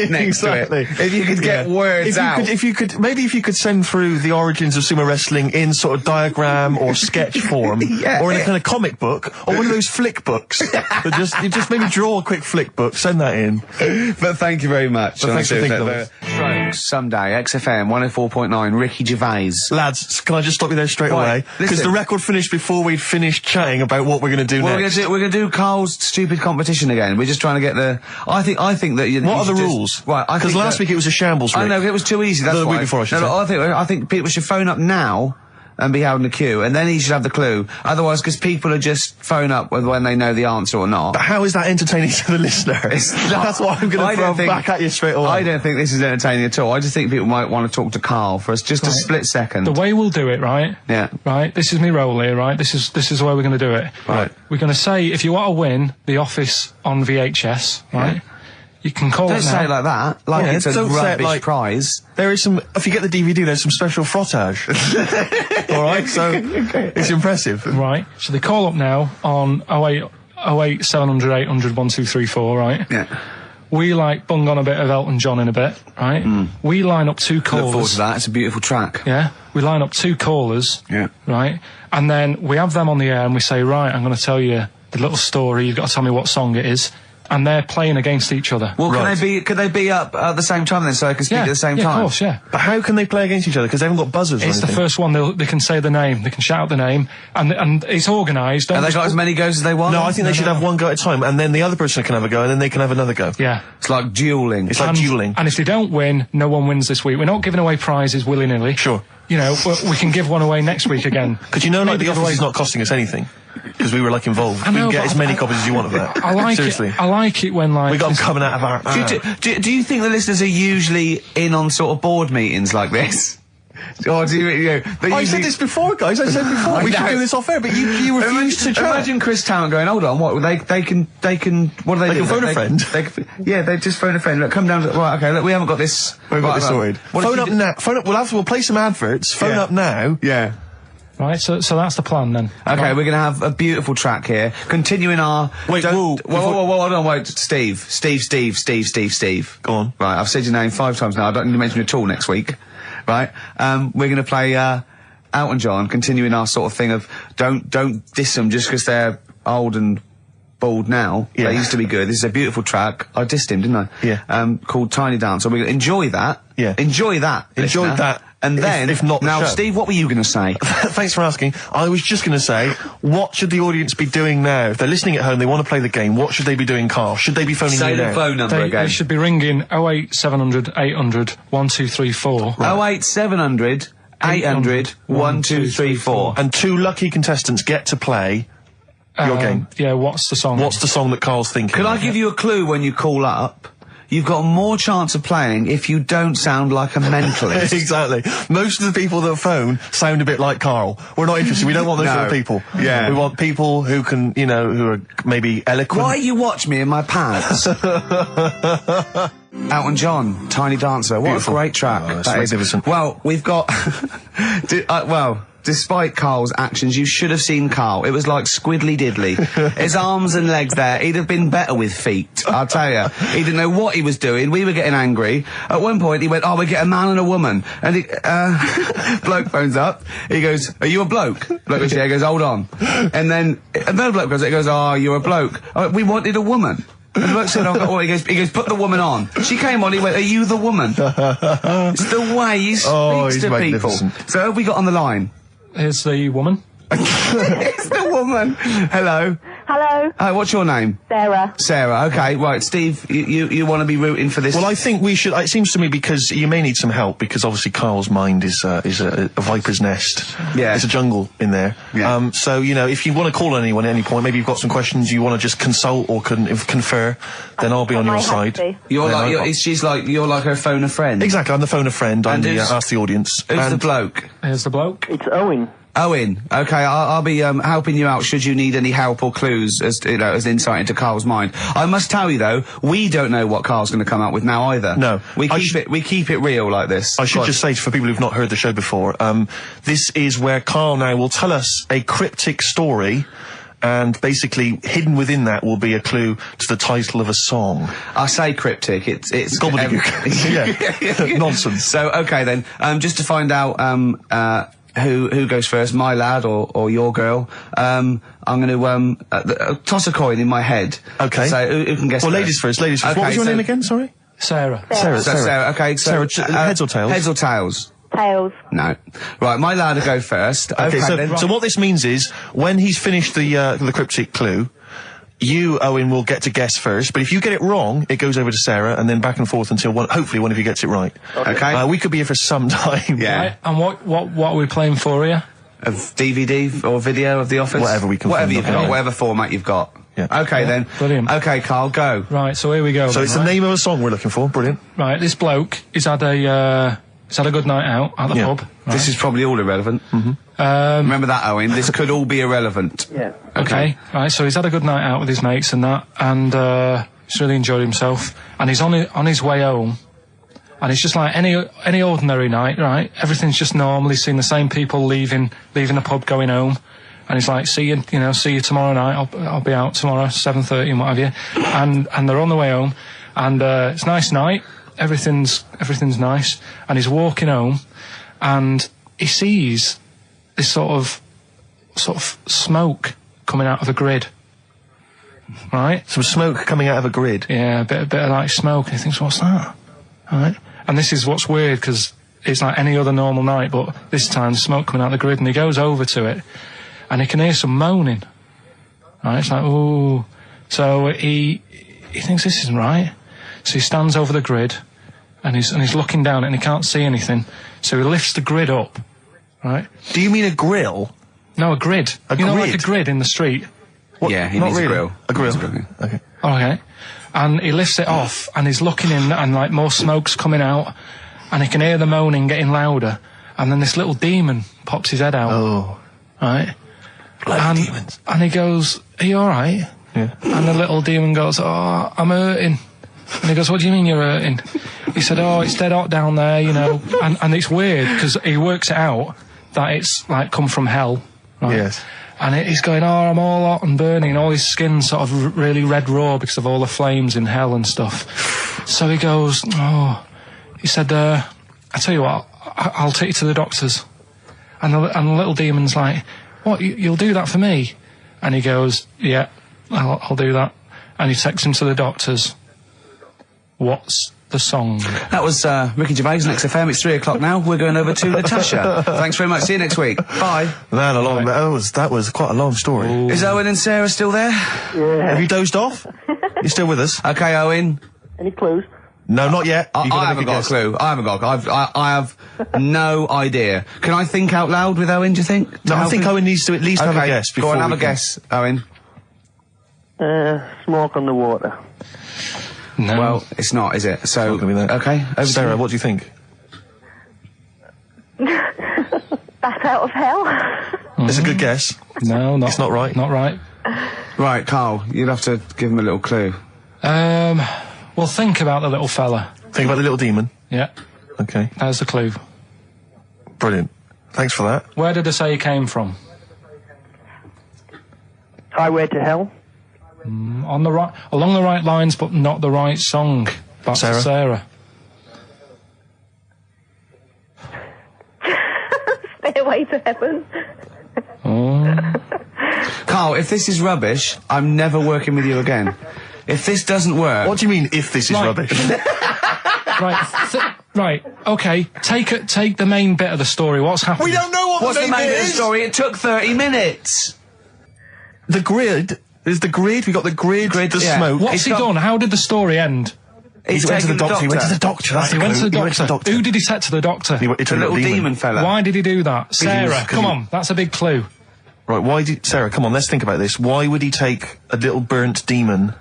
next to it. If you could get words out.
If you could send through the origins of sumo wrestling in sort of diagram or sketch form, or in a kind of comic book, or one of those flick books. You just maybe draw a quick flick book, send that in.
But thank you very much.
Thanks for thinking of it.
Someday, XFM 104.9, Ricky Gervais.
Lads, can I just stop you there straight away? Because the record finished before we'd finished chatting about what we're going to do next.
We're going to do Carl's stupid competition again. We're just trying to get the. I think that.
What are the rules?
Right,
because last week it was a shambles. Rick.
I know it was too easy. That's
the week before, I should say.
I think people should phone up now and be held in a queue, and then he should have the clue. Otherwise, because people are just phone up when they know the answer or not.
But how is that entertaining to the listener? That's what I'm going to throw back at you straight away.
I don't think this is entertaining at all. I just think people might want to talk to Karl for just a split second.
The way we'll do it, right?
Yeah.
Right. This is me role here, right? This is the way we're going to do it.
Right.
We're going to say, if you want to win The Office on VHS, right? Yeah. You can call
don't
it now.
say it like that. Like it's a rubbish prize.
There is some. If you get the DVD, there's some special frottage. All right, so it's impressive.
Right. So they call up now on 08 700 800 1234. Right.
Yeah.
We bung on a bit of Elton John in a bit. Right. We line up 2 callers.
Look forward to that. It's a beautiful track.
Yeah. We line up 2 callers.
Yeah.
Right. And then we have them on the air and we say, right, I'm going to tell you the little story. You've got to tell me what song it is. And they're playing against each other.
Well, could they be up at the same time then, so they can speak at the same time?
Yeah, of course, yeah.
But how can they play against each other? Because they haven't got buzzers.
It's the first one. They can say the name. They can shout out the name, and it's organised.
Have they got as many goes as they want?
No, I think they should have one go at a time, and then the other person can have a go, and then they can have another go.
Yeah,
it's like duelling.
It's like duelling.
And if they don't win, no one wins this week. We're not giving away prizes willy-nilly.
Sure.
You know, we can give one away next week again.
Because The Office is not costing us anything. Because we were involved. We can get as many copies as you want of that.
I like
Seriously.
it. I like it when
we got them coming out of our.
Do you think the listeners are usually in on sort of board meetings like this? Or do you know?
I said this before, guys. I said before we should do this off air, but you refused to chat.
Imagine Chris Town going, hold on, what? They can. What do they do?
They can phone a friend.
They just phone a friend. Look, come down. Right, okay. Look, we haven't got this.
We've got this sorted. Phone up now. We'll play some adverts. Phone up now.
Yeah.
Right, so that's the plan then.
Okay,
right.
We're going to have a beautiful track here. Continuing our...
Wait,
whoa, hold on, wait. Steve.
Go on.
Right, I've said your name 5 times now. I don't need to mention you at all next week. Right? We're going to play, Elton John, continuing our sort of thing of don't diss them just because they're old and bald now.
Yeah.
They used to be good. This is a beautiful track. I dissed him, didn't I?
Yeah.
Called Tiny Dancer. We're going to enjoy that.
Yeah.
Enjoy that.
Enjoy that.
And then,
if not the
now,
show.
Steve, what were you going to say?
Thanks for asking. I was just going to say, what should the audience be doing now? If they're listening at home, they want to play the game, what should they be doing, Karl? Should they be phoning
Say
you
the
now?
phone number again.
They should be ringing 08 700 800 1234.
Right. 08 700 800 1234.
And 2 lucky contestants get to play your game.
Yeah, what's the song?
What's the song that Karl's thinking?
Could I give you a clue when you call up? You've got more chance of playing if you don't sound like a mentalist.
Exactly. Most of the people that phone sound a bit like Karl. We're not interested. We don't want those sort of people.
Yeah.
We want people who can, who are maybe eloquent.
Why you watch me in my pants? Elton John, Tiny Dancer. What
Beautiful.
a great track.
That's
That is.
magnificent.
Well, we've got... Despite Karl's actions, you should have seen Karl. It was like squiddly diddly. His arms and legs there, he'd have been better with feet, I'll tell you. He didn't know what he was doing. We were getting angry. At one point, he went, we get a man and a woman. And bloke phones up. He goes, are you a bloke? Bloke goes, yeah. He goes, hold on. And then another bloke goes, you're a bloke. We wanted a woman. And the bloke said, he goes, put the woman on. She came on, he went, are you the woman? It's the way he speaks to people. So who have we got on the line?
Here's the woman.
It's the woman. Hello.
Hello.
Hi, what's your name?
Sarah.
Sarah, okay, right. Steve, you want to be rooting for this?
Well, I think we should. It seems to me because you may need some help because obviously Karl's mind is a viper's nest.
Yeah.
It's a jungle in there.
Yeah.
So, if you want to call anyone at any point, maybe you've got some questions you want to just consult or confer, then I'll be on your side.
You're like her phone a friend.
Exactly, I'm the phone a friend. I'm the ask the audience.
Who's the bloke?
Here's the bloke.
It's Owen.
Owen, okay, I'll be helping you out should you need any help or clues as as insight into Karl's mind. I must tell you though, we don't know what Karl's going to come up with now either.
No,
we keep it real like this.
I should just say for people who've not heard the show before, this is where Karl now will tell us a cryptic story. And basically, hidden within that will be a clue to the title of a song.
I say cryptic. It's
gobbledygook. Yeah, nonsense.
So okay then, just to find out who goes first, my lad or your girl. I'm going to toss a coin in my head.
Okay.
So who can guess?
Well,
first?
ladies first.
Okay,
what was your name again? Sorry.
Sarah.
Sarah. Okay. So,
Sarah, heads or tails?
Heads or tails?
Tails.
No. Right, my lad will go first.
Okay, so what this means is, when he's finished the cryptic clue, you, Owen, will get to guess first, but if you get it wrong, it goes over to Sarah, and then back and forth until hopefully one of you gets it right.
Okay.
We could be here for some time.
Yeah.
Right, and what are we playing for here?
of DVD or video of The Office?
Whatever we can
Whatever
find
you've
on
got,
it.
whatever format you've got.
Yeah.
Okay, then.
Brilliant.
Okay, Carl, go.
Right, so here we go.
So
then,
it's the name of a song we're looking for. Brilliant.
Right, this bloke, he's had a good night out at the pub. Right.
This is probably all irrelevant. Remember that, Owen? This could all be irrelevant.
Yeah.
Okay, right, so he's had a good night out with his mates and that, and he's really enjoyed himself, and he's on his way home, and it's just like any ordinary night, right? Everything's just normal. He's seen the same people leaving the pub, going home, and he's like, see you tomorrow night. I'll be out tomorrow, 7:30 and what have you, and they're on the way home, and it's a nice night. Everything's nice, and he's walking home, and he sees this sort of smoke coming out of a grid. Right?
Some smoke coming out of a grid.
Yeah, a bit of like smoke, and he thinks, what's that? Right? And this is what's weird, because it's like any other normal night, but this time there's smoke coming out of the grid, and he goes over to it, and he can hear some moaning. Right? It's like, ooh. So he thinks this isn't right. So he stands over the grid, and he's looking down, and he can't see anything. So he lifts the grid up. Right?
Do you mean a grill?
No, a grid.
A
you know,
grid?
like a grid in the street.
What?
Yeah, he
Not
needs
really.
a grill.
A grill.
He needs a grill.
Okay.
Okay. And he lifts it off, and he's looking in, and like more smoke's coming out, and he can hear the moaning getting louder, and then this little demon pops his head out.
Oh.
Right?
Bloody demons.
And he goes, are you alright?
Yeah.
And the little demon goes, oh, I'm hurting. And he goes, what do you mean you're hurting? He said, oh, it's dead hot down there, you know. And it's weird, because he works it out that it's like come from hell. Right?
Yes.
And he's going, oh, I'm all hot and burning, and all his skin's sort of really red raw because of all the flames in hell and stuff. So he goes, oh, he said, I tell you what, I'll take you to the doctors. And the little demon's like, what, you'll do that for me? And he goes, yeah, I'll do that. And he takes him to the doctors. What's the song?
That was Ricky Gervais on XFM. It's 3 o'clock now. We're going over to Natasha. Thanks very much. See you next week. Bye.
Man, that was quite a long story.
Ooh.
Is Owen and Sarah still there?
Yeah.
Have you dozed off? You're still with us?
Okay, Owen.
Any clues?
No, not yet.
I haven't got a clue. I haven't got. I have no idea. Can I think out loud with Owen? Do you think?
No, I think Owen needs to at least have a guess.
Go
Before
on, have
we
a
can-
guess, Owen.
Smoke on the water.
No.
Well, it's not, is it? So,
not gonna be that.
okay. Over to
Sarah,
you.
what do you think?
Bat out of hell.
It's a good guess.
No,
It's not right.
Not right.
Right, Carl, you'll have to give him a little clue.
Well, think about the little fella.
Think about the little demon.
Yeah,
Okay.
there's the clue.
Brilliant. Thanks for that.
Where did I say he came from?
Highway to Hell.
On the right, along the right lines, but not the right song. Back to Sarah.
Stairway to heaven.
Carl, if this is rubbish, I'm never working with you again. If this doesn't work...
What do you mean, if this is
Right.
rubbish?
Right, okay, take the main bit of the story. What's happening?
We don't know
What's the main bit of the
is.
story? It took 30 minutes.
The grid. There's the grid. We got the grid, the
yeah.
smoke.
What's he done? How did the story end?
He went to
taken
the doctor. He went to the doctor. That's
He
the
went to
clue.
the
He went to the
doctor. Who did he take to the doctor?
He went to
The little demon fella.
Why did he do that? Sarah, come on, that's a big clue.
Right, why did... Sarah, come on, let's think about this. Why would he take a little burnt demon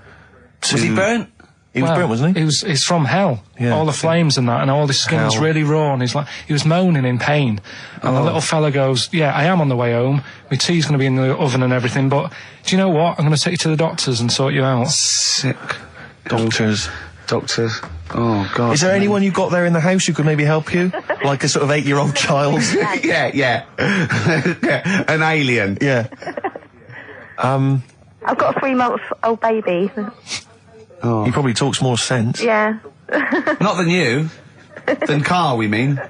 to...
Was he burnt?
He was burnt, wasn't he?
He's from hell.
Yeah.
All the flames and that, and all his skin's
Hell.
really raw, and he was moaning in pain. And the little fella goes, yeah, I am on the way home. My tea's going to be in the oven and everything, but do you know what? I'm going to take you to the doctors and sort you out.
Sick.
Doctors.
Doctors. Oh, God.
Is there anyone you got there in the house who could maybe help you? Like a sort of 8-year-old child?
yeah. An alien.
Yeah.
I've got a 3-month-old baby.
He probably talks more sense.
Yeah.
Not than you. Than Carl, we mean.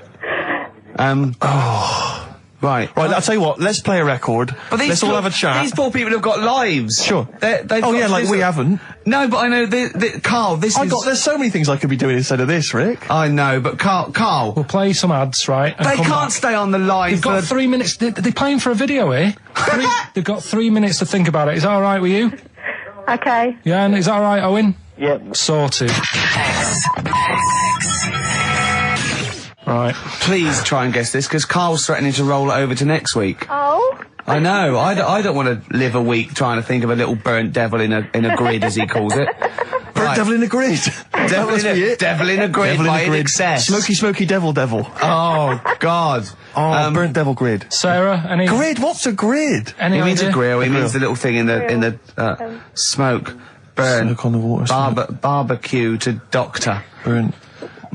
Right.
Right, I'll tell you what, let's play a record.
But
Let's all have a chat.
These poor people have got lives.
Sure.
They've
Oh,
got
yeah, like we haven't.
No, but I know, Carl, this is...
There's so many things I could be doing instead of this, Rick.
I know, but Carl...
We'll play some ads, right? And
They
come
can't
back.
stay on the line
They've got 3 minutes. They're playing for a video, eh? They've got 3 minutes to think about it. Is that all right with you?
Okay.
Yeah, and is that all right, Owen?
Yep.
Sorted. Right.
Please try and guess this, because Carl's threatening to roll it over to next week.
Oh?
I know. I don't want to live a week trying to think of a little burnt devil in a grid, as he calls it.
Burnt devil in a grid.
Devil in a grid by in excess.
Smoky devil.
Oh, God.
Burnt devil grid.
Sarah, any...
Grid? What's a grid?
Any
He means
idea?
a grill. He means the little thing in the smoke. Burn.
Smoke on the water.
Barbecue to doctor.
Burnt.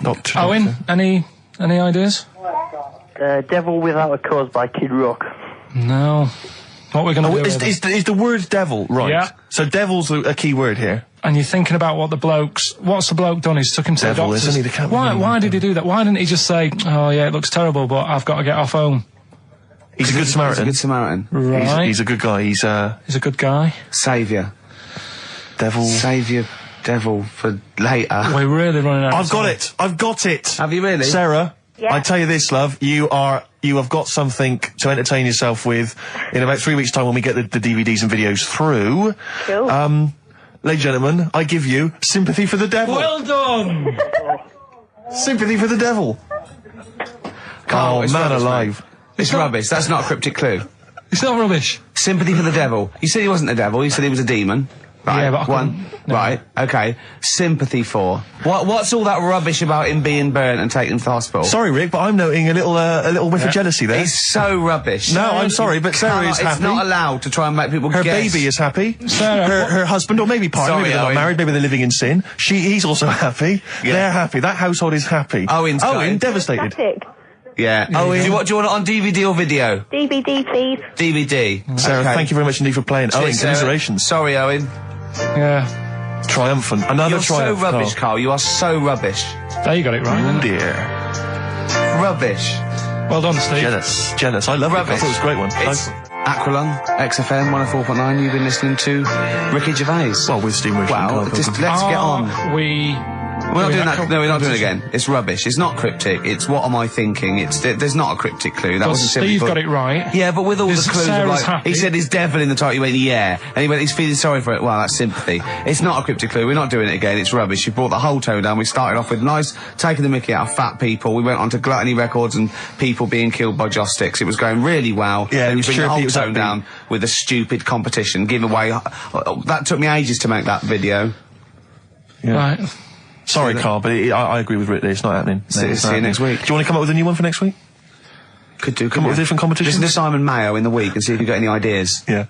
Doctor.
Owen, any ideas?
Devil Without a Cause by Kid Rock.
No. What we're going to do
is the word devil right?
Yeah.
So devil's a key word here.
And you're thinking about what's the bloke done? He's took him to
Devil,
the doctors.
isn't he? The captain.
Why did he do that? Why didn't he just say, oh yeah, it looks terrible, but I've got to get off home?
He's a good Samaritan.
He's a good Samaritan.
Right.
He's a good guy. He's a
good guy.
Saviour.
Devil.
Saviour devil for later.
We're really running out of time.
I've got it.
Have you really?
Sarah,
Yeah.
I tell you this, love, you have got something to entertain yourself with in about 3 weeks' time when we get the DVDs and videos through.
Cool.
Ladies and gentlemen, I give you Sympathy for the Devil.
Well done!
Sympathy for the Devil. Oh,
it's
man
rubbish,
alive.
mate. It's rubbish. That's not a cryptic clue.
It's not rubbish.
Sympathy for the devil. You said he wasn't a devil. You said he was a demon. Right.
Yeah, but I
one.
couldn't- no.
Right. Okay. Sympathy for. What's all that rubbish about him being burnt and taken to the hospital?
Sorry, Rick, but I'm noting a little whiff of jealousy there.
It's so rubbish.
No, I'm sorry, but Sarah is
It's
happy.
not allowed to try and make people
Her
guess.
baby is happy.
Sarah,
her husband, or maybe partner,
Sorry,
maybe they're not
Owen.
married, maybe they're living in sin. He's also happy.
Yeah.
They're happy. That household is happy.
Owen's
Owen,
gutted.
devastated.
Static.
Yeah. Do you want it on DVD or video?
DVD, please.
DVD.
Sarah,
Okay.
thank you very much indeed for playing. Owen,
Cheers, Sarah.
commiserations.
Sorry, Owen.
yeah.
Triumphant. Another
You're so
triumph.
rubbish, Carl. You are so rubbish.
There you got it right.
Oh,
then.
dear.
Rubbish.
Well done, Steve.
Jealous. I love it. I
Rubbish.
thought it was a great one.
It's Aqualung, XFM 104.9. You've been listening to Ricky Gervais.
Well, with Steve Rich and
Well,
Karl
just
Pilkington.
let's get on. We're not doing that. No, we're not doing it again. It's rubbish. It's not cryptic. It's what am I thinking? There's not a cryptic clue. That
Well,
wasn't
Steve
simple.
got it right.
Yeah, but with all
This-
the clues, of
Sarah's
like,
happy.
he said his devil in the title. He went, yeah, and he went, he's feeling sorry for it. Well, that's sympathy. It's not a cryptic clue. We're not doing it again. It's rubbish. You brought the whole tone down. We started off with nice taking the mickey out of fat people. We went on to gluttony records and people being killed by joss sticks. It was going really well.
Yeah,
and
it was
you bring the
chirpy,
whole
it was
tone
upbeat.
down with a stupid competition giveaway. That took me ages to make that video.
Yeah.
Right.
Sorry, Carl, but I agree with Rick. It's not happening.
See
It's not
you
happening.
next week.
Do you want to come up with a new one for next week?
Could do.
Come up with different competitions?
Listen to Simon Mayo in the week and see if you've got any ideas.
Yeah.